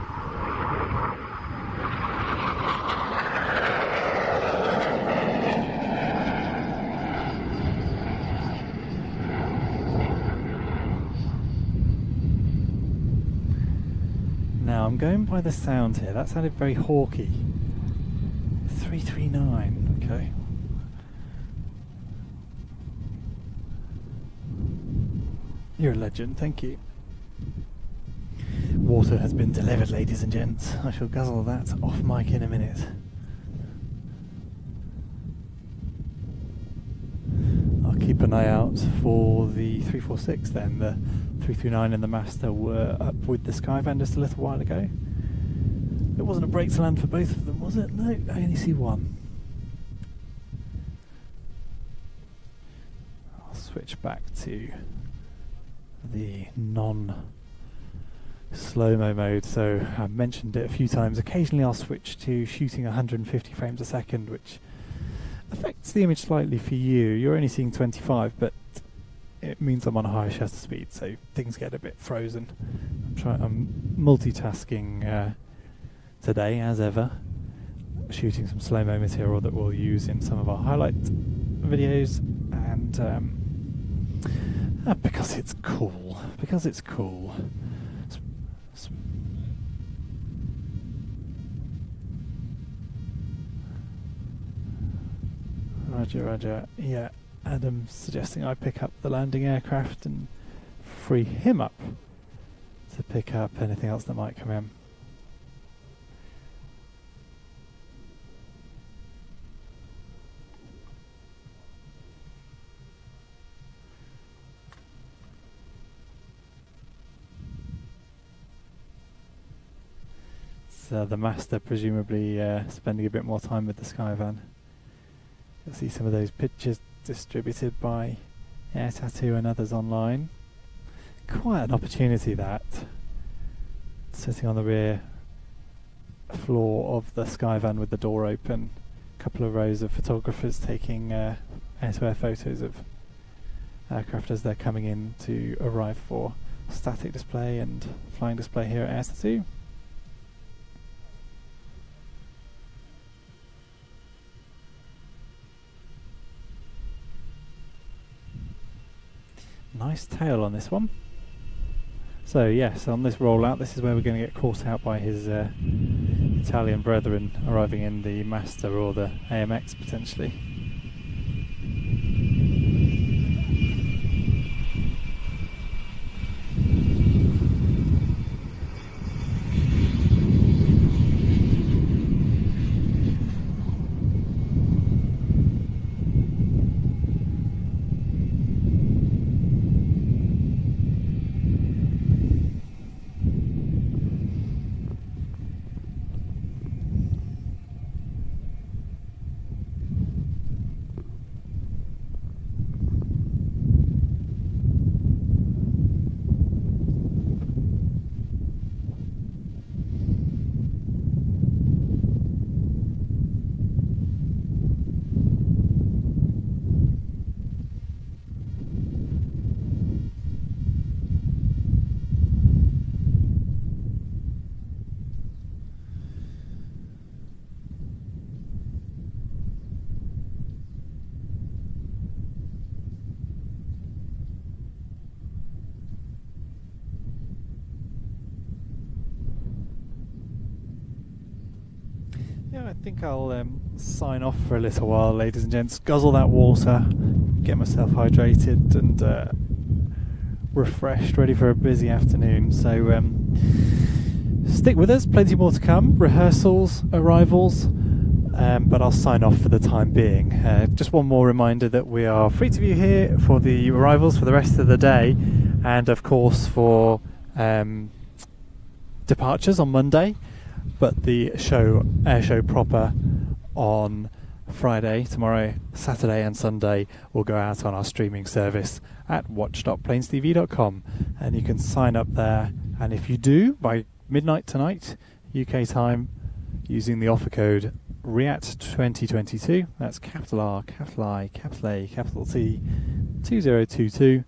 I'm going by the sound here. That sounded very hawky. 339, okay. You're a legend, thank you. Water has been delivered, ladies and gents. I shall guzzle that off mic in a minute. I'll keep an eye out for the 346 then. The 339 and the Master were up with the Skyvan just a little while ago. It wasn't a break to land for both of them, was it? No, I only see one. I'll switch back to the non-slow-mo mode. So I've mentioned it a few times. Occasionally I'll switch to shooting 150 frames a second, which affects the image slightly for you. You're only seeing 25, but it means I'm on a higher shutter speed, so things get a bit frozen. I'm multitasking today, as ever, shooting some slow-mo material that we'll use in some of our highlight videos, and because it's cool. Because it's cool. Roger, roger. Yeah, Adam's suggesting I pick up the landing aircraft and free him up to pick up anything else that might come in. So the Master presumably spending a bit more time with the Skyvan. You'll see some of those pictures distributed by Air Tattoo and others online. Quite an opportunity, that. Sitting on the rear floor of the Skyvan with the door open. A couple of rows of photographers taking air-to-air photos of aircraft as they're coming in to arrive for static display and flying display here at Air Tattoo. Nice tail on this one. So yes, on this rollout, this is where we're going to get caught out by his Italian brethren arriving in the Master or the AMX potentially. Yeah, I think I'll sign off for a little while, ladies and gents. Guzzle that water, get myself hydrated and refreshed, ready for a busy afternoon. So stick with us, plenty more to come. Rehearsals, arrivals, but I'll sign off for the time being. Just one more reminder that we are free to view here for the arrivals for the rest of the day, and of course for departures on Monday. But the air show proper on Friday, tomorrow, Saturday and Sunday will go out on our streaming service at watch.planestv.com, and you can sign up there, and if you do by midnight tonight UK time using the offer code REAT2022, that's capital R, capital I, capital A, capital T 2022,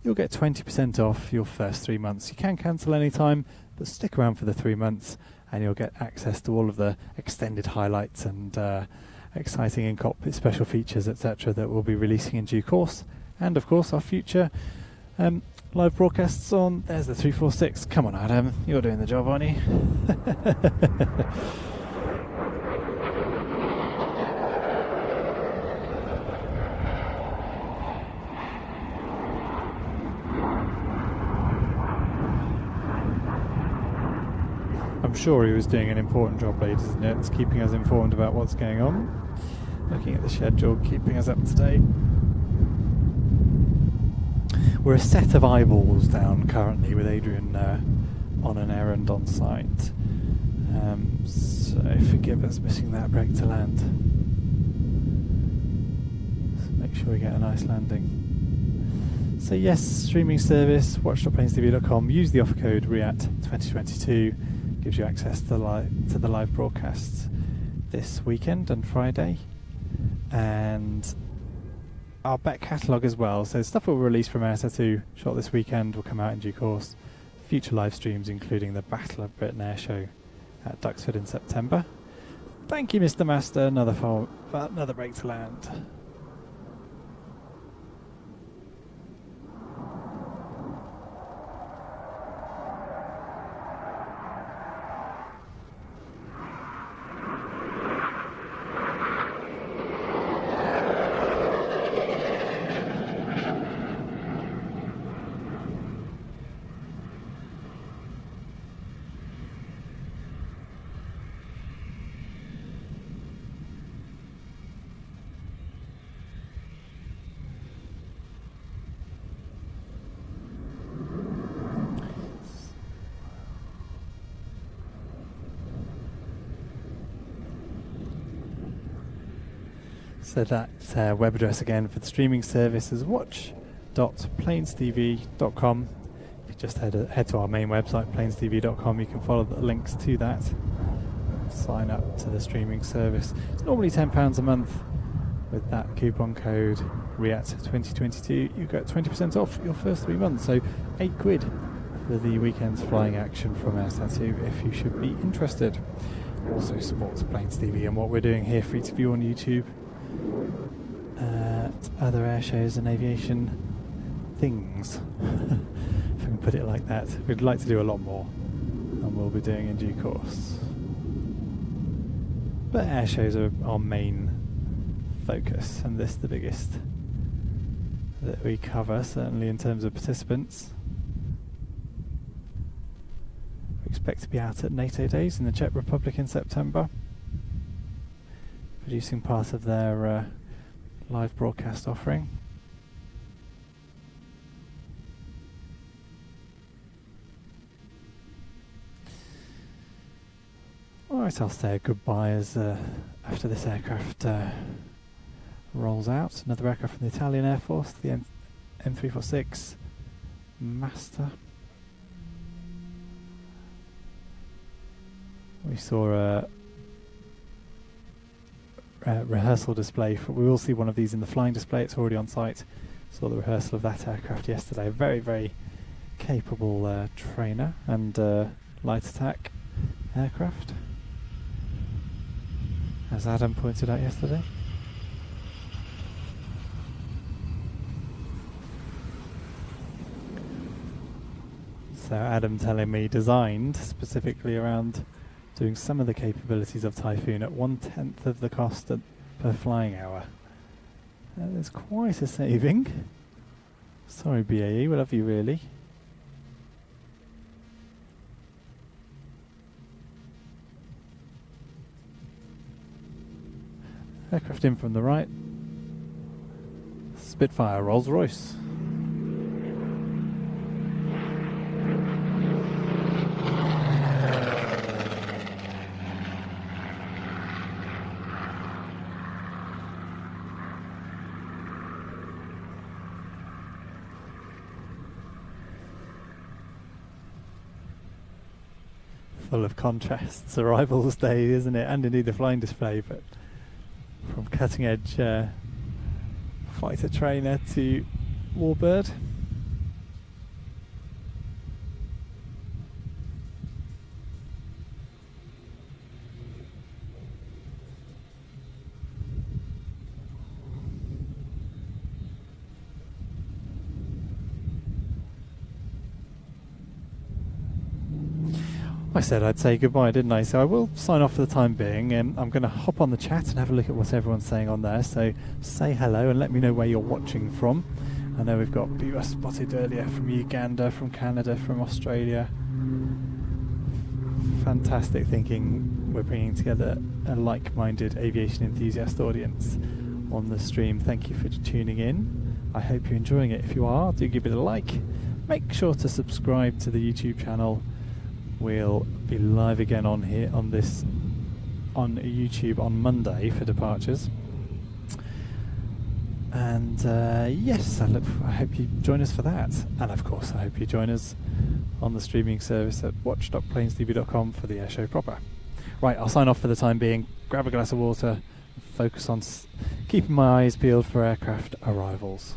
you'll get 20% off your first 3 months. You can cancel any time, but stick around for the 3 months and you'll get access to all of the extended highlights and exciting in-cockpit special features, etc., that we'll be releasing in due course. And of course our future live broadcasts on. There's the 346. Come on, Adam, you're doing the job, aren't you? I'm sure he was doing an important job, ladies and gents, keeping us informed about what's going on, looking at the schedule, keeping us up to date. We're a set of eyeballs down currently with Adrian on an errand on site. So forgive us missing that break to land. So make sure we get a nice landing. So yes, streaming service, watch.plainstv.com. Use the offer code REAT2022. Gives you access to the live broadcasts this weekend and Friday. And our back catalogue as well. So stuff will release from AirSat2 shot this weekend will come out in due course. Future live streams including the Battle of Britain Air Show at Duxford in September. Thank you, Mr. Master. Another break to land. So that web address again for the streaming service is watch.plainstv.com. If you just head to our main website, plainstv.com, you can follow the links to that. Sign up to the streaming service. It's normally £10 a month. With that coupon code REAT2022, you get 20% off your first 3 months. So £8 for the weekend's flying action from AirSat2 if you should be interested. Also supports Plains TV and what we're doing here, free to view on YouTube. Other air shows and aviation things, if I can put it like that. We'd like to do a lot more, and we'll be doing in due course. But air shows are our main focus, and this the biggest that we cover, certainly in terms of participants. We expect to be out at NATO Days in the Czech Republic in September, producing part of their live broadcast offering. Alright, I'll say goodbye as after this aircraft rolls out. Another aircraft from the Italian Air Force, the M346 Master. We saw a rehearsal display. We will see one of these in the flying display. It's already on site. Saw the rehearsal of that aircraft yesterday. Very, very capable trainer and light attack aircraft, as Adam pointed out yesterday. So Adam telling me designed specifically around doing some of the capabilities of Typhoon at 1/10 of the cost per flying hour. That is quite a saving. Sorry BAE, we love you really. Aircraft in from the right. Spitfire Rolls-Royce. Full of contrasts, Arrivals Day, isn't it? And indeed the flying display, but from cutting edge fighter trainer to Warbird. I said I'd say goodbye, didn't I? So I will sign off for the time being. I'm going to hop on the chat and have a look at what everyone's saying on there. So say hello and let me know where you're watching from. I know we've got people spotted earlier from Uganda, from Canada, from Australia. Fantastic thinking. We're bringing together a like-minded aviation enthusiast audience on the stream. Thank you for tuning in. I hope you're enjoying it. If you are, do give it a like. Make sure to subscribe to the YouTube channel. We'll be live again on YouTube on Monday for departures. And yes, I hope you join us for that. And of course, I hope you join us on the streaming service at watch.planestv.com for the airshow proper. Right, I'll sign off for the time being. Grab a glass of water. Focus on keeping my eyes peeled for aircraft arrivals.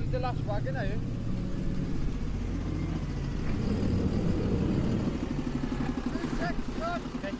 Who's the last wagon, are you? Okay.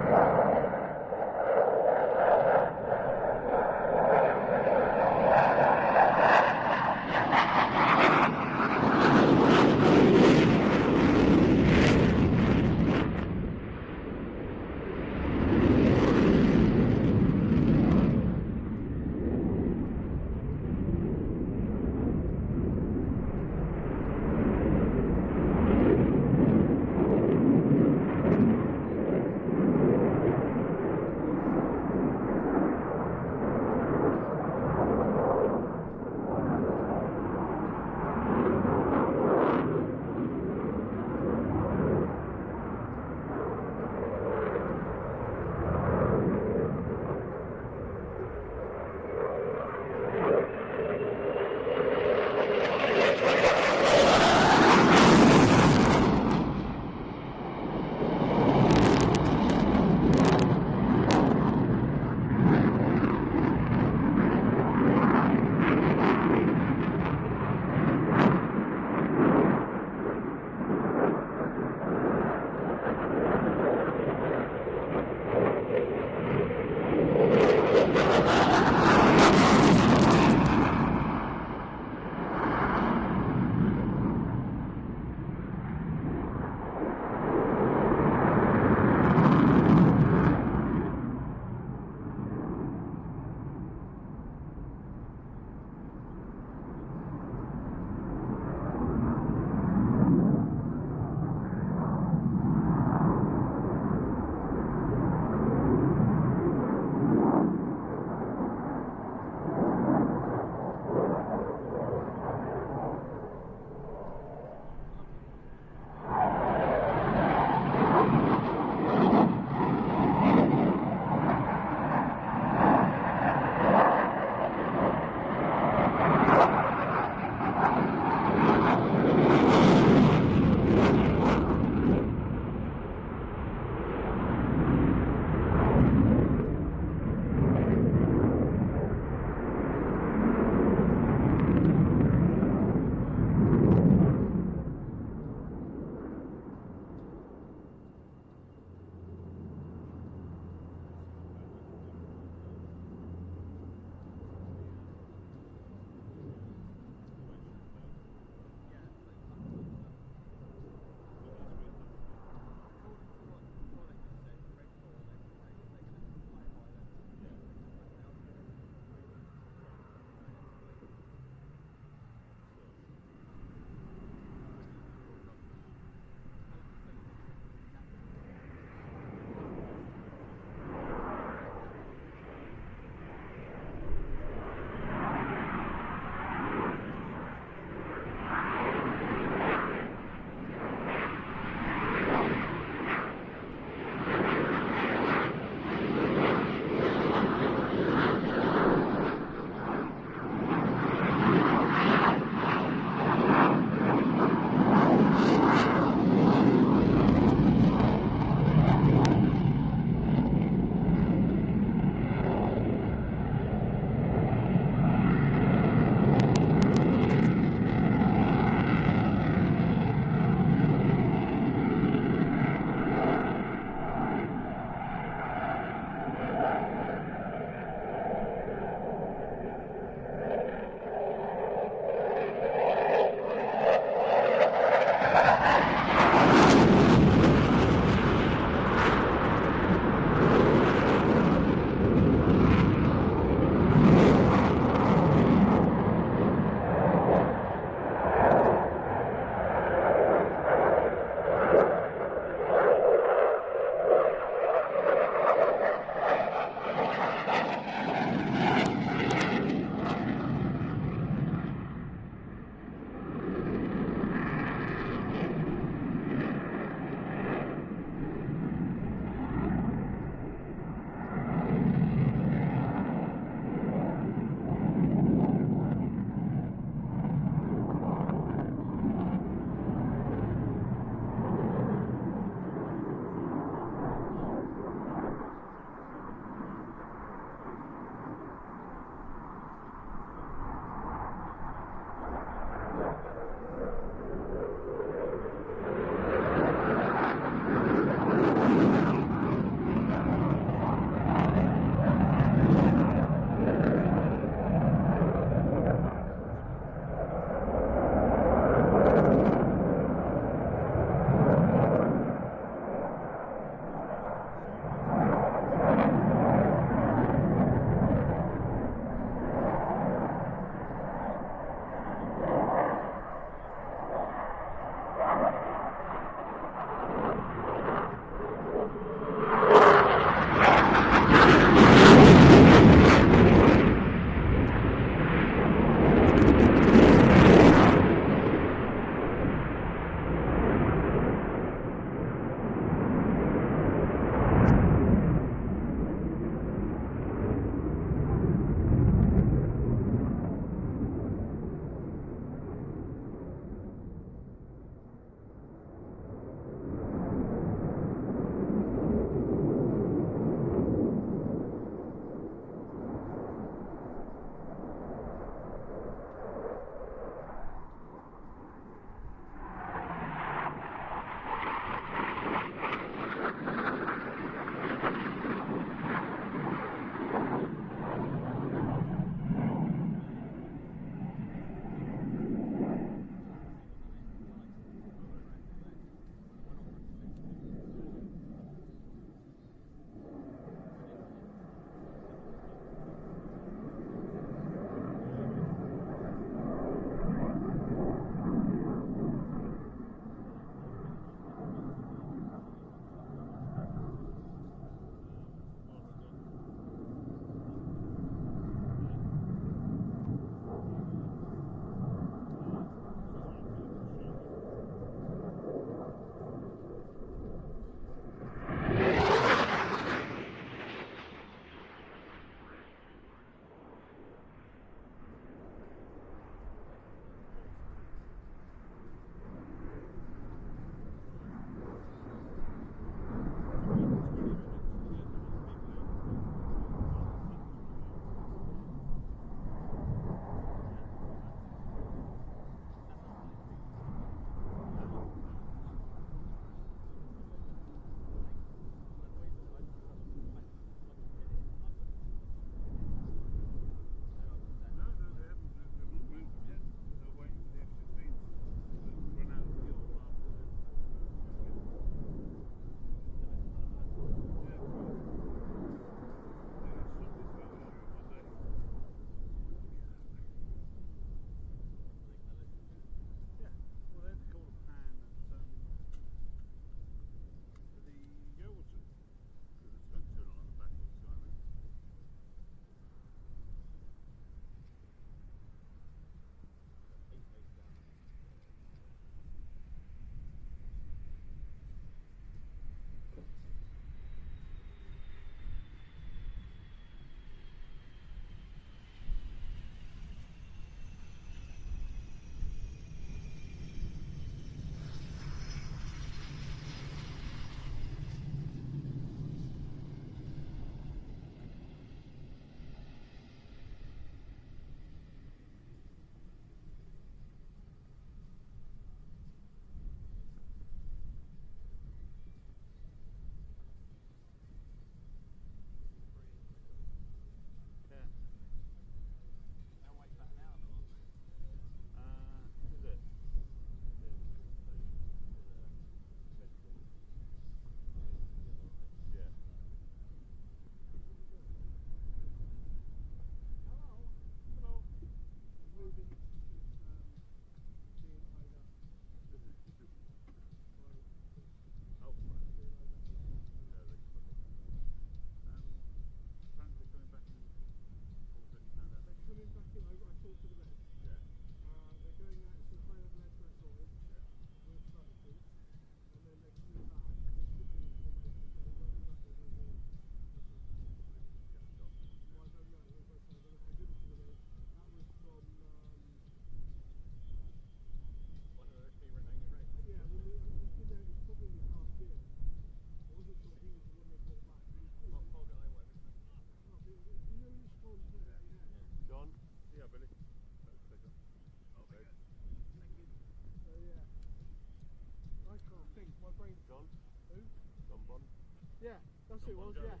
course it was, yeah.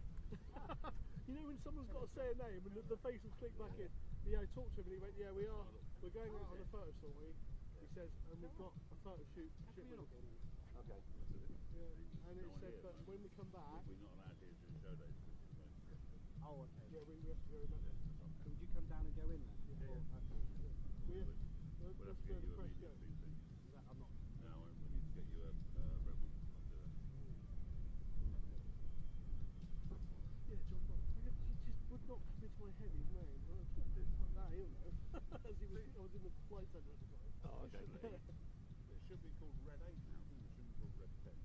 You know when someone's got to say a name and the face will click back in. Yeah, I talked to him and he went, yeah, we're going out on a photo story. He says, and we've got a photo shoot. Okay. Yeah, and it said that when we come back. We're not allowed here during show days. Oh, okay. Yeah, we have to go in there. So would you come down and go in there? Yeah. We'll have to get you a media thing. I'm not. No, we need to get you a rebel. Yeah, John, he just would not come into my head his name. Nah, he'll know. As I was in the flight centre at the time. Oh, okay. It should be called Red 8 now, it shouldn't be called Red 10.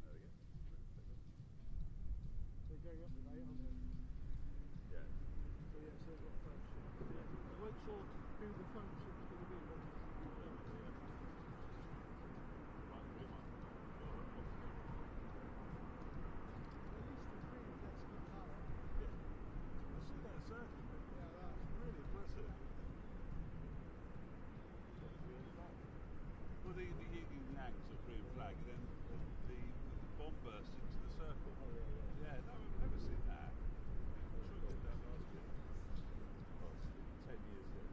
There we go. They're going up today, aren't they? Yeah. So yeah, so they've got a photo shoot. Yeah. I wasn't sure who the photo shoot was going to be. Well, the Yangs are Korean flag, and then the bomb burst into the circle. Yeah, no, I've never seen that. I'm sure I did that last year. Well, 10 years ago.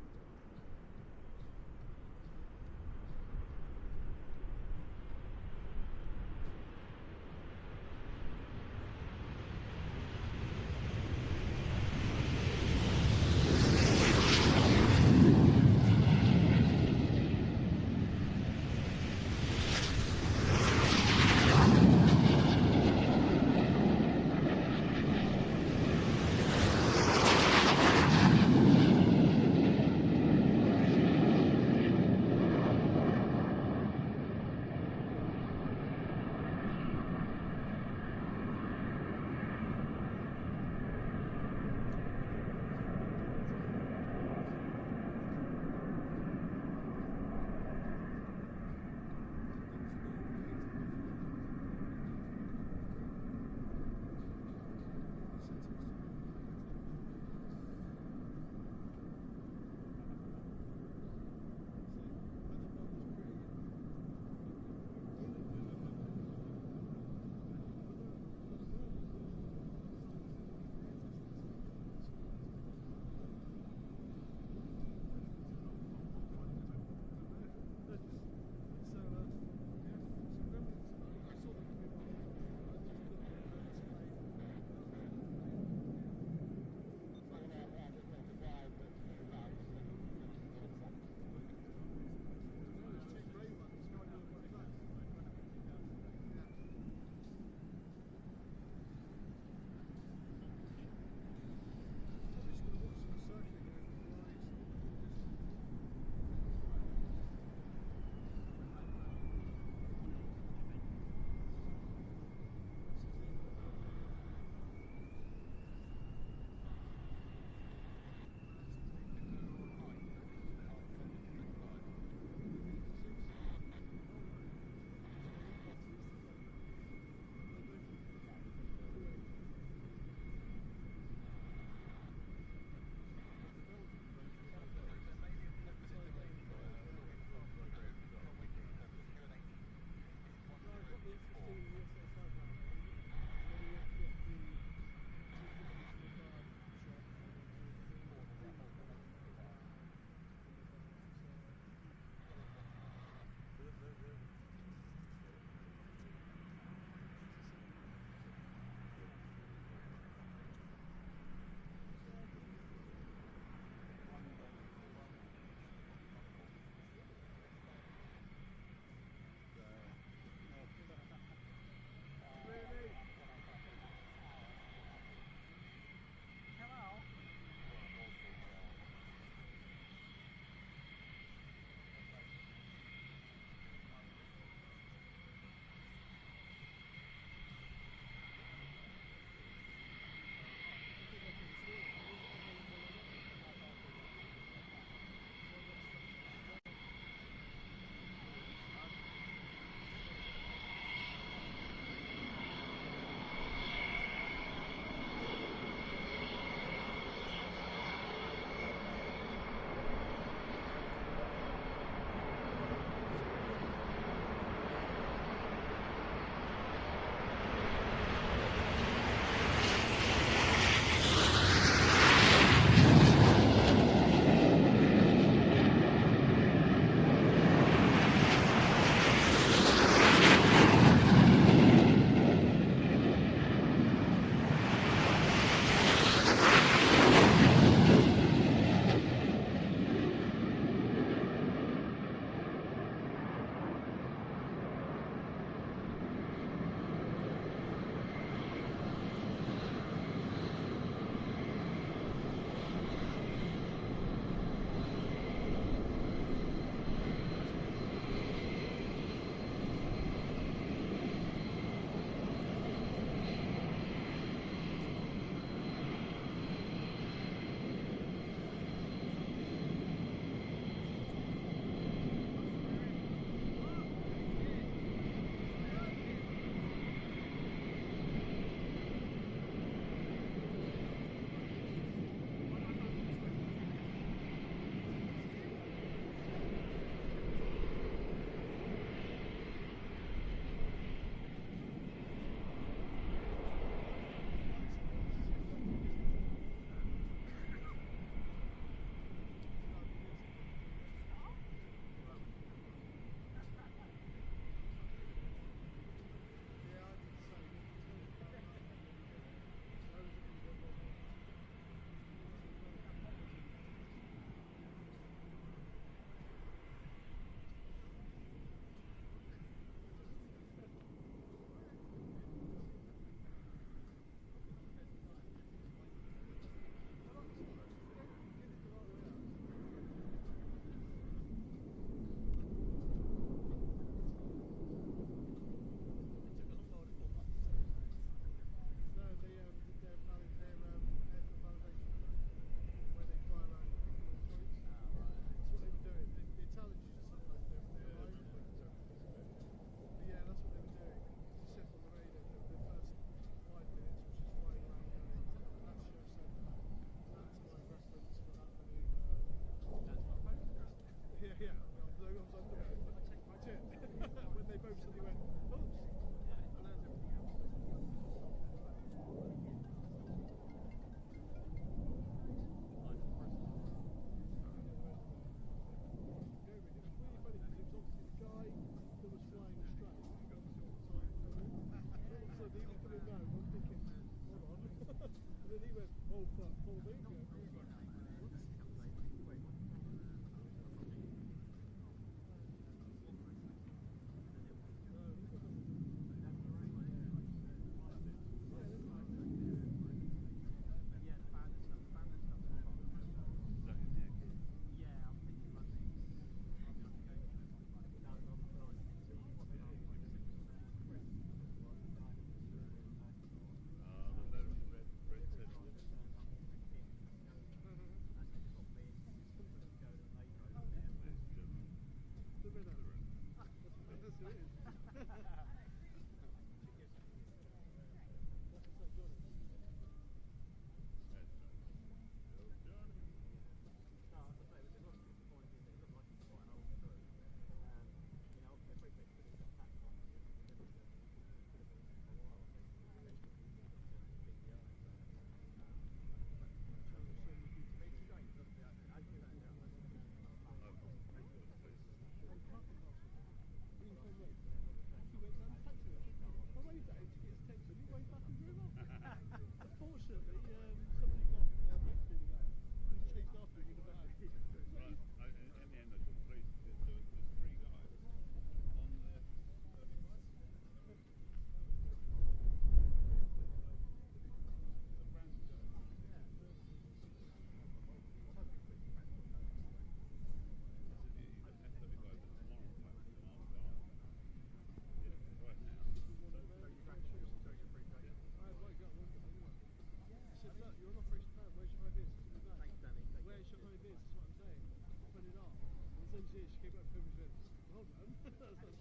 engineer, she came back from and said, well done. I was like,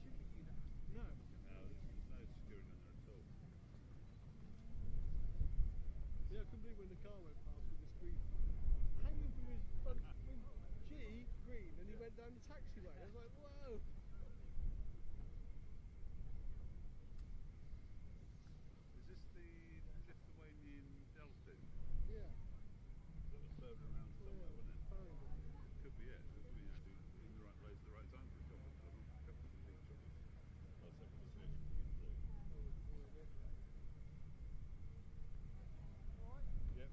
no. There's no securing on there at all. Yeah, I couldn't believe when the car went past with the screen hanging from his front G green, and he went down the taxiway. I was like, whoa. Is this the Lithuanian Delphin? Yeah. That was further around somewhere, wasn't it? Apparently. Could be it. I mean, in the right place at the right time for a couple of them. A couple of them each other. That's a destination to get through. Yep.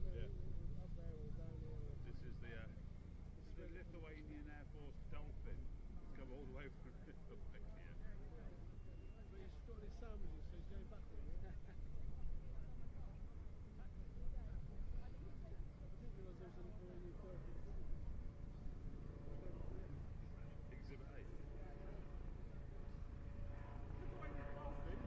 Yeah. Up there or down here. Or This is the Lithuanian Air Force Dolphin. It's come all the way from here. but he's got his sandwiches, so he's going backwards. I didn't realise there was a Lithuanian Dolphin. Exhibit A. Lithuanian Dolphin?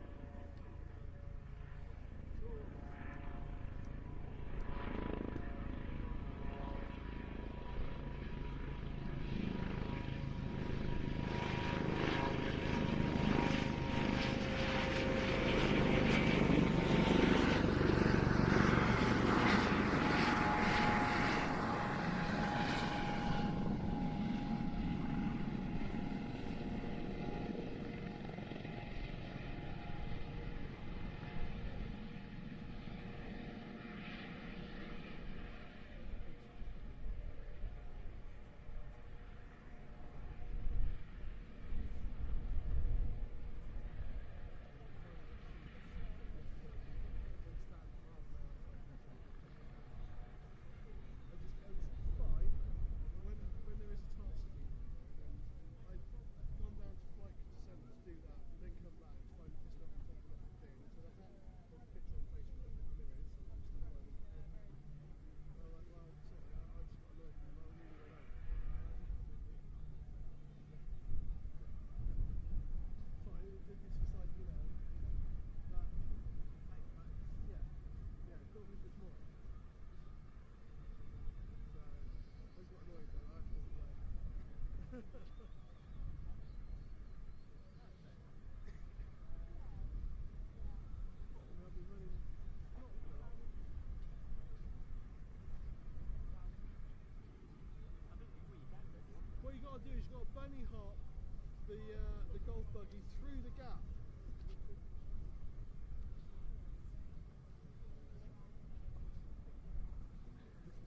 What you got to do is you've got to bunny hop the golf buggy through the gap.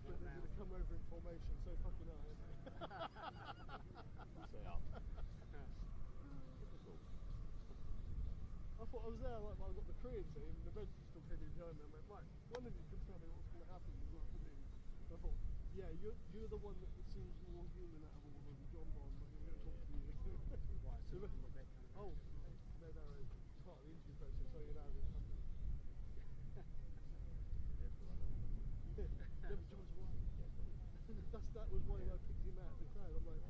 But they're going to come over in formation so fucking high, isn't it? Say up. I thought I was there, like, I got the Korean team, and the Reds still came in behind me. I went, right, one of you can tell me what's going to happen with what to do. And I thought, yeah, you're the one that seems more human out of all of them, John Bond, but I'm going to talk to you. Right, so what they're kind of... Oh, no, it's part of the interview process, so you're now going to come. Yeah, but John's right. That was why I picked him out of the crowd. I'm like,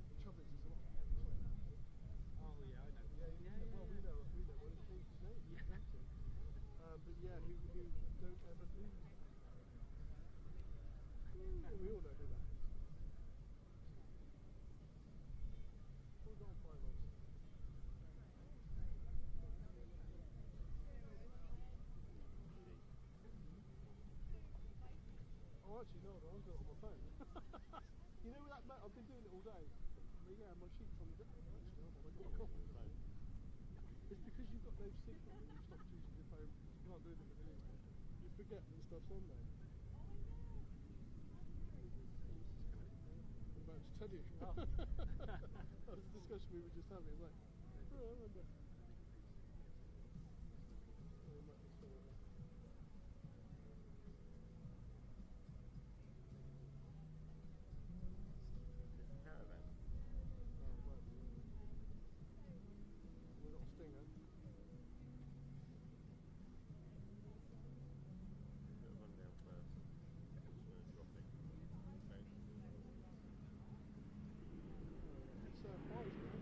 the trouble is, there's a lot of Oh yeah, I know. well, we know what he changed his name. Yeah. Exactly. But yeah, who don't ever lose. We all know who that is. Hold on, finals. Oh, actually, no, I was doing it on my phone. You know that map? I've been doing it all day. But yeah, my sheet's on the ground. Actually, hold on, I got a copy of it. It's because you've got no signal when you stop using your phone. You can't do anything anyway. You forget that stuff's on there. I'm about to tell you. Oh. That was a discussion we were just having. It's like, oh, I wonder. Oh, we might just follow that. Caravan. Oh, right, we got a stinger. Run down first. Dropping. Okay. It's 5 now.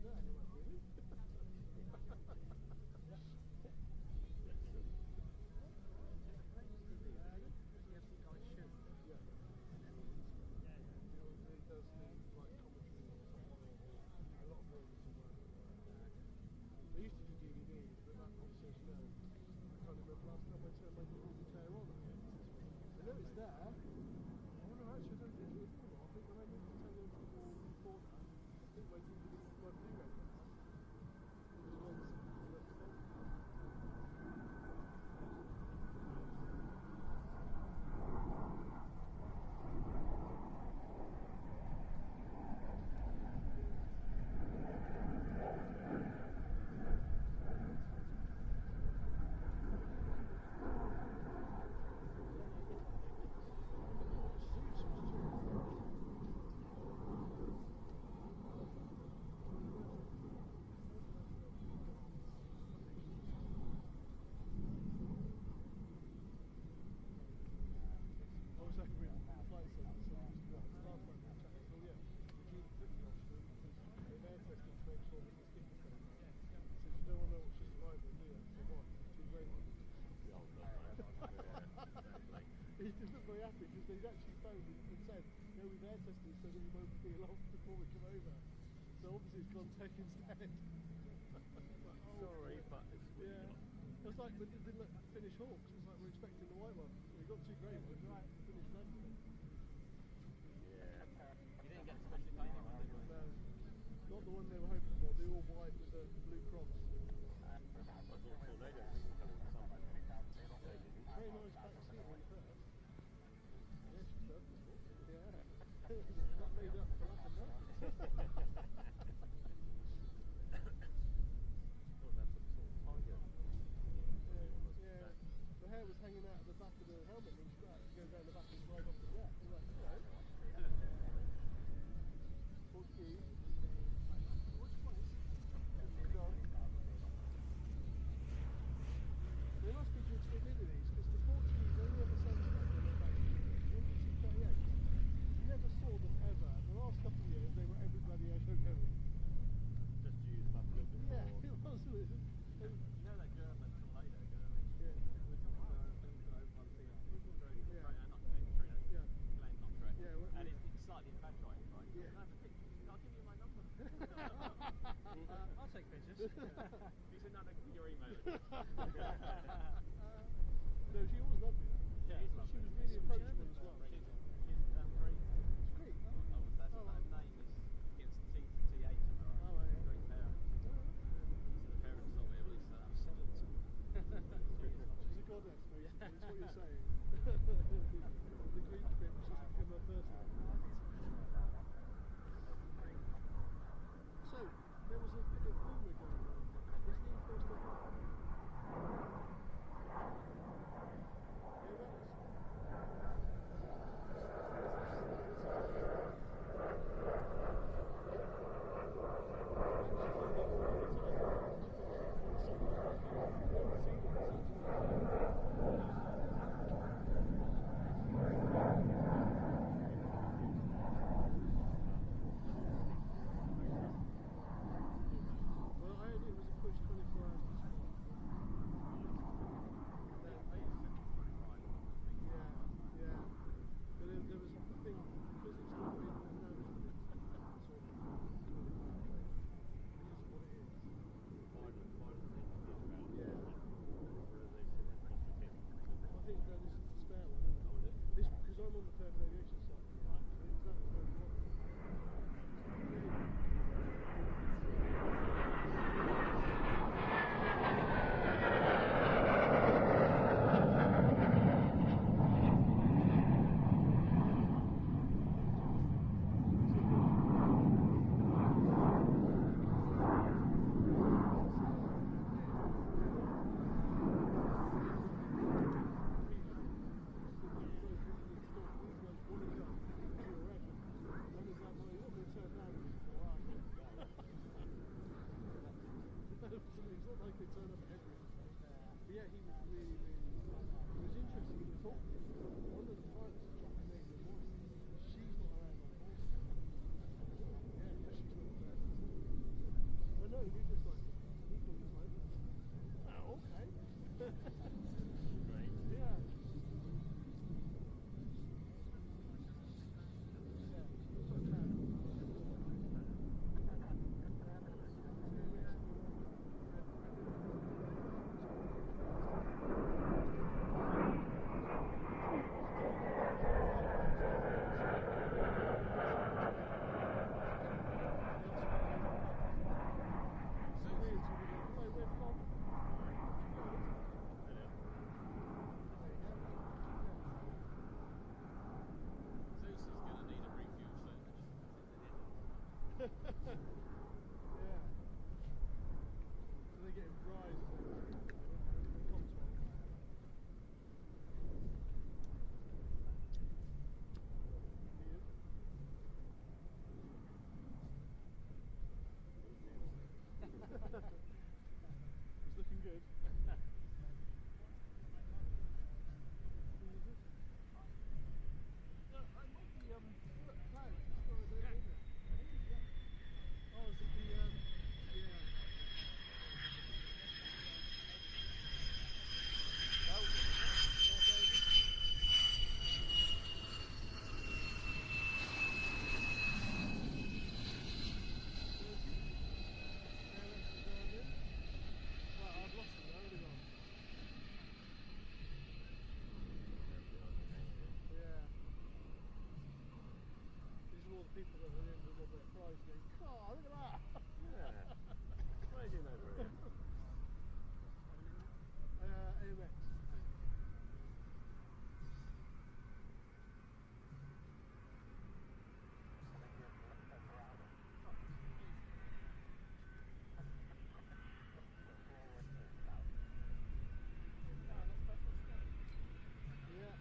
No, I went, really? They used to do DVDs, but that obviously, as you know, I can't remember last time I turned my DVD player on. I know it's there. I wonder actually, I don't think it is anymore. I think when I moved to Taylor before that, I think my DVD was my Blu-ray. It was one he didn't look very happy because they'd actually phoned and said, no, we've air tested so that we won't be alarmed before we come over. So obviously it's gone tech instead. Sorry, but it's yeah. It was like, but it didn't look finish hawks. It was like we're expecting the white one. We got two grey ones, right? Finished red. yeah. You didn't get the specially painted one, did you? No, not the one they were hoping for. The all white with the blue cross. I thought tornado was colour in some. Very nice back seat on the first. Yeah, she's purposeful. Yeah. That made up for that enough. Yeah. The hair was hanging out of the back of the helmet and she had to go down the back and slide off the deck. I was like, hello. Portuguese. Which place? They must be due to humidities because the Portuguese only ever sunset when they're back in 1938. Never saw them ever. The last couple of years they were every bloody air show going. Just used up a little bit Yeah, more. it was. You know that German tornado going? Yeah. We took things over one thing, Yeah. not Frecce, Yeah. Glen, not Frecce. Yeah, well, And it's slightly infatuated, right? Yeah. Can I have a picture? I'll give you my number. I'll take pictures. He said, no, give me your email address. No, she always loved me. Yeah, She was really approachable as well. She's great. It's great. That's Oh, her name is against T8 somewhere. Oh, right, yeah. Great parent. So the parents told me it was solid. She's a goddess, basically. That's what you're saying. The Greek bit was just become her personal. So, there was a bit of rumour going on. Was the enforcement right? Well, I heard it was a push 24 hours to spot. Yeah. But then there was a thing, because it's not been announced, it's sort of it is what it is. Yeah. I think that is the spare one, isn't it? This, because I'm on the Fairford aviation side. I think that was very important. It's not like they turn up at every episode. But yeah, he was really, really. It was interesting to talk to him. One of the pilots, Jack Canadian Morris, she's not around on board. Yeah, because she's not there. It's looking good. Oh, is it the, yeah. People that are in with a little bit of prize going, oh, look at that! Yeah. What are you doing over here? AMX. Yeah.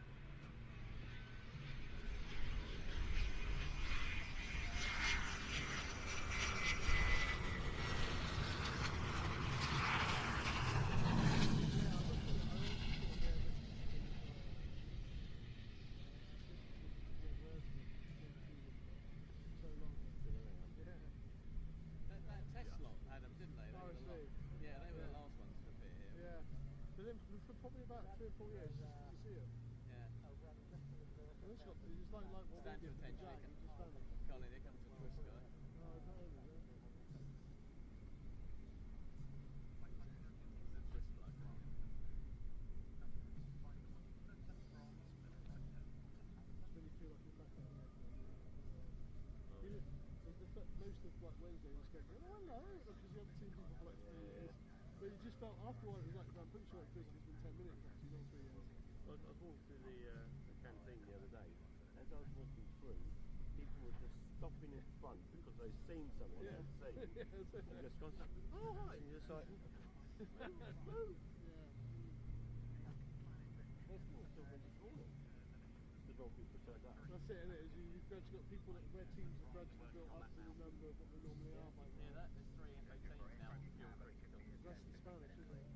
That test lot had them, didn't they? They were the RSV. yeah, they were the Yeah. last ones to appear here. Yeah. But then for probably about 3 or 4 years, you see it. Yeah. And it's got, it's like what we Stand to did with the attention. Jag, you just stand it. Colin, here comes the twist guy. No, it's not over there. The twist bloke. It's when you feel like you're back on the edge. Most of like Wednesday was going, oh hello, because you haven't seen people for like 3 years. But you just felt after a while, it was like, I'm pretty sure it's been 10 minutes actually, not 3 years. I walked through the canteen the other day. As I was walking through, people were just stopping in front because they'd seen someone Yeah. they'd seen. Yeah. And just gone, oh hi, and you're just like, move. Yeah. There's still when this morning. The dog people said that. That's it, isn't it? Is you've gradually got people that where teams have gradually built up to the number of what they normally are by Yeah, now. there's 3 info teams now. That's the Spanish, isn't it?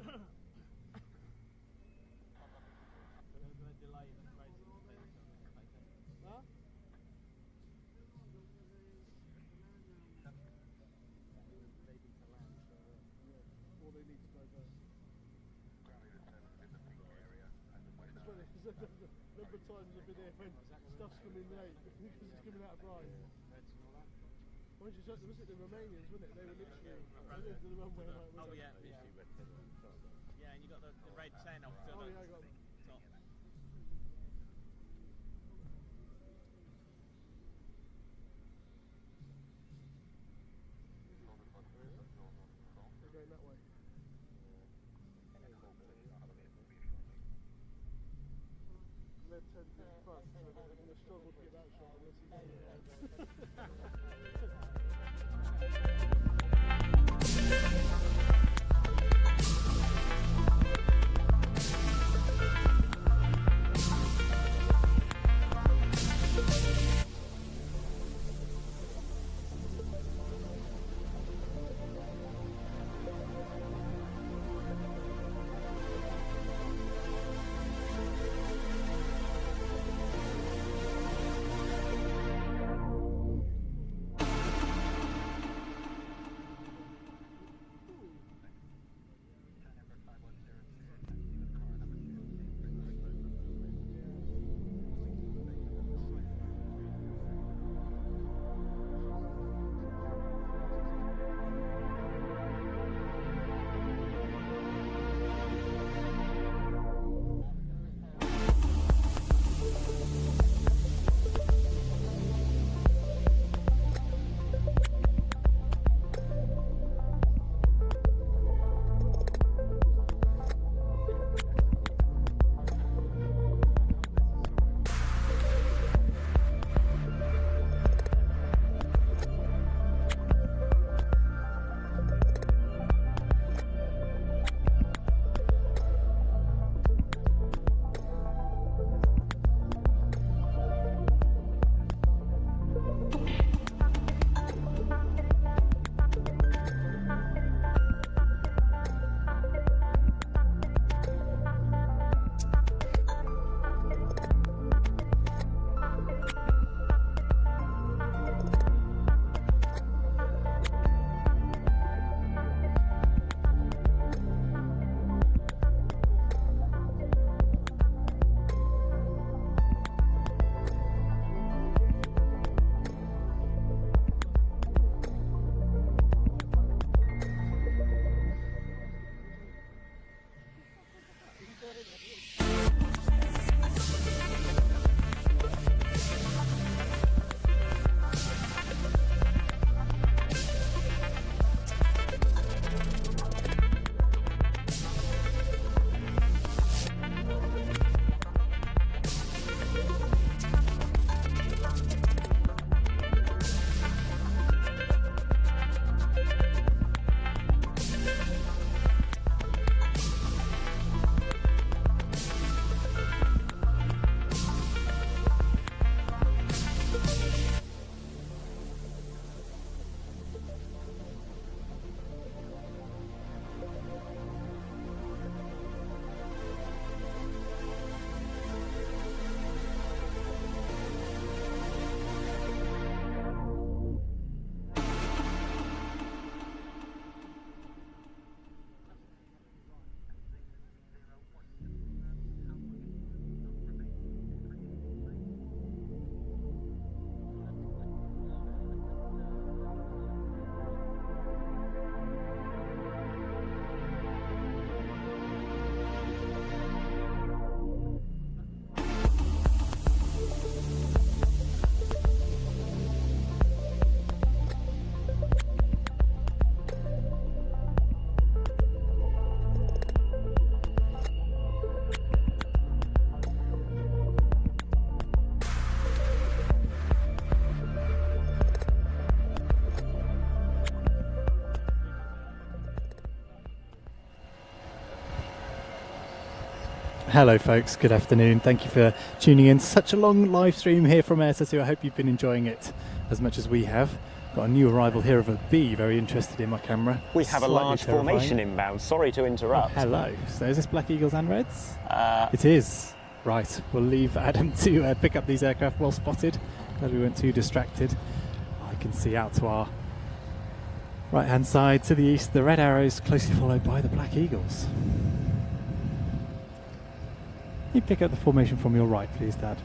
But there's a delay in the racing thing, so I'm going to take that. Huh? Leading to land, so Yeah. Or they need to divert. It's when it's the number of times I've been here when stuff's coming late because it's coming out of brine. Once you said, was it the Romanians, wasn't it? They were literally into the runway like Oh yeah, Yeah, yeah. red pen on the top. Yeah, and you got the red 10 off to Oh the yeah, I got them. top. They're going that way. Red 10 to the front, so they're going to struggle to get that shot unless Hello folks, good afternoon. Thank you for tuning in. Such a long live stream here from Air Tattoo. I hope you've been enjoying it as much as we have. Got a new arrival here of a bee, very interested in my camera. We have a Slightly large terrifying. formation inbound. Sorry to interrupt. Oh, hello. So is this Black Eagles and Reds? It is. Right, we'll leave Adam to pick up these aircraft. Well spotted. Glad we weren't too distracted. I can see out to our right hand side to the east the red arrows, closely followed by the Black Eagles. You pick up the formation from your right, please, Dad.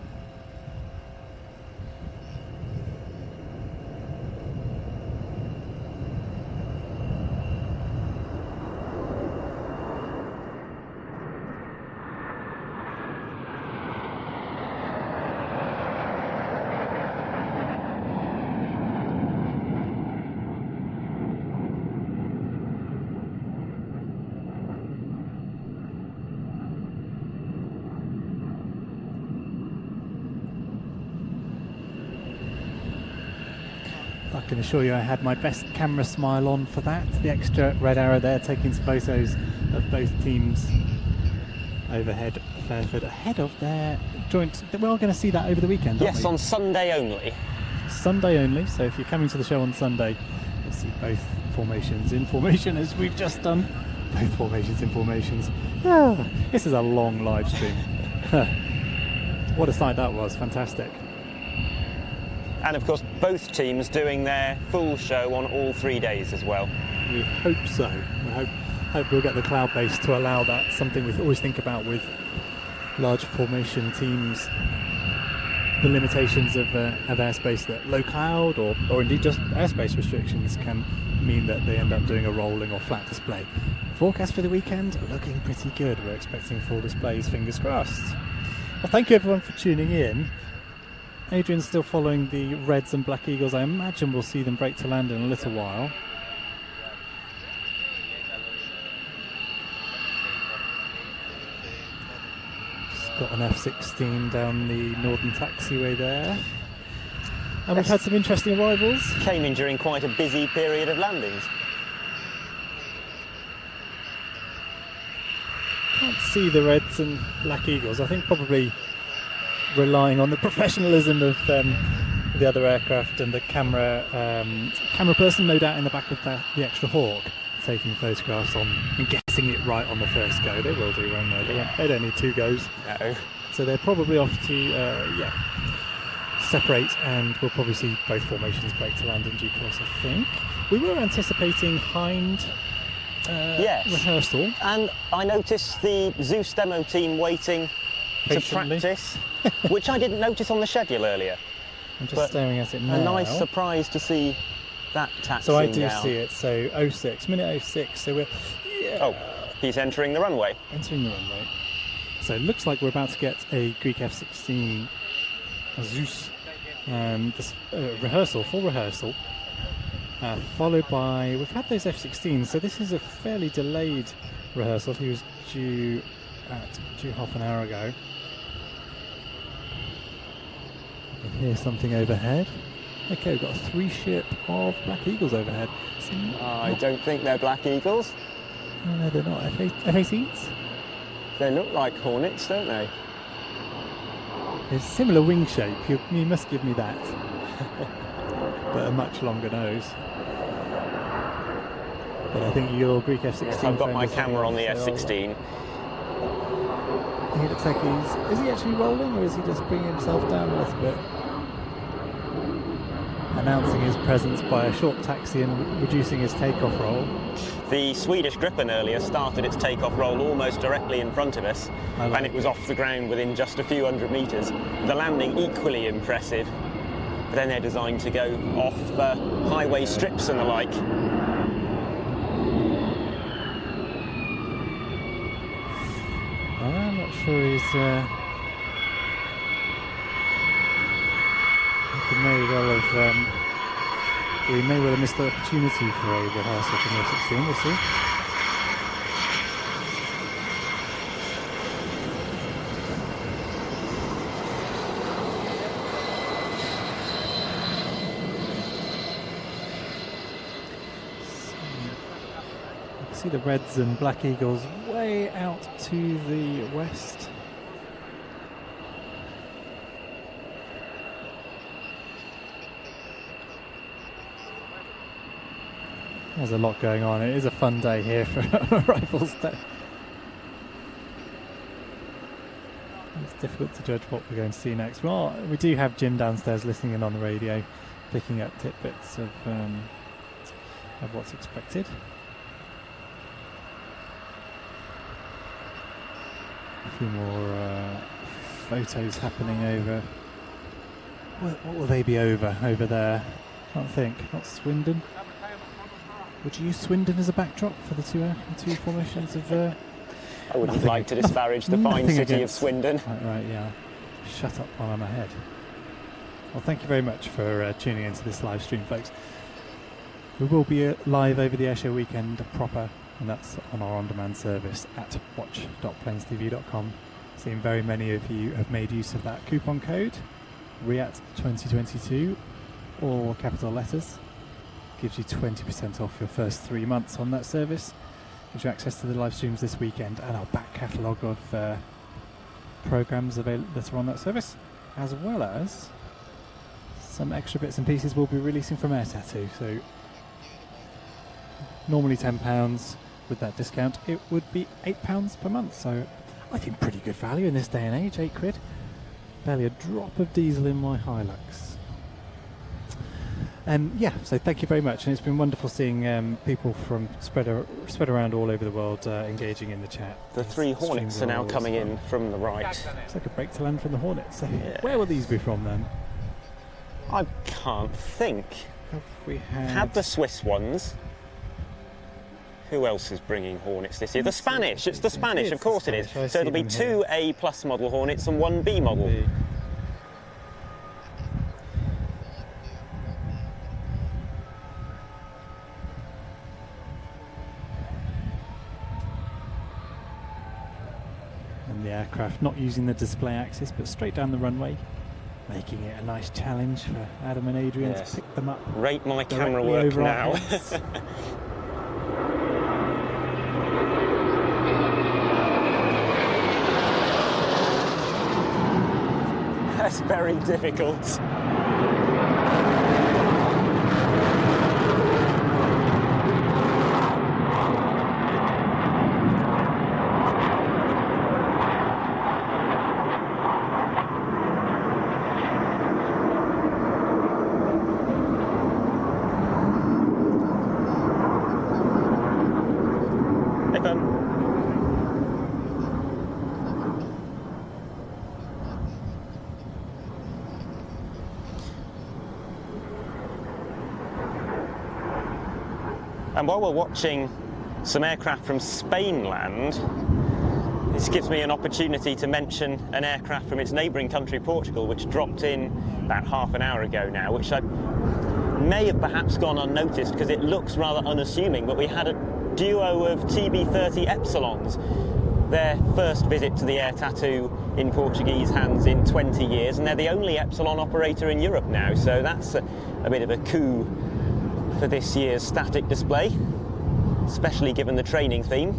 I can assure you I had my best camera smile on for that. The extra red arrow there taking some photos of both teams overhead Fairford ahead of their joint. We're all going to see that over the weekend, aren't Yes, we? on Sunday only. Sunday only, so if you're coming to the show on Sunday, you'll see both formations in formation as we've just done. Both formations in formations. Yeah, this is a long live stream. What a sight that was, fantastic. And of course, both teams doing their full show on all 3 days as well. We hope so. We hope we'll get the cloud base to allow that. Something we always think about with large formation teams, the limitations of airspace, that low cloud or indeed just airspace restrictions can mean that they end up doing a rolling or flat display. Forecast for the weekend looking pretty good. We're expecting full displays, fingers crossed. Well, thank you everyone for tuning in. Adrian's still following the Reds and Black Eagles. I imagine we'll see them break to land in a little while. Just got an F-16 down the northern taxiway there. And we've had some interesting arrivals. Came in during quite a busy period of landings. Can't see the Reds and Black Eagles. I think probably relying on the professionalism of the other aircraft and the camera person, no doubt, in the back of the extra Hawk, taking photographs on and getting it right on the first go. They will do, won't they? They don't need 2 goes. No. So they're probably off to separate, and we'll probably see both formations break to land in due course, I think. We were anticipating Hind Yes. rehearsal. And I noticed the Zeus demo team waiting to Patiently. practice, which I didn't notice on the schedule earlier. I'm just But staring at it now. A nice surprise to see that taxiing So I do down. see it. So 06, minute 06. So we're Oh, he's entering the runway. entering the runway. So it looks like we're about to get a Greek F-16 Zeus this rehearsal, full rehearsal, followed by, we've had those F-16s, so this is a fairly delayed rehearsal. He was due half an hour ago. I can hear something overhead. Okay, we've got a 3-ship of Black Eagles overhead. So I don't think they're Black Eagles. no, they're not F-18s. They look like Hornets, don't they? It's similar wing shape, you must give me that. But a much longer nose. But I think your Greek F-16... Yes, I've got my friend is camera on the so F-16. He looks like is he actually rolling, or is he just bringing himself down a little bit? Announcing his presence by a short taxi and reducing his takeoff roll. The Swedish Gripen earlier started its takeoff roll almost directly in front of us, and it was off the ground within just a few hundred metres. The landing equally impressive, but then they're designed to go off highway strips and the like. I'm not sure he's... we may well have missed the opportunity for a rehearsal from the F-16, we'll see. See the Reds and Black Eagles way out to the west. There's a lot going on. It is a fun day here for Rifles Day. It's difficult to judge what we're going to see next. Well, we do have Jim downstairs listening in on the radio, picking up tidbits of what's expected. A few more photos happening over. What will they be over there? Can't think. Not Swindon. Would you use Swindon as a backdrop for the two formations of? I wouldn't like to disparage the fine city of Swindon. Right, yeah. Shut up while I'm ahead. Well, thank you very much for tuning into this live stream, folks. We will be live over the airshow weekend proper, and that's on our on-demand service at watch.planestv.com. Seeing very many of you have made use of that coupon code, REAT 2022, all capital letters. Gives you 20% off your first 3 months on that service. Gives you access to the live streams this weekend and our back catalogue of programmes that are on that service, as well as some extra bits and pieces we'll be releasing from Air Tattoo. So normally £10. With that discount it would be £8 per month, so I think pretty good value in this day and age. £8, barely a drop of diesel in my Hilux. Yeah, so thank you very much, and it's been wonderful seeing people from spread around all over the world engaging in the chat. The three Hornets are now coming in from the right. It's like a break to land from the Hornets. So where will these be from then? I can't think. Have we had the Swiss ones? Who else is bringing Hornets this year? The Spanish. It's the Spanish, of course it is. So there'll be 2 A+ model Hornets and 1 B model. And the aircraft not using the display axis, but straight down the runway, making it a nice challenge for Adam and Adrian to pick them up. Rate my camera work now. That's very difficult. And while we're watching some aircraft from Spain land, this gives me an opportunity to mention an aircraft from its neighbouring country, Portugal, which dropped in about half an hour ago now, which I may have perhaps gone unnoticed because it looks rather unassuming, but we had a duo of TB30 Epsilons, their first visit to the Air Tattoo in Portuguese hands in 20 years, and they're the only Epsilon operator in Europe now, so that's a bit of a coup for this year's static display, especially given the training theme.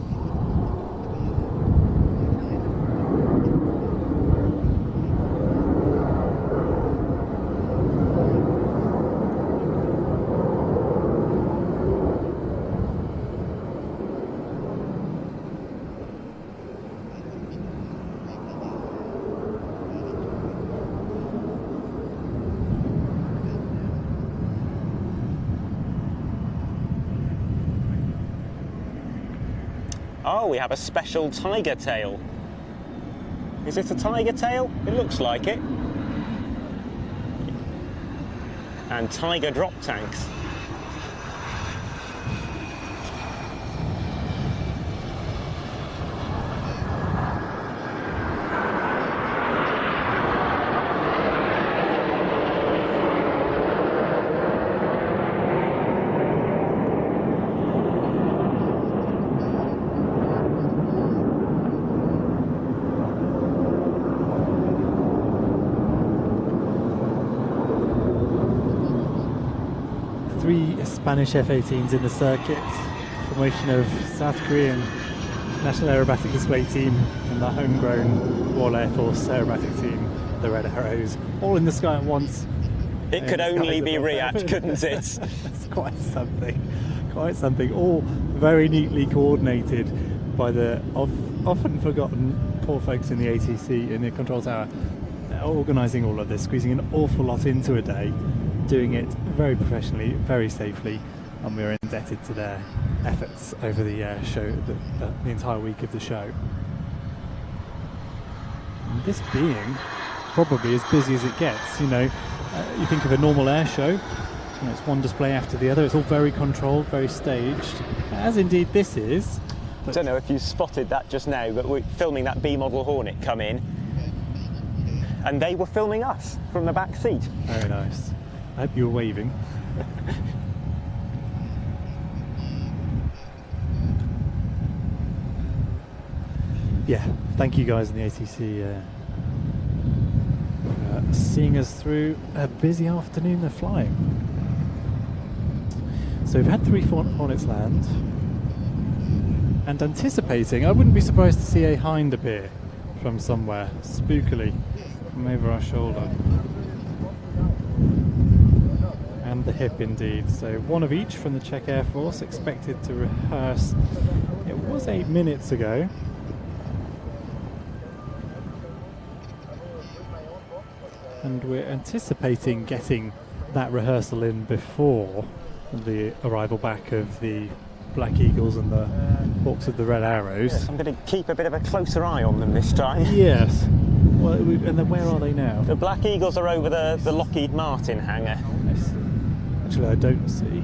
Oh, we have a special tiger tail. Is it a tiger tail? It looks like it. And tiger drop tanks. Spanish F-18s in the circuit, formation of South Korean National Aerobatic Display Team and the homegrown Royal Air Force Aerobatic Team, the Red Arrows, all in the sky at once. It could only be REACT, couldn't it? That's quite something. Quite something. All very neatly coordinated by the often forgotten poor folks in the ATC in the control tower, organising all of this, squeezing an awful lot into a day, doing it very professionally, very safely, and we're indebted to their efforts over the show, the entire week of the show. And this being probably as busy as it gets, you know, you think of a normal air show, you know, it's one display after the other, it's all very controlled, very staged, as indeed this is. I don't know if you spotted that just now, but we're filming that B model Hornet come in, and they were filming us from the back seat. Very nice. I hope you were waving. Yeah, thank you guys in the ATC for seeing us through a busy afternoon of flying. So we've had 3 Hornets land, and anticipating, I wouldn't be surprised to see a hind appear from somewhere, spookily, from over our shoulder. And the hip indeed. So one of each from the Czech Air Force, expected to rehearse. It was 8 minutes ago. And we're anticipating getting that rehearsal in before the arrival back of the Black Eagles and the Hawks of the Red Arrows. Yes, I'm going to keep a bit of a closer eye on them this time. Yes. Well, and then where are they now? The Black Eagles are over the Lockheed Martin hangar. I see. Actually, I don't see.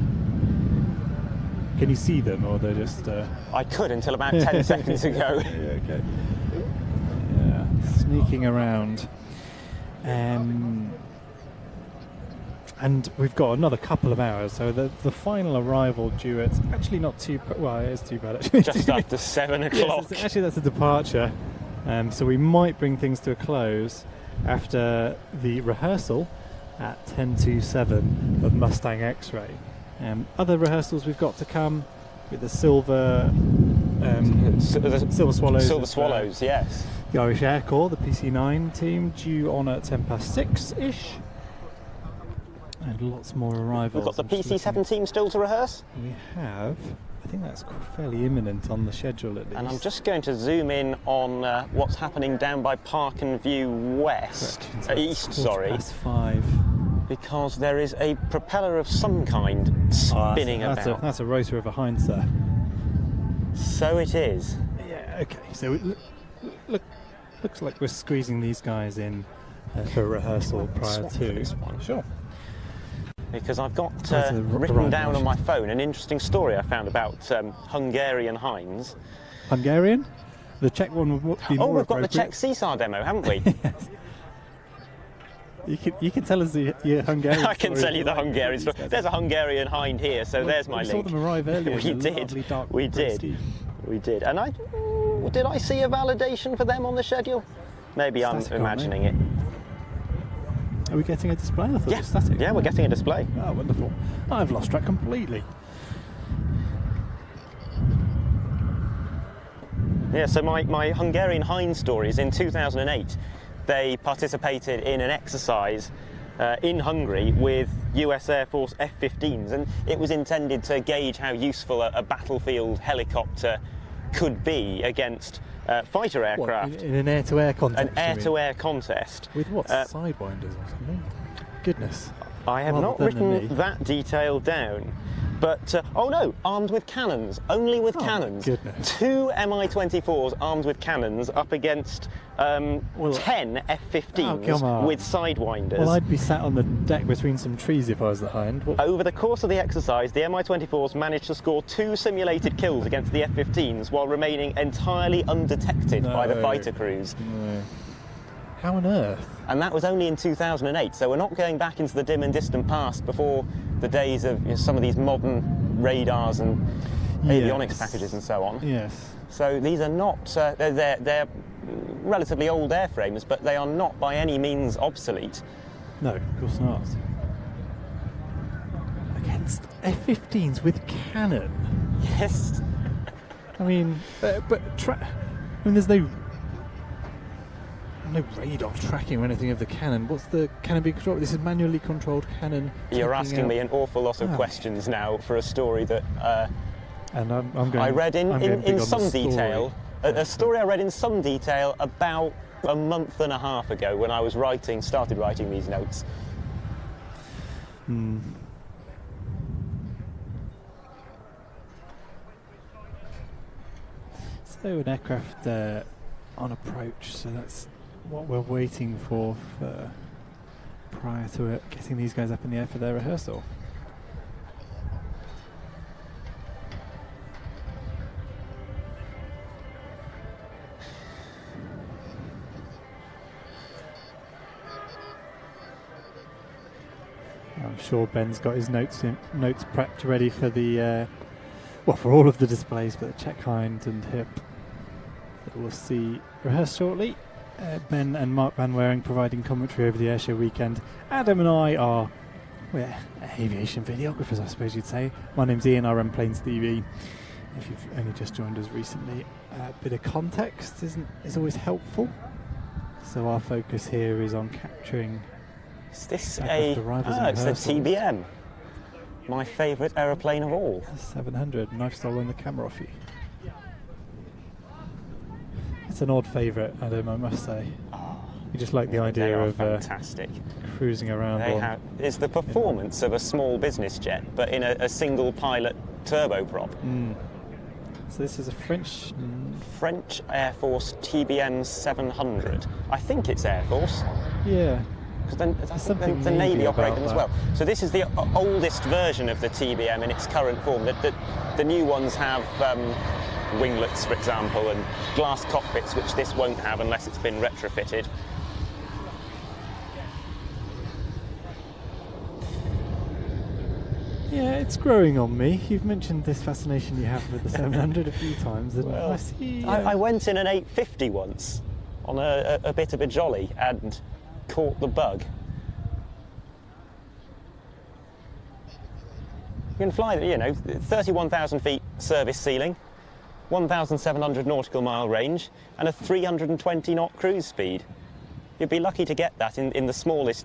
Can you see them, or they're just... I could until about 10 seconds ago. Yeah, okay. Yeah, sneaking around. And we've got another couple of hours, so the final arrival due at, actually not too, well, it is too bad actually. Just after 7 o'clock. Yes, actually that's a departure, so we might bring things to a close after the rehearsal at 10:27 of Mustang X-Ray. Other rehearsals we've got to come with the Silver Swallows. Silver Swallows, yes. The Irish Air Corps, the PC9 team, due on at 6:10-ish. And lots more arrivals. We've got the PC7 team still to rehearse? We have. I think that's fairly imminent on the schedule at least. And I'm just going to zoom in on what's happening down by Park and View West. East, sorry. +5. Because there is a propeller of some kind spinning about. That's a rotor of a hind, sir. So it is. Yeah, okay. So it looks like we're squeezing these guys in for rehearsal prior to this one. Sure. Because I've got written down on my phone an interesting story I found about Hungarian hinds. Hungarian? The Czech one would be more we've got the appropriate. Czech CSAR demo, haven't we? Yes. You can tell us the Hungarian I can story tell you the Hungarian story. There's a Hungarian hind here, so there's my link. We saw them arrive earlier. We did. We did. And did I see a validation for them on the schedule? Maybe I'm imagining it. Are we getting a display? I thought it was Yeah, static. yeah, we're getting a display. Oh, wonderful. I've lost track completely. Yeah, so my Hungarian hind story is in 2008. They participated in an exercise in Hungary with US Air Force F-15s, and it was intended to gauge how useful a battlefield helicopter could be against fighter aircraft. What, in an air-to-air contest? An air-to-air contest. With what, sidewinders or something? Goodness. I have not written that detail down. But, oh no, armed with cannons, only with cannons. Goodness. 2 Mi-24s armed with cannons up against 10 F-15s with sidewinders. Well, I'd be sat on the deck between some trees if I was the hind. Over the course of the exercise, the Mi-24s managed to score 2 simulated kills against the F-15s while remaining entirely undetected by the fighter crews. No. How on earth? And that was only in 2008, so we're not going back into the dim and distant past before the days of some of these modern radars and avionics packages and so on. Yes. So these are not, they're relatively old airframes, but they are not by any means obsolete. No, of course not. Against F-15s with cannon? Yes. I mean, there's no... no radar tracking or anything of the cannon. What's the cannon being controlled? This is manually controlled cannon. You're taking asking out- me an awful lot of questions now for a story that And I'm going. I read I'm going big in on the some story. detail. A story I read in some detail about a month and a half ago when I was started writing these notes. Hmm. So an aircraft on approach, so that's what we're waiting for prior to it getting these guys up in the air for their rehearsal. I'm sure Ben's got his notes prepped ready for the for all of the displays, but the Czech hind and hip that we'll see rehearsed shortly. Ben and Mark Van Waring providing commentary over the airshow weekend. Adam and I are, we're aviation videographers, I suppose you'd say. My name's Ian, I run Planes TV. If you've only just joined us recently, a bit of context is always helpful. So our focus here is on capturing. Is this aircraft arrivals and it's a rehearsals. TBM. My favourite aeroplane of all. 700, and I've stolen the camera off you. It's an odd favourite, Adam, I must say. You just like the They idea are of fantastic. cruising around. It's the performance of a small business jet, but in a single pilot turboprop. So this is a French. French Air Force TBM 700. I think it's Air Force. Yeah. Because I something think the Navy Navy operate about them as that. well. So this is the oldest version of the TBM in its current form. The new ones have winglets, for example, and glass cockpits, which this won't have unless it's been retrofitted. Yeah, it's growing on me. You've mentioned this fascination you have with the 700 a few times, and Well, I see. I went in an 850 once on a bit of a jolly and caught the bug. You can fly, 31,000 feet service ceiling, 1,700 nautical mile range, and a 320 knot cruise speed. You'd be lucky to get that in the smallest,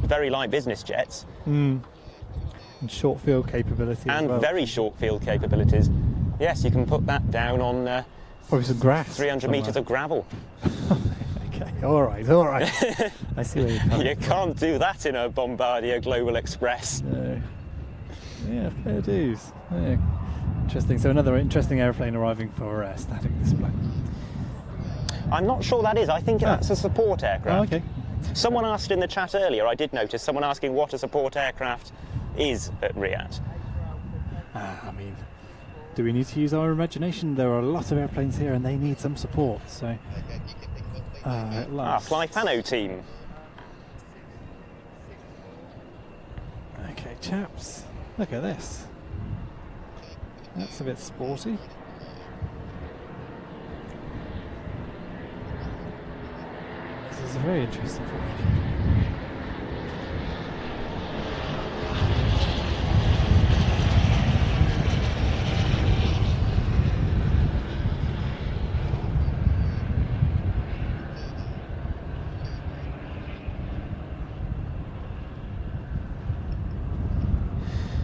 very light business jets. And short field capability as And well. very short field capabilities. Yes, you can put that down on Probably some grass. 300 somewhere. metres of gravel. Okay, all right. I see where you're coming You from. can't do that in a Bombardier Global Express. No. Yeah, fair dues. Yeah. Interesting. So another interesting aeroplane arriving for static display. I'm not sure that is. I think that's a support aircraft. Oh, okay. Someone asked in the chat earlier, I did notice, someone asking what a support aircraft is at RIAT. I mean, do we need to use our imagination? There are a lot of airplanes here and they need some support, so... at last. Flypano team. Okay, chaps, look at this. That's a bit sporty. This is a very interesting formation.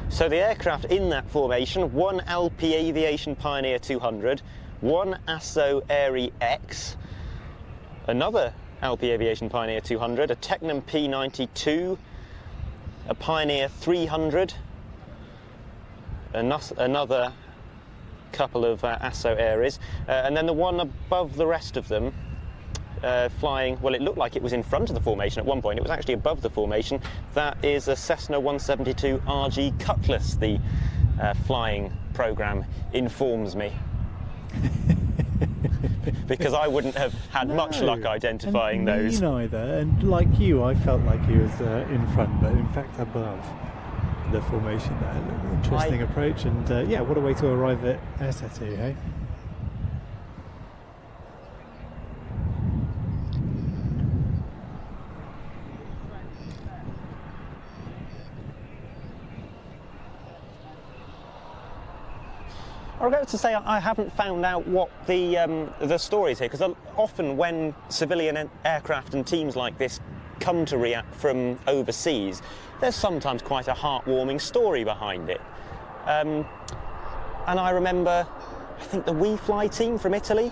So the aircraft in that formation, one LP Aviation Pioneer 200, one ASSO Airy X, another LP Aviation Pioneer 200, a Tecnam P92, a Pioneer 300, another couple of ASSO Airies, and then the one above the rest of them flying, well, it looked like it was in front of the formation at one point. It was actually above the formation. That is a Cessna 172 RG Cutlass, the flying programme informs me. Because I wouldn't have had much luck identifying and those. Me neither, and like you, I felt like he was in front, but in fact above the formation there. Interesting approach, and yeah, what a way to arrive at Airset, hey? I regret to say I haven't found out what the story is here, because often when civilian aircraft and teams like this come to react from overseas, there's sometimes quite a heartwarming story behind it. And I remember, I think the We Fly team from Italy.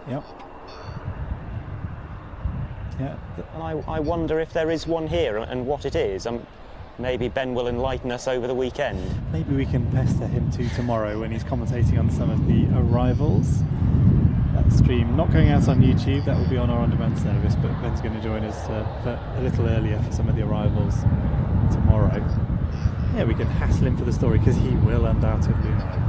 Yep. Yeah. And I wonder if there is one here and what it is. Maybe Ben will enlighten us over the weekend. Maybe we can pester him too tomorrow when he's commentating on some of the arrivals. That stream not going out on YouTube, that will be on our on-demand service, but Ben's going to join us a little earlier for some of the arrivals tomorrow. Yeah, we can hassle him for the story, because he will undoubtedly know.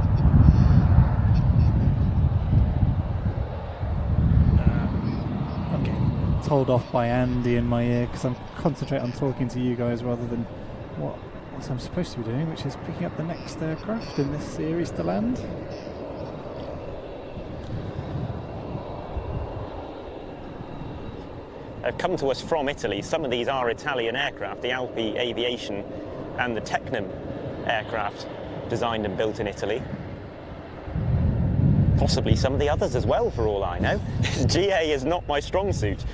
I'm getting told off by Andy in my ear because I'm concentrating on talking to you guys rather than what I'm supposed to be doing, which is picking up the next aircraft in this series to land. Have come to us from Italy. Some of these are Italian aircraft, the Alpi Aviation and the Tecnam aircraft designed and built in Italy. Possibly some of the others as well, for all I know. GA is not my strong suit,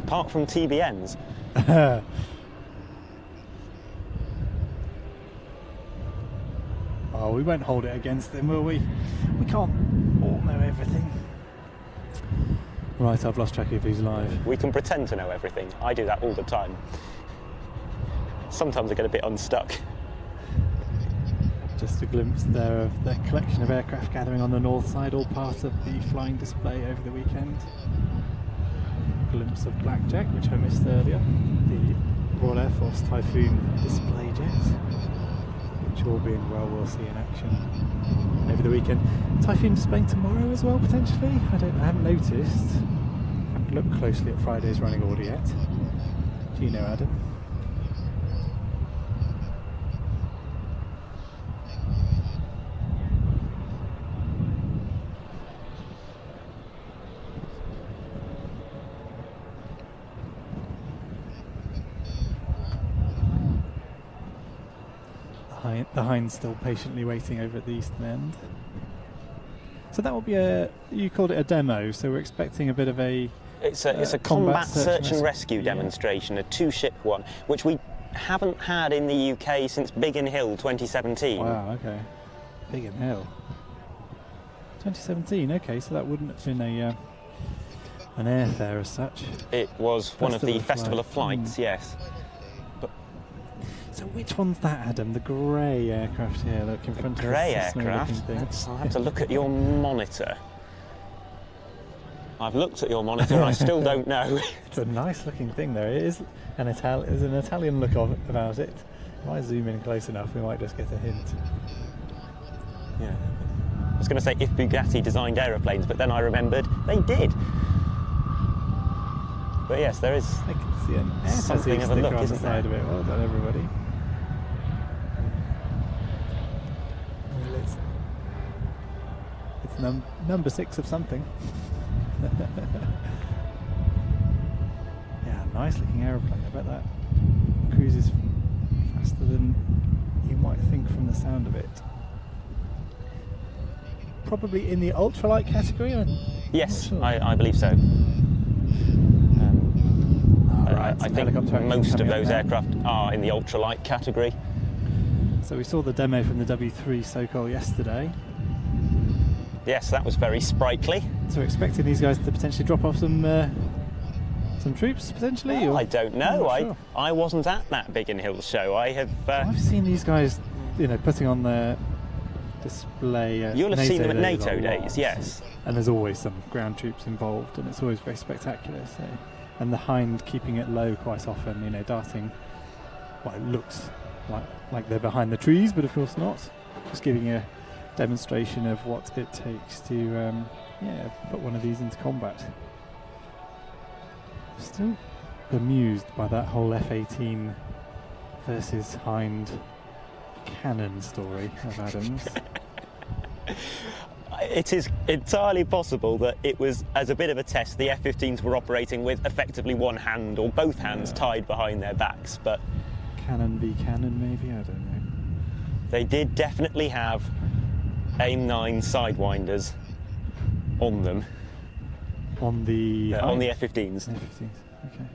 apart from TBNs. Oh, we won't hold it against them, will we? We can't all know everything. Right, I've lost track of who's live. We can pretend to know everything. I do that all the time. Sometimes I get a bit unstuck. Just a glimpse there of the collection of aircraft gathering on the north side, all part of the flying display over the weekend. A glimpse of Blackjack, which I missed earlier, the Royal Air Force Typhoon display jet, which all being well we'll see in action over the weekend. Typhoon displaying tomorrow as well, potentially. I haven't noticed. I haven't looked closely at Friday's running order yet. Do you know, Adam? The Hind's still patiently waiting over at the eastern end. So that will be you called it a demo, so we're expecting a bit of a... It's a combat search and rescue demonstration, a two-ship one, which we haven't had in the UK since Biggin Hill 2017. Wow, okay. Biggin Hill. 2017, okay, so that wouldn't have been an airfare as such. It was one of the Festival of Flights, yes. So which one's that, Adam? The grey aircraft here, look in front of us. Grey aircraft? I'll have to look at your monitor. I've looked at your monitor and I still don't know. It's a nice looking thing though. It is there's an Italian look about it. If I zoom in close enough, we might just get a hint. Yeah. I was going to say if Bugatti designed aeroplanes, but then I remembered they did. But yes, there is I can see an air something of a look, on isn't the side there? of it. Well done, everybody. It's number 6 of something. Yeah, nice looking aeroplane. I bet that cruises faster than you might think from the sound of it. Probably in the ultralight category? Yes, sure. I believe so. I think most of those aircraft are in the ultralight category. So we saw the demo from the W3 Sokol yesterday. Yes, that was very sprightly. So we're expecting these guys to potentially drop off some troops, potentially? Well, or? I don't know. Sure. I wasn't at that Biggin Hill show. I've seen these guys, putting on their display. You'll have seen them at NATO a lot. days, yes. And there's always some ground troops involved, and it's always very spectacular. So, and the Hind keeping it low quite often, darting. Well, it looks like they're behind the trees, but of course not. Just giving a demonstration of what it takes to put one of these into combat. Still bemused by that whole F-18 versus Hind cannon story of Adams. It is entirely possible that it was, as a bit of a test, the F-15s were operating with effectively one hand or both hands tied behind their backs, but... Cannon v cannon, maybe? I don't know. They did definitely have AIM-9 sidewinders on them. On the On the Hinds? F-15s. F-15s, okay.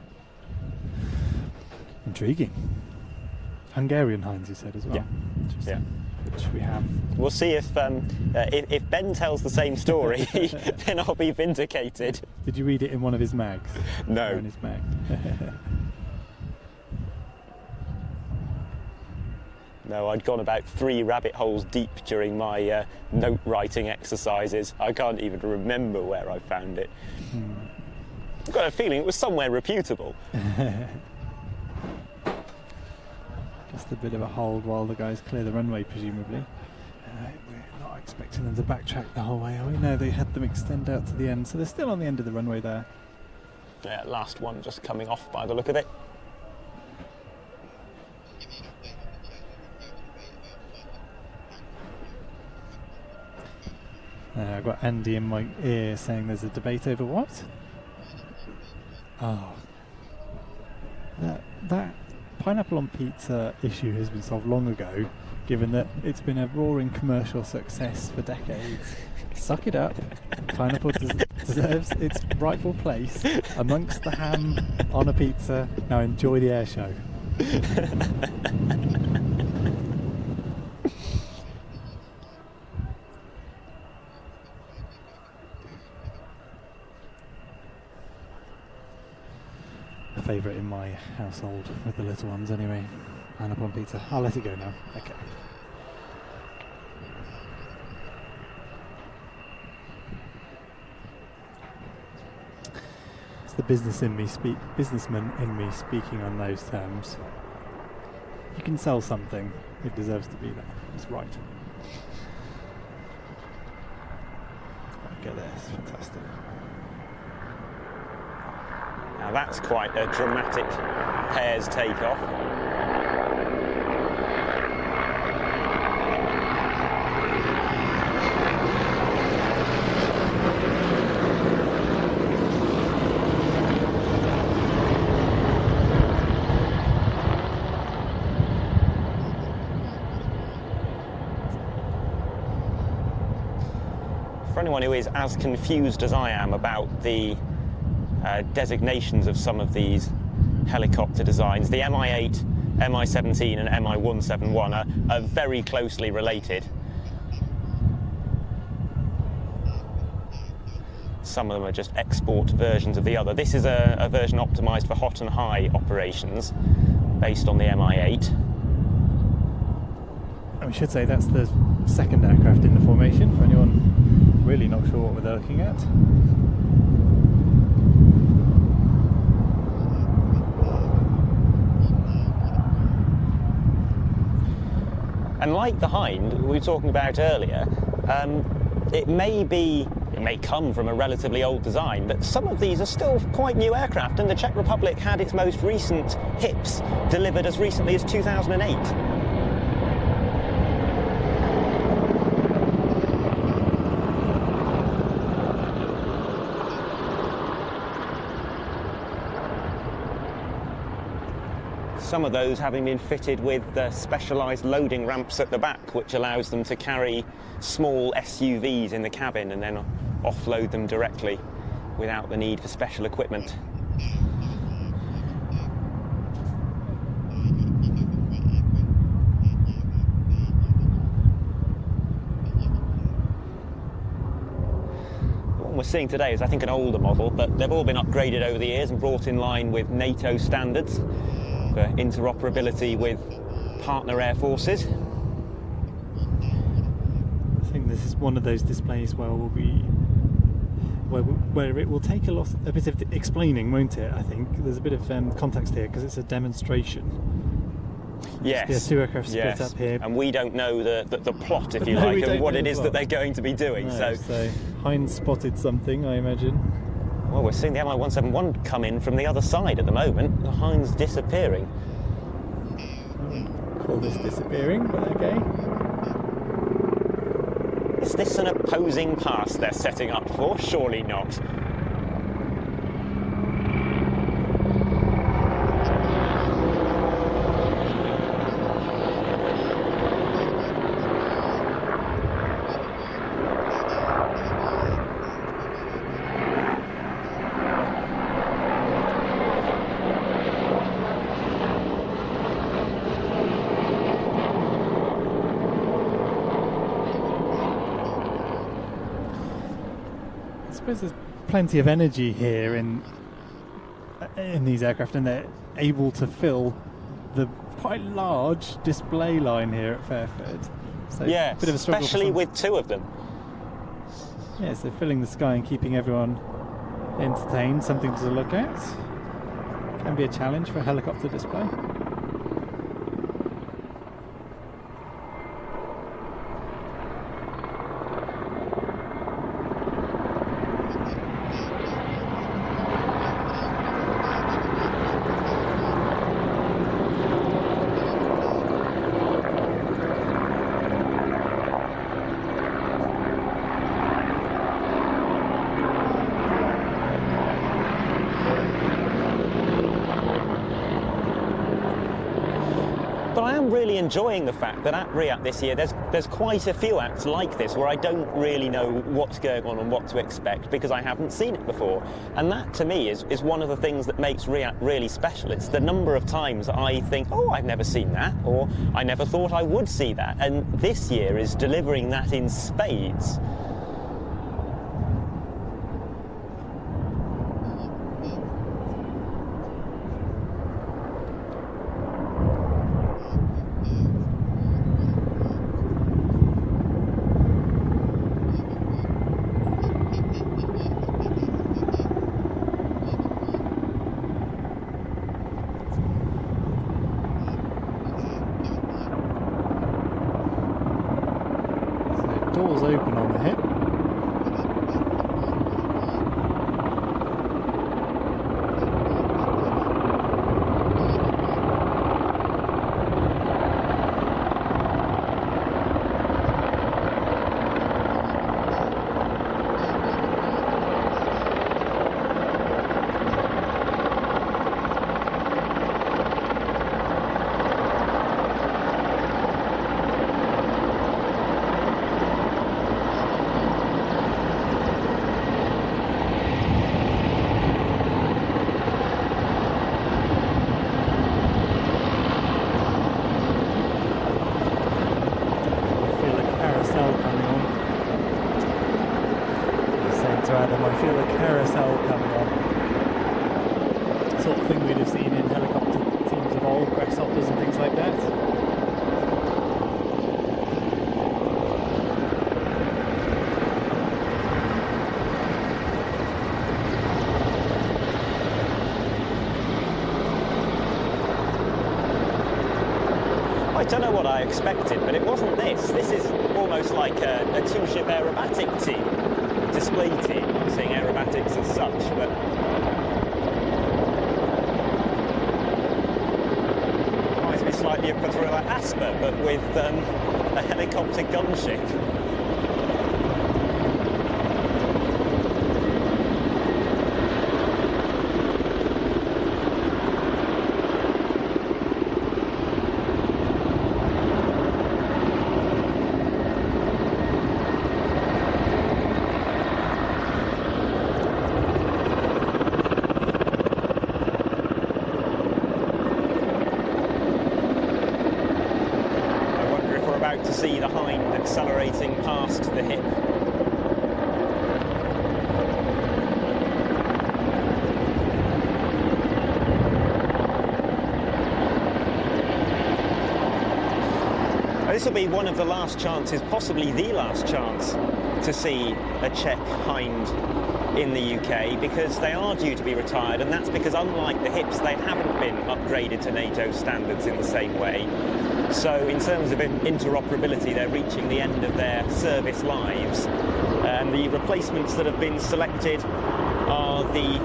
Intriguing. Hungarian Hinds, you said as well. Yeah. Interesting. Yeah. Which we have. We'll see if Ben tells the same story, then I'll be vindicated. Did you read it in one of his mags? No. Or in his mag? No, I'd gone about 3 rabbit holes deep during my note writing exercises. I can't even remember where I found it. I've got a feeling it was somewhere reputable. Just a bit of a hold while the guys clear the runway, presumably. We're not expecting them to backtrack the whole way, are we? No, they had them extend out to the end, so they're still on the end of the runway there. Yeah, last one just coming off by the look of it. I've got Andy in my ear saying there's a debate over what? Oh. That pineapple on pizza issue has been solved long ago, given that it's been a roaring commercial success for decades. Suck it up. Pineapple deserves its rightful place amongst the ham on a pizza. Now enjoy the air show. A favourite in my household with the little ones anyway. Pineapple on pizza. I'll let it go now. Okay. It's the businessman in me speaking on those terms. If you can sell something, it deserves to be there. It's right. Get there. It's fantastic. Now that's quite a dramatic pairs takeoff. For anyone who is as confused as I am about the designations of some of these helicopter designs, the Mi-8, Mi-17 and Mi-171 are very closely related. Some of them are just export versions of the other. This is a version optimised for hot and high operations based on the Mi-8. And we should say that's the second aircraft in the formation for anyone really not sure what we're looking at. And like the Hind we were talking about earlier, it may come from a relatively old design, but some of these are still quite new aircraft, and the Czech Republic had its most recent HIPs delivered as recently as 2008. Some of those having been fitted with specialised loading ramps at the back, which allows them to carry small SUVs in the cabin and then offload them directly without the need for special equipment. What we're seeing today is, I think, an older model, but they've all been upgraded over the years and brought in line with NATO standards for interoperability with partner air forces. I think this is one of those displays where where it will take a bit of explaining, won't it? I think there's a bit of context here because it's a demonstration. Yes. There are two aircraft split up here, and we don't know the plot, if you No, like, we of don't what know it the is plot. that they're going to be doing. No, so Heinz spotted something, I imagine. Well, we're seeing the Mi-171 come in from the other side at the moment. The Heinz disappearing. Call this disappearing, but okay. Is this an opposing pass they're setting up for? Surely not. suppose there's plenty of energy here in these aircraft, and they're able to fill the quite large display line here at Fairford. So Yeah, a bit of a struggle, especially with two of them. Yeah, so filling the sky and keeping everyone entertained, something to look at. Can be a challenge for a helicopter display. Really enjoying the fact that at RIAT this year there's quite a few acts like this where I don't really know what's going on and what to expect because I haven't seen it before, and that to me is one of the things that makes RIAT really special. It's the number of times that I think, oh, I've never seen that, or I never thought I would see that, and this year is delivering that in spades. Doors open on the hip. I feel a carousel coming on. The sort of thing we'd have seen in helicopter teams of old, grasshoppers and things like that. I don't know what I expected, but it wasn't this. This is almost like a two-ship aerobatic team, display team. I'm not saying aerobatics as such, but reminds me slightly of Patrula Asper, but with a helicopter gunship. To see the hind accelerating past the hip. This will be one of the last chances, possibly the last chance, to see a Czech hind in the UK, because they are due to be retired, and that's because unlike the hips, they haven't been upgraded to NATO standards in the same way. So in terms of interoperability, they're reaching the end of their service lives. And the replacements that have been selected are the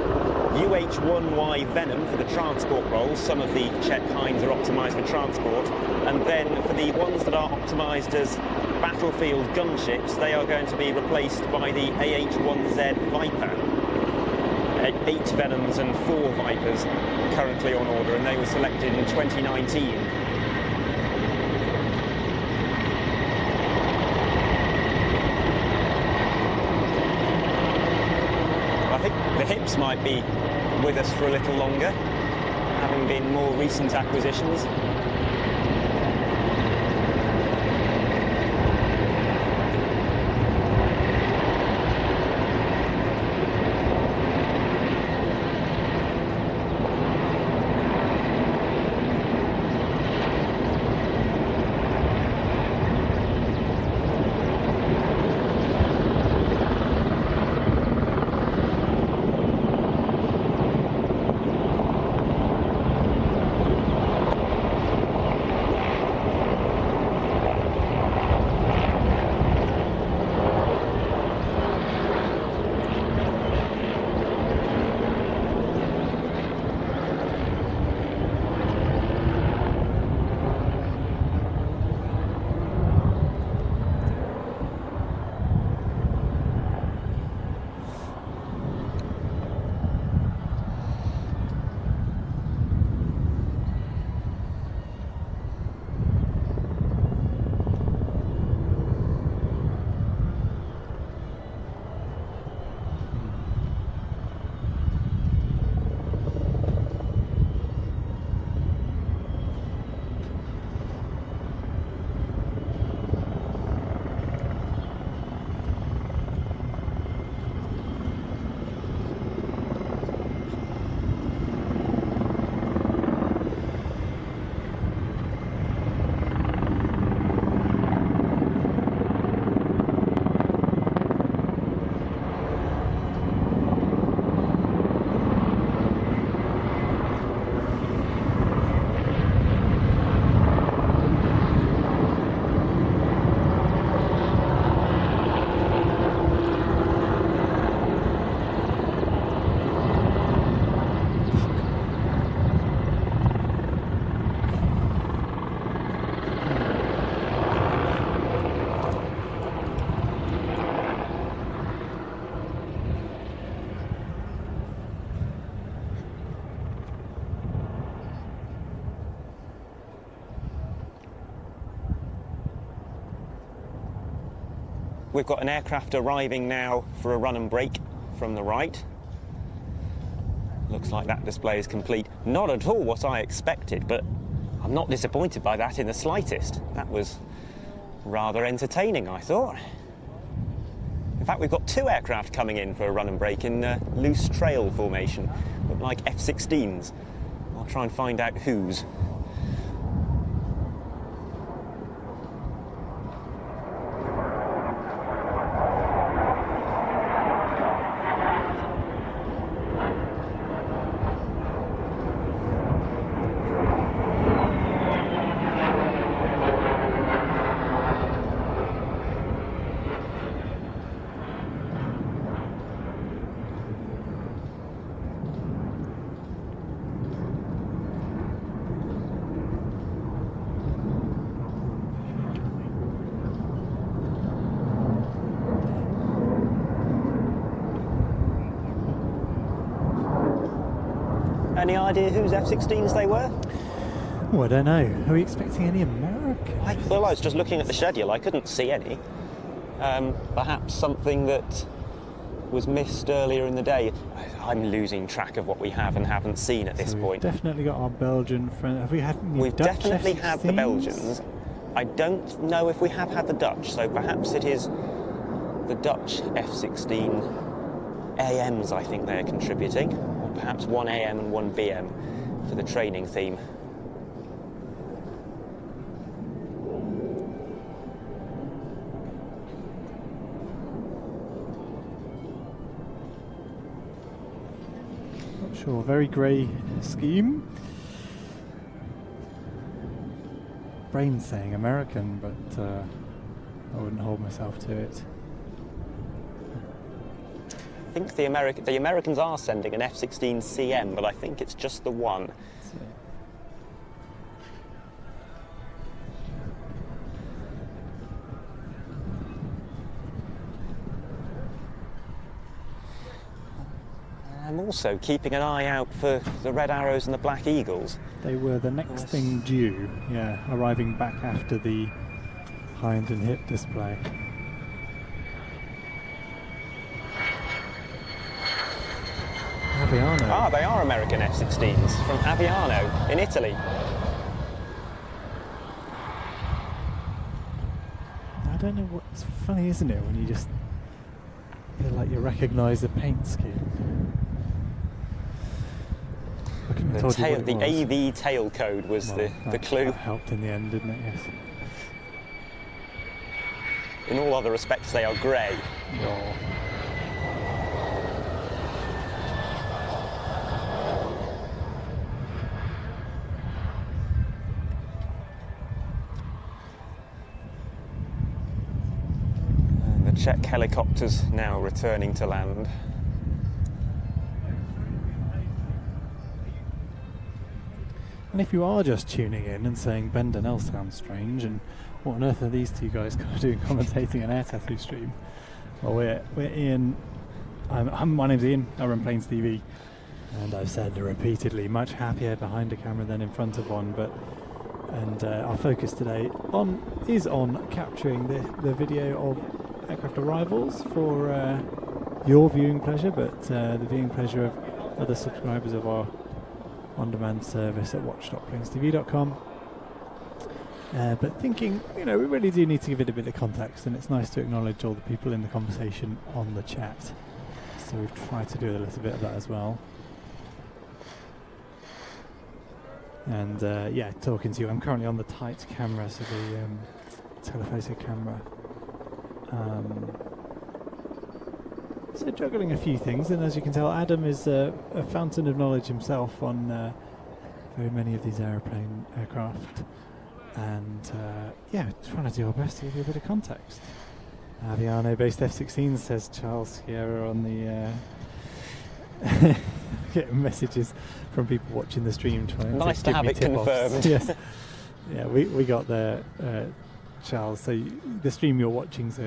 UH-1Y Venom for the transport roles. Some of the Czech hinds are optimised for transport. And then for the ones that are optimised as battlefield gunships, they are going to be replaced by the AH-1Z Viper. 8 Venoms and 4 Vipers currently on order, and they were selected in 2019. I think the hips might be with us for a little longer, having been more recent acquisitions. we've got an aircraft arriving now for a run and brake from the right. Looks like that display is complete. Not at all what I expected, but I'm not disappointed by that in the slightest. That was rather entertaining, I thought. In fact, we've got 2 aircraft coming in for a run and brake in loose trail formation. Look like F-16s. I'll try and find out whose. Any idea whose F-16s they were? Oh, I don't know. Are we expecting any American? Well, I was just looking at the schedule. I couldn't see any. Perhaps something that was missed earlier in the day. I'm losing track of what we have and haven't seen at this So point. We've definitely got our Belgian friend. Have we had any We've Dutch definitely had the F-16s? Belgians. I don't know if we have had the Dutch, so perhaps it is the Dutch F-16 AMs, I think they're contributing. Or perhaps 1 AM and 1 BM for the training theme. Not sure. Very grey scheme. Brain's saying American, but I wouldn't hold myself to it. I think the Americans are sending an F-16 CM, but I think it's just the one. So, I'm also keeping an eye out for the Red Arrows and the Black Eagles. they were the next Yes. thing due. Yeah, arriving back after the hind and hip display. Aviano. Ah, they are American F-16s from Aviano in Italy. I don't know what's funny, isn't it, when you just feel like you recognise the paint scheme. I couldn't have told you what it The was. AV tail code was Well, the that- clue. That helped in the end, didn't it? Yes. In all other respects, they are grey. Oh. And the Czech helicopters now returning to land. And if you are just tuning in and saying Ben Donnell sounds strange and what on earth are these two guys doing commentating an air tattoo stream? Well, we're Ian. My name's Ian. I run Planes TV, and I've said repeatedly, much happier behind a camera than in front of one. And our focus today is on capturing the video of aircraft arrivals for your viewing pleasure, but the viewing pleasure of other subscribers of our on-demand service at watch.planestv.com. But thinking, we really do need to give it a bit of context, and it's nice to acknowledge all the people in the conversation on the chat. So we've tried to do a little bit of that as well. And talking to you, I'm currently on the tight camera, so the telephoto camera. So juggling a few things, and as you can tell, Adam is a fountain of knowledge himself on very many of these aircraft. And trying to do our best to give you a bit of context. Aviano-based F-16, says Charles Sierra on the... getting messages from people watching the stream trying Nice to to give have me it tip-offs. confirmed. Yes. Yeah, we got there, Charles. So the stream you're watching's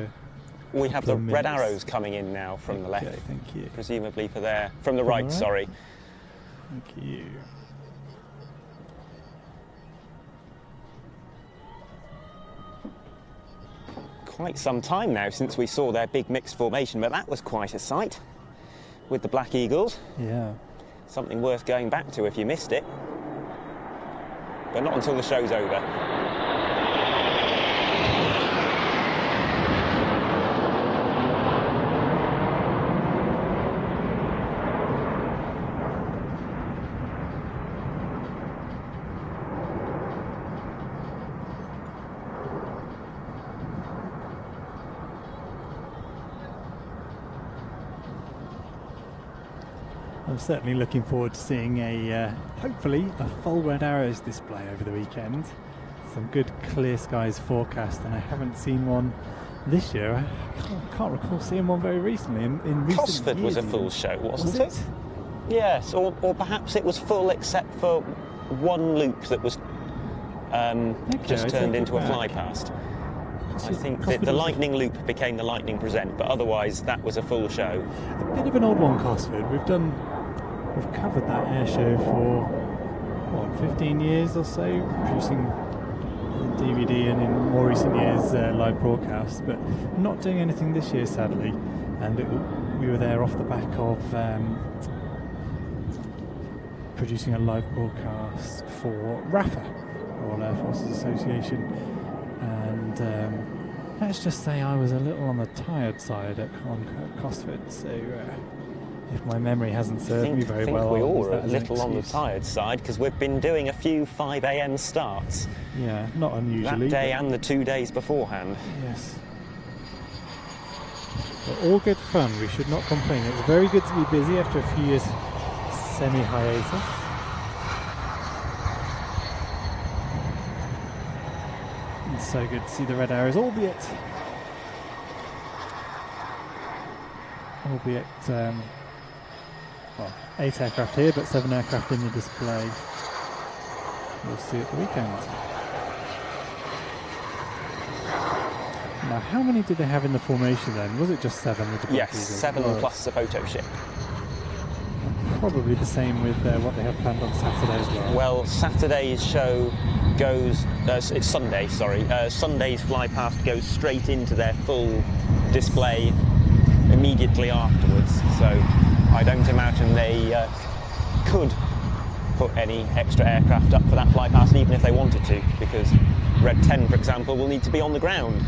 We have the couple of Red minutes. Arrows coming in now from the left, Okay, thank you. presumably from the From the right, right? sorry. Thank you. quite some time now since we saw their big mixed formation, but that was quite a sight with the Black Eagles. Yeah. Something worth going back to if you missed it. But not until the show's over. I'm certainly looking forward to seeing hopefully a full Red Arrows display over the weekend. Some good clear skies forecast, and I haven't seen one this year. I can't recall seeing one very recently. In recent Cosford years was a even. full show, wasn't Was it? Yes, or perhaps it was full except for one loop that was just turned into a flypast. I think that the Lightning loop became the Lightning Present, but otherwise that was a full show. A bit of an old one, Cosford. We've covered that air show for what, 15 years or so, producing DVD and in more recent years live broadcasts, but not doing anything this year, sadly. And we were there off the back of producing a live broadcast for RAFA, Royal Air Forces Association, and let's just say I was a little on the tired side at Cosford, so if my memory hasn't served me very well, I think we all were a use that as an little on the excuse. tired side because we've been doing a few 5 a.m. starts Yeah, not unusually. that day but and the 2 days beforehand. yes. But all good fun, we should not complain. It's very good to be busy after a few years semi-hiatus. It's so good to see the Red Arrows, albeit well, 8 aircraft here, but 7 aircraft in the display. We'll see at the weekend. Now, how many did they have in the formation then? Was it just 7 with the Black Yes, Eagles? 7 It was. plus the photo ship. Probably the same with what they have planned on Saturday as well. Well, Saturday's show goes, it's Sunday, sorry. Sunday's flypast goes straight into their full display immediately afterwards. So I don't imagine they could put any extra aircraft up for that flypast, even if they wanted to, because Red 10, for example, will need to be on the ground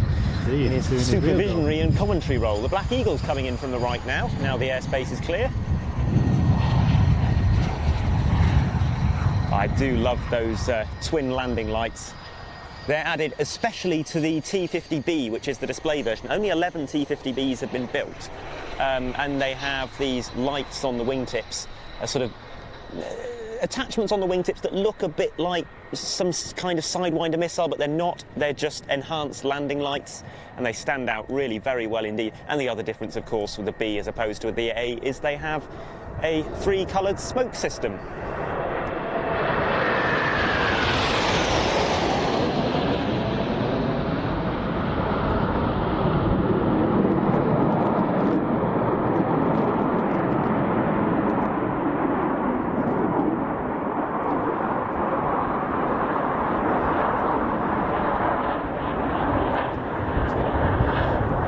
in his supervisionary and commentary role. The Black Eagle's coming in from the right now the airspace is clear. I do love those twin landing lights. They're added especially to the T50B, which is the display version. Only 11 T50Bs have been built, and they have these lights on the wingtips, sort of attachments on the wingtips that look a bit like some kind of Sidewinder missile, but they're not. They're just enhanced landing lights, and they stand out really very well indeed. And the other difference, of course, with the B as opposed to the A is they have a 3-coloured smoke system.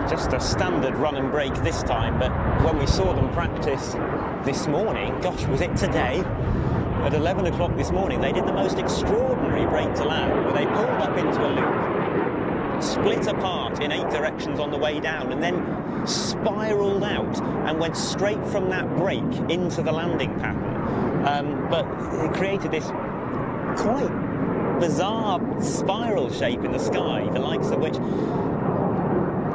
Just a standard run and break this time, but when we saw them practice this morning, gosh, was it today? At 11 o'clock this morning, they did the most extraordinary break to land, where they pulled up into a loop, split apart in 8 directions on the way down, and then spiralled out and went straight from that break into the landing pattern. But it created this quite bizarre spiral shape in the sky, the likes of which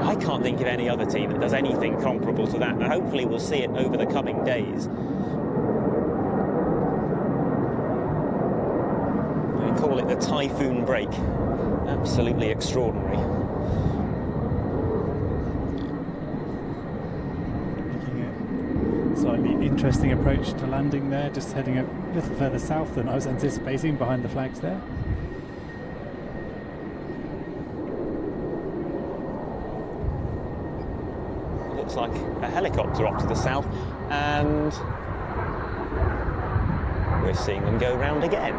I can't think of any other team that does anything comparable to that, and hopefully we'll see it over the coming days. They call it the typhoon break. Absolutely extraordinary. Making a slightly interesting approach to landing there, just heading a little further south than I was anticipating behind the flags there. Looks like a helicopter off to the south, and we're seeing them go round again.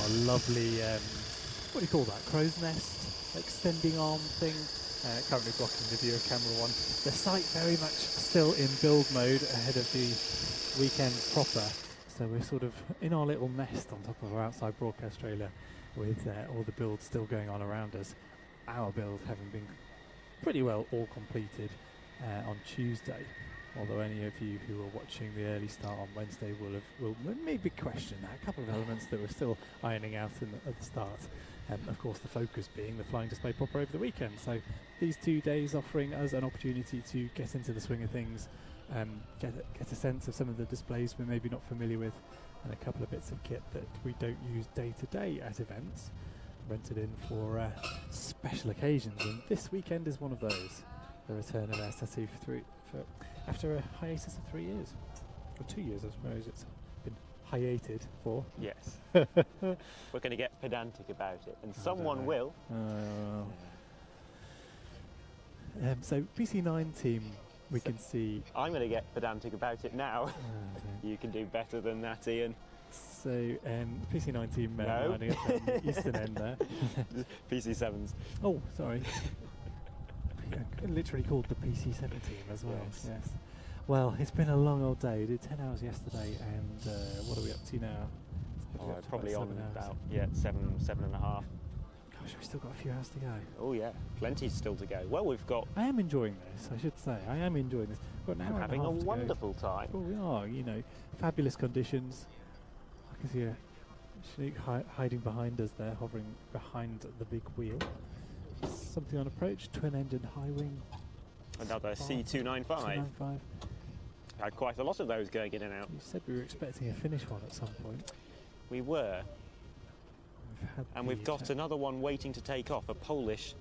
got a lovely, what do you call that, crow's nest extending arm thing, currently blocking the view of camera 1. The site very much still in build mode ahead of the weekend proper, so we're sort of in our little nest on top of our outside broadcast trailer with all the builds still going on around us. Our build having been pretty well all completed on Tuesday, although any of you who were watching the early start on Wednesday will maybe question that. A couple of elements that we're still ironing out at the start. Of course, the focus being the flying display proper over the weekend. So these 2 days offering us an opportunity to get into the swing of things, get a sense of some of the displays we're maybe not familiar with, and a couple of bits of kit that we don't use day to day at events, rented in for special occasions. And this weekend is one of those. The return of our tattoo after a hiatus of 3 years, or 2 years, I suppose it's been hiated for. Yes. We're going to get pedantic about it, and someone will. So PC9 team, we can see. I'm going to get pedantic about it now. You can do better than that, Ian. So PC9 team lining up on the eastern end there. PC7s. Oh, sorry. Literally called the PC7 team as well. Yes. Well, it's been a long old day. We did 10 hours yesterday, and what are we up to now? Probably on about 7.5. Gosh, we've still got a few hours to go. Oh yeah, plenty still to go. Well, we've got. I am enjoying this. I should say I am enjoying this. We've got an hour having and a a half to wonderful go. time. Well, we are. You know, fabulous conditions. I can see a Chinook hiding behind us there, hovering behind the big wheel. Something on approach, twin-engine high wing. Another C295. C295. Had quite a lot of those going in and out. You said we were expecting a Finnish one at some point. We were. We've got another one waiting to take off, a Polish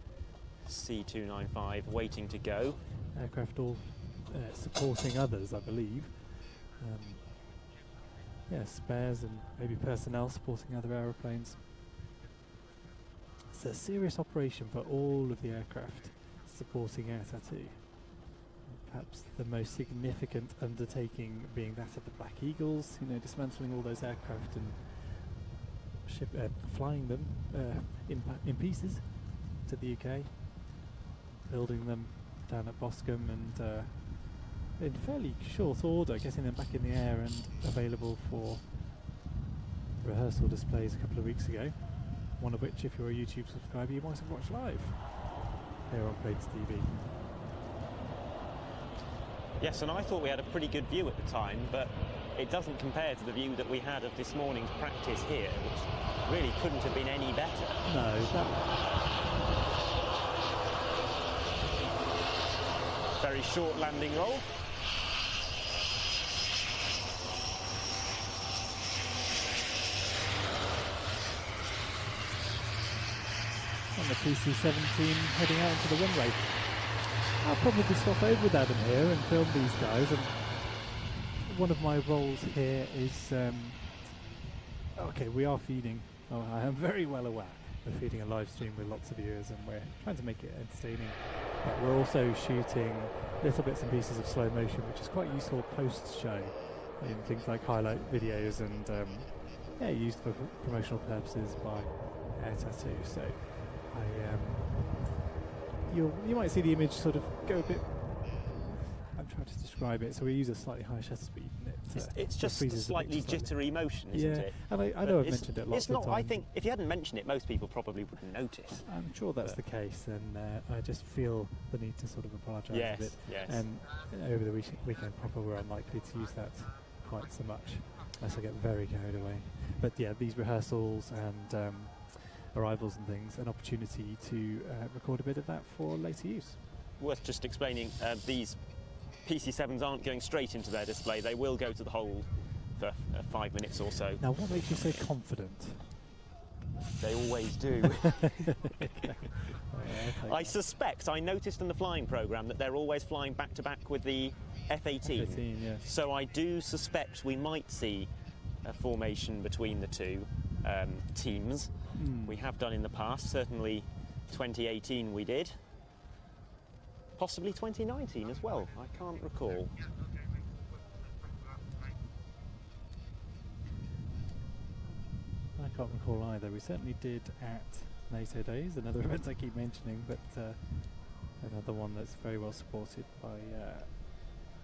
C295 waiting to go. Aircraft all supporting others, I believe. Spares and maybe personnel supporting other aeroplanes. It's a serious operation for all of the aircraft supporting Air Tattoo. Perhaps the most significant undertaking being that of the Black Eagles, dismantling all those aircraft and flying them in pieces to the UK, building them down at Boscombe, and in fairly short order getting them back in the air and available for rehearsal displays a couple of weeks ago, one of which, if you're a YouTube subscriber, you might have watched live here on Planes TV. Yes, and I thought we had a pretty good view at the time, but it doesn't compare to the view that we had of this morning's practice here, which really couldn't have been any better. No, very short landing roll. And the PC-17 heading out into the runway. I'll probably stop over with Adam here and film these guys. And one of my roles here is, okay, we are feeding. Oh, I am very well aware we're feeding a live stream with lots of viewers, and we're trying to make it entertaining. But we're also shooting little bits and pieces of slow motion, which is quite useful post-show in things like highlight videos and used for promotional purposes by Air Tattoo. So you might see the image sort of go a bit. I'm trying to describe it. So we use a slightly higher shutter speed. It's just a slightly jittery motion, isn't it? And I know I've mentioned it lots of times. I think if you hadn't mentioned it, most people probably wouldn't notice. I'm sure that's the case, and I just feel the need to sort of apologise a bit. Yes. And over the weekend proper, we're unlikely to use that quite so much, unless I get very carried away. But yeah, these rehearsals and arrivals and things, an opportunity to record a bit of that for later use. Worth just explaining, these PC7s aren't going straight into their display. They will go to the hold for 5 minutes or so. Now, what makes you so confident? They always do. I suspect, I noticed in the flying programme that they're always flying back-to-back with the F-18. F-18, yes. So I do suspect we might see a formation between the two teams. We have done in the past, certainly 2018 we did. Possibly 2019 as well, I can't recall. I can't recall either. We certainly did at NATO Days, another event I keep mentioning, but another one that's very well supported by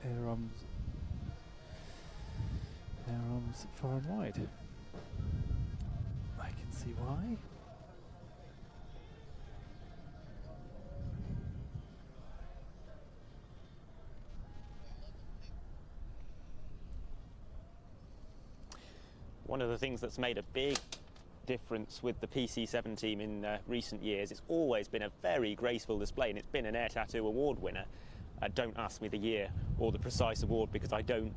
air arms far and wide. I can see why. One of the things that's made a big difference with the PC7 team in recent years, it's always been a very graceful display, and it's been an Air Tattoo award winner. Don't ask me the year or the precise award because I don't.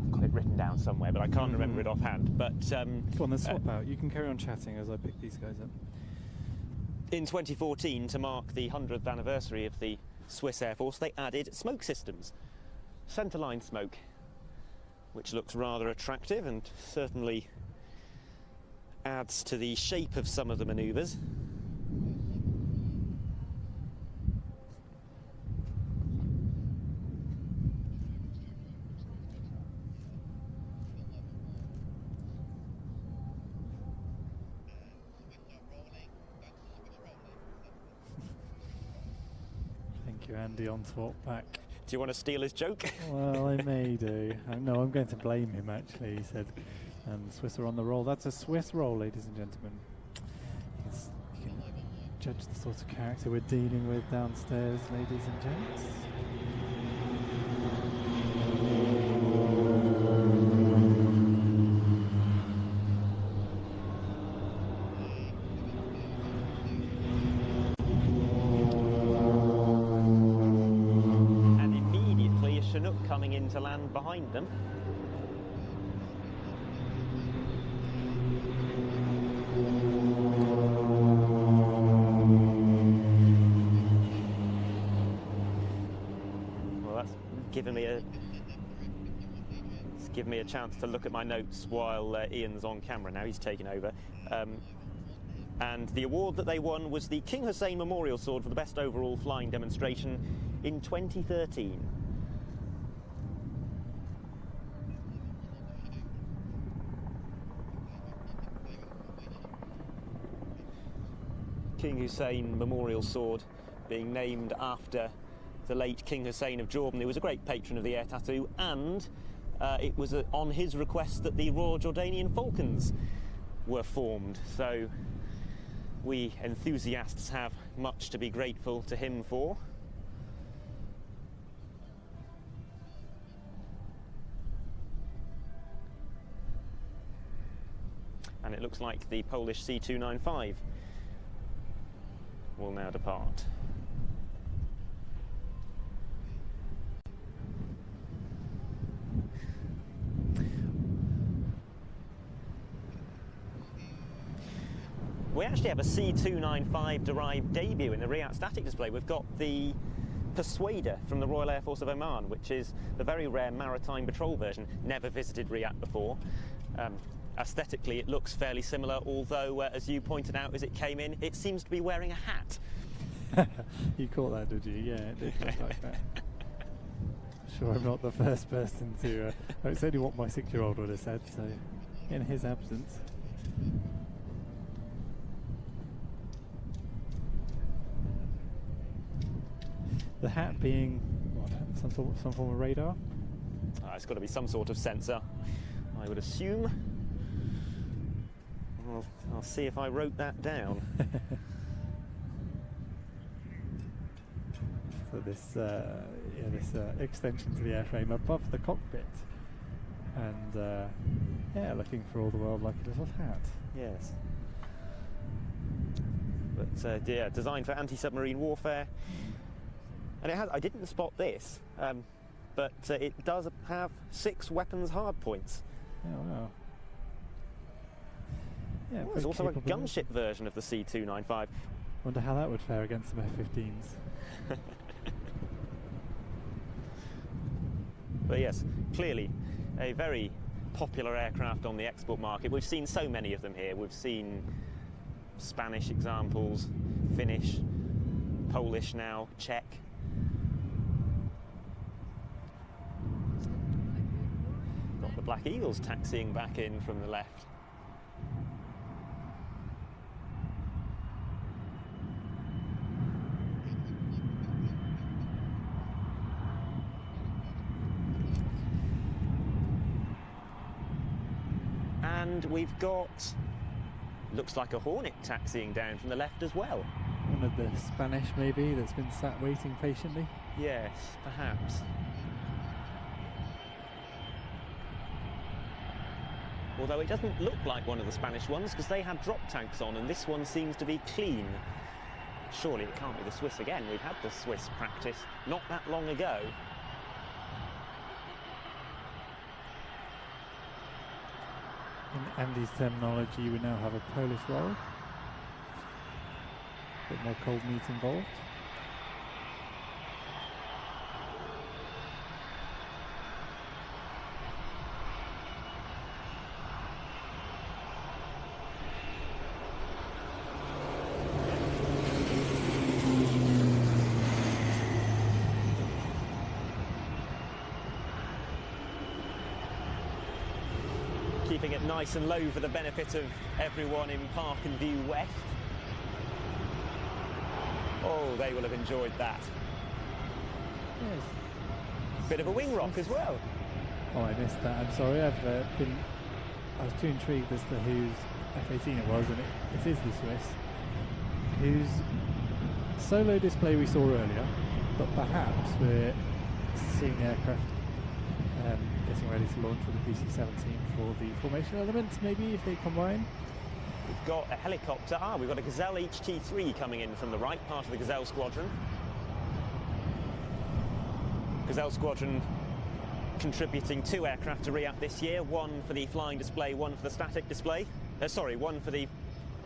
I've got it written down somewhere, but I can't remember it offhand. But go on, then swap out. You can carry on chatting as I pick these guys up. In 2014, to mark the 100th anniversary of the Swiss Air Force, they added smoke systems, centerline smoke, which looks rather attractive and certainly adds to the shape of some of the manoeuvres. Thank you, Andy, on swap back. Do you want to steal his joke? Well, I may do. No, I'm going to blame him, actually. He said, and Swiss are on the roll. That's a Swiss roll, ladies and gentlemen. You can judge the sort of character we're dealing with downstairs, ladies and gents. Coming into land behind them. Well, that's given me a chance to look at my notes while Ian's on camera now. He's taken over. And the award that they won was the King Hussein Memorial Sword for the best overall flying demonstration in 2013. King Hussein Memorial Sword being named after the late King Hussein of Jordan, who was a great patron of the Air Tattoo, and it was on his request that the Royal Jordanian Falcons were formed. So we enthusiasts have much to be grateful to him for. And it looks like the Polish C295 will now depart. We actually have a C295 derived debut in the Riyadh static display. We've got the Persuader from the Royal Air Force of Oman, which is the very rare maritime patrol version. Never visited Riyadh before. Aesthetically, it looks fairly similar, although, as you pointed out as it came in, it seems to be wearing a hat. You caught that, did you? Yeah, it did look like that. Sure, I'm not the first person to... it's only what my 6-year-old would have said, so in his absence. The hat being, what, some form of radar? It's got to be some sort of sensor, I would assume. I'll see if I wrote that down. So this extension to the airframe above the cockpit, and yeah, looking for all the world like a little hat. Yes. But yeah, designed for anti-submarine warfare, and it has. I didn't spot this, but it does have 6 weapons hardpoints. Oh wow. Yeah, there's also a gunship version of the C295. Wonder how that would fare against some F-15s. But yes, clearly a very popular aircraft on the export market. We've seen so many of them here. We've seen Spanish examples, Finnish, Polish now, Czech. Got the Black Eagles taxiing back in from the left. And we've got, looks like a Hornet taxiing down from the left as well. One of the Spanish maybe that's been sat waiting patiently. Yes, perhaps. Although it doesn't look like one of the Spanish ones because they have drop tanks on and this one seems to be clean. Surely it can't be the Swiss again. We've had the Swiss practice not that long ago. In Andy's terminology, we now have a Polish roll. A bit more cold meat involved. Keeping it nice and low for the benefit of everyone in Park and View West. Oh, they will have enjoyed that. Yes. Bit of a wing rock as well. Oh, I missed that. I'm sorry. I was too intrigued as to whose F-18 it was, and it is the Swiss, whose solo display we saw earlier, but perhaps we're seeing the aircraft getting ready to launch with the PC-17 for the formation elements, maybe, if they combine. We've got a helicopter. We've got a Gazelle HT3 coming in from the right, part of the Gazelle Squadron. Gazelle Squadron contributing 2 aircraft to RIAT this year, one for the flying display, one for the static display. One for the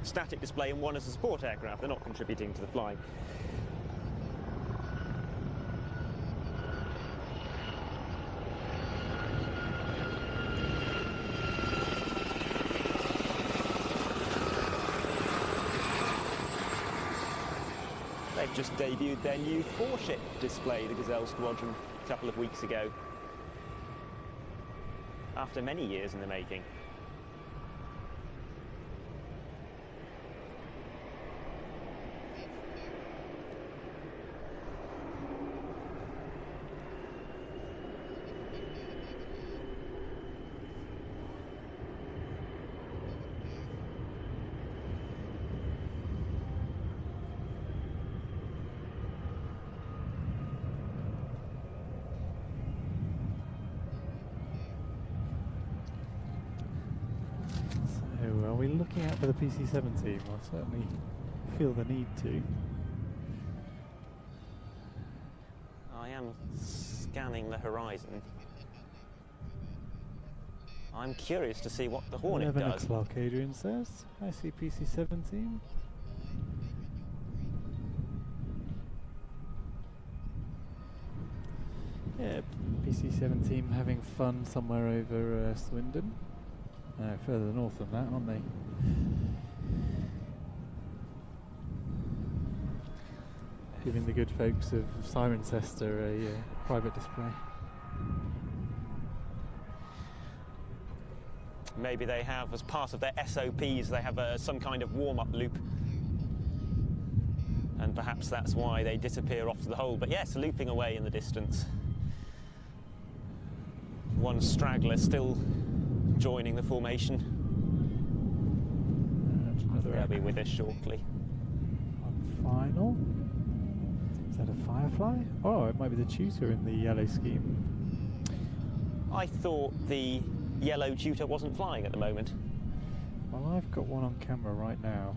static display and one as a support aircraft. They're not contributing to the flying. They've just debuted their new 4-ship display, the Gazelle Squadron, a couple of weeks ago. After many years in the making. Are we looking out for the PC-17? I'll certainly feel the need to. I am scanning the horizon. I'm curious to see what the Hornet 11 does. o'clock, Adrian says. I see PC-17. Yeah, PC-17 having fun somewhere over Swindon. Further north than that, aren't they? Giving the good folks of Cirencester a private display. Maybe they have, as part of their SOPs, they have some kind of warm-up loop. And perhaps that's why they disappear off to the hole. But yes, looping away in the distance. One straggler still joining the formation. They'll be with us shortly. On final. Is that a Firefly? Oh, it might be the tutor in the yellow scheme. I thought the yellow tutor wasn't flying at the moment. Well, I've got one on camera right now.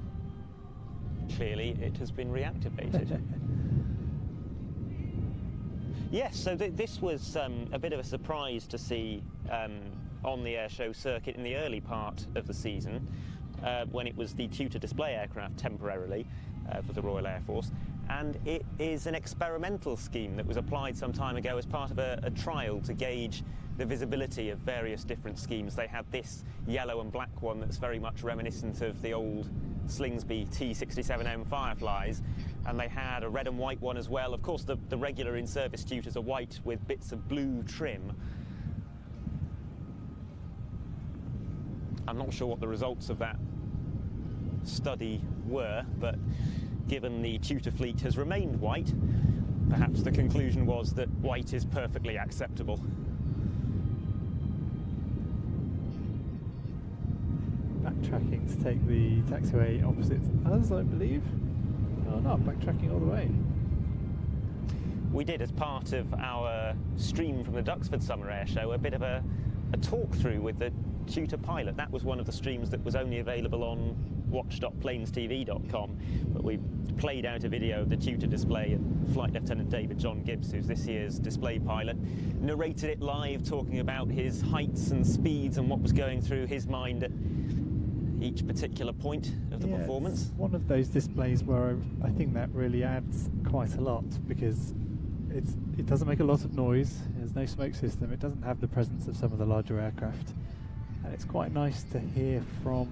Clearly it has been reactivated. Yes, so this was a bit of a surprise to see on the airshow circuit in the early part of the season, when it was the tutor display aircraft temporarily for the Royal Air Force. And it is an experimental scheme that was applied some time ago as part of a trial to gauge the visibility of various different schemes. They had this yellow and black one that's very much reminiscent of the old Slingsby T-67M Fireflies, and they had a red and white one as well. Of course, the regular in-service tutors are white with bits of blue trim. I'm not sure what the results of that study were, but given the tutor fleet has remained white, perhaps the conclusion was that white is perfectly acceptable. backtracking to take the taxiway opposite us, I believe. Oh, not backtracking all the way. We did, as part of our stream from the Duxford Summer Air Show, a bit of a talk through with the tutor pilot. That was one of the streams that was only available on watch.planestv.com, but we played out a video of the tutor display, and Flight Lieutenant David John Gibbs, who's this year's display pilot, narrated it live, talking about his heights and speeds and what was going through his mind at each particular point of the performance. It's one of those displays where I think that really adds quite a lot, because it doesn't make a lot of noise, there's no smoke system, it doesn't have the presence of some of the larger aircraft, and it's quite nice to hear from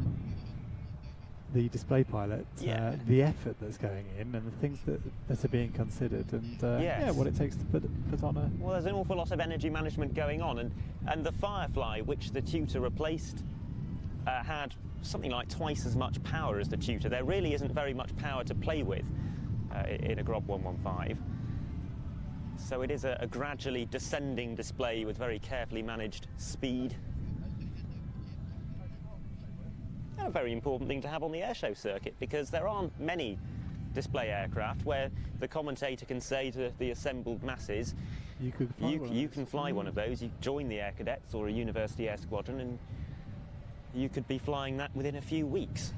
the display pilot the effort that's going in and the things that are being considered, and what it takes to put on a... Well, there's an awful lot of energy management going on, and the Firefly, which the tutor replaced, had something like twice as much power as the tutor. There really isn't very much power to play with in a Grob 115. So it is a gradually descending display with very carefully managed speed. A very important thing to have on the airshow circuit, because there aren't many display aircraft where the commentator can say to the assembled masses, you can fly one of those, you join the Air Cadets or a University Air Squadron, and you could be flying that within a few weeks,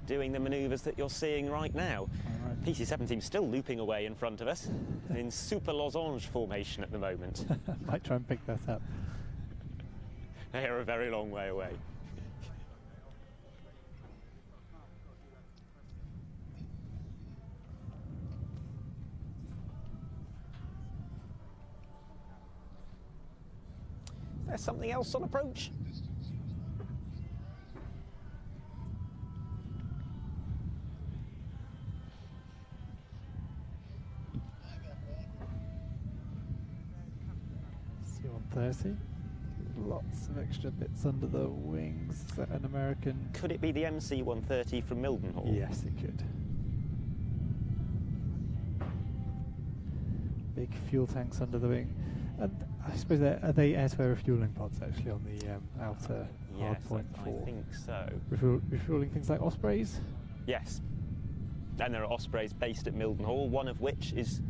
doing the manoeuvres that you're seeing right now. Right. PC-17 still looping away in front of us in super losange formation at the moment. Might try and pick that up. They're a very long way away. There's something else on approach. C-130. Lots of extra bits under the wings. Is that an American? Could it be the MC-130 from Mildenhall? Yes, it could. Big fuel tanks under the wing. And I suppose are they air-to-air refuelling pods actually on the outer hardpoint 4? I think so. Refuelling things like Ospreys? Yes. And there are Ospreys based at Mildenhall, one of which is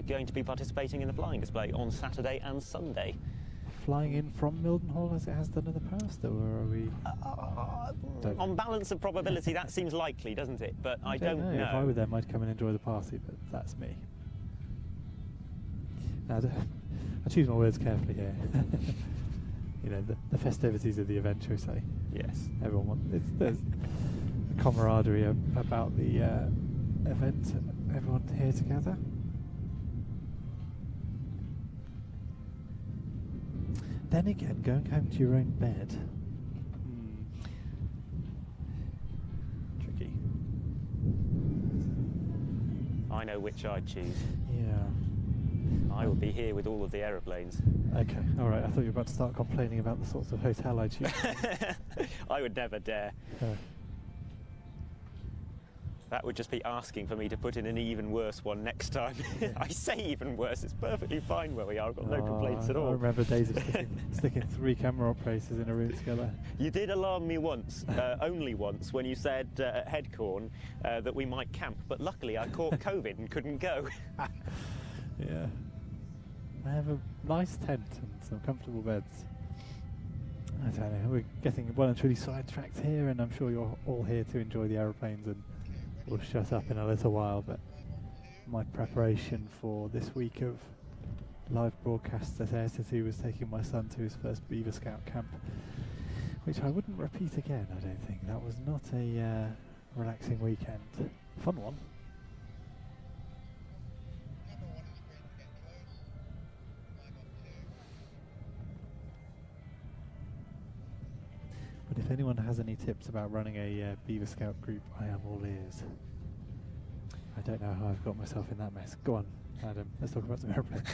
going to be participating in the flying display on Saturday and Sunday. Flying in from Mildenhall as it has done in the past, or are we... on balance of probability, that seems likely, doesn't it? But I don't know. If I were there, I'd come and enjoy the party, but that's me. I choose my words carefully here. You know, the festivities of the event, shall we say? Yes. Everyone wants... There's a camaraderie about the event, everyone here together. Then again, going home to your own bed. Tricky. I know which I'd choose. Yeah. I would be here with all of the aeroplanes. Okay, all right. I thought you were about to start complaining about the sorts of hotel I choose. I would never dare. That would just be asking for me to put in an even worse one next time. I say even worse, it's perfectly fine where we are, I've got no complaints at all. I remember days of sticking 3 camera operators in a room together. You did alarm me once, only once, when you said at Headcorn that we might camp, but luckily I caught COVID and couldn't go. Yeah. I have a nice tent and some comfortable beds. I don't know, we're getting well and truly sidetracked here, and I'm sure you're all here to enjoy the aeroplanes, and we'll shut up in a little while, but my preparation for this week of live broadcasts at Air City was taking my son to his first Beaver Scout camp, which I wouldn't repeat again, I don't think. That was not a relaxing weekend. Fun one. But if anyone has any tips about running a Beaver Scout group, I am all ears. I don't know how I've got myself in that mess. Go on, Adam, let's talk about some airplanes.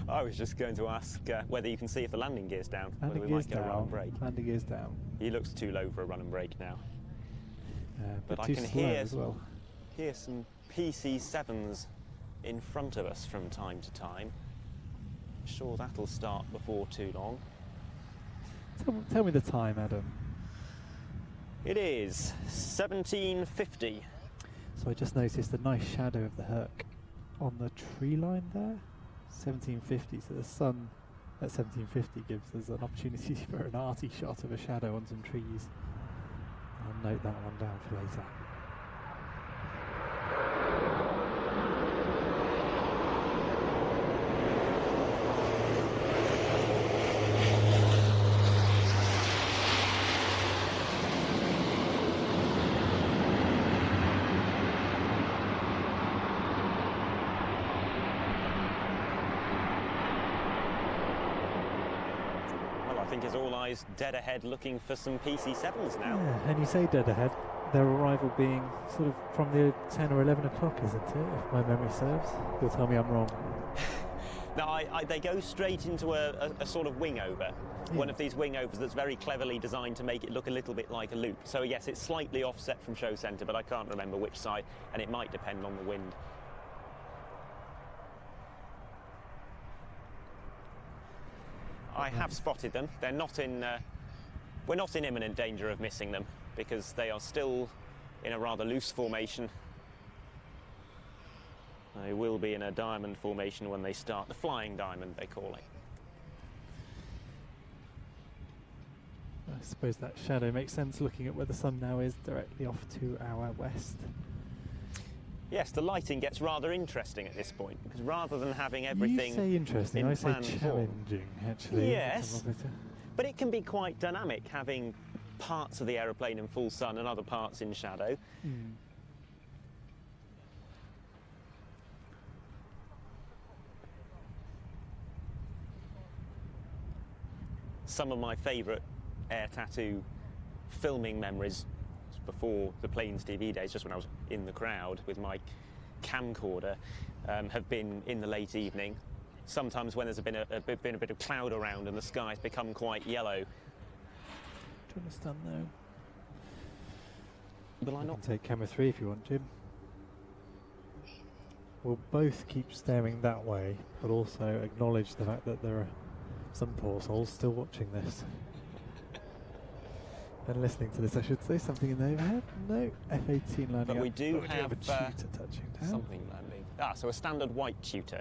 I was just going to ask whether you can see if the landing gear's down, Landing whether we gear's might get a run down. and brake. Landing gear's down. He looks too low for a run and brake now. But I too can slow hear as well. some PC-7s in front of us from time to time. I'm sure that'll start before too long. Tell me the time, Adam. It is 1750. So I just noticed a nice shadow of the Herc on the tree line there. 1750, so the sun at 1750 gives us an opportunity for an arty shot of a shadow on some trees. I'll note that one down for later. I think it's all eyes dead ahead looking for some PC7s now. Yeah, and you say dead ahead, their arrival being sort of from the 10 or 11 o'clock, isn't it, if my memory serves? You'll tell me I'm wrong. No, they go straight into a sort of wing over. Yeah. One of these wing overs that's very cleverly designed to make it look a little bit like a loop. So yes, it's slightly offset from show centre, but I can't remember which side, and it might depend on the wind. I have spotted them. They're not in. We're not in imminent danger of missing them because they are still in a rather loose formation. They will be in a diamond formation when they start. The flying diamond, they call it. I suppose that shadow makes sense looking at where the sun now is, directly off to our west. Yes, the lighting gets rather interesting at this point because rather than having everything You say interesting, I say challenging, actually. Yes, but it can be quite dynamic, having parts of the aeroplane in full sun and other parts in shadow. Mm. Some of my favourite air tattoo filming memories before the Planes TV days, just when I was in the crowd with my camcorder, have been in the late evening. Sometimes when there's been a bit of cloud around and the sky's become quite yellow. Do you understand though? Will I not take camera 3 if you want, Jim. We'll both keep staring that way, but also acknowledge the fact that there are some poor souls still watching this. And listening to this, I should say. Something in the overhead? No, F-18 landing. But we do have a tutor touching down. Something landing. So a standard white tutor.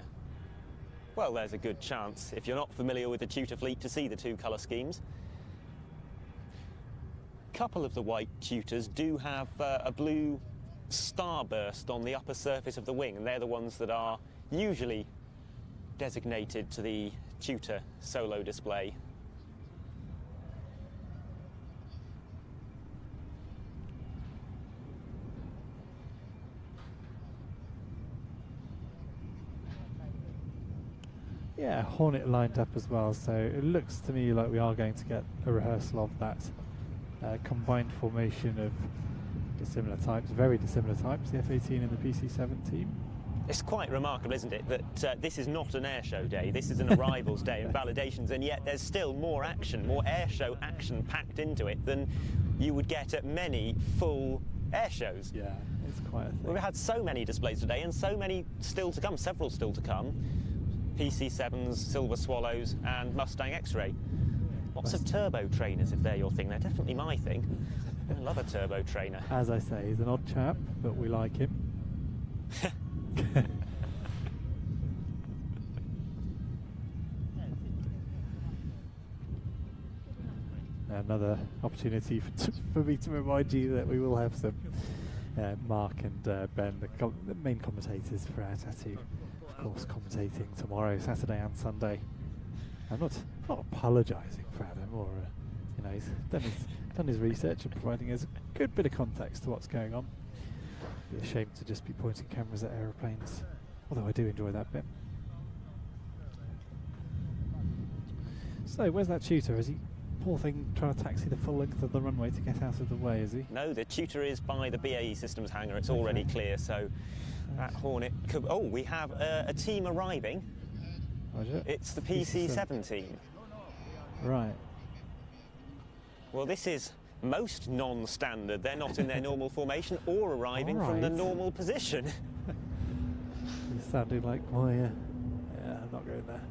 Well, there's a good chance, if you're not familiar with the tutor fleet, to see the two colour schemes. A couple of the white tutors do have a blue starburst on the upper surface of the wing, and they're the ones that are usually designated to the tutor solo display. Yeah, Hornet lined up as well, so it looks to me like we are going to get a rehearsal of that combined formation of dissimilar types, very dissimilar types, the F-18 and the PC-7 team. It's quite remarkable, isn't it, that this is not an air show day, this is an arrivals day and validations, and yet there's still more action, more air show action packed into it than you would get at many full air shows. Yeah, it's quite a thing. We've had so many displays today and so many still to come, several still to come. PC-7s, Silver Swallows and Mustang X-Ray. Lots of turbo trainers, if they're your thing. They're definitely my thing. I love a turbo trainer. As I say, he's an odd chap, but we like him. Another opportunity for me to remind you that we will have some Mark and Ben, the main commentators for our tattoo, of course, commentating tomorrow, Saturday and Sunday. I'm not apologising for Adam, or you know, he's done his research and providing us a good bit of context to what's going on. Be ashamed to just be pointing cameras at aeroplanes, although I do enjoy that bit. So, where's that tutor? Is he, poor thing, trying to taxi the full length of the runway to get out of the way, is he? No, the tutor is by the BAE Systems hangar. It's already clear, so that Hornet could... Oh, we have a team arriving. It's the PC-7 team. Right. Well, this is most non-standard. They're not in their normal formation or arriving from the normal position. It sounded like my... yeah, I'm not going there.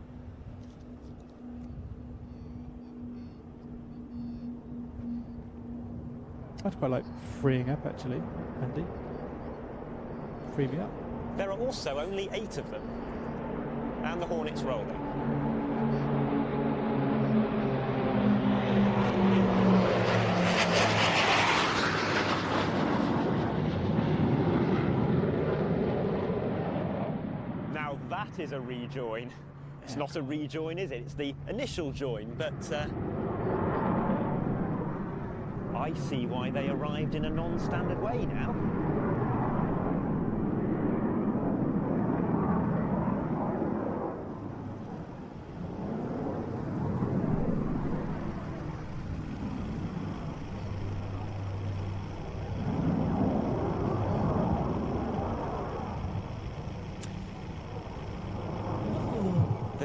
I'd quite like freeing up, actually, Andy. Free me up. There are also only 8 of them, and the Hornet's rolling. Now that is a rejoin. It's not a rejoin, is it? It's the initial join, but I see why they arrived in a non-standard way now.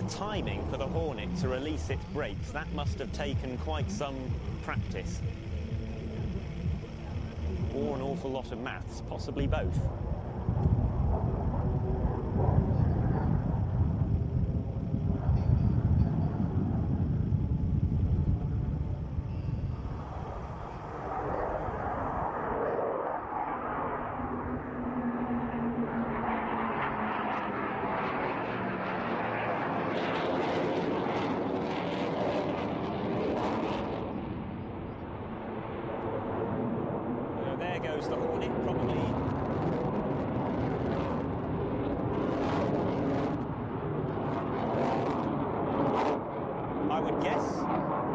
Timing for the Hornet to release its brakes, that must have taken quite some practice. Or an awful lot of maths, possibly both. There goes the Hornet, probably. I would guess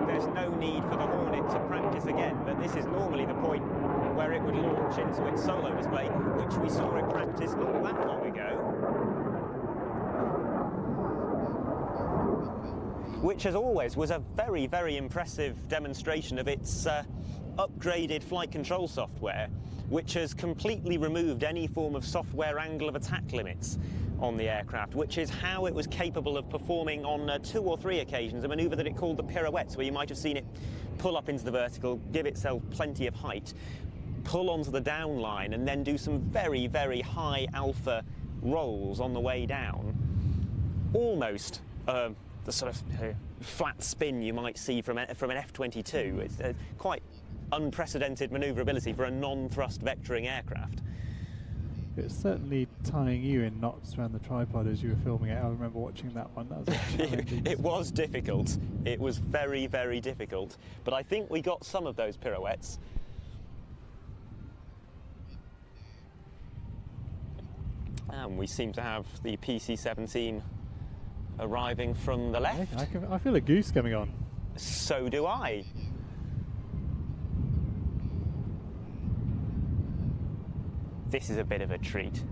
there's no need for the Hornet to practice again, but this is normally the point where it would launch into its solo display, which we saw it practice not that long ago. Which, as always, was a very, very impressive demonstration of its upgraded flight control software, which has completely removed any form of software angle of attack limits on the aircraft, which is how it was capable of performing on 2 or 3 occasions a manoeuvre that it called the pirouettes, where you might have seen it pull up into the vertical, give itself plenty of height, pull onto the down line, and then do some very, very high alpha rolls on the way down. Almost the sort of flat spin you might see from an F-22. It's quite unprecedented manoeuvrability for a non-thrust vectoring aircraft. It's certainly tying you in knots around the tripod as you were filming it. I remember watching that one. That was challenging. It was difficult. It was very, very difficult. But I think we got some of those pirouettes. And we seem to have the PC-17 arriving from the left. I feel a goose coming on. So do I. This is a bit of a treat.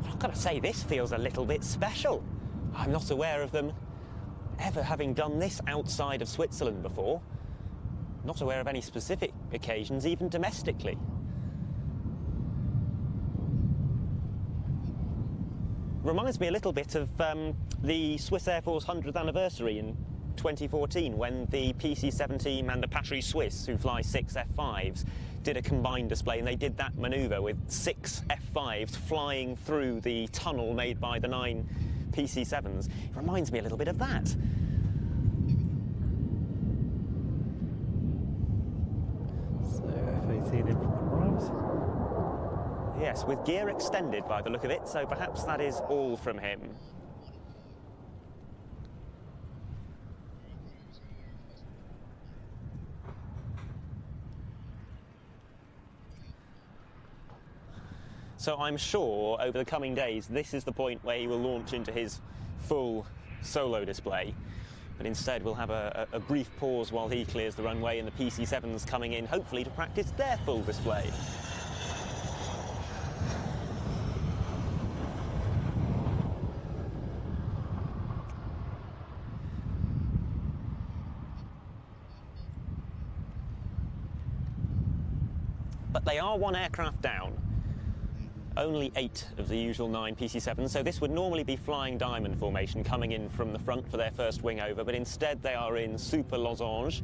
I've got to say, this feels a little bit special. I'm not aware of them ever having done this outside of Switzerland before. Not aware of any specific occasions, even domestically. Reminds me a little bit of the Swiss Air Force 100th anniversary in 2014, when the PC-17 and the Patrie Suisse, who fly 6 F-5s, did a combined display, and they did that manoeuvre with 6 F-5s flying through the tunnel made by the 9 PC-7s. It reminds me a little bit of that. So F-18 in from the right. Yes, with gear extended by the look of it, so perhaps that is all from him. So I'm sure over the coming days this is the point where he will launch into his full solo display. But instead we'll have a brief pause while he clears the runway and the PC-7s coming in, hopefully to practice their full display. but they are one aircraft down. Only 8 of the usual 9 PC-7s, so this would normally be flying diamond formation coming in from the front for their first wing over, but instead they are in super losange.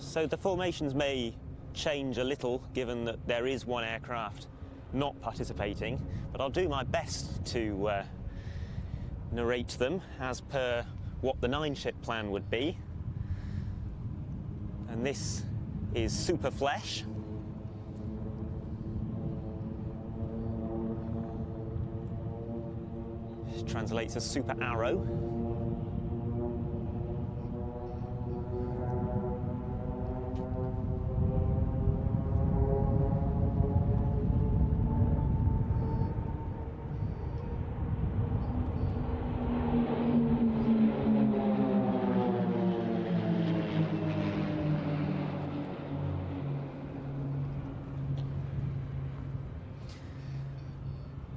So the formations may change a little given that there is one aircraft not participating, but I'll do my best to narrate them as per what the 9-ship plan would be. And this is Super Flesh. Which translates as Super Arrow.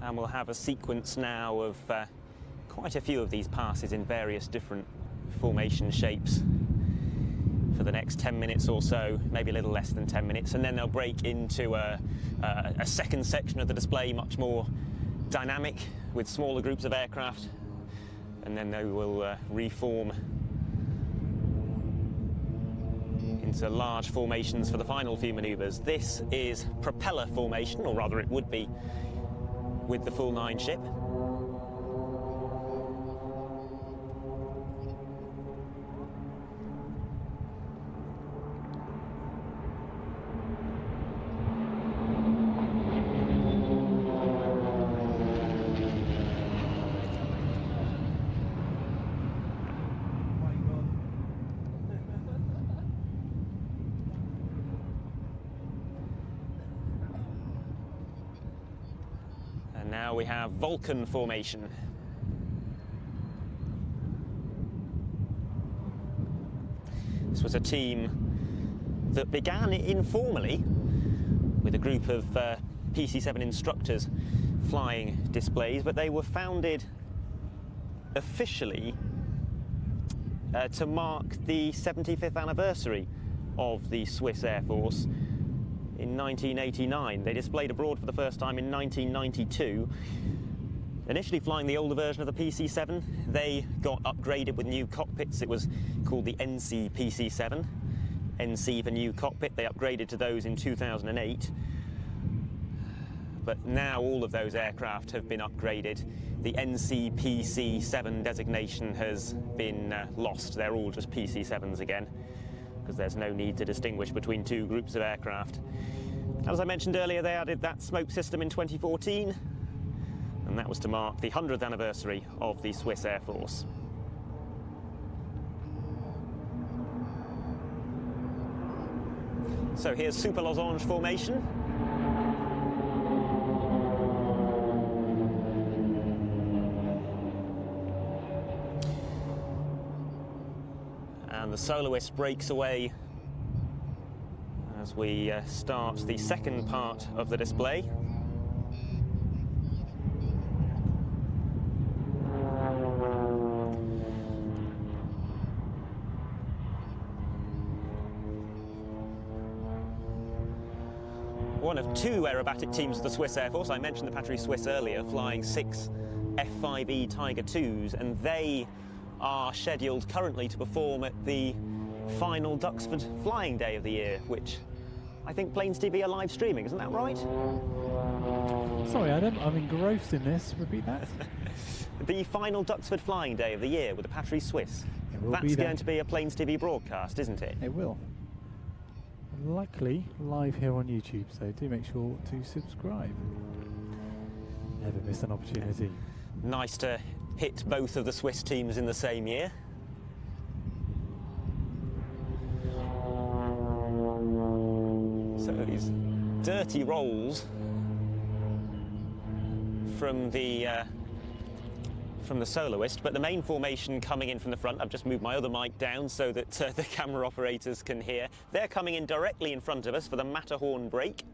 And we'll have a sequence now of quite a few of these passes in various different formation shapes for the next 10 minutes or so, maybe a little less than 10 minutes, and then they'll break into a second section of the display, much more dynamic, with smaller groups of aircraft, and then they will reform into large formations for the final few manoeuvres. This is propeller formation, or rather it would be with the full 9-ship. Now we have Vulcan formation. This was a team that began informally with a group of PC-7 instructors flying displays, but they were founded officially to mark the 75th anniversary of the Swiss Air Force. In 1989. They displayed abroad for the first time in 1992. Initially flying the older version of the PC-7, they got upgraded with new cockpits. It was called the NC PC-7. NC for new cockpit. They upgraded to those in 2008. But now all of those aircraft have been upgraded. The NC PC-7 designation has been lost. They're all just PC-7s again, because there's no need to distinguish between two groups of aircraft. As I mentioned earlier, they added that smoke system in 2014, and that was to mark the 100th anniversary of the Swiss Air Force. So here's Super Losange formation. And the soloist breaks away as we start the second part of the display. One of two aerobatic teams of the Swiss Air Force. I mentioned the Patrie Suisse earlier, flying 6 F-5E Tiger IIs, and they are scheduled currently to perform at the final Duxford Flying Day of the year, which I think Planes TV are live streaming, isn't that right? Sorry, Adam, I'm engrossed in this. Repeat that. The final Duxford flying day of the year with the Patrie Suisse. It will That's be going that. to be a Planes TV broadcast, isn't it? It will. Likely live here on YouTube, so do make sure to subscribe. Never miss an opportunity. Nice to hit both of the Swiss teams in the same year. So these dirty rolls from the soloist, but the main formation coming in from the front. I've just moved my other mic down so that the camera operators can hear. They're coming in directly in front of us for the Matterhorn break.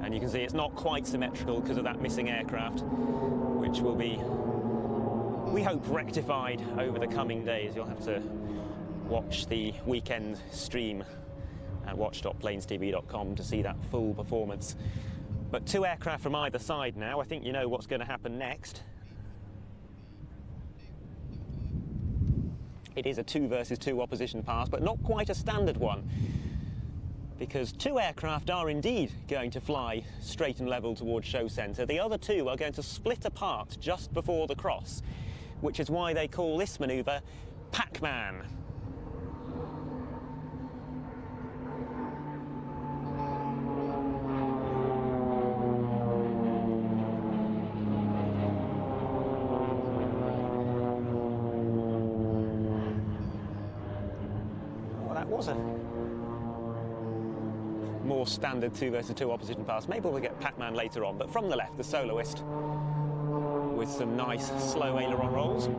And you can see it's not quite symmetrical because of that missing aircraft, which will be, we hope, rectified over the coming days. You'll have to watch the weekend stream at watch.planestv.com to see that full performance. But 2 aircraft from either side now. I think you know what's going to happen next. It is a 2 versus 2 opposition pass, but not quite a standard one, because 2 aircraft are indeed going to fly straight and level towards show centre. The other 2 are going to split apart just before the cross, which is why they call this manoeuvre Pac-Man. Well, that was a more standard 2 versus 2 opposition pass. Maybe we'll get Pac-Man later on, but from the left, the soloist with some nice slow aileron rolls.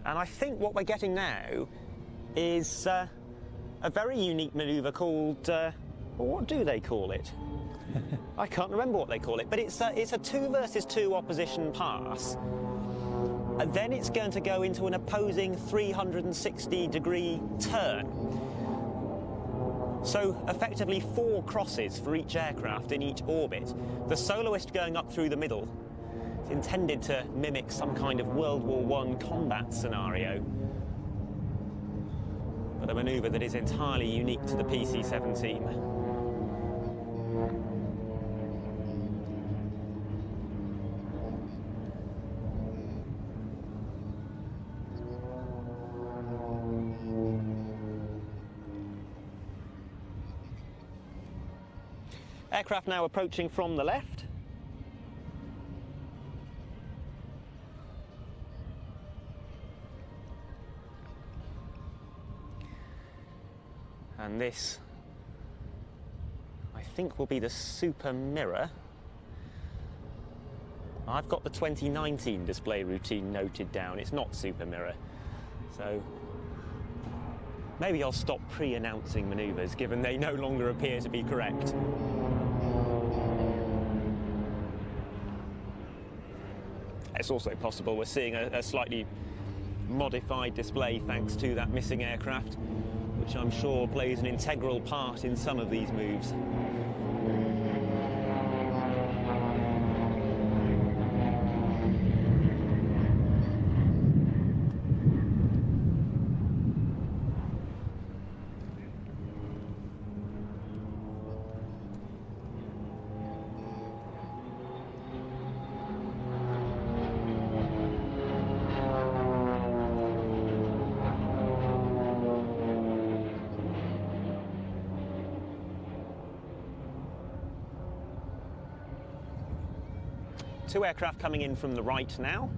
And I think what we're getting now is a very unique manoeuvre called, well, what do they call it? I can't remember what they call it, but it's a 2 versus 2 opposition pass. And then it's going to go into an opposing 360-degree turn. So effectively 4 crosses for each aircraft in each orbit. The soloist going up through the middle. It's intended to mimic some kind of World War I combat scenario, but a manoeuvre that is entirely unique to the PC-17. Aircraft now approaching from the left. And this, I think, will be the Super Mirror. I've got the 2019 display routine noted down. It's not Super Mirror. So maybe I'll stop pre-announcing manoeuvres, given they no longer appear to be correct. It's also possible we're seeing a slightly modified display thanks to that missing aircraft, which I'm sure plays an integral part in some of these moves. Two aircraft coming in from the right now.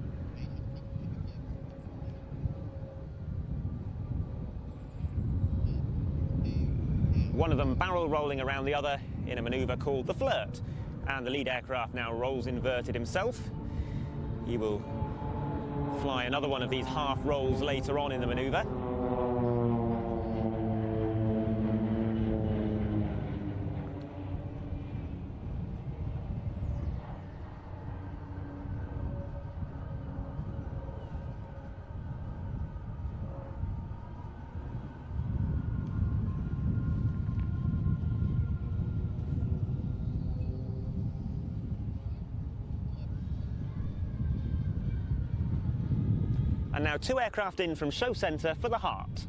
One of them barrel rolling around the other in a manoeuvre called the Flirt. And the lead aircraft now rolls inverted himself. He will fly another one of these half rolls later on in the manoeuvre. And now 2 aircraft in from show centre for the heart.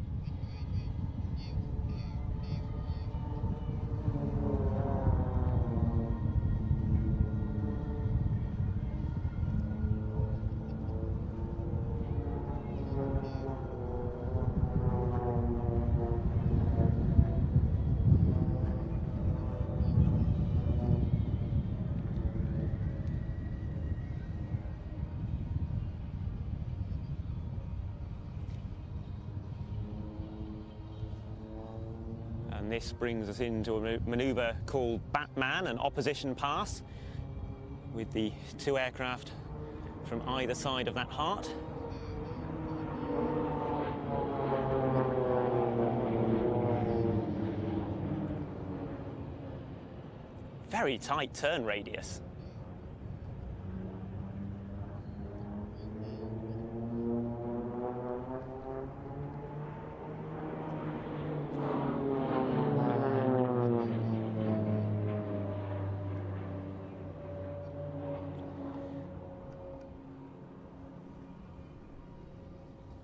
And this brings us into a manoeuvre called Batman, an opposition pass, with the 2 aircraft from either side of that heart. Very tight turn radius.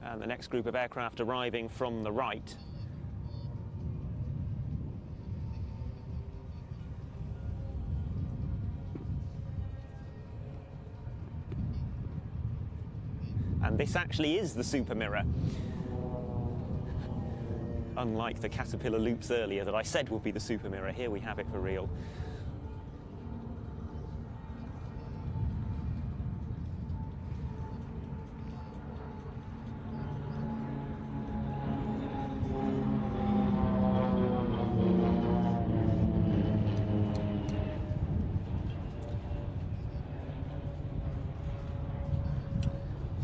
And the next group of aircraft arriving from the right. And this actually is the super mirror. Unlike the Caterpillar loops earlier that I said would be the super mirror, here we have it for real.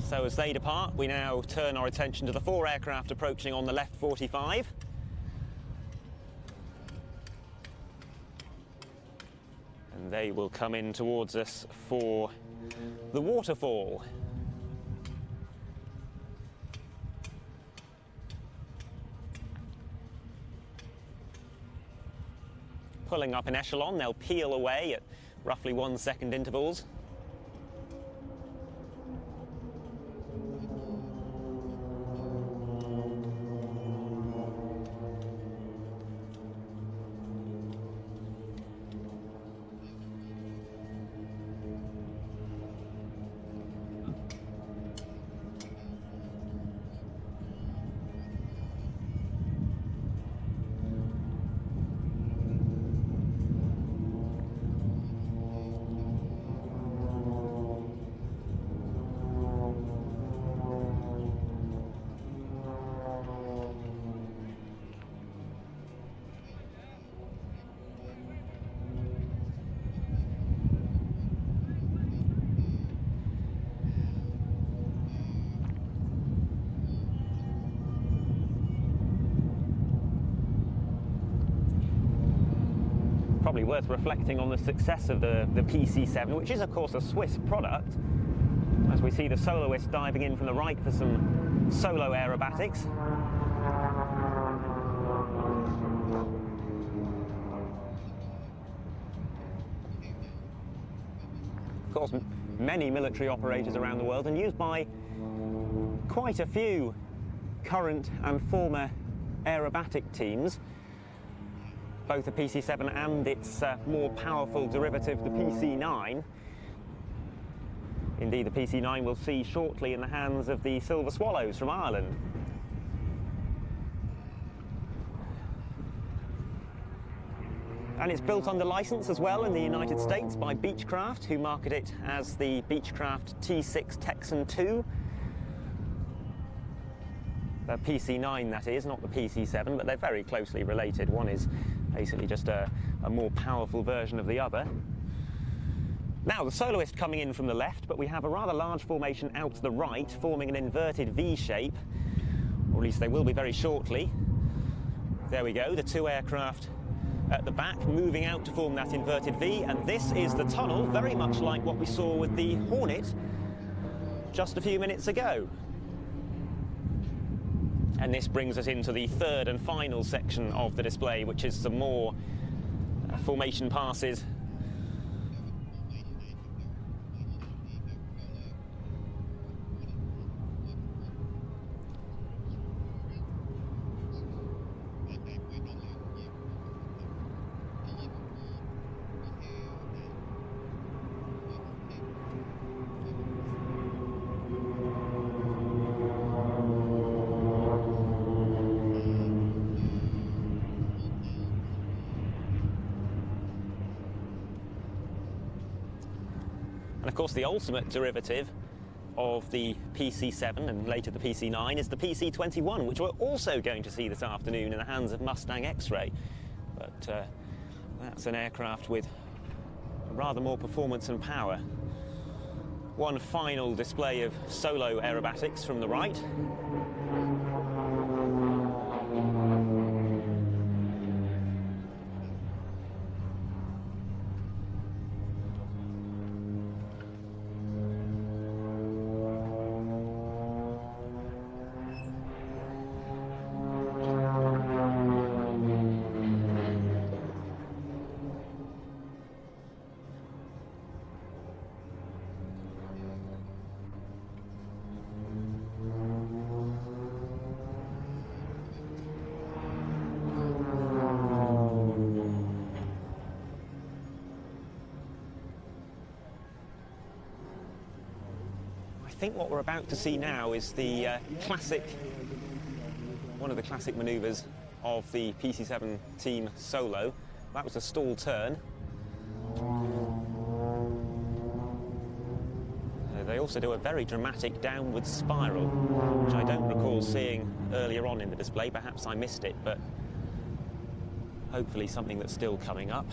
So as they depart, we now turn our attention to the 4 aircraft approaching on the left 45. And they will come in towards us for the waterfall. Pulling up in echelon, they'll peel away at roughly 1-second intervals. Probably worth reflecting on the success of the PC-7, which is of course a Swiss product, as we see the soloist diving in from the right for some solo aerobatics. Of course, many military operators around the world and used by quite a few current and former aerobatic teams. Both the PC-7 and its more powerful derivative, the PC-9. Indeed, the PC-9 we'll see shortly in the hands of the Silver Swallows from Ireland. And it's built under license as well in the United States by Beechcraft, who market it as the Beechcraft T6 Texan II. The PC-9, that is, not the PC-7, but they're very closely related. One is basically just a more powerful version of the other. Now, the soloist coming in from the left, but we have a rather large formation out to the right, forming an inverted V shape, or at least they will be very shortly. There we go, the 2 aircraft at the back moving out to form that inverted V, and this is the tunnel, very much like what we saw with the Hornet just a few minutes ago. And this brings us into the 3rd and final section of the display, which is some more formation passes. And of course the ultimate derivative of the PC-7 and later the PC-9 is the PC-21, which we're also going to see this afternoon in the hands of Mustang X-Ray. But that's an aircraft with rather more performance and power. One final display of solo aerobatics from the right. I think what we're about to see now is the one of the classic manoeuvres of the PC-7 team solo. That was a stall turn. They also do a very dramatic downward spiral, which I don't recall seeing earlier on in the display. Perhaps I missed it, but hopefully something that's still coming up.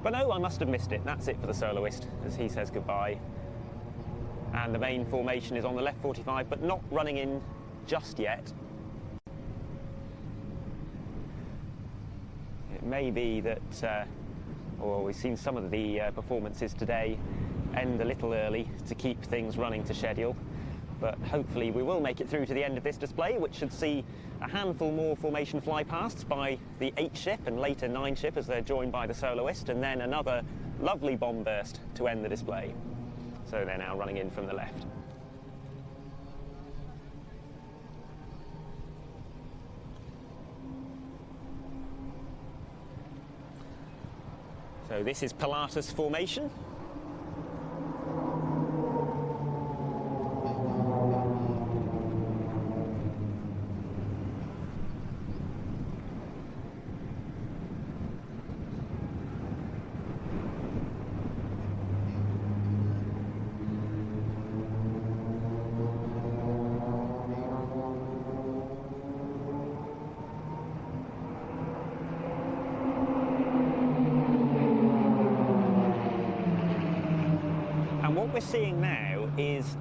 But no, I must have missed it. That's it for the soloist as he says goodbye. And the main formation is on the left 45, but not running in just yet. It may be that, or we've seen some of the performances today end a little early to keep things running to schedule. But hopefully we will make it through to the end of this display, which should see a handful more formation flypasts by the 8 ship and later 9 ship as they're joined by the soloist, and then another lovely bomb burst to end the display. So they're now running in from the left. So this is Pilatus formation. What we're seeing now is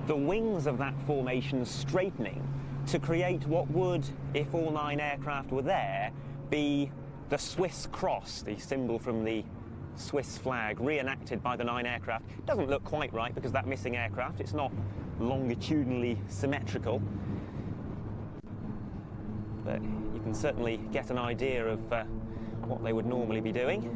the wings of that formation straightening to create what would, if all 9 aircraft were there, be the Swiss cross, the symbol from the Swiss flag, reenacted by the 9 aircraft. It doesn't look quite right because that missing aircraft, it's not longitudinally symmetrical. But you can certainly get an idea of what they would normally be doing.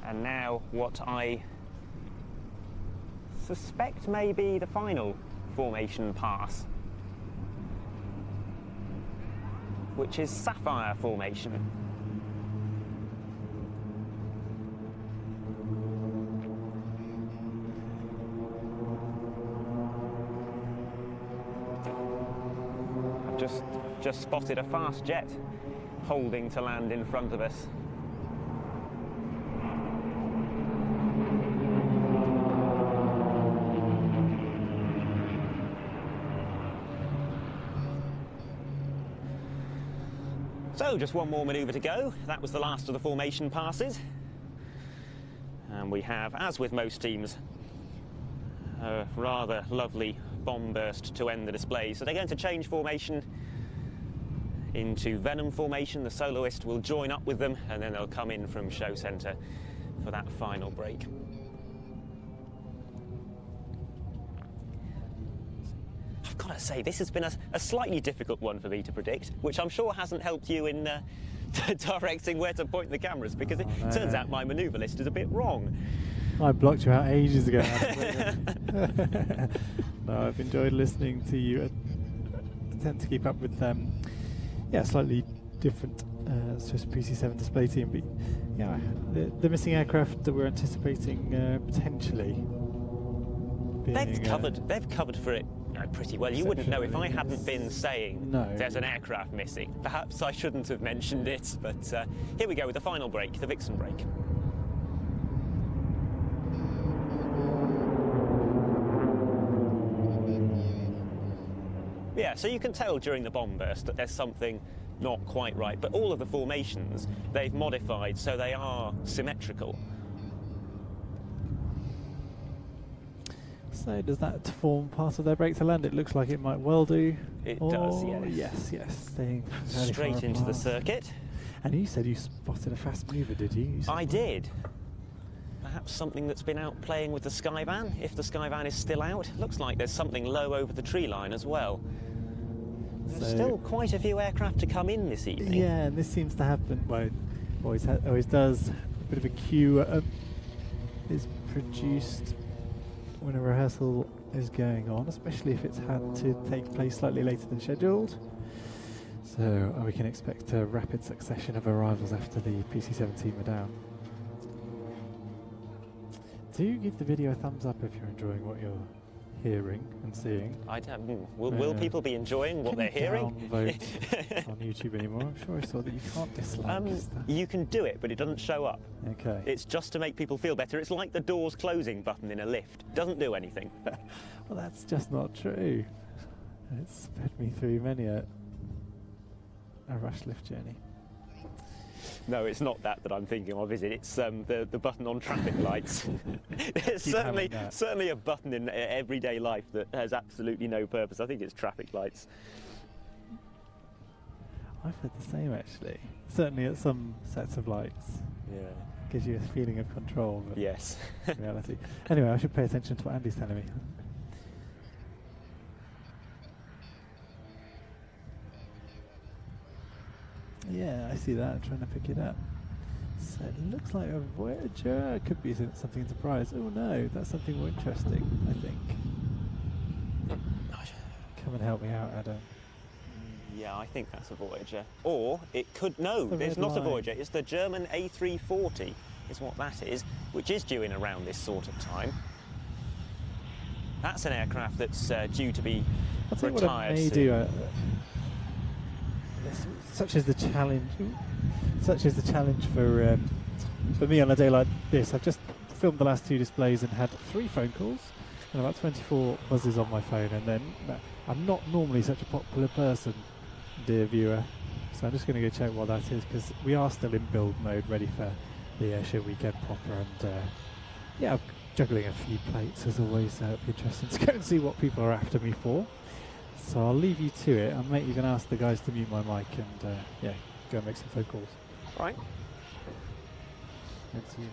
And now what I suspect may be the final formation pass, which is Sapphire formation. I've just spotted a fast jet holding to land in front of us. So, just one more manoeuvre to go. That was the last of the formation passes. And we have, as with most teams, a rather lovely bomb burst to end the display. So they're going to change formation into Venom formation. The soloist will join up with them, and then they'll come in from show centre for that final break. I've got to say, this has been a slightly difficult one for me to predict, which I'm sure hasn't helped you in directing where to point the cameras, because it turns out my manoeuvre list is a bit wrong. I blocked you out ages ago. No, I've enjoyed listening to you attempt to keep up with slightly different Swiss PC7 display team, but yeah, the missing aircraft that we're anticipating potentially being, they've covered for it pretty well. You wouldn't know if I hadn't been saying there's an aircraft missing. Perhaps I shouldn't have mentioned it, but here we go with the final break, the Vixen break. Yeah, so you can tell during the bomb burst that there's something not quite right, but all of the formations they've modified so they are symmetrical. So does that form part of their break to land? It looks like it might well do. It does, yes. Yes. Staying straight into the circuit. And you said you spotted a fast mover, did you? I did. Perhaps something that's been out playing with the Skyvan, if the Skyvan is still out. Looks like there's something low over the tree line as well. There's still quite a few aircraft to come in this evening. Yeah, and this seems to happen. Well, always does. A bit of a queue is produced when a rehearsal is going on, especially if it's had to take place slightly later than scheduled. So we can expect a rapid succession of arrivals after the PC7 team are down. Do give the video a thumbs up if you're enjoying what you're hearing and seeing. Will people be enjoying what they're hearing? Downvote on YouTube anymore? I'm sure I saw that you can't dislike stuff. You can do it, but it doesn't show up. Okay. It's just to make people feel better. It's like the doors closing button in a lift. Doesn't do anything. Well, that's just not true. It's sped me through many a rush lift journey. No, it's not that I'm thinking of, is it? It's the button on traffic lights. There's certainly a button in everyday life that has absolutely no purpose. I think it's traffic lights. I've heard the same, actually. Certainly at some sets of lights. Yeah. Gives you a feeling of control. But yes. reality. Anyway, I should pay attention to what Andy's telling me. Yeah, I see that. I'm trying to pick it up. So it looks like a Voyager. Could be something in surprise. Oh no, that's something more interesting, I think. Come and help me out, Adam. Yeah, I think that's a Voyager. Or it could... No, it's not a Voyager. It's the German A340 is what that is, which is due in around this sort of time. That's an aircraft that's due to be retired what I may do. Such is the challenge for me on a day like this. I've just filmed the last 2 displays and had 3 phone calls and about 24 buzzes on my phone, and then I'm not normally such a popular person, dear viewer, so I'm just going to go check what that is, because we are still in build mode, ready for the airshow weekend proper, and yeah, I'm juggling a few plates as always, so it'll be interesting to go and see what people are after me for. So I'll leave you to it. I'm even going to ask the guys to mute my mic and yeah, go and make some phone calls. Right. Over to you.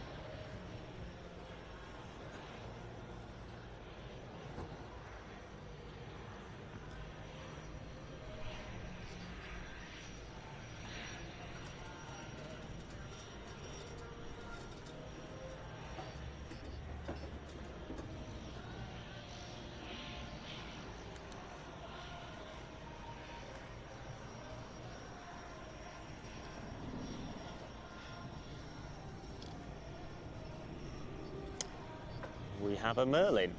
We have a Merlin.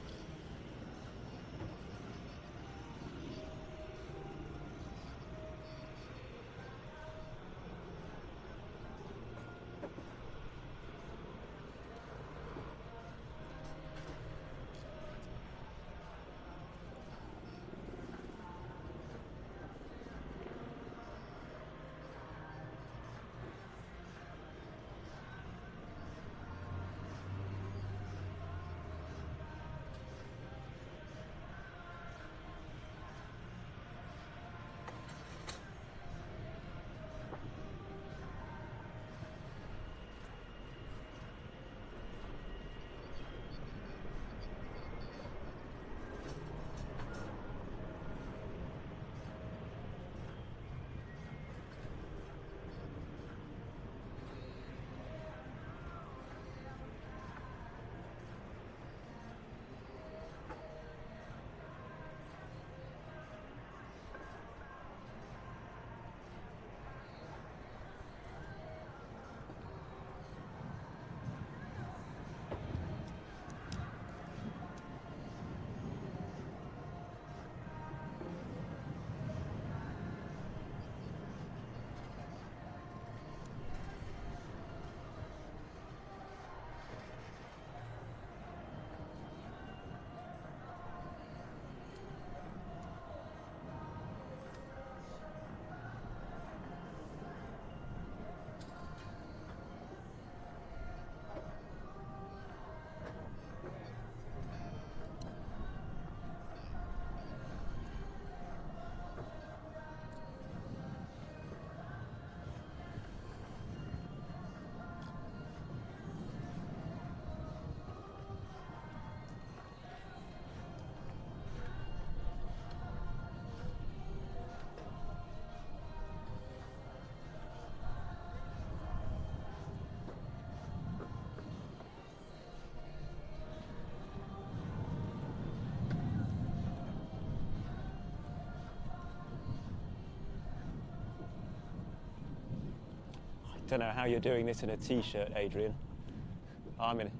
Don't know how you're doing this in a t-shirt, Adrian. I'm in.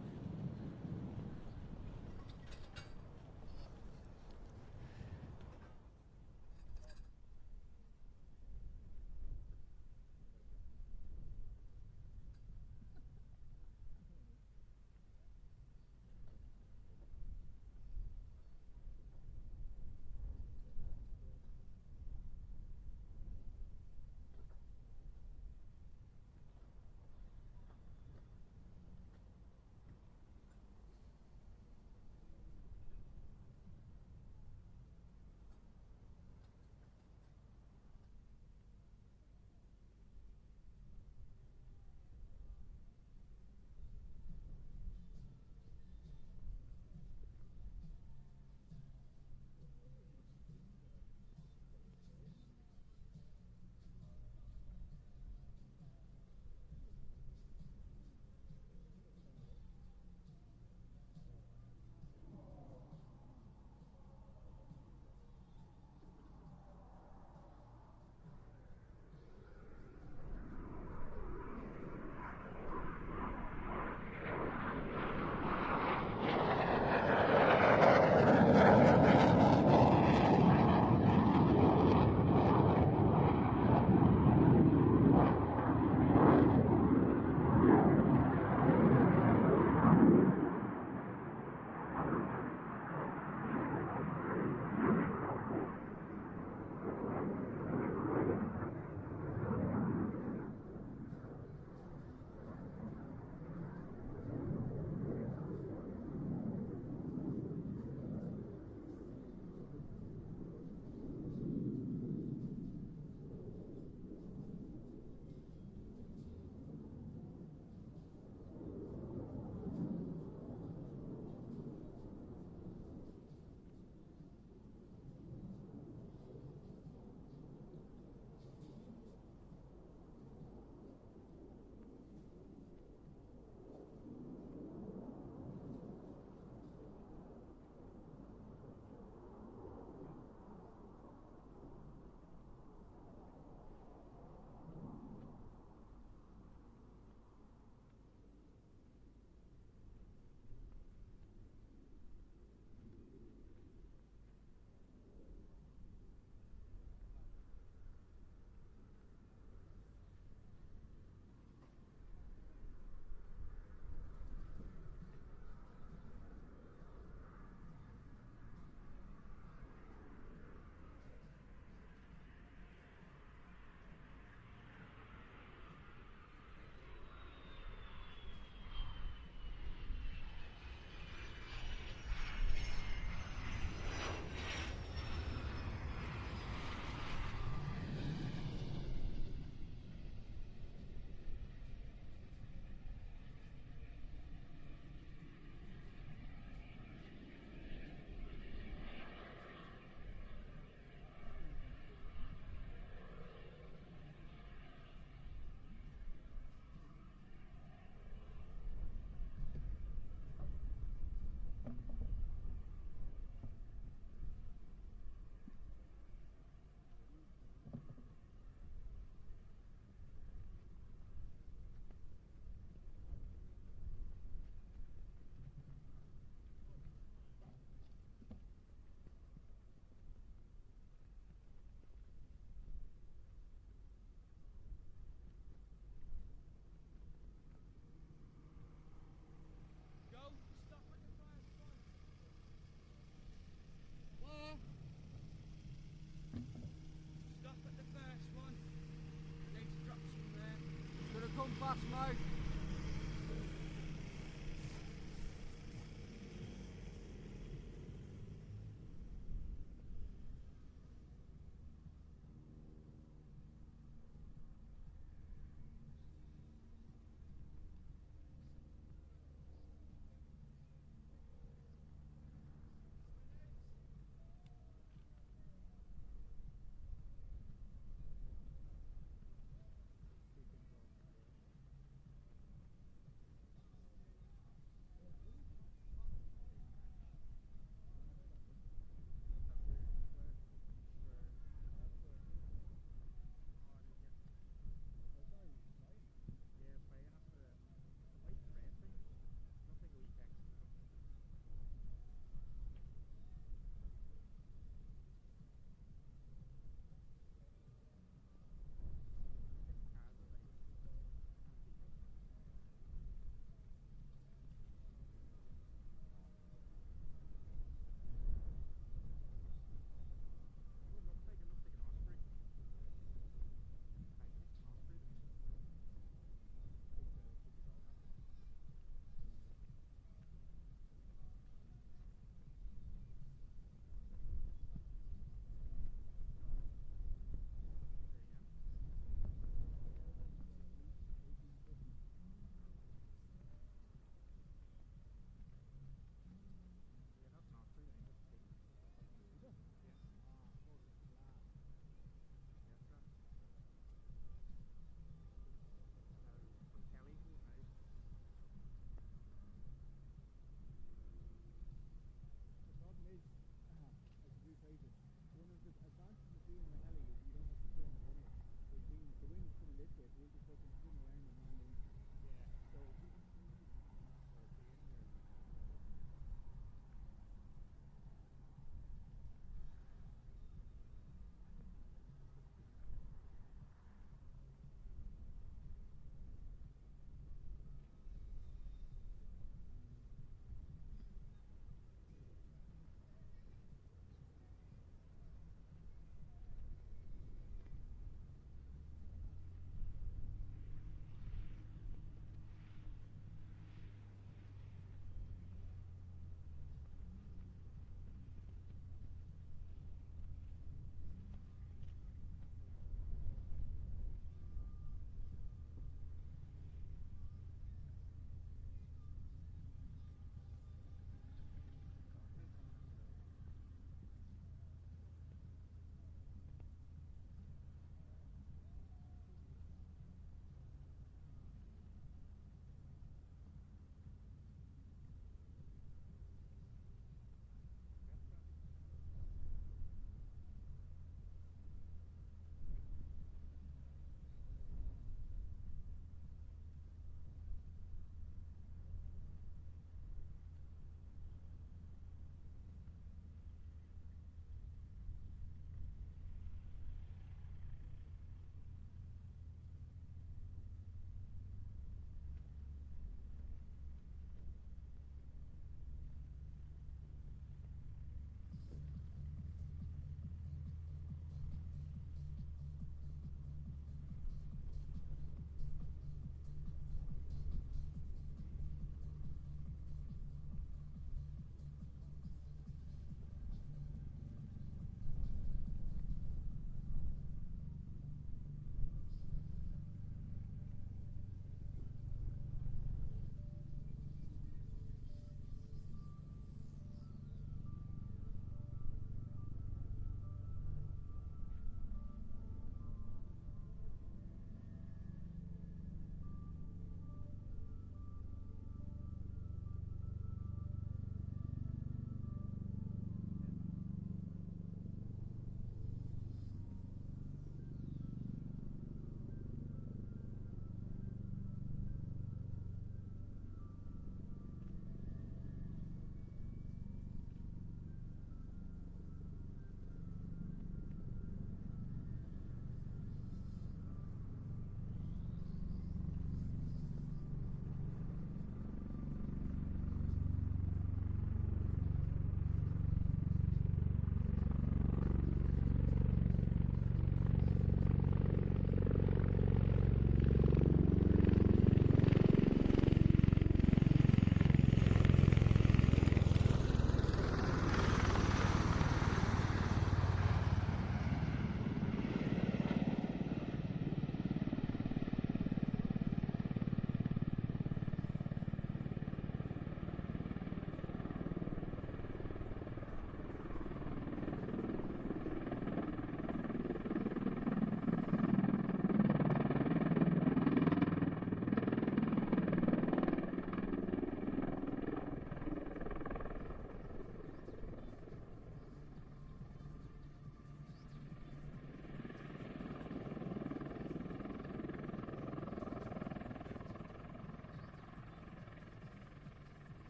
Fast, mate.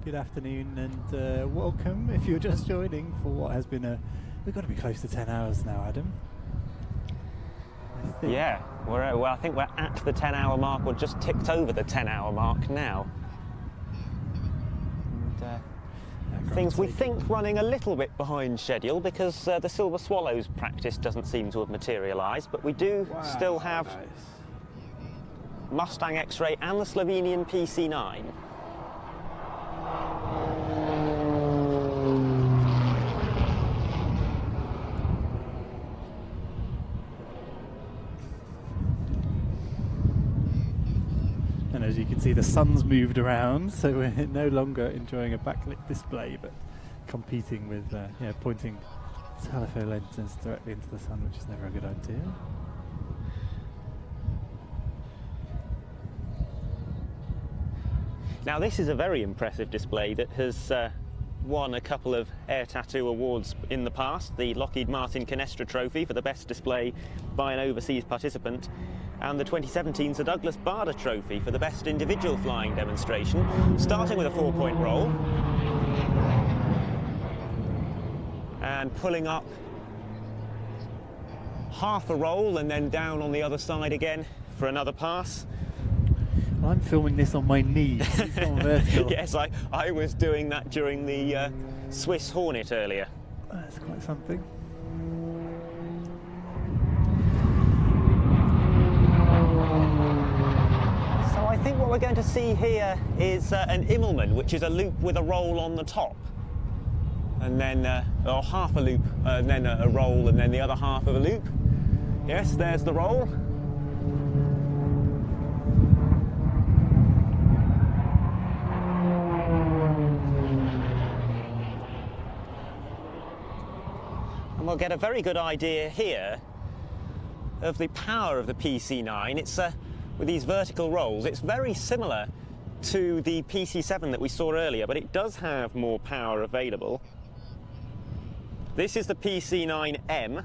Good afternoon and welcome if you're just joining for what has been we've got to be close to 10 hours now, Adam. I think. Yeah, I think we're at the 10-hour mark, or just ticked over the 10-hour mark now. And, things we think running a little bit behind schedule because the Silver Swallows practice doesn't seem to have materialised, but we do still have Mustang X-Ray and the Slovenian PC-9. And as you can see, the sun's moved around, so we're no longer enjoying a backlit display, but competing with pointing telephone lenses directly into the sun, which is never a good idea. Now this is a very impressive display that has won a couple of Air Tattoo awards in the past, the Lockheed Martin Canestra Trophy for the best display by an overseas participant, and the 2017 Sir Douglas Bader Trophy for the best individual flying demonstration, starting with a 4-point roll and pulling up half a roll and then down on the other side again for another pass. Well, I'm filming this on my knees. It's not vertical. Yes, I was doing that during the Swiss Hornet earlier. That's quite something. So I think what we're going to see here is an Immelman, which is a loop with a roll on the top. And then, or half a loop, and then a roll, and then the other half of a loop. Yes, there's the roll. And we'll get a very good idea here of the power of the PC-9. It's with these vertical rolls, it's very similar to the PC-7 that we saw earlier, but it does have more power available. This is the PC-9M,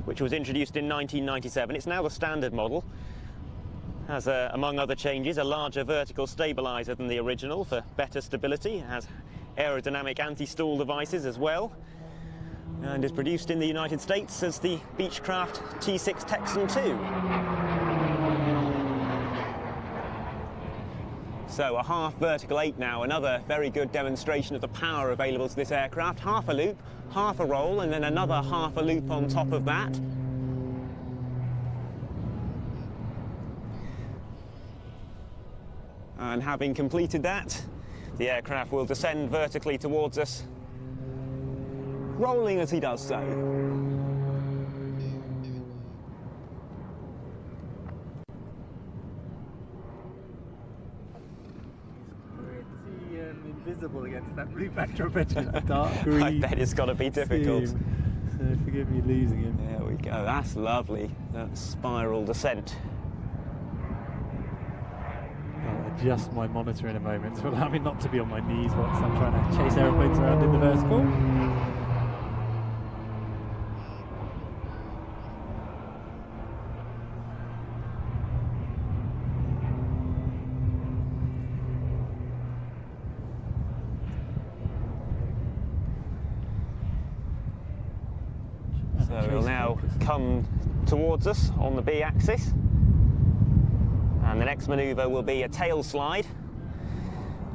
which was introduced in 1997. It's now the standard model. Has, among other changes, a larger vertical stabilizer than the original for better stability. It has aerodynamic anti-stall devices as well, and is produced in the United States as the Beechcraft T6 Texan 2. So a half vertical 8 now, another very good demonstration of the power available to this aircraft. Half a loop, half a roll, and then another half a loop on top of that. And having completed that, the aircraft will descend vertically towards us, rolling as he does so. Invisible against that blue backdrop edge, dark green. I bet it's got to be difficult. So forgive me losing him. There we go, that's lovely, that spiral descent. I'll adjust my monitor in a moment to allow me not to be on my knees whilst I'm trying to chase aeroplanes around in the vertical. So it'll now come towards us on the B axis, and the next manoeuvre will be a tail slide,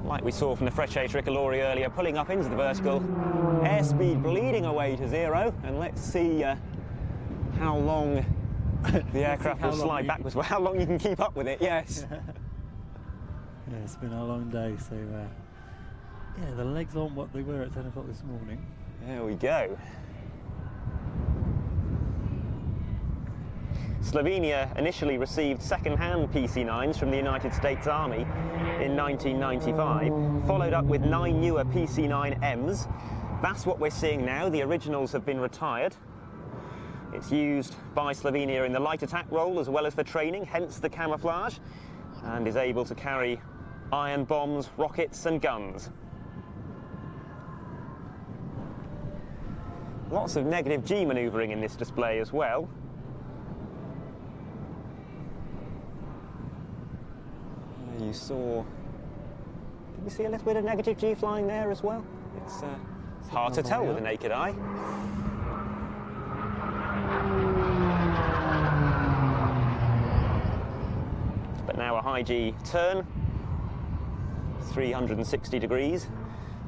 like we saw from the Frecce Tricolori earlier, pulling up into the vertical, airspeed bleeding away to 0, and let's see how long the aircraft will slide backwards. Well, how long you can keep up with it, yes. Yeah, it's been a long day, so yeah, the legs aren't what they were at 10 o'clock this morning. There we go. Slovenia initially received second-hand PC-9s from the United States Army in 1995, followed up with 9 newer PC-9Ms. That's what we're seeing now. The originals have been retired. It's used by Slovenia in the light attack role as well as for training, hence the camouflage, and is able to carry iron bombs, rockets and guns. Lots of negative G manoeuvring in this display as well. You saw Can we see a little bit of negative G flying there as well? It's hard to tell with the naked eye. But now a high G turn, 360 degrees.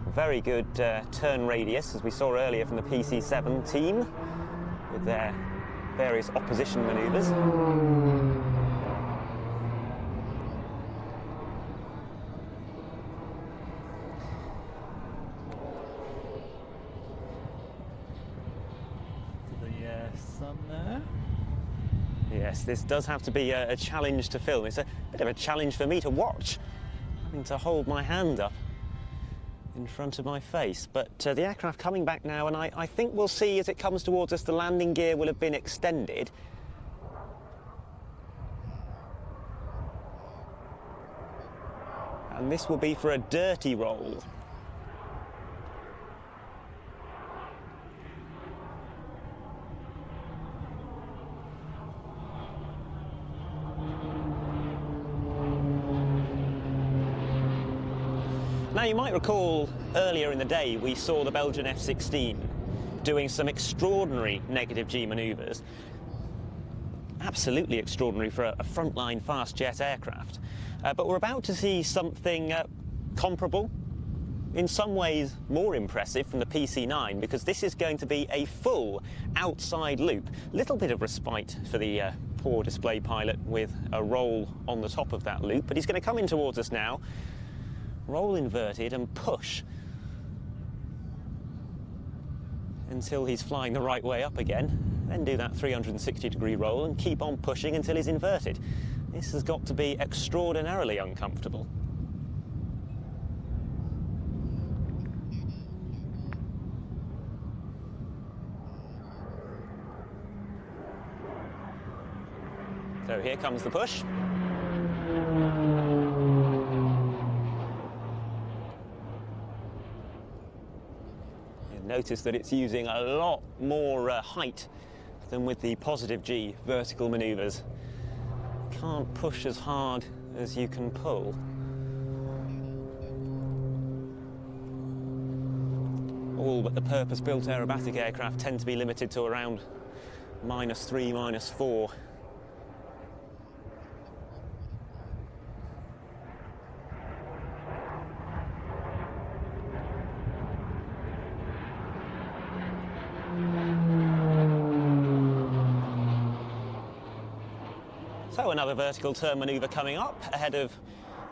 Very good turn radius, as we saw earlier from the PC7 team, with their various opposition manoeuvres. Sun there. Yes, this does have to be a challenge to film. It's a bit of a challenge for me to watch, having to hold my hand up in front of my face. But the aircraft coming back now, and I think we'll see as it comes towards us, the landing gear will have been extended. And this will be for a dirty roll. Now, you might recall earlier in the day we saw the Belgian F-16 doing some extraordinary negative G manoeuvres. Absolutely extraordinary for a frontline fast jet aircraft. But we're about to see something comparable, in some ways more impressive, from the PC9, because this is going to be a full outside loop. Little bit of respite for the poor display pilot with a roll on the top of that loop, but he's going to come in towards us now. Roll inverted and push until he's flying the right way up again, then do that 360-degree roll and keep on pushing until he's inverted. This has got to be extraordinarily uncomfortable. So here comes the push. Notice that it's using a lot more height than with the positive G vertical manoeuvres. Can't push as hard as you can pull. All but the purpose-built aerobatic aircraft tend to be limited to around -3, -4. So another vertical turn manoeuvre coming up ahead of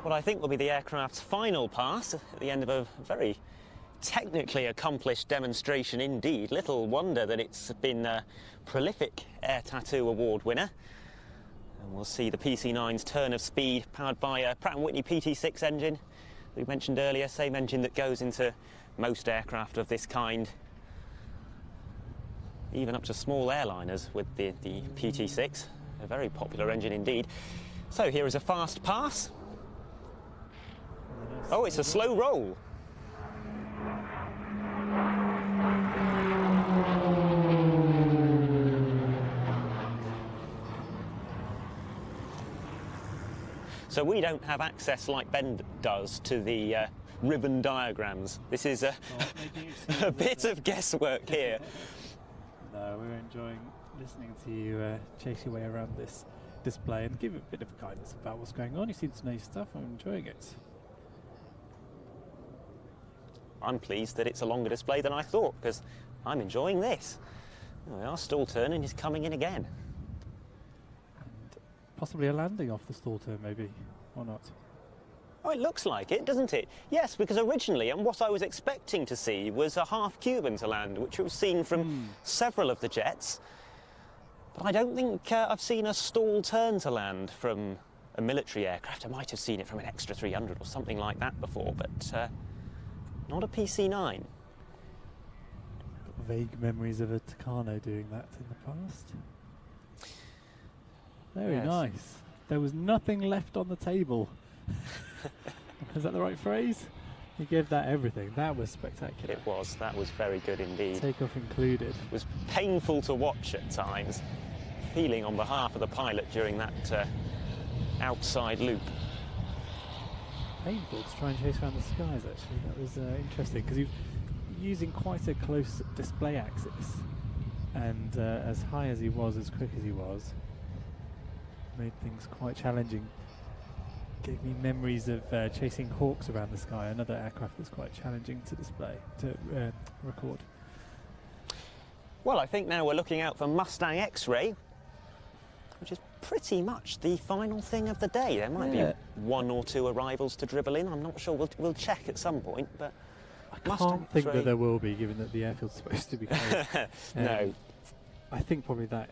what I think will be the aircraft's final pass at the end of a very technically accomplished demonstration indeed. Little wonder that it's been a prolific Air Tattoo Award winner. And we'll see the PC9's turn of speed powered by a Pratt & Whitney PT6 engine we mentioned earlier, same engine that goes into most aircraft of this kind, even up to small airliners with the PT6. A very popular engine indeed. So here is a fast pass. Oh, it's a slow roll. So we don't have access like Ben does to the ribbon diagrams. This is a bit of guesswork here. No, we're enjoying listening to you chase your way around this display and give a bit of guidance about what's going on. You seem to know your stuff. I'm enjoying it. I'm pleased that it's a longer display than I thought, because I'm enjoying this. We are stall turn and he's coming in again. And possibly a landing off the stall turn, maybe, or not. Oh, it looks like it, doesn't it? Yes, because originally, and what I was expecting to see was a half Cuban to land, which we've seen from several of the jets. But I don't think I've seen a stall turn to land from a military aircraft. I might have seen it from an extra 300 or something like that before, but not a PC9. Got vague memories of a Tucano doing that in the past. Very nice. There was nothing left on the table. Is that the right phrase? He gave that everything. That was spectacular. It was. That was very good indeed. Takeoff included. It was painful to watch at times, feeling on behalf of the pilot during that outside loop. painful to try and chase around the skies, actually. That was interesting, because he was using quite a close display axis, and as high as he was, as quick as he was, made things quite challenging. Gave me memories of chasing hawks around the sky, another aircraft that's quite challenging to display, to record. Well, I think now we're looking out for Mustang X-Ray, which is pretty much the final thing of the day. There might be one or two arrivals to dribble in. I'm not sure. We'll check at some point, but I can't think that there will be, given that the airfield's supposed to be closed. No. I think probably that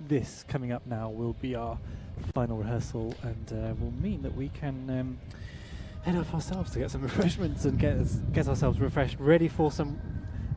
this coming up now will be our final rehearsal, and will mean that we can head off ourselves to get some refreshments and get ourselves refreshed, ready for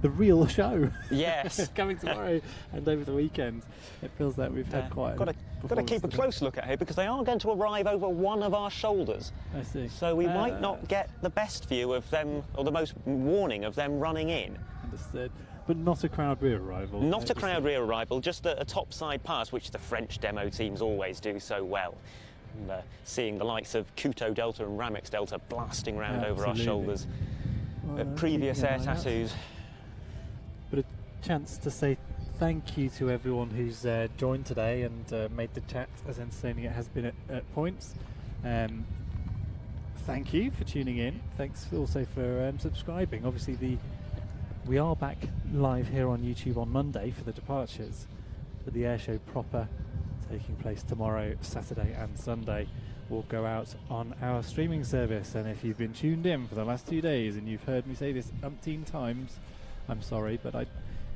the real show. Yes. Coming tomorrow and over the weekend. It feels like we've had quite got to keep a close look at here, because they are going to arrive over one of our shoulders. I see. So we might not get the best view of them, or the most warning of them running in. Understood. But not a crowd rear arrival. Not a crowd rear arrival, just a topside pass, which the French demo teams always do so well. And, seeing the likes of Kuto Delta and Ramex Delta blasting round over our shoulders. Previous air tattoos. But a chance to say thank you to everyone who's joined today and made the chat as entertaining it has been at points. Thank you for tuning in. Thanks also for subscribing. Obviously, we are back live here on YouTube on Monday for the departures, but the airshow proper, taking place tomorrow, Saturday and Sunday, will go out on our streaming service. And if you've been tuned in for the last 2 days and you've heard me say this umpteen times, I'm sorry, but I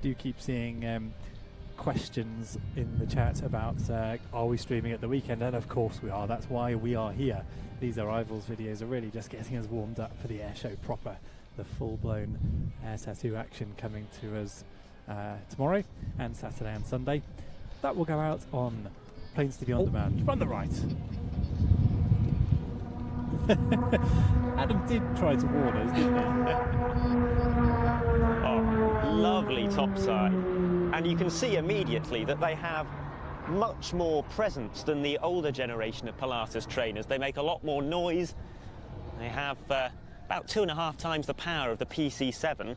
do keep seeing questions in the chat about are we streaming at the weekend? And of course we are. That's why we are here. These arrivals videos are really just getting us warmed up for the airshow proper, the full-blown air tattoo action coming to us tomorrow and Saturday and Sunday. That will go out on Planes TV On Demand from the right. Adam did try to warn us, didn't he? Oh, lovely topside. And you can see immediately that they have much more presence than the older generation of Pilatus trainers. They make a lot more noise. They have about 2.5 times the power of the PC7.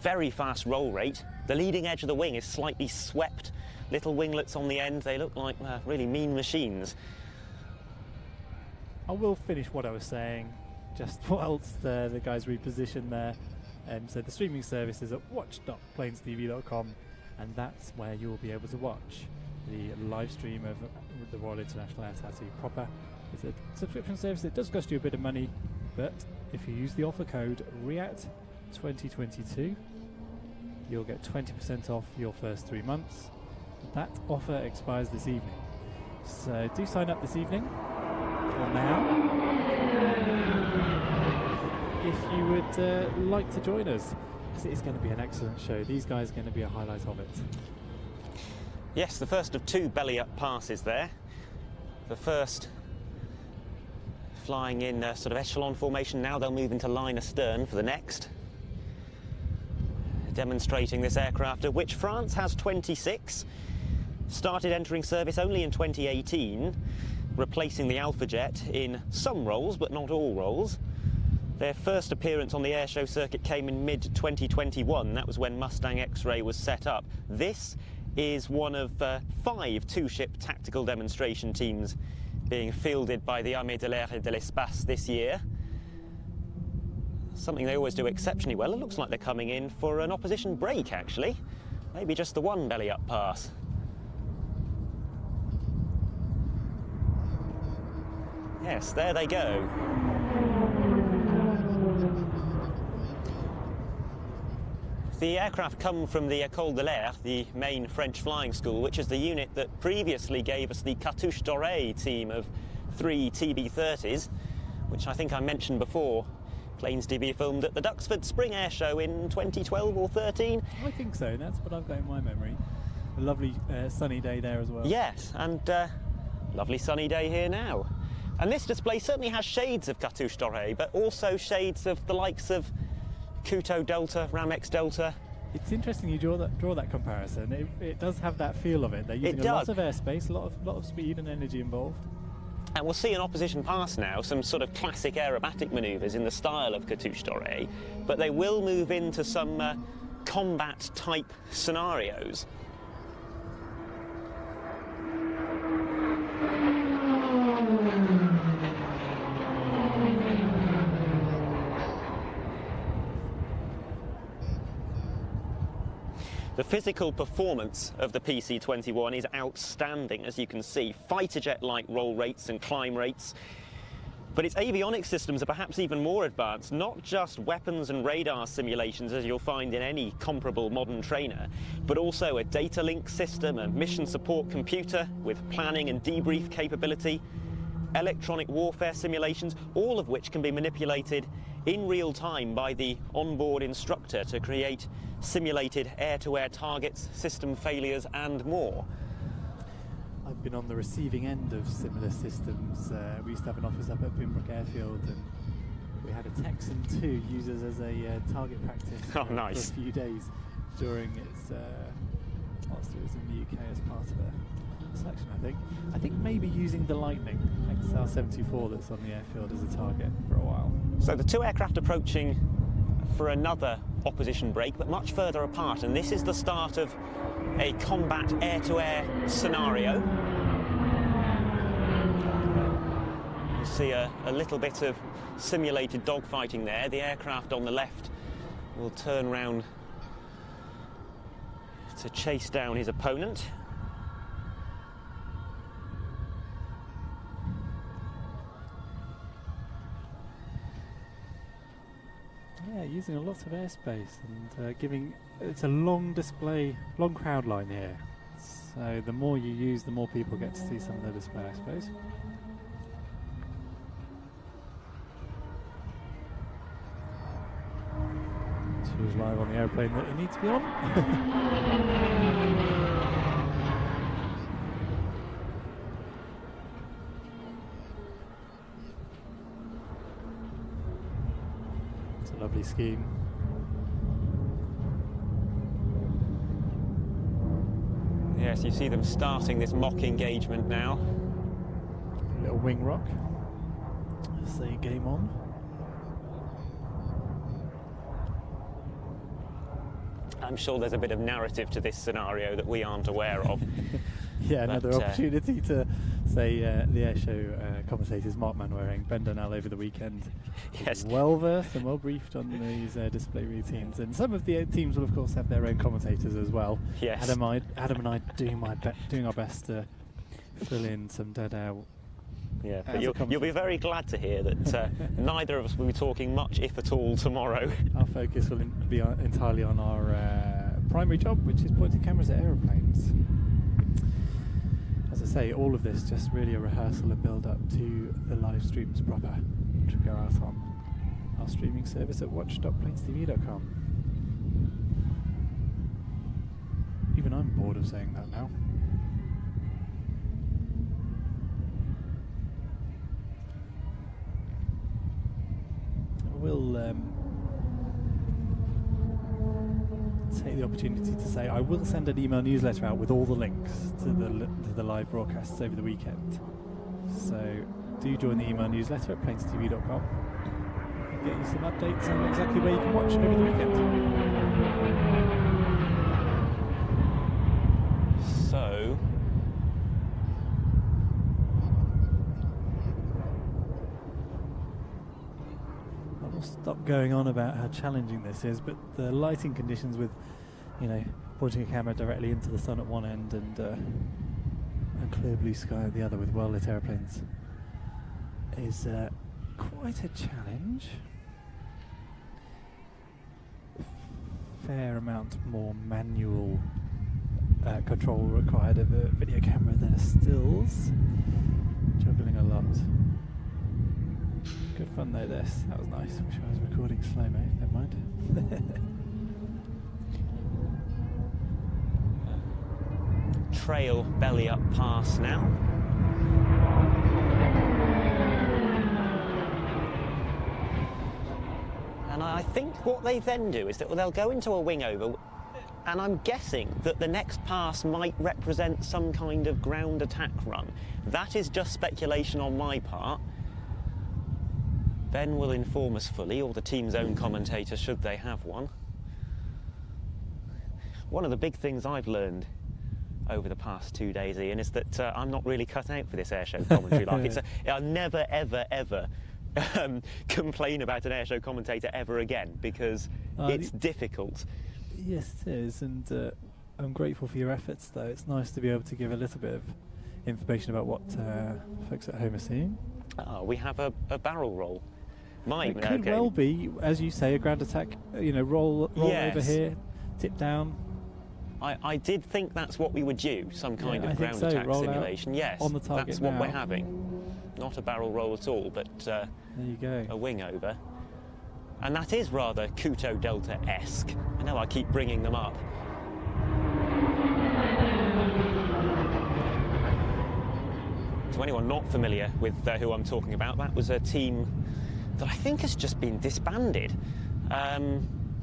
Very fast roll rate. The leading edge of the wing is slightly swept. Little winglets on the end. They look like really mean machines. I will finish what I was saying just whilst the guys reposition there. So the streaming service is at watch.planestv.com, and that's where you'll be able to watch the live stream of the Royal International Air Tattoo proper. It's a subscription service. It does cost you a bit of money, but if you use the offer code REAT2022, you'll get 20% off your first 3 months. That offer expires this evening, so do sign up this evening or now if you would like to join us, because it is going to be an excellent show. These guys are going to be a highlight of it. Yes, the first of 2 belly-up passes there. The first flying in sort of echelon formation. Now they'll move into line astern for the next. Demonstrating this aircraft, of which France has 26. Started entering service only in 2018, replacing the Alpha Jet in some roles, but not all roles. Their first appearance on the airshow circuit came in mid-2021. That was when Mustang X-Ray was set up. This is one of 5 two-ship tactical demonstration teams being fielded by the Armée de l'Air et de l'Espace this year. Something they always do exceptionally well. It looks like they're coming in for an opposition break, actually. Maybe just the one belly-up pass. Yes, there they go. The aircraft come from the École de l'Air, the main French flying school, which is the unit that previously gave us the Cartouche Dorée team of 3 TB30s, which I think I mentioned before. Planes TV filmed at the Duxford Spring Air Show in 2012 or 13. I think so, that's what I've got in my memory. A lovely sunny day there as well. Yes, and lovely sunny day here now. And this display certainly has shades of Cartouche Dorée, but also shades of the likes of Kuto Delta, Ramex Delta. It's interesting you draw that comparison. It does have that feel of it. They're using a lot of airspace, a lot of speed and energy involved. And we'll see an opposition pass now, some sort of classic aerobatic manoeuvres in the style of Katushtore, but they will move into some combat-type scenarios. The physical performance of the PC-21 is outstanding, as you can see. Fighter jet-like roll rates and climb rates. But its avionics systems are perhaps even more advanced, not just weapons and radar simulations as you'll find in any comparable modern trainer, but also a data link system, a mission support computer with planning and debrief capability, electronic warfare simulations, all of which can be manipulated in real time by the onboard instructor to create simulated air-to-air targets, system failures and more. I've been on the receiving end of similar systems. We used to have an office up at Pembroke Airfield, and we had a Texan 2 use us as a target practice Oh, for nice. a few days during its whilst it was in the UK as part of a selection, I think. I think maybe using the Lightning XR-724 that's on the airfield as a target for a while. So the two aircraft approaching for another opposition break, but much further apart, and this is the start of a combat air-to-air scenario. You see a little bit of simulated dogfighting there. The aircraft on the left will turn round to chase down his opponent. Yeah, using a lot of airspace and giving... It's a long display, long crowd line here. So the more you use, the more people get to see some of the display, I suppose. She was live on the airplane that you need to be on. It's a lovely scheme. Yes, you see them starting this mock engagement now. A little wing rock as they game on. I'm sure there's a bit of narrative to this scenario that we aren't aware of. Yeah, another opportunity to say the airshow commentators Mark Manwaring, Ben Donnell over the weekend. Yes. Well versed and well briefed on these display routines, and some of the teams will of course have their own commentators as well. Yes. Adam and I doing our best to fill in some dead air. Yeah, but you'll be very glad to hear that neither of us will be talking much, if at all, tomorrow. Our focus will be entirely on our primary job, which is pointing cameras at aeroplanes. As I say, all of this just really a rehearsal and build up to the live streams proper, which will go out on our streaming service at watch.planestv.com. Even I'm bored of saying that now. We'll take the opportunity to say I will send an email newsletter out with all the links to the live broadcasts over the weekend. So do join the email newsletter at planestv.com. I'll get you some updates on exactly where you can watch over the weekend. So Stop going on about how challenging this is, but the lighting conditions with, pointing a camera directly into the sun at one end and clear blue sky at the other with well-lit airplanes is quite a challenge. Fair amount more manual control required of a video camera than a stills. Juggling a lot. Good fun though this. That was nice. Wish I was recording slow-mo. Never mind. trail belly up pass now. And I think what they then do is that they'll go into a wing over And I'm guessing that the next pass might represent some kind of ground attack run. That is just speculation on my part. Ben will inform us fully, or the team's own commentator, should they have one. One of the big things I've learned over the past 2 days, Ian, is that I'm not really cut out for this airshow commentary. I'll never, ever, ever complain about an airshow commentator ever again, because it's difficult. Yes, it is, and I'm grateful for your efforts, though. It's nice to be able to give a little bit of information about what folks at home are seeing. We have a barrel roll. It could well be, as you say, a ground attack, roll Yes. over here, tip down. I did think that's what we were due, some kind of ground attack roll simulation. Yes, on the target that's what now. we're having. Not a barrel roll at all, but There you go. a wing over. And that is rather Kuto Delta-esque. I know I keep bringing them up. To anyone not familiar with who I'm talking about, that was a team that I think has just been disbanded.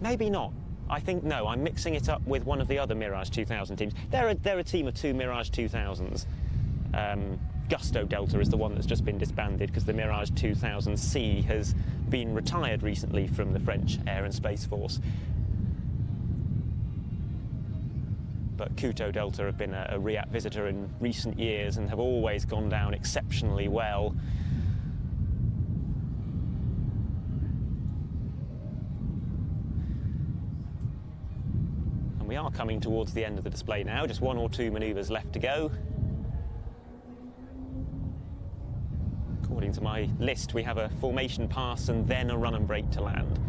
Maybe not. I think, no, I'm mixing it up with one of the other Mirage 2000 teams. They're a team of 2 Mirage 2000s. Gusto Delta is the one that's just been disbanded because the Mirage 2000C has been retired recently from the French Air and Space Force. But Kuto Delta have been a RIAT visitor in recent years and have always gone down exceptionally well. And we are coming towards the end of the display now, just 1 or 2 manoeuvres left to go. According to my list, we have a formation pass and then a run and brake to land.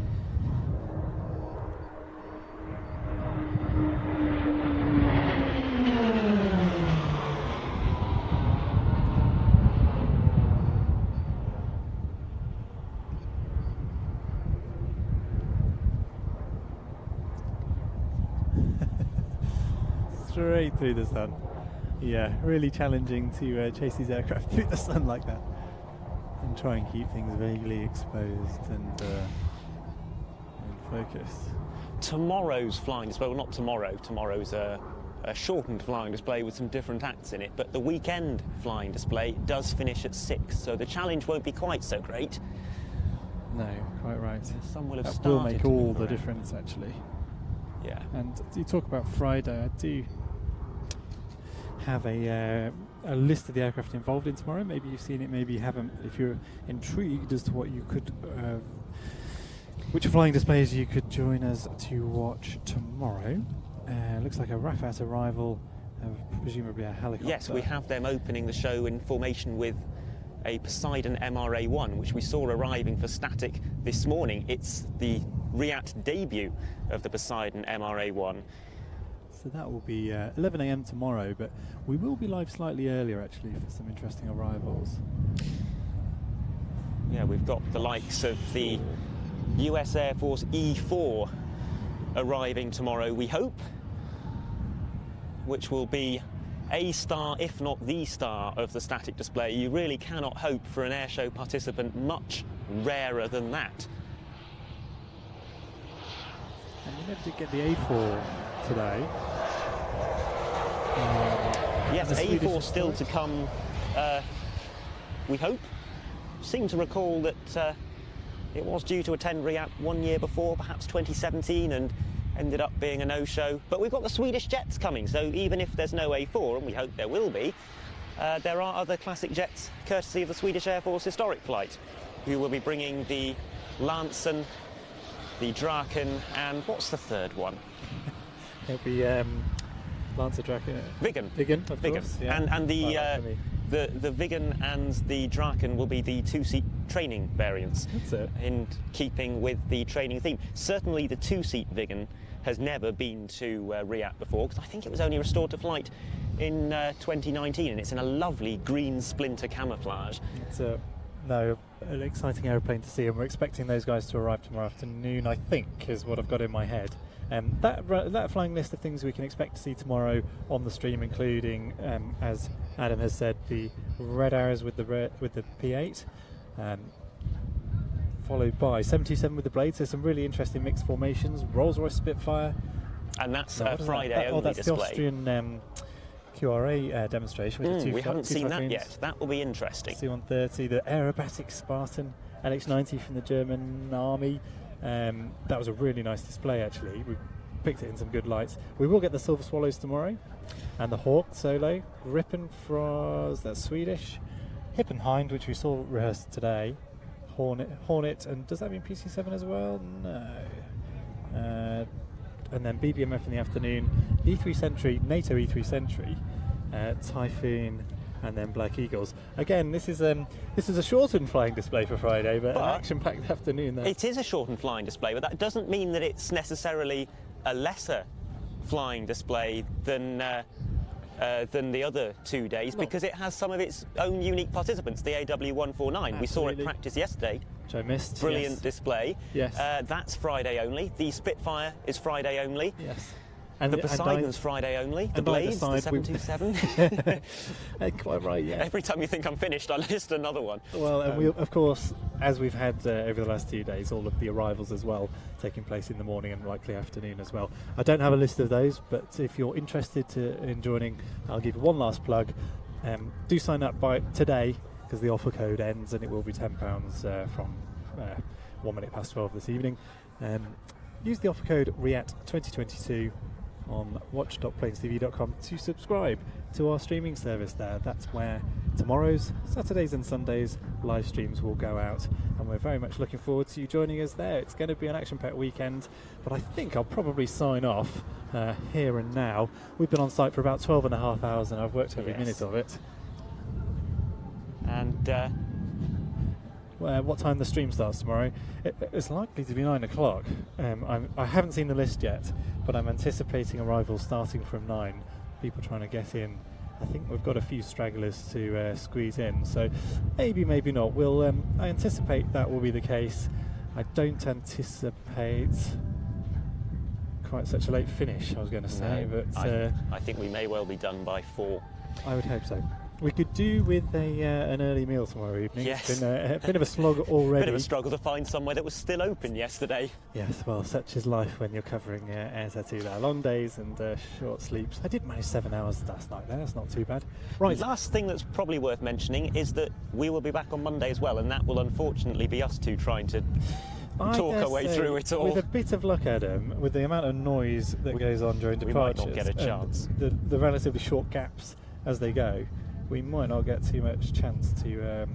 Straight through the sun. Yeah, really challenging to chase these aircraft through the sun like that. And try and keep things vaguely exposed and in focus. Tomorrow's flying display, well, not tomorrow, tomorrow's a shortened flying display with some different acts in it, but the weekend flying display does finish at 6, so the challenge won't be quite so great. No, quite right. Some will have That started will make to all move the around. difference, actually. Yeah. And you talk about Friday, I do have a list of the aircraft involved in tomorrow. Maybe you've seen it, maybe you haven't. If you're intrigued as to what you could, which flying displays you could join us to watch tomorrow. Looks like a RAF arrival of presumably a helicopter. Yes, we have them opening the show in formation with a Poseidon MRA-1, which we saw arriving for static this morning. It's the RIAT debut of the Poseidon MRA-1. So that will be 11 AM tomorrow, but we will be live slightly earlier actually for some interesting arrivals. Yeah, we've got the likes of the US Air Force E-4 arriving tomorrow, we hope, which will be a star, if not the star, of the static display. You really cannot hope for an airshow participant much rarer than that. And we never did get the A4 today. Yes, the Swedish A4 still to historic. come, we hope. Seem to recall that it was due to attend RIAT 1 year before, perhaps 2017, and ended up being a no-show. But we've got the Swedish jets coming, so even if there's no A4, and we hope there will be, there are other classic jets, courtesy of the Swedish Air Force Historic Flight, who will be bringing the Lansen, the Draken, and what's the third one? It'll be Lancer Draken. Viggen. Viggen, of course. Yeah. And the Quite right for me. the Viggen and the Draken will be the 2-seat training variants. That's it. In keeping with the training theme. Certainly the 2-seat Viggen has never been to RIAT before, because I think it was only restored to flight in 2019, and it's in a lovely green splinter camouflage. It's an exciting aeroplane to see, and we're expecting those guys to arrive tomorrow afternoon, I think, is what I've got in my head. That flying list of things we can expect to see tomorrow on the stream, including, as Adam has said, the red arrows with the P8, followed by 727 with the blades. There's some really interesting mixed formations. Rolls-Royce Spitfire, And that's No, a what is Friday that? only Oh, that's display. the Austrian QRA demonstration. With the We haven't seen that Typhoons. yet. That will be interesting. C-130, the aerobatic Spartan LX-90 from the German Army. That was a really nice display, actually. We picked it in some good lights. We will get the Silver Swallows tomorrow, and the Hawk solo. Gripen that's Swedish. Hippenhind, which we saw rehearsed today. Hornet, and does that mean PC-7 as well? No. And then BBMF in the afternoon. E3 Sentry, NATO E3 Sentry, Typhoon, and then Black Eagles. Again, this is a shortened flying display for Friday, but an action-packed afternoon there. It is a shortened flying display, but that doesn't mean that it's necessarily a lesser flying display than the other 2 days, because it has some of its own unique participants. The AW149, we saw it practice yesterday. Which I missed. Brilliant display. Yes. That's Friday only. The Spitfire is Friday only. Yes. And the Poseidon's Friday only. The Blades, the 727. Quite right, yeah. Every time you think I'm finished, I list another one. Well, and we, of course, as we've had over the last 2 days, all of the arrivals as well taking place in the morning and likely afternoon as well. I don't have a list of those, but if you're interested in joining, I'll give you one last plug. Do sign up by today, because the offer code ends, and it will be £10 from 1 minute past 12 this evening. Use the offer code REAT2022 on watch.planestv.com to subscribe to our streaming service there. That's where tomorrow's, Saturdays and Sundays live streams will go out, and we're very much looking forward to you joining us there. It's going to be an action-packed weekend, but I think I'll probably sign off here and now. We've been on site for about 12.5 hours, and I've worked every minute of it. And what time the stream starts tomorrow? It's likely to be 9 o'clock. I haven't seen the list yet, but I'm anticipating arrivals starting from 9. People trying to get in. I think we've got a few stragglers to squeeze in, so maybe not. I anticipate that will be the case. I don't anticipate quite such a late finish, I was going to say, but I think we may well be done by 4. I would hope so. We could do with an early meal tomorrow evening. Yes. It's been a bit of a slog already. Bit of a struggle to find somewhere that was still open yesterday. Yes, well, such is life when you're covering air tattoo there. Long days and short sleeps. I did manage 7 hours last night there, that's not too bad. Right. Last thing that's probably worth mentioning is that we will be back on Monday as well, and that will unfortunately be us two trying to talk our way through it all. With a bit of luck, Adam, with the amount of noise that goes on during departures, we might not get a chance. The relatively short gaps as they go, we might not get too much chance to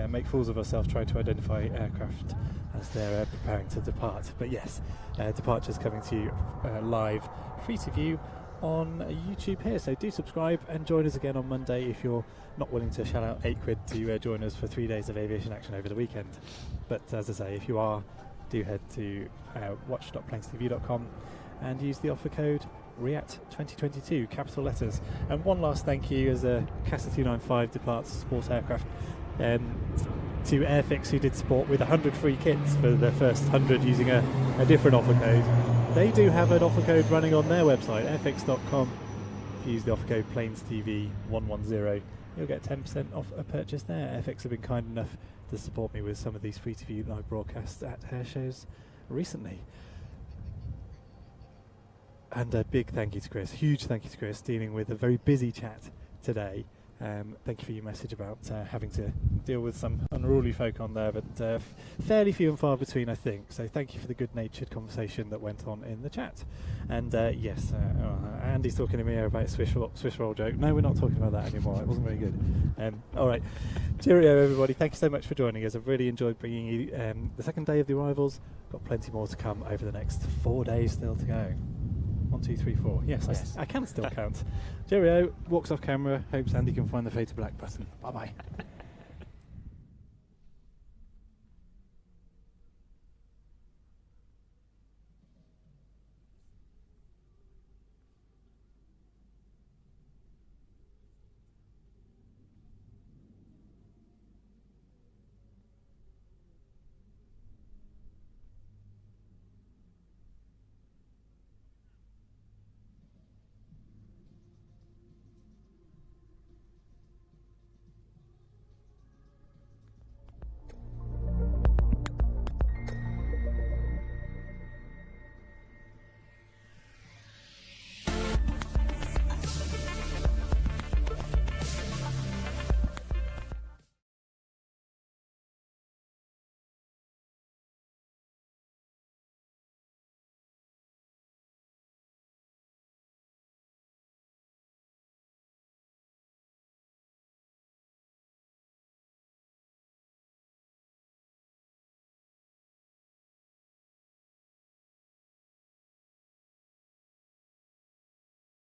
make fools of ourselves trying to identify aircraft as they're preparing to depart. But yes, departures coming to you live, free to view on YouTube here. So do subscribe and join us again on Monday if you're not willing to shell out £8 to join us for 3 days of aviation action over the weekend. But as I say, if you are, do head to watch.planestv.com and use the offer code REAT2022, capital letters. And one last thank you as a Casa 295 departs support aircraft to Airfix, who did support with 100 free kits for their first 100 using a different offer code. They do have an offer code running on their website, airfix.com. If you use the offer code PlanesTV110, you'll get 10% off a purchase there. Airfix have been kind enough to support me with some of these free-to-view live broadcasts at air shows recently. And a big thank you to Chris, huge thank you to Chris, dealing with a very busy chat today. Thank you for your message about having to deal with some unruly folk on there, but fairly few and far between, I think. So thank you for the good-natured conversation that went on in the chat. And yes, Andy's talking to me about a Swiss roll joke. No, we're not talking about that anymore. It wasn't very good. All right, cheerio, everybody. Thank you so much for joining us. I've really enjoyed bringing you the second day of the arrivals. Got plenty more to come over the next 4 days still to go. 1, 2, 3, 4. Yes. I can still count. Cheerio. Walks off camera. Hopes Andy can find the fade to black button. Bye bye.